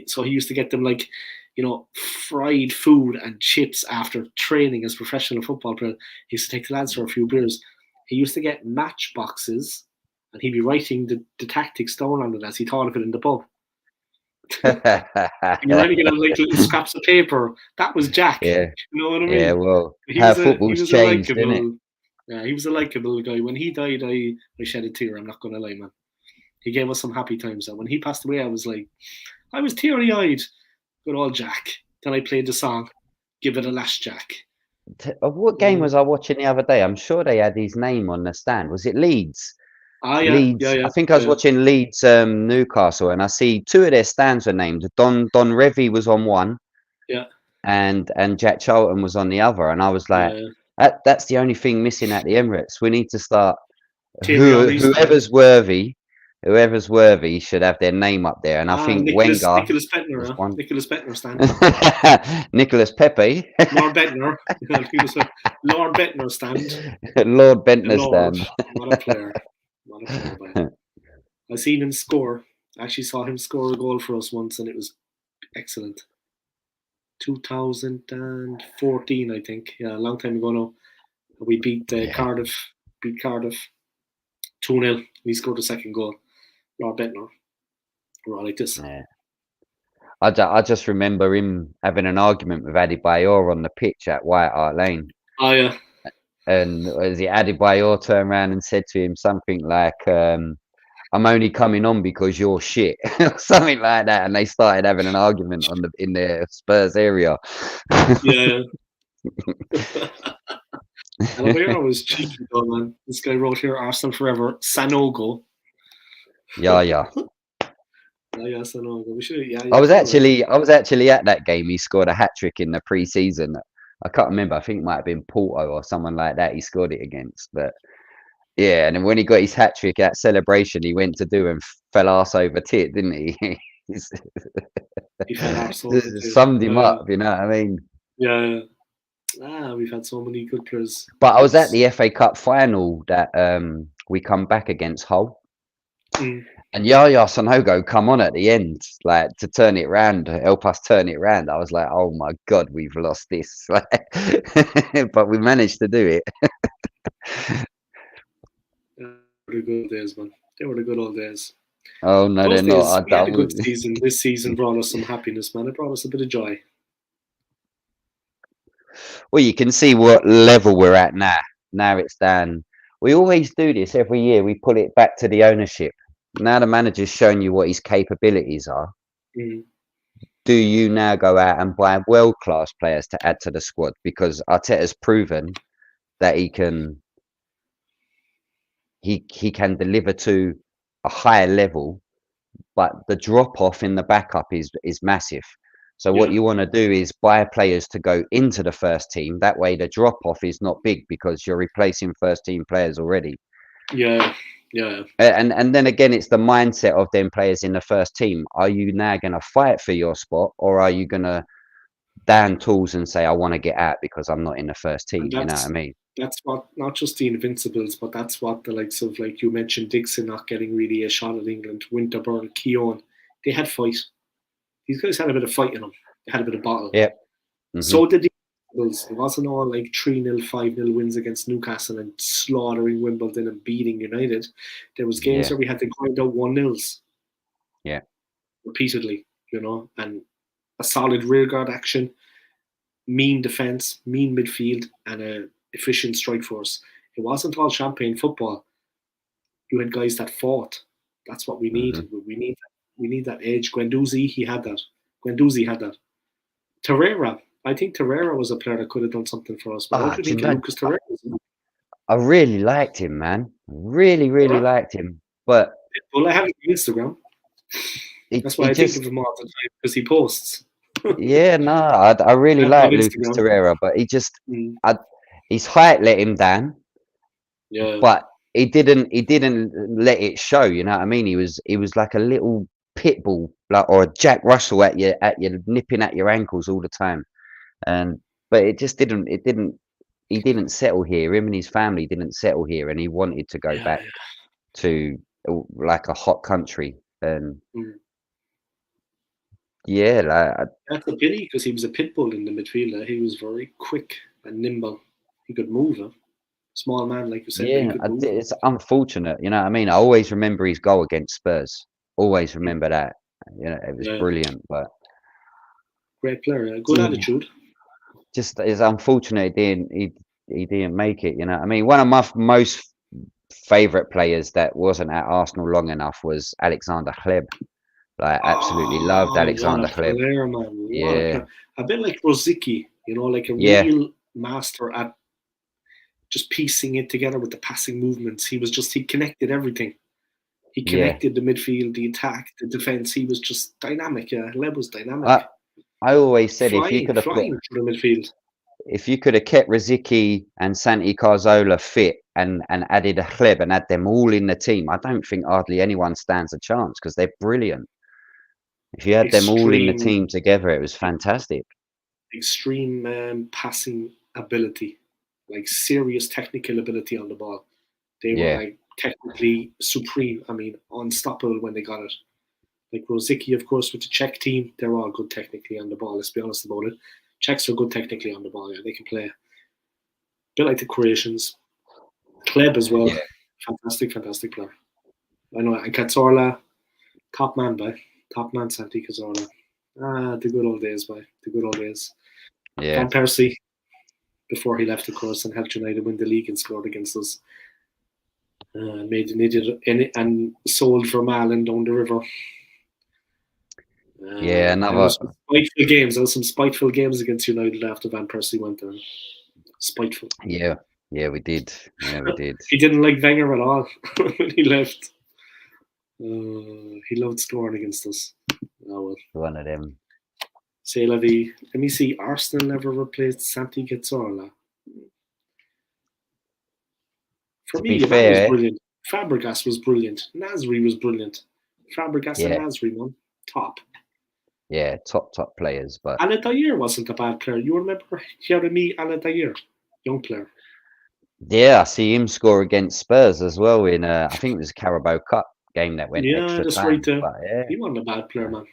so he used to get them like, you know, fried food and chips after training as professional football players. He used to take the lads for a few beers. He used to get match boxes and he'd be writing the tactics down on it as he thought of it in the pub. And you're writing it on like little scraps of paper. That was Jack. Yeah. You know what I mean? Yeah, well, how football's changed, isn't it? Yeah, he was a likeable guy. When he died, I shed a tear. I'm not going to lie, man. He gave us some happy times. And when he passed away, I was teary-eyed. Good old Jack. Then I played the song, Give It a Lash, Jack. What game was I watching the other day? I'm sure they had his name on the stand. Was it Leeds? Ah, yeah. Leeds. Yeah. I think I was watching Leeds Newcastle, and I see two of their stands were named. Don Revy was on one. Yeah. and Jack Charlton was on the other, and I was like, Yeah. that's the only thing missing at the Emirates. We need to start Thierry Henry's whoever's worthy should have their name up there, and I think Nicholas Wenger Pettner, was one. Nicholas Pettner stand. Nicholas Pepe, Lord Bettner, Lord Bettner stand. Lord Bentner Lord, stand. what a player! What a player! By I seen him score. I actually saw him score a goal for us once, and it was excellent. 2014, I think. Yeah, a long time ago now. We beat Cardiff. Beat Cardiff 2-0. He scored the second goal. Lord Bettner. Right like this. Yeah. I just remember him having an argument with Adebayor on the pitch at White Hart Lane. Oh yeah. And as the Adebayor turned around and said to him something like, I'm only coming on because you're shit, or something like that, and they started having an argument in the Spurs area. Yeah. Adebayor was cheeky though, man. This guy wrote here, Arsenal forever, Sanogo. Yeah. Yeah, Sanogo. We should. Yeah. I was actually at that game. He scored a hat trick in the pre-season. I can't remember. I think it might have been Porto or someone like that. He scored it against, but. Yeah, and then when he got his hat trick at celebration, he went to do and fell arse over tit, didn't he? He fell arse over tit. Summed him up, you know what I mean? Yeah. We've had so many good players. But I was at the FA Cup final that we come back against Hull. And Yaya Sanogo come on at the end, like to turn it round, help us turn it round. I was like, oh my God, we've lost this. But we managed to do it. They were the good days, man. They were the good old days. Oh no, those they're days, not. We had a good season. This season brought us some happiness, man. It brought us a bit of joy. Well, you can see what level we're at now. Now it's down. We always do this every year. We pull it back to the ownership. Now the manager's shown you what his capabilities are. Do you now go out and buy world-class players to add to the squad? Because Arteta's proven that he can deliver to a higher level, but the drop off in the backup is massive. So what you want to do is buy players to go into the first team. That way the drop off is not big because you're replacing first team players already. Yeah. And then again, it's the mindset of them players in the first team. Are you now going to fight for your spot, or are you going to down tools and say, I want to get out because I'm not in the first team? You know what I mean? That's what, not just the Invincibles, but that's what the likes of, like you mentioned, Dixon not getting really a shot at England, Winterburn, Keown, they had fight. These guys had a bit of fight in them. They had a bit of battle. Yeah. So did the Invincibles. It wasn't all like 3-0, 5-0 wins against Newcastle and slaughtering Wimbledon and beating United. There was games where we had to grind out 1-0s. Yeah. Repeatedly, you know, and a solid rearguard action, mean defence, mean midfield, and a efficient strike force. It wasn't all champagne football. You had guys that fought. That's what we need. We need that edge. Guendouzi, he had that. Torreira, I think Torreira was a player that could have done something for us. But what do you think of Lucas Torreira? I really liked him, man. Really liked him. But well, I have him on Instagram. That's why I think of him all the time, because he posts. Yeah, no, I really like Lucas Torreira, but he just his height let him down. Yeah. But he didn't let it show, you know what I mean? He was like a little pit bull, like, or a Jack Russell at you nipping at your ankles all the time. But it just didn't he didn't settle here. Him and his family didn't settle here, and he wanted to go back to like a hot country. And that's a pity, because he was a pit bull in the midfield. He was very quick and nimble. He could move. Small man, like you said. Yeah, it's unfortunate, you know what I mean? I always remember his goal against Spurs. Always remember that. You know, it was brilliant. But great player, good attitude. Just it's unfortunate he didn't make it. You know, I mean, one of my most favourite players that wasn't at Arsenal long enough was Alexander Hleb. Like, absolutely loved Alexander Hleb. Player, man. Yeah, a bit like Rosicky, you know, like a real master at just piecing it together with the passing movements. He connected everything. He connected the midfield, the attack, the defense. He was just dynamic. Yeah, Hleb was dynamic. I always said if you could have put, flying through the midfield. if you could have kept Rosicky and Santi Cazorla fit and added a Hleb and had them all in the team, I don't think hardly anyone stands a chance because they're brilliant. If you had them all in the team together, it was fantastic. Extreme passing ability, like serious technical ability on the ball. They were like technically supreme. I mean, unstoppable when they got it. Like Rosicky, of course, with the Czech team, they're all good technically on the ball. Let's be honest about it. Czechs are good technically on the ball. Yeah, they can play. A bit like the Croatians. Kleb as well. Yeah. Fantastic player. I know. And Cazorla, top man, Santi Cazorla. The good old days, boy. The good old days. Yeah. Van Persie, before he left, of course, and helped United win the league and scored against us. Made an idiot and sold for Malin down the river. Yeah, There was some spiteful games. There was some spiteful games against United after Van Persie went there. Spiteful. Yeah, we did. Yeah, we did. He didn't like Wenger at all when he left. He loved scoring against us. Oh well. One of them. C'est la vie. Let me see. Arsenal never replaced Santi Cazorla. For me, that was brilliant. Fabregas was brilliant. Nasri was brilliant. Fabregas and Nasri, man. Top. Yeah, top players. But Alain Dyer wasn't a bad player. You remember Jeremy Alain Dyer? Young player. Yeah, I see him score against Spurs as well in, I think it was a Carabao Cup game that went extra that's time. right. But, he wasn't a bad player, man.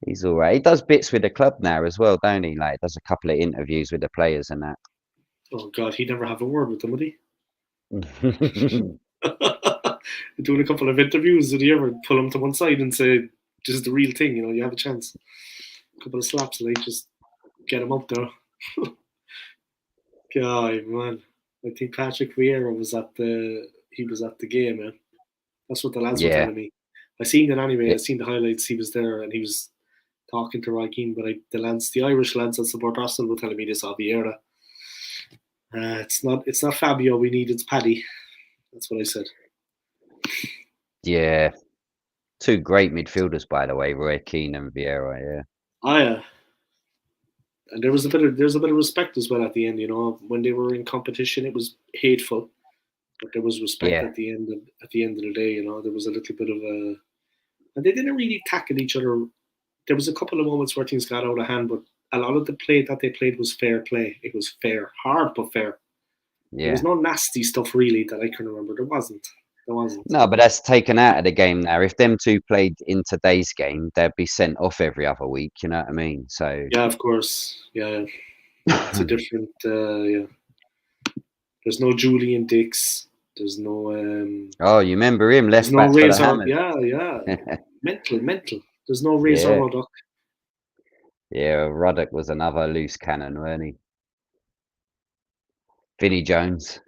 He's all right. He does bits with the club now as well, don't he? Like, does a couple of interviews with the players and that. Oh, God, he'd never have a word with them, would he? Doing a couple of interviews, did he ever pull him to one side and say, this is the real thing, you have a chance? A couple of slaps, like, just get him up there. God, man. I think Patrick Vieira was at the game, man. That's what the lads were telling me. I seen it anyway. I seen the highlights. He was there and he was talking to Roy Keane, but the Irish lads that support Arsenal were telling me this off Vieira. It's not Fabio we need, it's Paddy. That's what I said. Yeah. Two great midfielders, by the way, Roy Keane and Vieira, yeah. And there's a bit of respect as well at the end, when they were in competition it was hateful, but there was respect at the end of the day, there was a little bit of and they didn't really tackle each other. There was a couple of moments where things got out of hand, but a lot of the play that they played was fair play. It was fair, hard but fair. There was no nasty stuff really that I can remember. There wasn't. No, but that's taken out of the game now. If them two played in today's game, they'd be sent off every other week. You know what I mean? So yeah, of course. Yeah, it's a different. There's no Julian Dix. There's no. Oh, you remember him? Left back for the Hammers. Yeah. mental. There's no Razor Ruddock. Yeah, Ruddock was another loose cannon, weren't he? Vinnie Jones.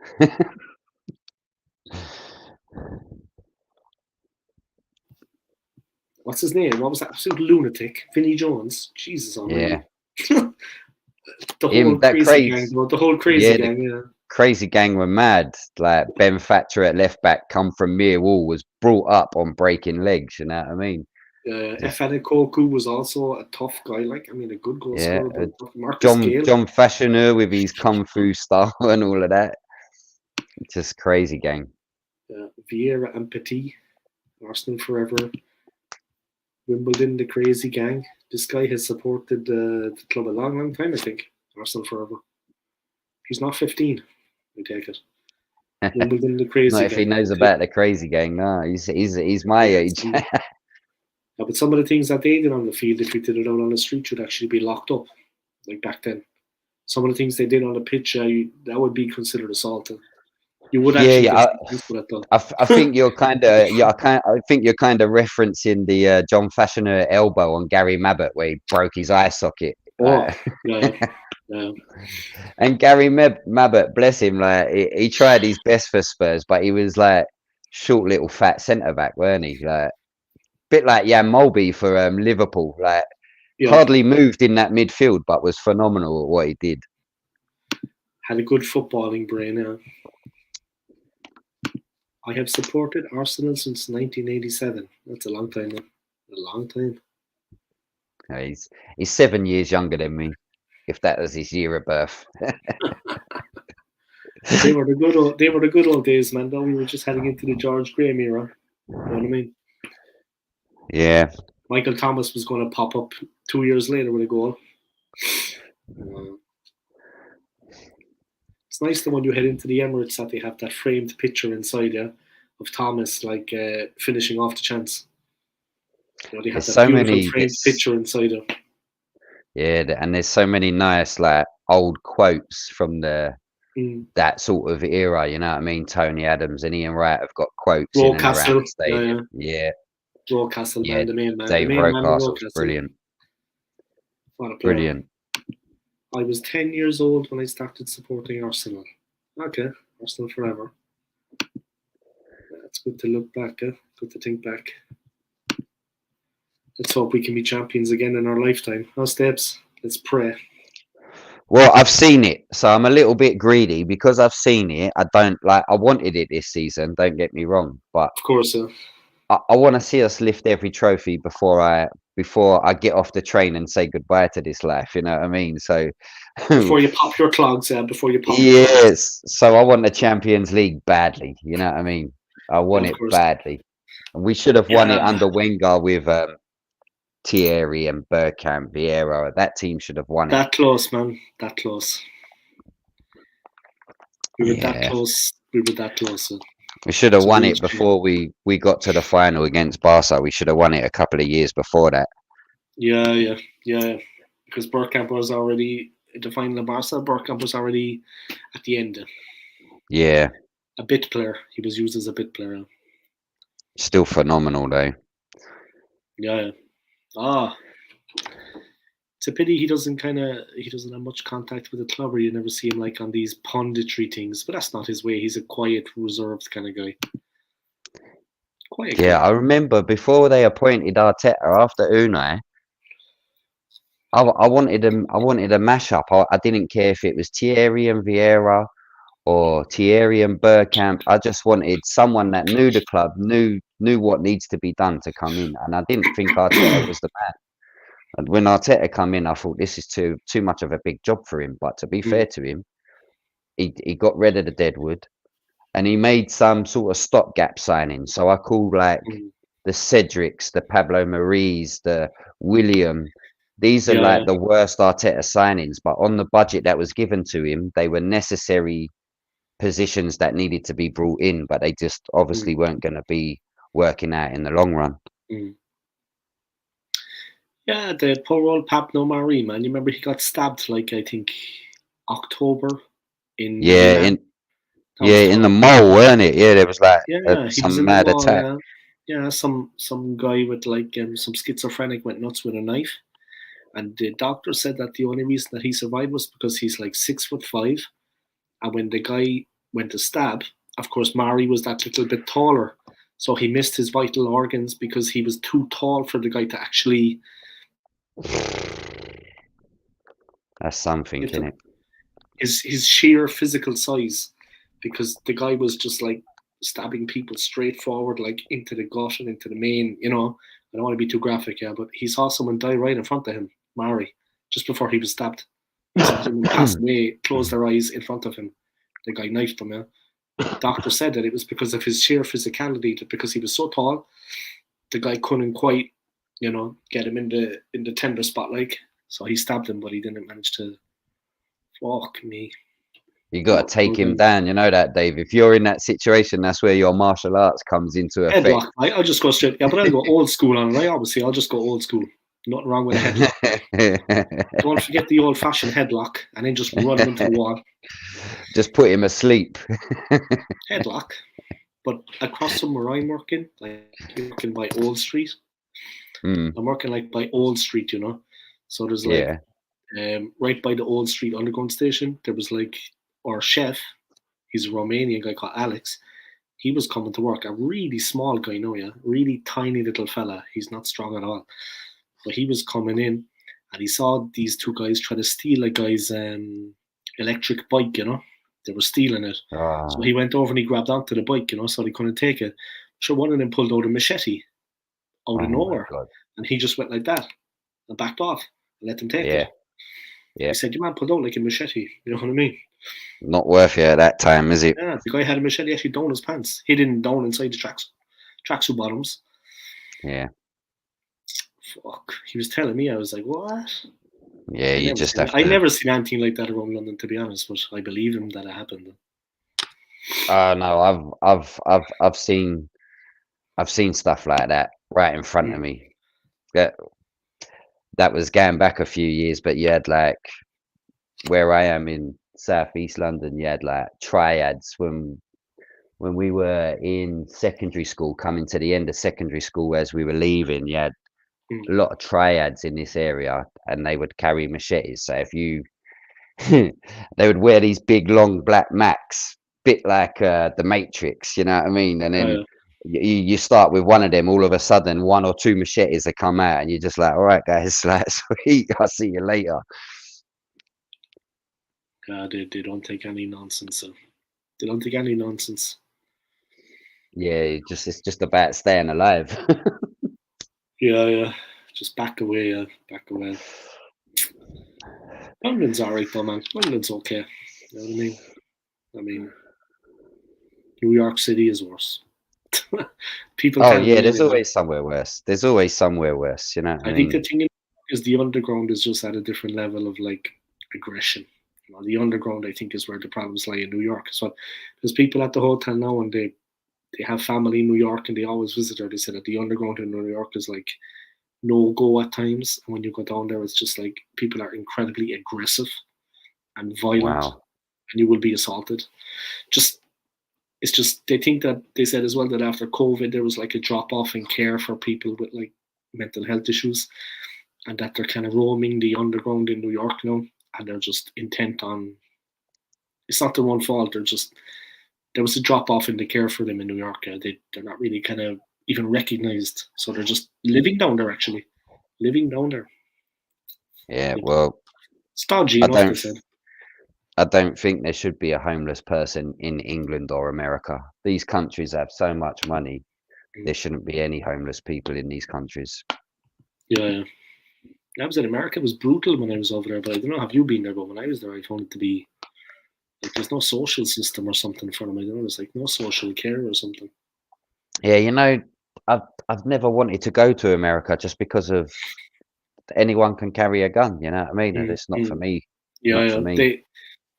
What's his name? What was that absolute lunatic? Vinnie Jones. Jesus almighty. Yeah. The whole crazy gang, yeah. Crazy gang were mad. Like Ben Thatcher at left back, come from Millwall, was brought up on breaking legs. You know what I mean? Efene Koku was also a tough guy. Like, I mean, a good goal scorer. John Fashioner with his kung fu style and all of that. Just crazy gang. Vieira and Petit, Arsenal forever. Wimbledon, the crazy gang. This guy has supported the club a long time, I think. Arsenal forever. He's not 15, I take it. Wimbledon, the crazy gang. Not if he knows about the crazy gang, no. He's my age. Yeah, but some of the things that they did on the field, if you did it out on the street, should actually be locked up, like back then. Some of the things they did on the pitch, that would be considered assault. You would actually I think you're kind of I think you're kind of referencing the John Fashioner elbow on Gary Mabbott where he broke his eye socket. Yeah. And Gary Mabbott, bless him, like he tried his best for Spurs, but he was like short little fat centre back, weren't he? Like bit like Jan Molby for Liverpool, like hardly moved in that midfield, but was phenomenal at what he did. Had a good footballing brain. I have supported Arsenal since 1987. That's a long time, man. A long time. He's 7 years younger than me, if that was his year of birth. They were the good old days, man. Though we were just heading into the George Graham era. You know what I mean? Yeah. Michael Thomas was going to pop up 2 years later with a goal. It's nice that when you head into the Emirates that they have that framed picture inside of Thomas like finishing off the chance. You know, they have There's that so beautiful many. framed picture inside of. Yeah, and there's so many nice like old quotes from that sort of era. You know what I mean? Tony Adams and Ian Wright have got quotes in and around Rocastle, the stadium. Yeah, Rocastle, yeah. man, the main man. Dave The main man in Rocastle's Rocastle. brilliant. What a player. Brilliant. I was 10 years old when I started supporting Arsenal. Okay, Arsenal forever. It's good to look back, good to think back. Let's hope we can be champions again in our lifetime. No steps. Let's pray. Well, I've seen it, so I'm a little bit greedy because I've seen it. I wanted it this season. Don't get me wrong, but Of course, I want to see us lift every trophy before I get off the train and say goodbye to this life. You know what I mean? So before you pop your clogs, before you pop. Yes. So I want the Champions League badly. You know what I mean? I want it badly. And we should have won it under Wenger with Thierry and Bergkamp, Vieira. That team should have won it. That close, man. That close. We were that close. We were that close. We should have won it before we got to the final against Barca. We should have won it a couple of years before that. Yeah. Because Bergkamp was already at the final of Barca. Bergkamp was already at the end. Yeah. A bit player. He was used as a bit player. Still phenomenal though. Yeah. It's a pity he doesn't have much contact with the club, or you never see him like on these punditry things. But that's not his way. He's a quiet, reserved kind of guy. Quiet. Yeah, I remember before they appointed Arteta after Unai, I wanted a mashup. I didn't care if it was Thierry and Vieira or Thierry and Bergkamp. I just wanted someone that knew the club, knew what needs to be done to come in, and I didn't think Arteta was the man. And when Arteta come in, I thought this is too much of a big job for him. But to be fair to him, he got rid of the deadwood, and he made some sort of stopgap signing. So I called like the Cedrics, the Pablo Maries, the William. These are like the worst Arteta signings, but on the budget that was given to him, they were necessary positions that needed to be brought in, but they just obviously weren't going to be working out in the long run. Yeah, the poor old Pablo Marie, man. You remember he got stabbed like I think October in in the mall, weren't it? Yeah, there was like some mad attack. Yeah, some guy with like some schizophrenic went nuts with a knife, and the doctor said that the only reason that he survived was because he's like 6'5", and when the guy went to stab, of course, Mari was that little bit taller, so he missed his vital organs because he was too tall for the guy to actually. That's something, isn't it? His sheer physical size, because the guy was just like stabbing people straight forward, like into the gut and into the main. You know, I don't want to be too graphic, but he saw someone die right in front of him, Mari, just before he was stabbed. He saw someone pass away, close their eyes in front of him. The guy knifed him. The doctor said that it was because of his sheer physicality, that because he was so tall, the guy couldn't quite, get him in the tender spot, like. So he stabbed him, but he didn't manage to. Fuck me. You got to take him down. You know that, Dave. If you're in that situation, that's where your martial arts comes into effect. Headlock. I'll just go straight. Yeah, but I'll go old school on it. Obviously, I'll just go old school. Nothing wrong with a headlock. Don't forget the old-fashioned headlock, and then just run him into the wall. Just put him asleep. Headlock. But across from where I'm working, like working by Old Street. I'm working like by Old Street, So there's like, right by the Old Street Underground station, there was like our chef. He's a Romanian guy called Alex. He was coming to work, a really small guy, really tiny little fella. He's not strong at all. But he was coming in, and he saw these two guys try to steal a guy's electric bike, They were stealing it. So he went over and he grabbed onto the bike, so he couldn't take it. Sure, one of them pulled out a machete out of nowhere. And he just went like that. and backed off and let them take Yeah. it. Yeah. He said, "Your man pulled out like a machete." You know what I mean? Not worth it at that time, is it? Yeah, the guy had a machete actually down his pants. He didn't down inside the tracksuit bottoms. Yeah. Fuck. He was telling me, I was like, what? Yeah, you just have I to. never seen anything like that around London, to be honest, but I believe him that it happened. No, I've seen stuff like that right in front of me. That was going back a few years, but you had like where I am in southeast London, you had like triads when we were in secondary school, coming to the end of secondary school as we were leaving, you had a lot of triads in this area, and they would carry machetes. So if you they would wear these big long black Macs, bit like the Matrix, you know what I mean? And then you start with one of them, all of a sudden 1 or 2 machetes that come out, and you're just like, all right, guys, like, sweet, I'll see you later. They don't take any nonsense. They don't take any nonsense. Yeah, it's just about staying alive. Yeah. Just back away, back away. London's alright though, man. London's okay. You know what I mean? I mean, New York City is worse. People Oh can't yeah, believe there's it. always somewhere worse. There's always somewhere worse, you know what I I think mean? the thing is the underground is just at a different level of like aggression. You know, the underground, I think, is where the problems lie in New York as well. There's people at the hotel now, and they have family in New York, and they always visit her. They said that the underground in New York is like no go at times, and when you go down there, it's just like people are incredibly aggressive and violent, Wow. and you will be assaulted. It's just they think that they said as well that after COVID there was like a drop off in care for people with like mental health issues, and that they're kind of roaming the underground in New York now, and they're just intent on. It's not their own fault. There was a drop off in the care for them in New York. They're not really kind of even recognized, so they're just living down there. Actually, living down there. Yeah, well, It's dodgy I enough. They don't said. I don't think there should be a homeless person in England or America. These countries have so much money. There shouldn't be any homeless people in these countries. Yeah. I was in America. It was brutal when I was over there, but I don't know. Have you been there? But when I was there, I found it to be like there's no social system or something for them. I don't know. There's like no social care or something. Yeah, you know, I've never wanted to go to America just because of anyone can carry a gun. You know what I mean? And it's not for me. Not for me.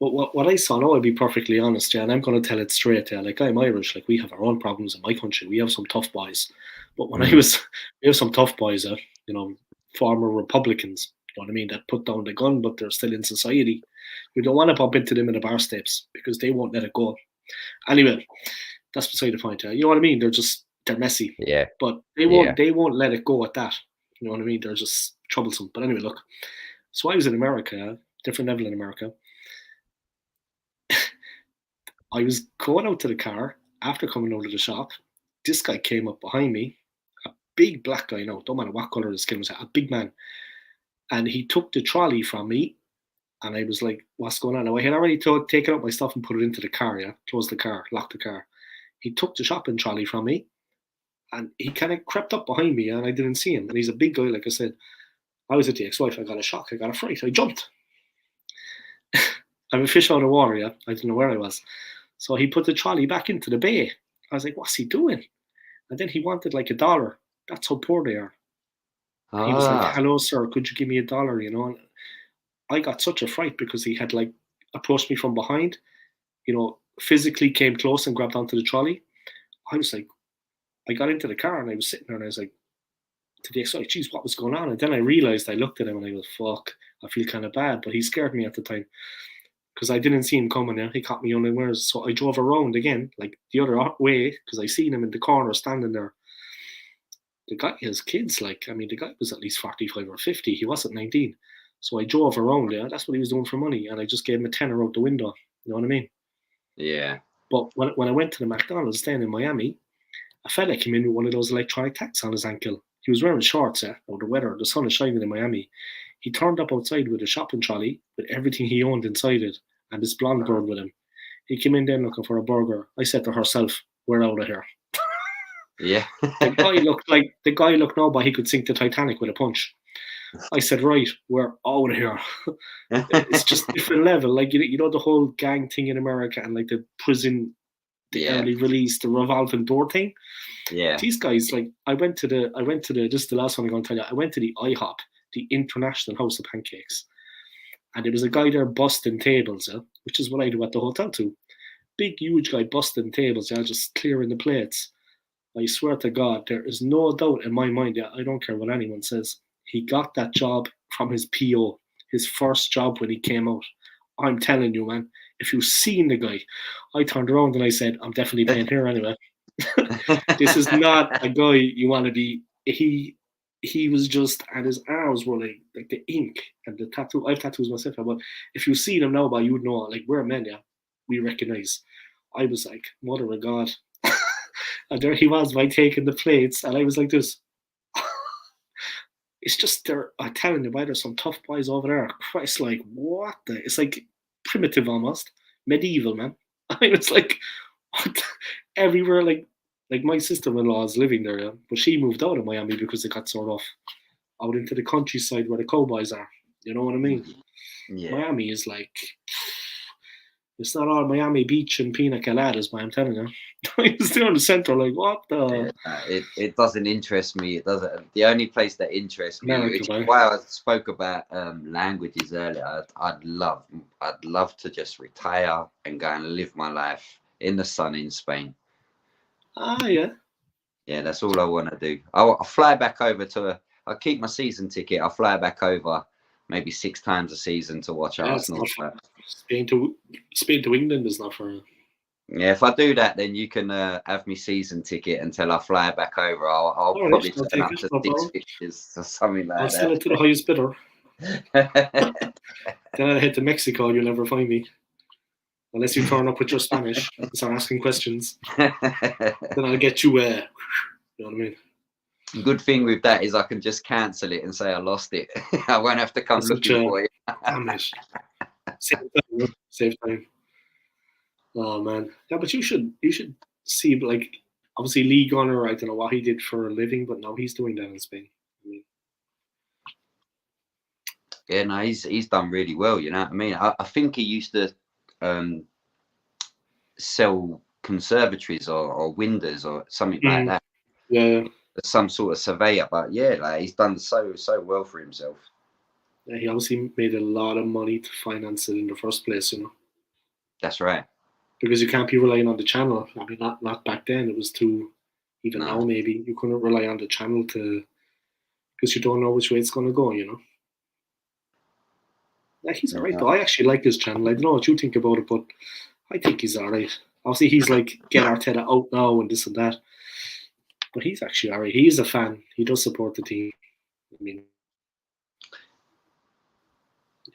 But what I saw now, I'll be perfectly honest, yeah, and I'm going to tell it straight. Yeah, like I'm Irish. Like we have our own problems in my country. We have some tough boys. But when we have some tough boys, you know, former Republicans. You know what I mean? That put down the gun, but they're still in society. We don't want to bump into them in the bar steps because they won't let it go. Anyway, that's beside the point. Yeah, you know what I mean? They're messy. Yeah. But they won't let it go at that. You know what I mean? They're just troublesome. But anyway, look. So I was in America, different level in America. I was going out to the car after coming out of the shop. This guy came up behind me, a big black guy, no, don't matter what color his skin was, a big man. And he took the trolley from me. And I was like, what's going on? Now, I had already taken out my stuff and put it into the car, yeah? Closed the car, locked the car. He took the shopping trolley from me. And he kind of crept up behind me, and I didn't see him. And he's a big guy, like I said. I was at the ex-wife. I got a shock. I got a fright. I jumped. I'm a fish out of water, yeah? I didn't know where I was. So he put the trolley back into the bay. I was like, what's he doing? And then he wanted like $1. That's how poor they are. He was like, hello, sir, could you give me $1? You know, and I got such a fright because he had like approached me from behind, you know, physically came close and grabbed onto the trolley. I was like, I got into the car and I was sitting there and I was like, to the ex-wife, geez, what was going on? And then I realized, I looked at him and I go, fuck, I feel kind of bad. But he scared me at the time because I didn't see him coming there. He caught me unawares. So I drove around again, like the other way, because I seen him in the corner standing there. The guy has kids, like, I mean, the guy was at least 45 or 50. He wasn't 19. So I drove around there. That's what he was doing for money. And I just gave him a tenner out the window. You know what I mean? Yeah. But when I went to the McDonald's staying in Miami, a fella came in with one of those electronic tags on his ankle. He was wearing shorts, the sun is shining in Miami. He turned up outside with a shopping trolley with everything he owned inside it and this blonde girl with him. He came in then looking for a burger. I said to herself, we're out of here. Yeah. The guy looked now, but he could sink the Titanic with a punch. I said, right, we're out of here. It's just different level. Like, you know, the whole gang thing in America and like the prison, the Yeah. early release, the revolving door thing. Yeah. These guys, like, I went to the, this is the last one I'm going to tell you. I went to the IHOP, the International House of Pancakes. And there was a guy there busting tables, which is what I do at the hotel too. Big, huge guy busting tables, just clearing the plates. I swear to God, there is no doubt in my mind, I don't care what anyone says, he got that job from his PO, his first job when he came out. I'm telling you, man, if you've seen the guy, I turned around and I said, I'm definitely paying here anyway. This is not a guy you want to be. He was just, and his arms were like the ink and the tattoo. I have tattoos myself, but if you see them now, but you would know, like, we're men, we recognize. I was like, mother of God. And there he was by taking the plates, and I was like this. It's just I'm telling you, there's some tough boys over there. Christ, like, what the? It's like primitive almost, medieval, man. I mean, it's like, what the? Everywhere, like my sister-in-law is living there, but she moved out of Miami because they got sort of out into the countryside where the cowboys are. You know what I mean? Yeah. Miami is like, it's not all Miami Beach and pina coladas, man, I'm telling you. It's there in the center, like, what the? Yeah, it doesn't interest me. It doesn't. The only place that interests me, America, which man. is why I spoke about languages earlier. I'd love to just retire and go and live my life in the sun in Spain. Ah, yeah. Yeah, that's all I want to do. I'll fly back over I'll keep my season ticket. I'll fly back over maybe 6 times a season to watch Arsenal. Spain to England is not for. Yeah, if I do that, then you can have me season ticket until I fly back over. I'll probably turn up to 6 fixtures or something like that. I'll sell it to the highest bidder. Then I'll head to Mexico. You'll never find me. Unless you turn up with your Spanish and start asking questions. Then I'll get you, you know what I mean? Good thing with that is I can just cancel it and say I lost it. I won't have to come looking for it. Damn it. Save time. Oh, man. Yeah, but you should see, like, obviously Lee Gunner, I don't know what he did for a living, but now he's doing that in Spain. I mean, yeah, no, he's done really well, you know what I mean? I think he used to sell conservatories or windows or something like that. Yeah. Some sort of surveyor, but yeah, like, he's done so well for himself. Yeah, he obviously made a lot of money to finance it in the first place, you know. That's right. Because you can't be relying on the channel. I mean, not back then. It was too, even now maybe, you couldn't rely on the channel because you don't know which way it's going to go, you know. Yeah, he's all right, though. I actually like his channel. I don't know what you think about it, but I think he's all right. Obviously, he's like, get Arteta out now and this and that. But he's actually all right. He is a fan. He does support the team. I mean,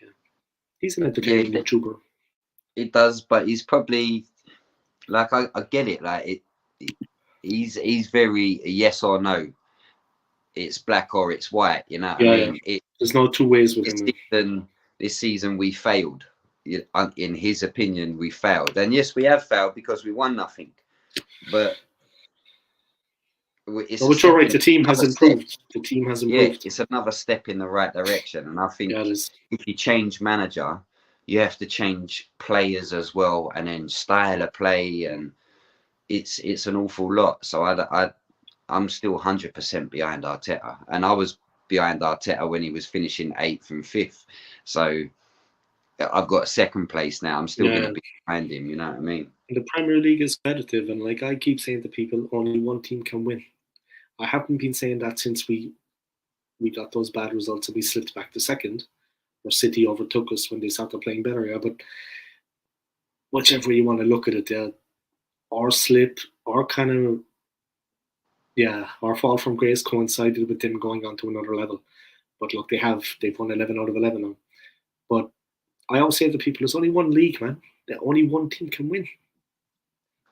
yeah. He's an entertaining YouTuber. It does, but he's probably, like, I get it. Like, he's very yes or no. It's black or it's white, you know what I mean? There's no two ways with him. This season we failed. In his opinion, we failed. And yes, we have failed because we won nothing. But but you're right, the team has improved. The team has improved. Yeah, it's another step in the right direction. And I think if you change manager, you have to change players as well, and then style of play, and it's an awful lot. So I'm still 100% behind Arteta, and I was behind Arteta when he was finishing 8th and 5th. So I've got a 2nd place now. I'm still going to be behind him. You know what I mean? The Premier League is competitive, and like I keep saying to people, only one team can win. I haven't been saying that since we got those bad results and we slipped back to 2nd, or City overtook us when they started playing better. Yeah, but whichever you want to look at it, our slip, our kind of. Yeah, our fall from grace coincided with them going on to another level. But look, they've won 11 out of 11 now. But I always say to people, there's only one league, man. That only one team can win.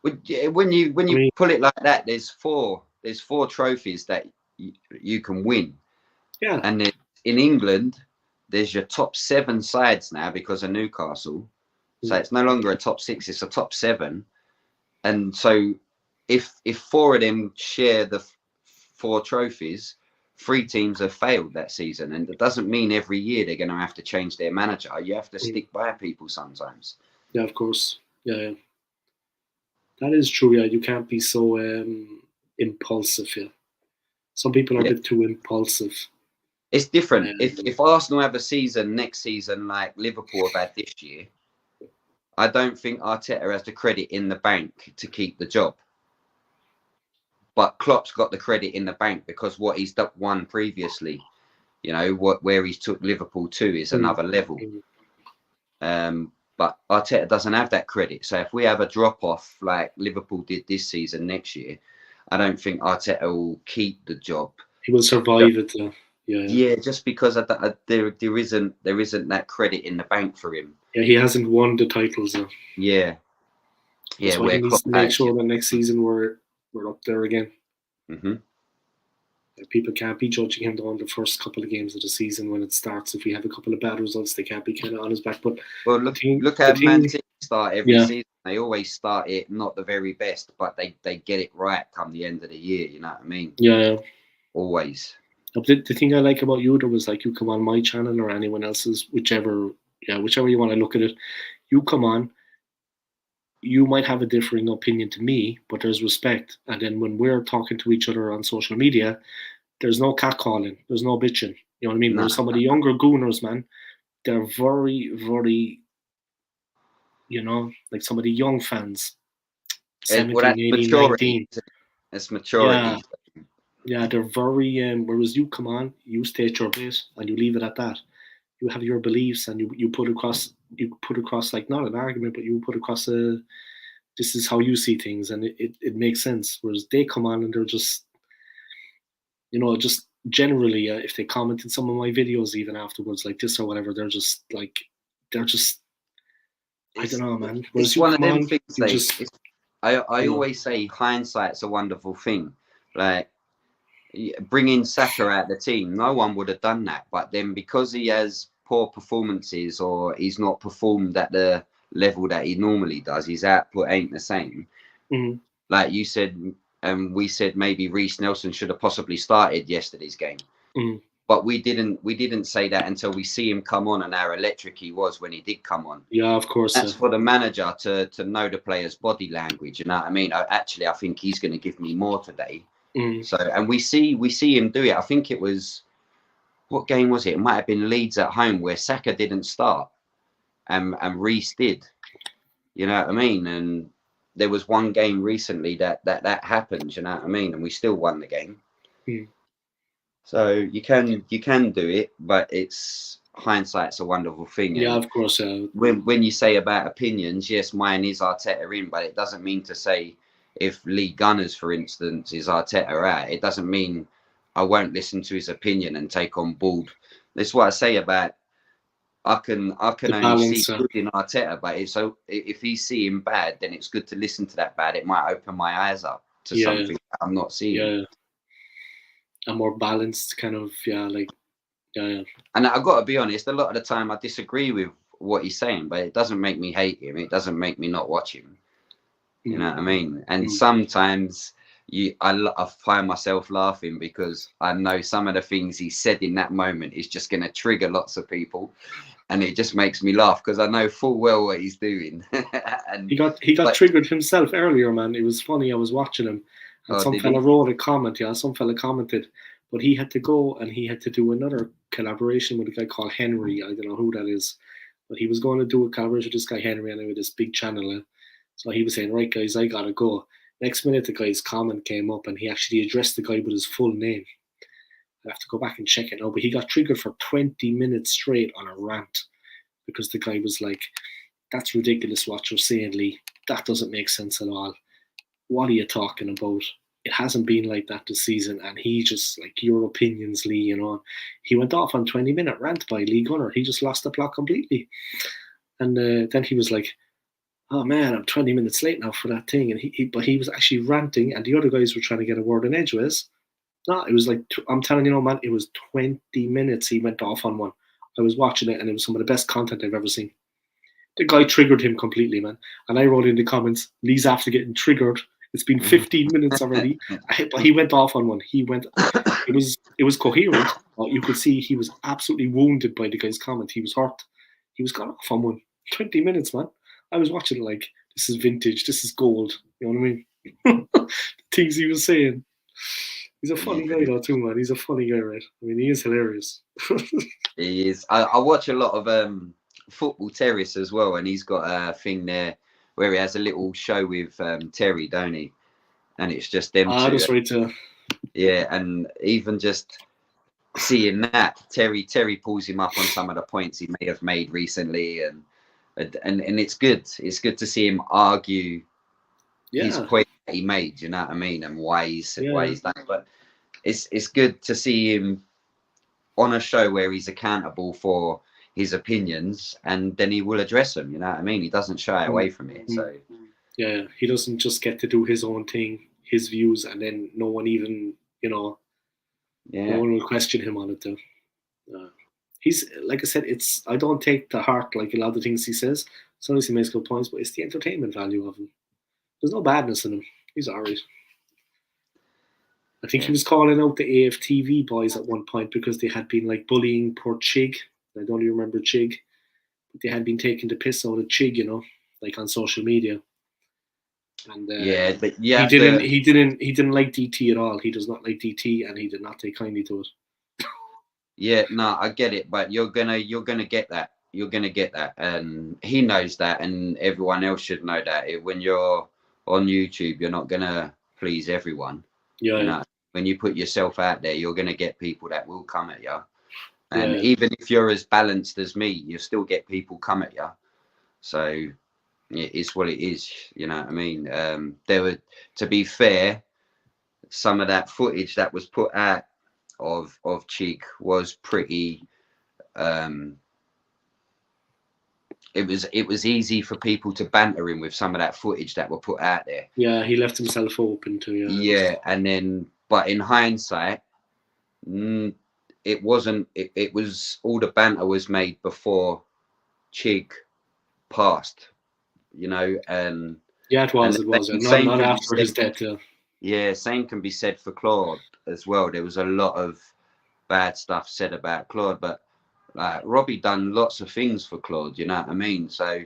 When you pull it like that, there's four trophies that you can win. Yeah. And in England, there's your top 7 sides now because of Newcastle. So it's no longer a top 6, it's a top 7. And so if 4 of them share the 4 trophies, 3 teams have failed that season, and it doesn't mean every year they're going to have to change their manager. You have to stick by people sometimes. Yeah, of course. Yeah. That is true. Yeah, you can't be so impulsive. Yeah, some people are a bit too impulsive. It's different. If Arsenal have a season next season like Liverpool have had this year, I don't think Arteta has the credit in the bank to keep the job. But Klopp's got the credit in the bank because what he's won previously, where he's took Liverpool to is another level. But Arteta doesn't have that credit. So if we have a drop off like Liverpool did this season next year, I don't think Arteta will keep the job. He will survive it. Yeah, just because there isn't that credit in the bank for him. Yeah, he hasn't won the titles. Yeah. So he needs to make sure that next season we're up there again. Mm-hmm. People can't be judging him on the first couple of games of the season when it starts. If we have a couple of bad results, they can't be kind of on his back. But look how Man City start every season. They always start it not the very best, but they get it right come the end of the year. You know what I mean? Yeah. Always. The thing I like about you, though, was like you come on my channel or anyone else's, whichever you want to look at it. You come on. You might have a differing opinion to me, but there's respect. And then when we're talking to each other on social media, there's no catcalling, there's no bitching. You know what I mean? Whereas some of the younger gooners, man, they're very, very, like some of the young fans, 17, 18, 19. It's maturity. Yeah, they're very, whereas you come on, you state your bit and you leave it at that. You have your beliefs and you put across like not an argument, but you put across this is how you see things, and it makes sense. Whereas they come on and they're just, just generally, if they comment in some of my videos even afterwards like this or whatever, they're just I don't know, man. Whereas it's one of them things. I always say hindsight's a wonderful thing. Like bringing Saka out the team, no one would have done that, but then because he has poor performances or he's not performed at the level that he normally does, his output ain't the same. Mm-hmm. Like you said, we said maybe Reece Nelson should have possibly started yesterday's game. Mm-hmm. But we didn't say that until we see him come on and how electric he was when he did come on. Yeah, of course. That's for the manager to know the player's body language. You know what I mean? I think he's going to give me more today. Mm. So, and we see him do it. I think it was, what game was it? It might have been Leeds at home where Saka didn't start, and Reece did. You know what I mean? And there was one game recently that happened. You know what I mean? And we still won the game. Mm. So you can do it, but it's hindsight's a wonderful thing. Yeah, of course. When you say about opinions, yes, mine is Arteta in, but it doesn't mean to say. If Lee Gunners, for instance, is Arteta out, it doesn't mean I won't listen to his opinion and take on board. That's what I say about I can only see good in Arteta, but so if he's seeing bad, then it's good to listen to that bad. It might open my eyes up to something that I'm not seeing. Yeah, a more balanced kind of yeah. And I've got to be honest, a lot of the time I disagree with what he's saying, but it doesn't make me hate him. It doesn't make me not watch him. You know what I mean? And sometimes I find myself laughing because I know some of the things he said in that moment is just going to trigger lots of people. And it just makes me laugh because I know full well what he's doing. And he got triggered himself earlier, man. It was funny. I was watching him. And some fella wrote a comment. Yeah, some fella commented. But he had to go and he had to do another collaboration with a guy called Henry. I don't know who that is. But he was going to do a collaboration with this guy Henry and with this big channel. So he was saying, right, guys, I got to go. Next minute, the guy's comment came up and he actually addressed the guy with his full name. I have to go back and check it now. But he got triggered for 20 minutes straight on a rant because the guy was like, that's ridiculous what you're saying, Lee. That doesn't make sense at all. What are you talking about? It hasn't been like that this season. And he just, like, your opinions, Lee, He went off on 20-minute rant by Lee Gunner. He just lost the plot completely. And then he was like, oh man, I'm 20 minutes late now for that thing. And he was actually ranting, and the other guys were trying to get a word in edgeways. No, it was like, I'm telling you, man, it was 20 minutes he went off on one. I was watching it, and it was some of the best content I've ever seen. The guy triggered him completely, man. And I wrote in the comments, Lee's after getting triggered It's been 15 minutes already. But he went off on one. It was coherent, but you could see he was absolutely wounded by the guy's comment. He was hurt. He was gone off on one. 20 minutes, man. I was watching it like, this is vintage, this is gold. You know what I mean? Things he was saying. He's a funny guy though too, man. He's a funny guy, right? I mean, he is hilarious. He is. I watch a lot of Football Terrace as well, and he's got a thing there where he has a little show with Terry, don't he? And it's just them two. That's right. Yeah, and even just seeing that, Terry pulls him up on some of the points he may have made recently, and it's good. It's good to see him argue his point that he made. You know what I mean? And why he's done it. But it's good to see him on a show where he's accountable for his opinions, and then he will address them. You know what I mean? He doesn't shy away from it. So yeah, he doesn't just get to do his own thing, his views, and then no one even, no one will question him on it though. He's, like I said, I don't take to heart like a lot of the things he says. Sometimes he makes good points, but it's the entertainment value of him. There's no badness in him. He's alright. I think he was calling out the AFTV boys at one point because they had been like bullying poor Chig. I don't even remember Chig, but they had been taking the piss out of Chig, like on social media. And he didn't like DT at all. He does not like DT, and he did not take kindly to it. Yeah, no, I get it, but you're gonna get that. You're gonna get that, and he knows that, and everyone else should know that. When you're on YouTube, you're not gonna please everyone. Yeah. When you put yourself out there, you're gonna get people that will come at you, and even if you're as balanced as me, you still get people come at you. So it's what it is. You know what I mean? To be fair, some of that footage that was put out of Chig was pretty. It was easy for people to banter him with some of that footage that were put out there. Yeah, he left himself open to. Yeah, and then, but in hindsight, it wasn't. It was all the banter was made before Chig passed. And it was. Not after his death. Yeah, same can be said for Claude as well. There was a lot of bad stuff said about Claude, but Robbie done lots of things for Claude. You know what I mean? So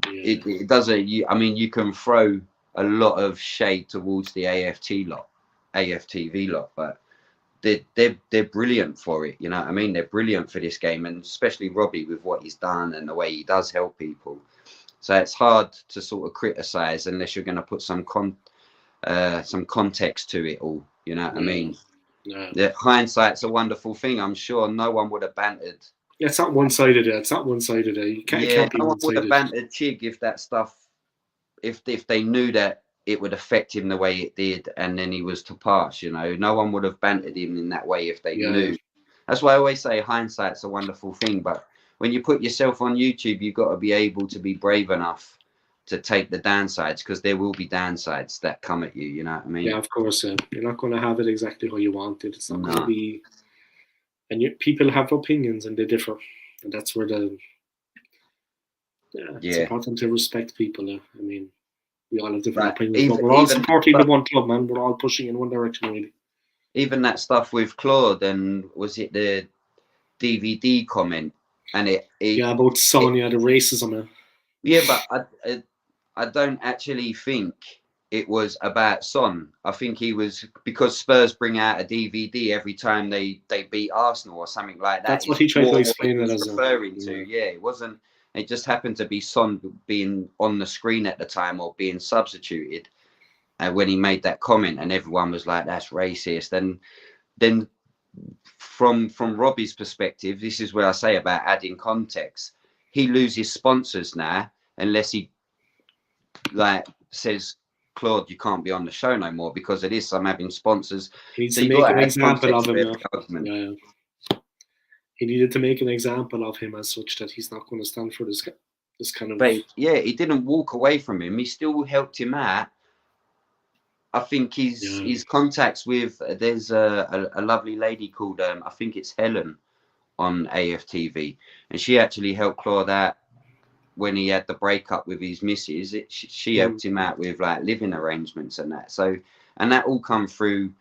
it doesn't. You can throw a lot of shade towards the AFTV lot, but they're brilliant for it. You know what I mean? They're brilliant for this game, and especially Robbie with what he's done and the way he does help people. So it's hard to sort of criticize unless you're going to put some context to it all. You know what I mean? Yeah. The hindsight's a wonderful thing. I'm sure no one would have bantered. Yeah, it's not one-sided. You can't be no one one-sided. would have bantered Chig if that stuff, if they knew that it would affect him the way it did, and then he was to pass. No one would have bantered him in that way if they knew. That's why I always say hindsight's a wonderful thing. But when you put yourself on YouTube, you've got to be able to be brave enough to take the downsides, because there will be downsides that come at you. You know what I mean? Yeah, of course. You're not going to have it exactly how you want it. It's not going to be. And people have opinions and they differ, and that's where it's important to respect people. I mean, we all have different opinions, but we're all supporting the one club, man. We're all pushing in one direction, really. Even that stuff with Claude, and was it the DVD comment? And about Sonia, the racism. Yeah, but I don't actually think it was about Son. I think he was, because Spurs bring out a DVD every time they beat Arsenal or something like that. That's what he tried to explain it as. Referring to. Yeah, it wasn't. It just happened to be Son being on the screen at the time or being substituted, and when he made that comment, and everyone was like, "That's racist." And then from Robbie's perspective, this is where I say about adding context. He loses sponsors now unless he says, Claude, you can't be on the show no more because of this. I'm having sponsors. He needs to make an example of him. He needed to make an example of him as such that he's not going to stand for this kind of. But he didn't walk away from him. He still helped him out. I think his contacts with, there's a lovely lady called I think it's Helen on AFTV, and she actually helped Claude out when he had the breakup with his missus, she helped him out with like living arrangements and that. So, and that all come through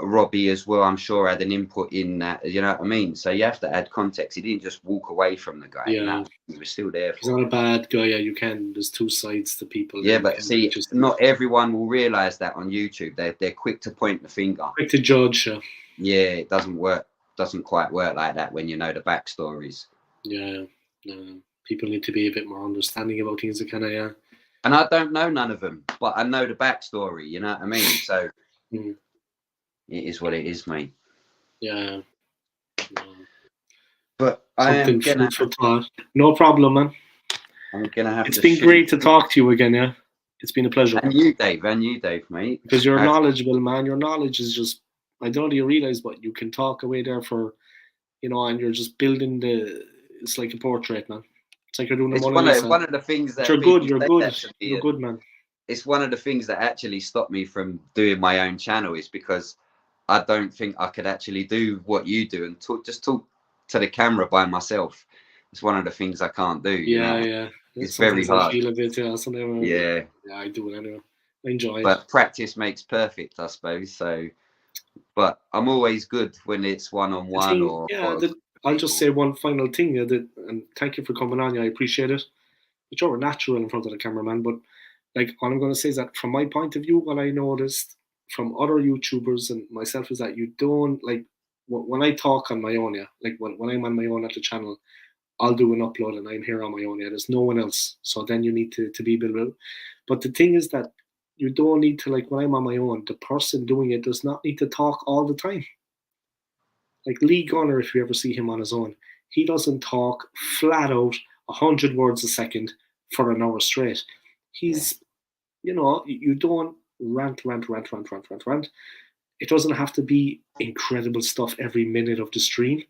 Robbie as well. I'm sure had an input in that. You know what I mean? So you have to add context. He didn't just walk away from the guy. Yeah. He was still there. He's not a bad guy. Yeah, you can. There's two sides to people. Yeah, but see, not everyone will realize that on YouTube. They're quick to point the finger. Quick to judge. Yeah, it doesn't work. Doesn't quite work like that when you know the backstories. Yeah, people need to be a bit more understanding about things. That kind of, yeah. And I don't know none of them, but I know the backstory. You know what I mean? So it is what it is, mate. Yeah. But I am gonna. No problem, man. I'm gonna have. It's been great to talk to you again. Yeah, it's been a pleasure. And you, Dave, mate. Because you're knowledgeable, man. Your knowledge is just. I don't know you realize, but you can talk away there for, and you're just building it's like a portrait, man. It's like you're doing one of the things that you're good. You're good, man. It's one of the things that actually stopped me from doing my own channel is because I don't think I could actually do what you do and just talk to the camera by myself. It's one of the things I can't do. Yeah. It's very hard. I feel a bit, yeah, I do it anyway. I enjoy it. But practice makes perfect, I suppose. So. But I'm always good when it's one-on-one I'll just say one final thing, and thank you for coming on. I appreciate it. But you're natural in front of the cameraman. But like, all I'm going to say is that from my point of view, what I noticed from other YouTubers and myself is that you don't like when I talk on my own. Yeah, like when I'm on my own at the channel, I'll do an upload and I'm here on my own. Yeah, there's no one else. So then you need to be able. But the thing is that. You don't need to, like when I'm on my own, the person doing it does not need to talk all the time. Like Lee Gunner, if you ever see him on his own, he doesn't talk flat out 100 words a second for an hour straight. He's, you don't rant. It doesn't have to be incredible stuff every minute of the stream.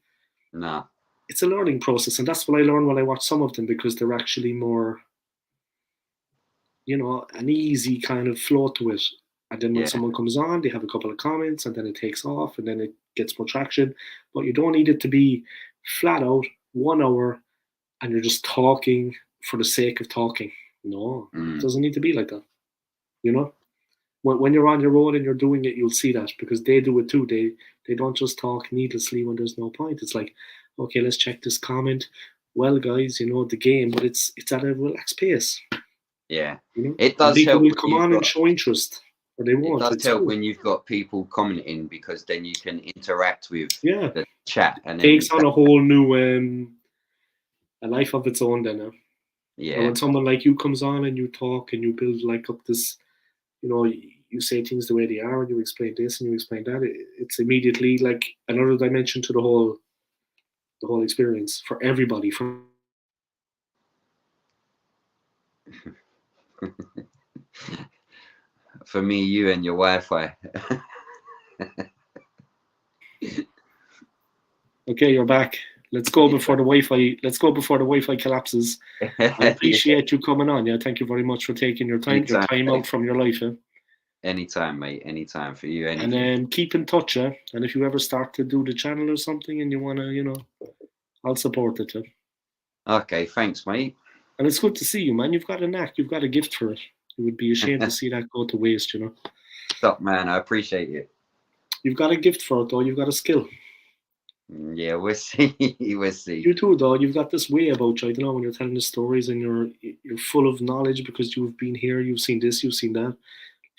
No. It's a learning process. And that's what I learned when I watch some of them because they're actually more... an easy kind of flow to it. And then when someone comes on, they have a couple of comments and then it takes off and then it gets more traction. But you don't need it to be flat out 1 hour and you're just talking for the sake of talking. No, it doesn't need to be like that. When you're on your own and you're doing it, you'll see that because they do it too. They don't just talk needlessly when there's no point. It's like, okay, let's check this comment. Well, guys, the game, but it's at a relaxed pace. Yeah, it does people help. Will come on and show interest, or they won't. It does help when you've got people commenting because then you can interact with the chat and it takes on a whole new a life of its own. Then, yeah. And when someone like you comes on and you talk and you build like up this, you say things the way they are and you explain this and you explain that. It's immediately like another dimension to the whole experience for everybody. For me, you and your Wi-Fi. Okay, you're back. Let's go before the Wi-Fi. Let's go before the Wi-Fi collapses. I appreciate you coming on. Yeah, thank you very much for taking your time out from your life. Anytime, mate. Anytime for you. Anything. And then keep in touch. And if you ever start to do the channel or something, and you wanna, I'll support it. Okay, thanks, mate. And it's good to see you, man. You've got a knack. You've got a gift for it. It would be a shame to see that go to waste, Stop, man. I appreciate you. You've got a gift for it, though. You've got a skill. Yeah, we'll see. We'll see. You too, though. You've got this way about you. I don't know, when you're telling the stories and you're full of knowledge because you've been here, you've seen this, you've seen that.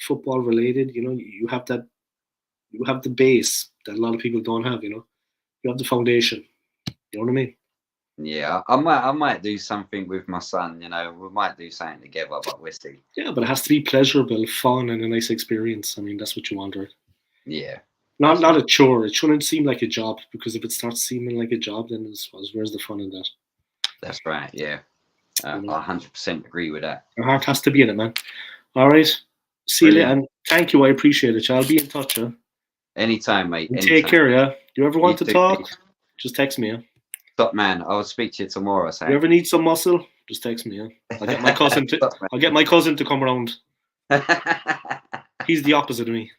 Football related, you have that. You have the base that a lot of people don't have. You have the foundation. You know what I mean? Yeah, I might do something with my son. We might do something together, but we'll see. Yeah, but it has to be pleasurable, fun, and a nice experience. I mean, that's what you want, right? Yeah. Not a chore. It shouldn't seem like a job because if it starts seeming like a job, then where's the fun in that? That's right. Yeah, I 100% agree with that. Your heart has to be in it, man. All right. See you later, and thank you. I appreciate it. I'll be in touch. Anytime, mate. Anytime. Take care. Yeah. You ever want to talk? Just text me. Yeah. Stop, man. I'll speak to you tomorrow. You ever need some muscle? Just text me. Yeah. I'll get my cousin to. I'll get my cousin to come around. He's the opposite of me.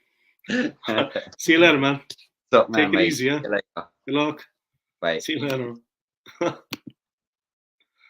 See you later, man. Stop, man. Take it easy, yeah. See you later. Good luck. Bye. See you later.